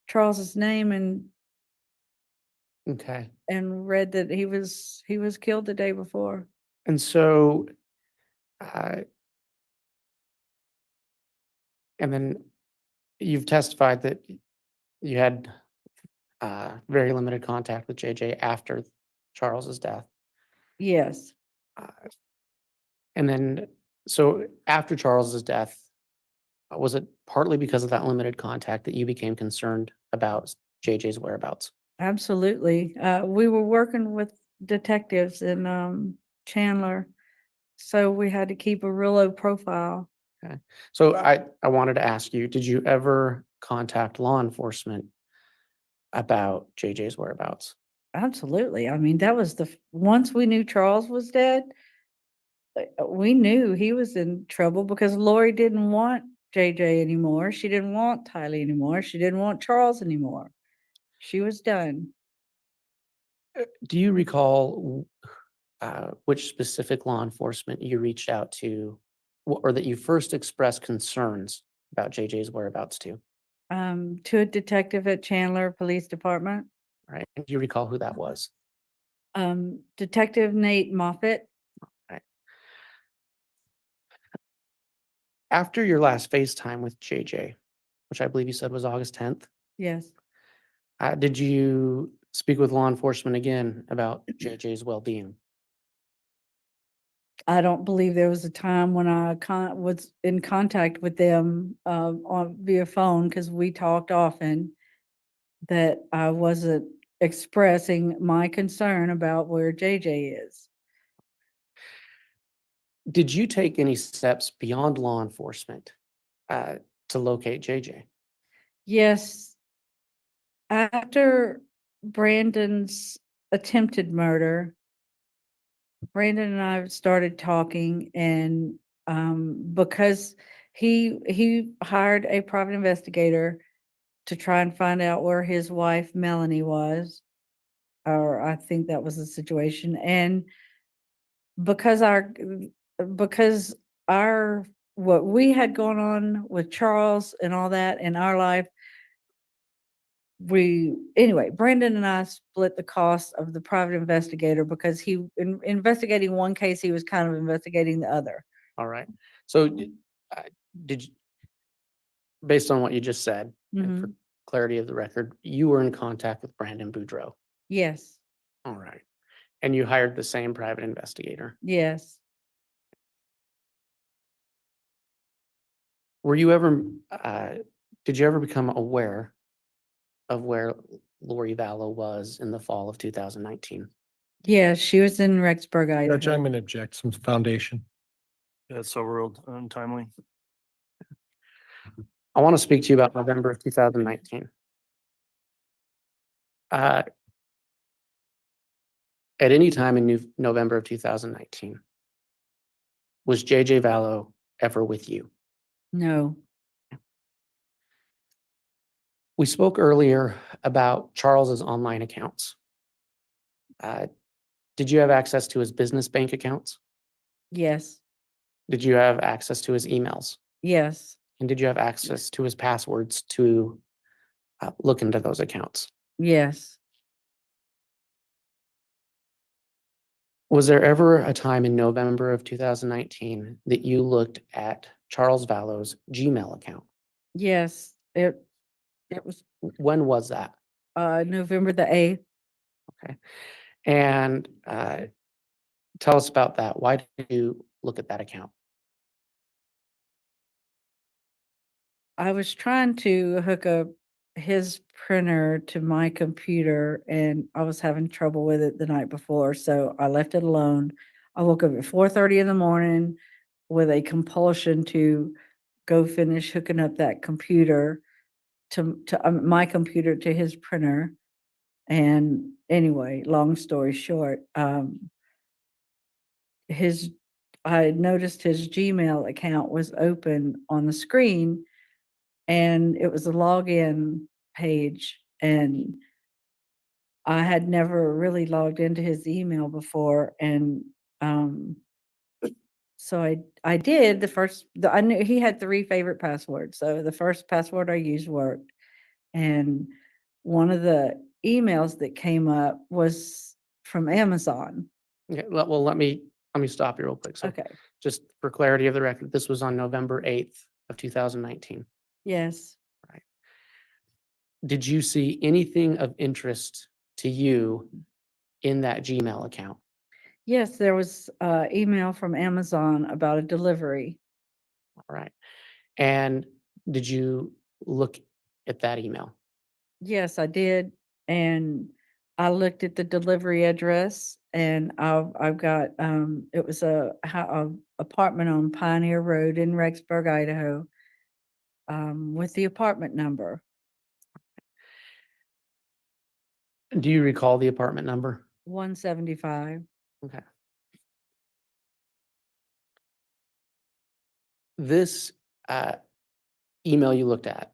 Charles's name and
Okay.
read that he was killed the day before.
And so And then you've testified that you had very limited contact with JJ after Charles's death.
Yes,
And then, so after Charles's death, was it partly because of that limited contact that you became concerned about JJ's whereabouts?
absolutely. We were working with detectives in Chandler, so we had to keep a real low profile.
Okay. So I wanted to ask you, did you ever contact law enforcement about JJ's whereabouts?
Absolutely. I mean, that was once we knew Charles was dead, we knew he was in trouble because Lori didn't want JJ anymore. She didn't want Tylee anymore. She didn't want Charles anymore. She was done.
Do you recall which specific law enforcement you reached out to or that you first expressed concerns about JJ's whereabouts to?
To a detective at Chandler Police Department.
Right. And do you recall who that was?
Detective Nate Moffett.
Right. After your last FaceTime with JJ, which I believe you said was August 10th,
Yes.
did you speak with law enforcement again about JJ's well-being?
I don't believe there was a time when I was in contact with them on via phone because we talked often, that I wasn't expressing my concern about where JJ is.
Did you take any steps beyond law enforcement to locate JJ?
Yes. After Brandon's attempted murder, Brandon and I started talking, and because he hired a private investigator to try and find out where his wife Melanie was, or I think that was the situation. And because our what we had going on with Charles and all that in our life, Brandon and I split the cost of the private investigator because in investigating one case, he was kind of investigating the other.
All right. So did you, based on what you just said, and for clarity of the record, you were in contact with Brandon Boudreaux?
Yes.
All right. And you hired the same private investigator?
Yes.
Were you ever, did you ever become aware of where Lori Vallow was in the fall of 2019?
Yeah, she was in Rexburg,
Judge,
Idaho.
I'm going to object some foundation.
That's so ruled untimely.
I want to speak to you about November of 2019. At any time in November of 2019, was JJ Vallow ever with you?
No.
We spoke earlier about Charles's online accounts. Did you have access to his business bank accounts?
Yes.
Did you have access to his emails?
Yes.
And did you have access to his passwords to look into those accounts?
Yes.
Was there ever a time in November of 2019 that you looked at Charles Vallow's Gmail account?
Yes. It was
When was that?
November the 8th.
Okay. And tell us about that. Why did you look at that account?
I was trying to hook up his printer to my computer, and I was having trouble with it the night before, so I left it alone. I woke up at 4:30 in the morning with a compulsion to go finish hooking up that computer to my computer to his printer. And anyway, long story short, I noticed his Gmail account was open on the screen, and it was a login page, and I had never really logged into his email before. And so I did I knew he had 3 favorite passwords. So the first password I used worked. And one of the emails that came up was from Amazon.
Yeah, well, let me stop you real quick. So
Okay.
just for clarity of the record, this was on November 8th of 2019.
Yes.
Did you see anything of interest to you in that Gmail account?
Yes, there was email from Amazon about a delivery.
All right. And did you look at that email?
Yes, I did. And I looked at the delivery address and I've got, it was a apartment on Pioneer Road in Rexburg, Idaho, with the apartment number.
Do you recall the apartment number?
175.
Okay. This email you looked at,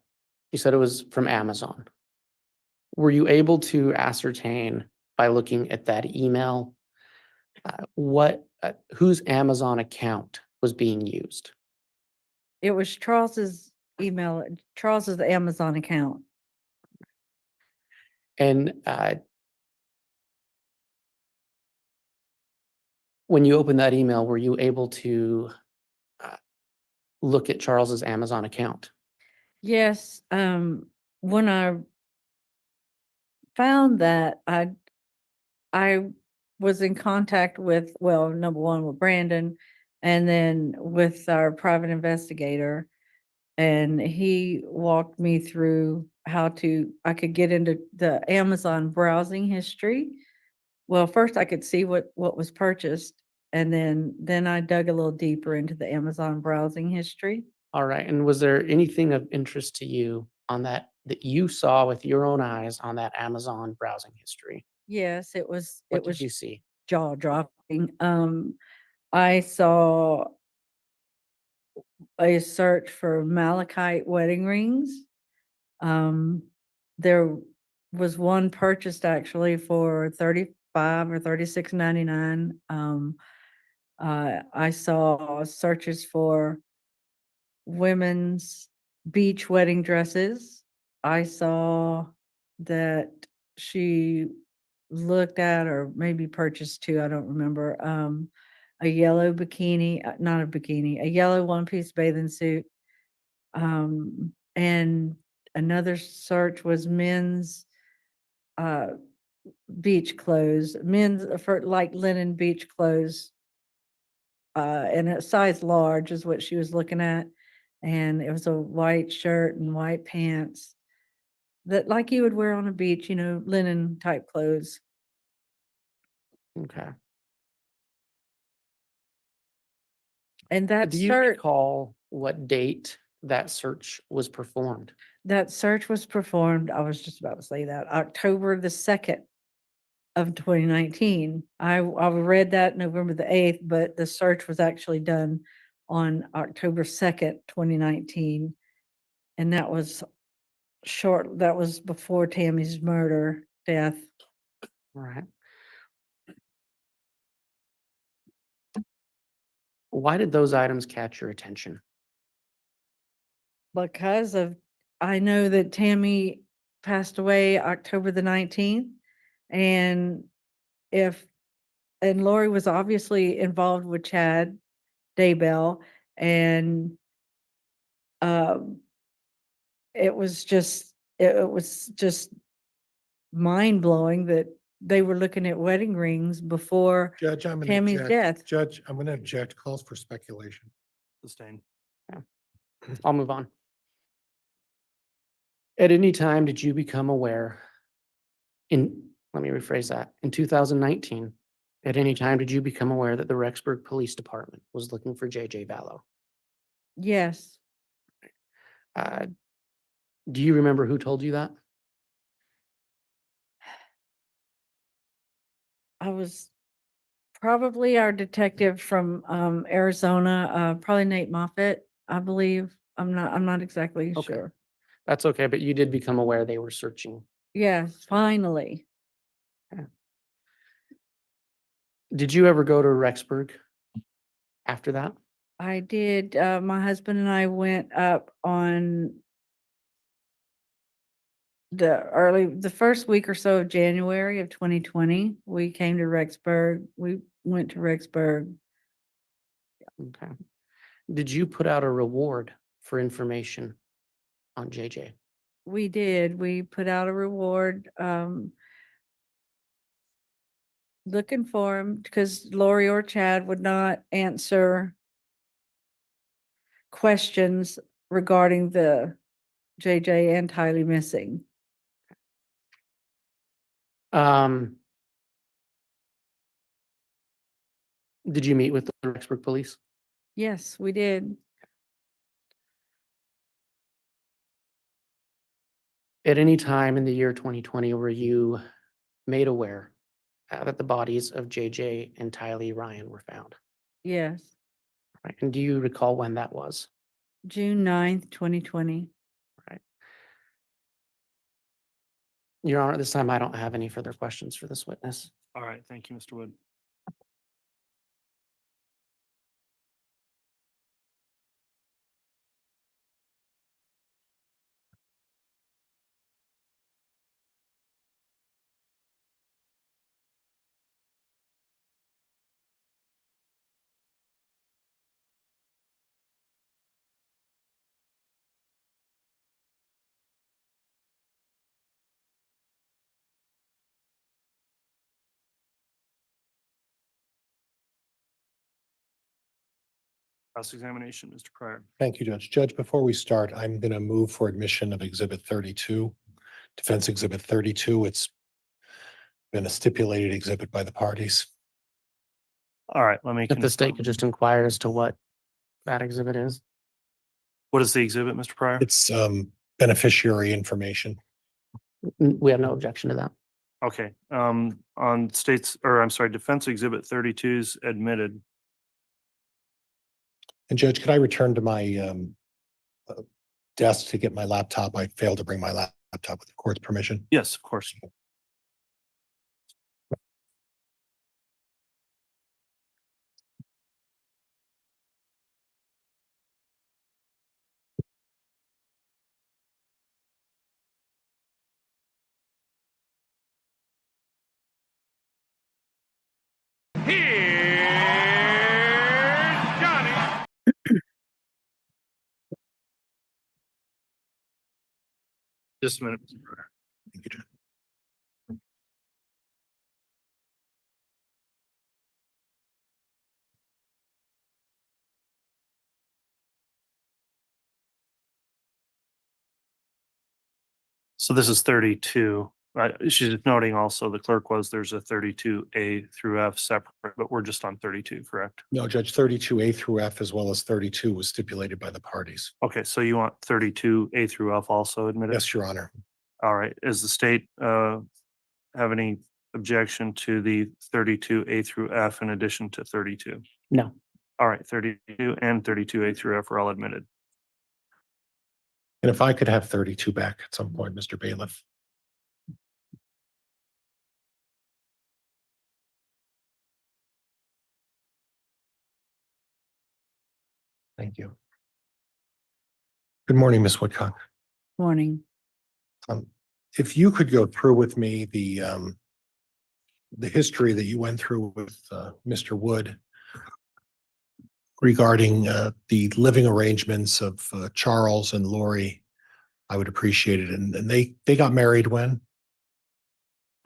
you said it was from Amazon. Were you able to ascertain by looking at that email whose Amazon account was being used?
It was Charles's email, Charles's Amazon account.
And when you opened that email, were you able to look at Charles's Amazon account?
Yes, when I found that, I was in contact with, well, number one with Brandon, and then with our private investigator, and he walked me through how I could get into the Amazon browsing history. Well, first I could see what was purchased, and then I dug a little deeper into the Amazon browsing history.
All right. And was there anything of interest to you on that you saw with your own eyes on that Amazon browsing history?
Yes, it was
What did you see?
jaw dropping. I saw a search for malachite wedding rings. There was one purchased actually for $35 or $36.99. I saw searches for women's beach wedding dresses. I saw that she looked at or maybe purchased two, I don't remember, a yellow bikini, not a bikini, a yellow one-piece bathing suit. And another search was men's beach clothes, men's for like linen beach clothes. And a size large is what she was looking at. And it was a white shirt and white pants that like you would wear on a beach, linen type clothes.
Okay.
And that
Do you
search,
recall what date that search was performed?
that search was performed, I was just about to say that, October the 2nd of 2019. I read that November the 8th, but the search was actually done on October 2nd, 2019. And that was that was before Tammy's death.
All right. Why did those items catch your attention?
Because I know that Tammy passed away October the 19th, and Lori was obviously involved with Chad Daybell, and it was just mind blowing that they were looking at wedding rings before
Judge, I'm going to
Tammy's
object.
death.
Judge, I'm going to object. Calls for speculation.
Sustained.
I'll move on. At any time, did you become aware let me rephrase that. In 2019, at any time, did you become aware that the Rexburg Police Department was looking for JJ Vallow?
Yes.
Do you remember who told you that?
I was probably our detective from Arizona, probably Nate Moffett, I believe. I'm not exactly
Okay.
sure.
That's okay, but you did become aware they were searching.
Yeah, finally.
Did you ever go to Rexburg after that?
I did. My husband and I went up on the first week or so of January of 2020. We came to Rexburg. We went to Rexburg.
Okay. Did you put out a reward for information on JJ?
We did. We put out a reward, looking for him because Lori or Chad would not answer questions regarding the JJ and Tylee missing.
Did you meet with the Rexburg Police?
Yes, we did.
At any time in the year 2020, were you made aware that the bodies of JJ and Tylee Ryan were found?
Yes,
Right. And do you recall when that was?
June 9th, 2020.
Right. Your Honor, at this time, I don't have any further questions for this witness.
All right, thank you, Mr. Wood. Cross-examination, Mr. Pryor.
Thank you, Judge. Judge, before we start, I'm going to move for admission of Exhibit 32, Defense Exhibit 32. It's been a stipulated exhibit by the parties.
All right, let me.
If the state could just inquire as to what that exhibit is.
What is the exhibit, Mr. Pryor?
It's beneficiary information.
We have no objection to that.
Okay, on states, or I'm sorry, Defense Exhibit 32 is admitted.
And Judge, could I return to my desk to get my laptop? I failed to bring my laptop with the court's permission.
Yes, of course. Just a minute, Mr. Pryor.
Thank you, Judge.
So this is 32. She's noting also the clerk was there's a 32A through F separate, but we're just on 32, correct?
No, Judge, 32A through F as well as 32 was stipulated by the parties.
Okay, so you want 32A through F also admitted?
Yes, Your Honor.
All right, does the state have any objection to the 32A through F in addition to 32?
No.
All right, 32 and 32A through F are all admitted.
And if I could have 32 back at some point, Mr. Bailiff. Thank you. Good morning, Ms. Woodcock.
Morning.
If you could go through with me the history that you went through with Mr. Wood regarding the living arrangements of Charles and Lori, I would appreciate it. And they got married when?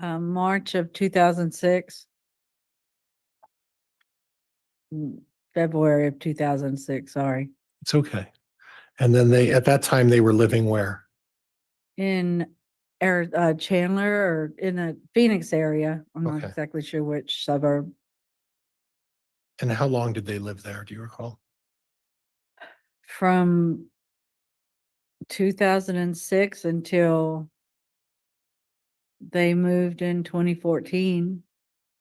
March of 2006. February of 2006, sorry.
It's okay. And then at that time, they were living where?
In Chandler or in the Phoenix area. I'm not
Okay.
exactly sure which suburb.
And how long did they live there? Do you recall?
From 2006 until they moved in 2014,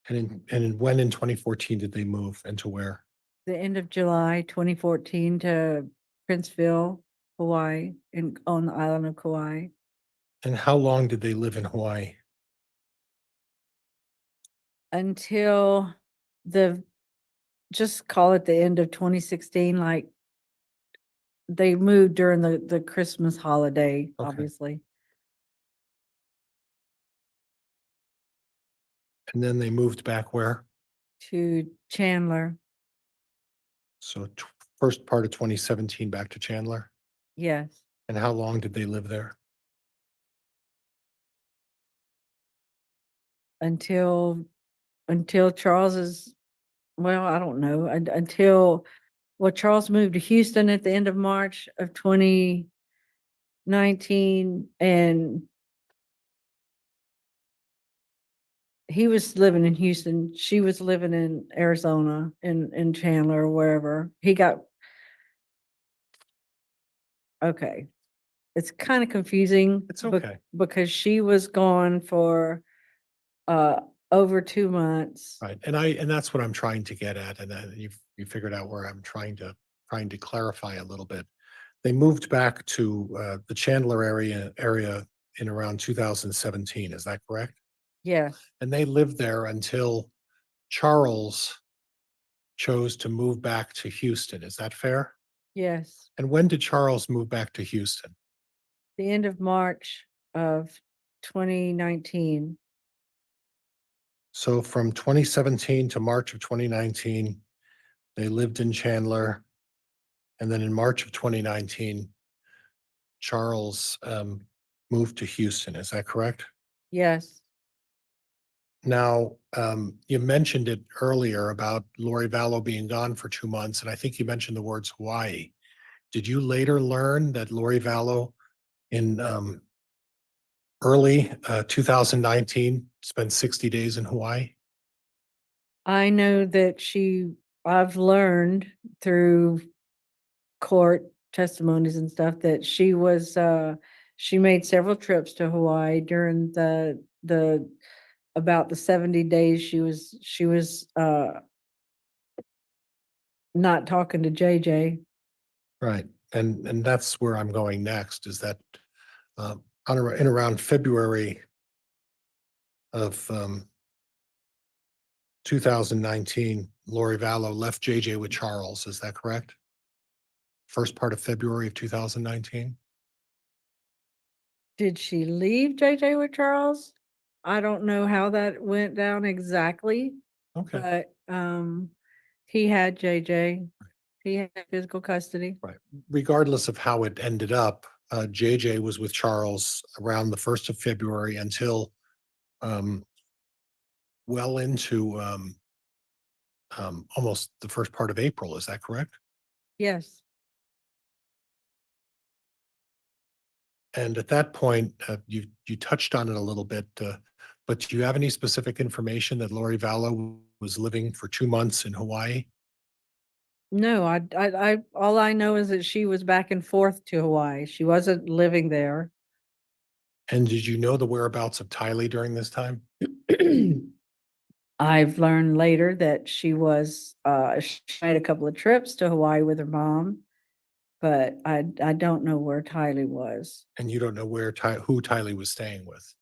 And when in 2014 did they move and to where?
the end of July 2014 to Princeville, Hawaii, on the island of Kauai.
And how long did they live in Hawaii?
Until just call it the end of 2016, like they moved during the Christmas holiday,
Okay.
obviously.
And then they moved back where?
To Chandler.
So first part of 2017 back to Chandler?
Yes.
And how long did they live there?
Until Charles's, well, I don't know, until, well, Charles moved to Houston at the end of March of 2019, and he was living in Houston. She was living in Arizona, in Chandler, or wherever. He got, okay. It's kind of confusing.
It's okay.
Because she was gone for over 2 months.
Right, and that's what I'm trying to get at, and you figured out where I'm trying to clarify a little bit. They moved back to the Chandler area in around 2017. Is that correct?
Yes.
And they lived there until Charles chose to move back to Houston. Is that fair?
Yes.
And when did Charles move back to Houston?
The end of March of 2019.
So from 2017 to March of 2019, they lived in Chandler. And then in March of 2019, Charles moved to Houston. Is that correct?
Yes.
Now, you mentioned it earlier about Lori Vallow being gone for 2 months, and I think you mentioned the words Hawaii. Did you later learn that Lori Vallow in early 2019 spent 60 days in Hawaii?
I know that I've learned through court testimonies and stuff that she made several trips to Hawaii during the about the 70 days she was not talking to JJ.
Right, and that's where I'm going next, is that in around February of 2019, Lori Vallow left JJ with Charles. Is that correct? First part of February of 2019?
Did she leave JJ with Charles? I don't know how that went down exactly.
Okay.
But he had JJ. He had physical custody.
Right. Regardless of how it ended up, JJ was with Charles around the 1st of February until well into almost the first part of April. Is that correct?
Yes.
And at that point, you touched on it a little bit, but do you have any specific information that Lori Vallow was living for 2 months in Hawaii?
No, I all I know is that she was back and forth to Hawaii. She wasn't living there.
And did you know the whereabouts of Tylee during this time?
I've learned later that she made a couple of trips to Hawaii with her mom, but I don't know where Tylee was.
And you don't know who Tylee was staying with?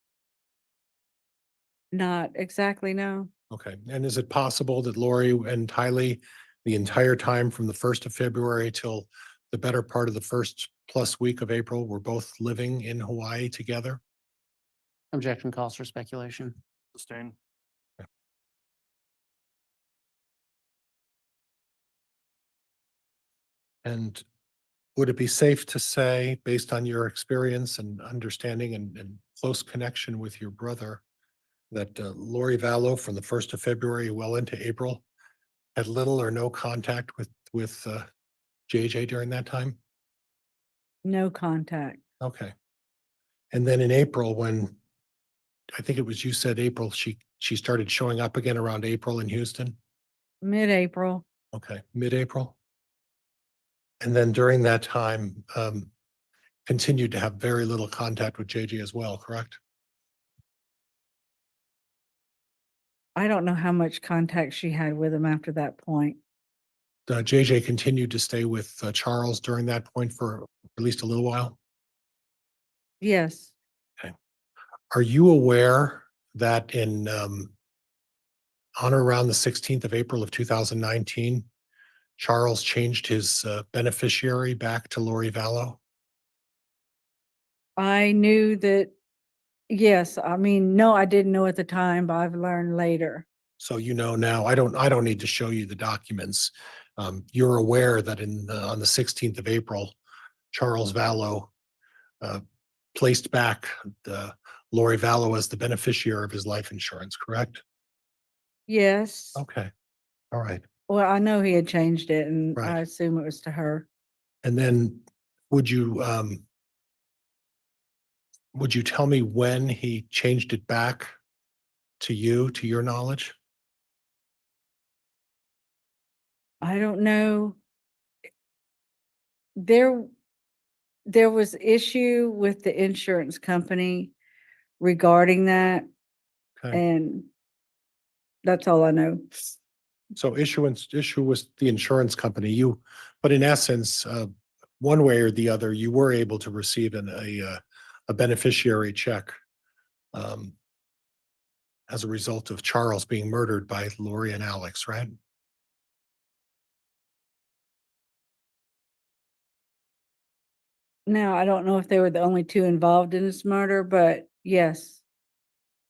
Not exactly, no.
Okay. And is it possible that Lori and Tylee, the entire time from the 1st of February till the better part of the first plus week of April, were both living in Hawaii together?
Objection calls for speculation.
Sustain.
And would it be safe to say, based on your experience and understanding and close connection with your brother, that Lori Vallow from the 1st of February well into April had little or no contact with JJ during that time?
No contact.
Okay. And then in April, when I think it was you said April, she started showing up again around April in Houston?
Mid-April.
Okay, mid-April. And then during that time, continued to have very little contact with JJ as well, correct?
I don't know how much contact she had with him after that point.
JJ continued to stay with Charles during that point for at least a little while?
Yes.
Okay. Are you aware that on or around the 16th of April of 2019, Charles changed his beneficiary back to Lori Vallow?
I knew that, yes, I mean, no, I didn't know at the time, but I've learned later.
So you know now, I don't need to show you the documents. You're aware that on the 16th of April, Charles Vallow placed back Lori Vallow as the beneficiary of his life insurance, correct?
Yes.
Okay, all right.
Well, I know he had changed it and
Right.
I assume it was to her.
And then would you tell me when he changed it back to you, to your knowledge?
I don't know. There was issue with the insurance company regarding that,
Okay.
and that's all I know.
So issue was the insurance company. But in essence, one way or the other, you were able to receive a beneficiary check as a result of Charles being murdered by Lori and Alex, right?
Now, I don't know if they were the only two involved in this murder, but yes,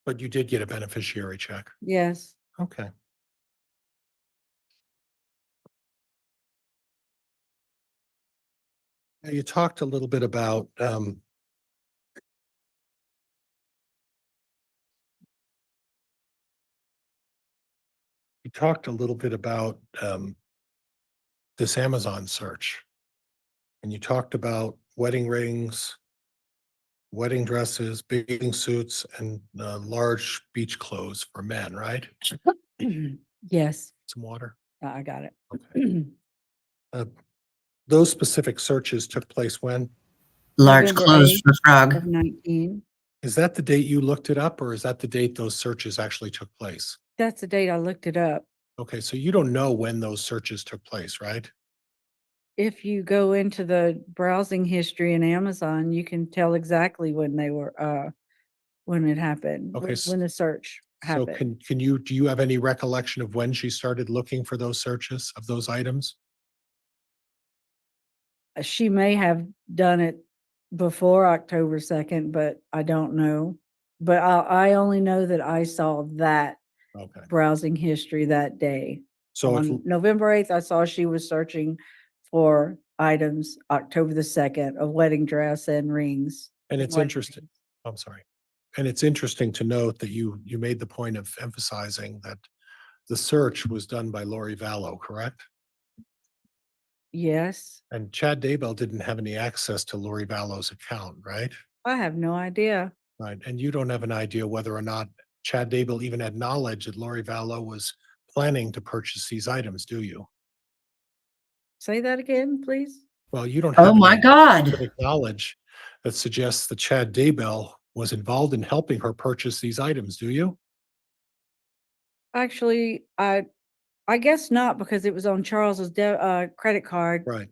But you did get a beneficiary check.
yes.
Okay. Now, you talked a little bit about this Amazon search, and you talked about wedding rings, wedding dresses, bathing suits, and large beach clothes for men, right?
Yes,
Some water.
I got it.
Those specific searches took place when?
Large
November
clothes
8th
for Frog.
of 19.
Is that the date you looked it up, or is that the date those searches actually took place?
That's the date I looked it up.
Okay, so you don't know when those searches took place, right?
If you go into the browsing history in Amazon, you can tell exactly when they were, when it happened,
Okay,
when the search
So
happened.
do you have any recollection of when she started looking for those searches of those items?
She may have done it before October 2nd, but I don't know. But I only know that I saw that
Okay.
browsing history that day.
So if,
On November 8th, I saw she was searching for items, October the 2nd, a wedding dress and rings.
and it's
Wedding
interesting,
rings.
I'm sorry. And it's interesting to note that you made the point of emphasizing that the search was done by Lori Vallow, correct?
Yes,
And Chad Daybell didn't have any access to Lori Vallow's account, right?
I have no idea.
Right, and you don't have an idea whether or not Chad Daybell even had knowledge that Lori Vallow was planning to purchase these items, do you?
Say that again, please.
Well, you don't have
Oh my
any
God.
specific knowledge that suggests that Chad Daybell was involved in helping her purchase these items, do you?
Actually, I guess not, because it was on Charles's credit card.
Right.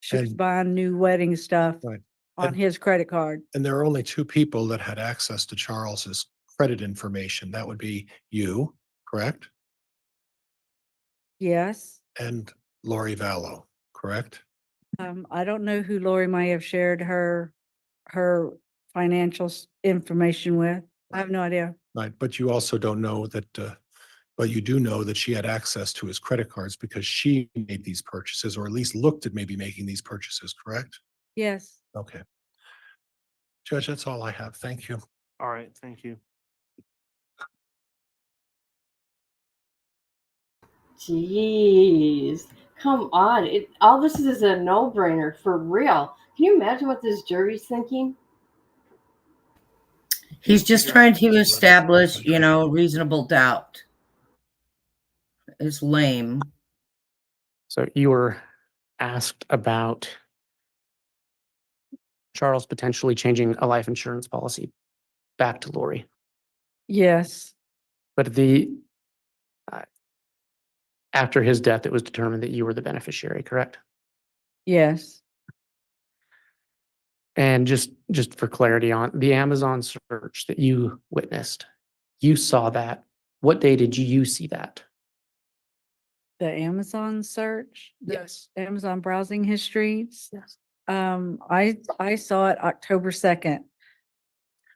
She was
And-
buying new wedding stuff
Right.
on
And-
his credit card.
And there are only two people that had access to Charles's credit information. That would be you, correct?
Yes.
And Lori Vallow, correct?
I don't know who Lori may have shared her financial information with. I have no idea.
Right, but you also don't know that, but you do know that she had access to his credit cards because she made these purchases, or at least looked at maybe making these purchases, correct?
Yes.
Okay. Judge, that's all I have. Thank you.
All right, thank you.
Jeez, come on. All this is a no-brainer for real. Can you imagine what this jury's thinking?
He's just trying to establish, reasonable doubt. It's lame.
So you were asked about Charles potentially changing a life insurance policy back to Lori,
Yes.
but after his death, it was determined that you were the beneficiary, correct?
Yes.
And just for clarity on the Amazon search that you witnessed, you saw that. What day did you see that?
The Amazon search, the
Yes.
Amazon browsing history.
Yes.
I saw it October 2nd.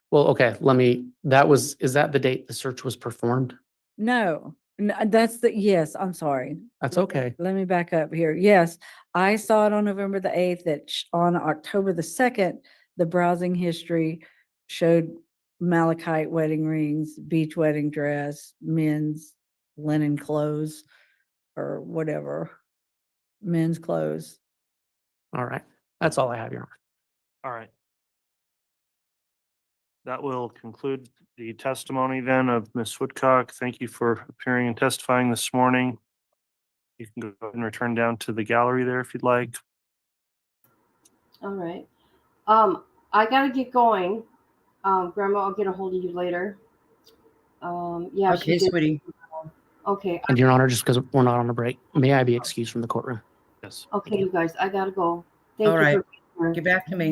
Well, okay, is that the date the search was performed?
No, That's yes, I'm sorry.
That's okay.
Let me back up here. Yes, I saw it on November the 8th that on October the 2nd, the browsing history showed malachite wedding rings, beach wedding dress, men's linen clothes or whatever, men's clothes.
All right. That's all I have, Your Honor.
All right. That will conclude the testimony then of Ms. Woodcock. Thank you for appearing and testifying this morning. You can go ahead and return down to the gallery there if you'd like.
All right. I gotta get going. Grandma, I'll get a hold of you later. Yeah. she
Okay,
did-
sweetie.
Okay.
And Your Honor, just because we're not on a break, may I be excused from the courtroom?
Yes.
Okay, you guys, I gotta go. Thank
All
you
right.
for being here.
Get back to me.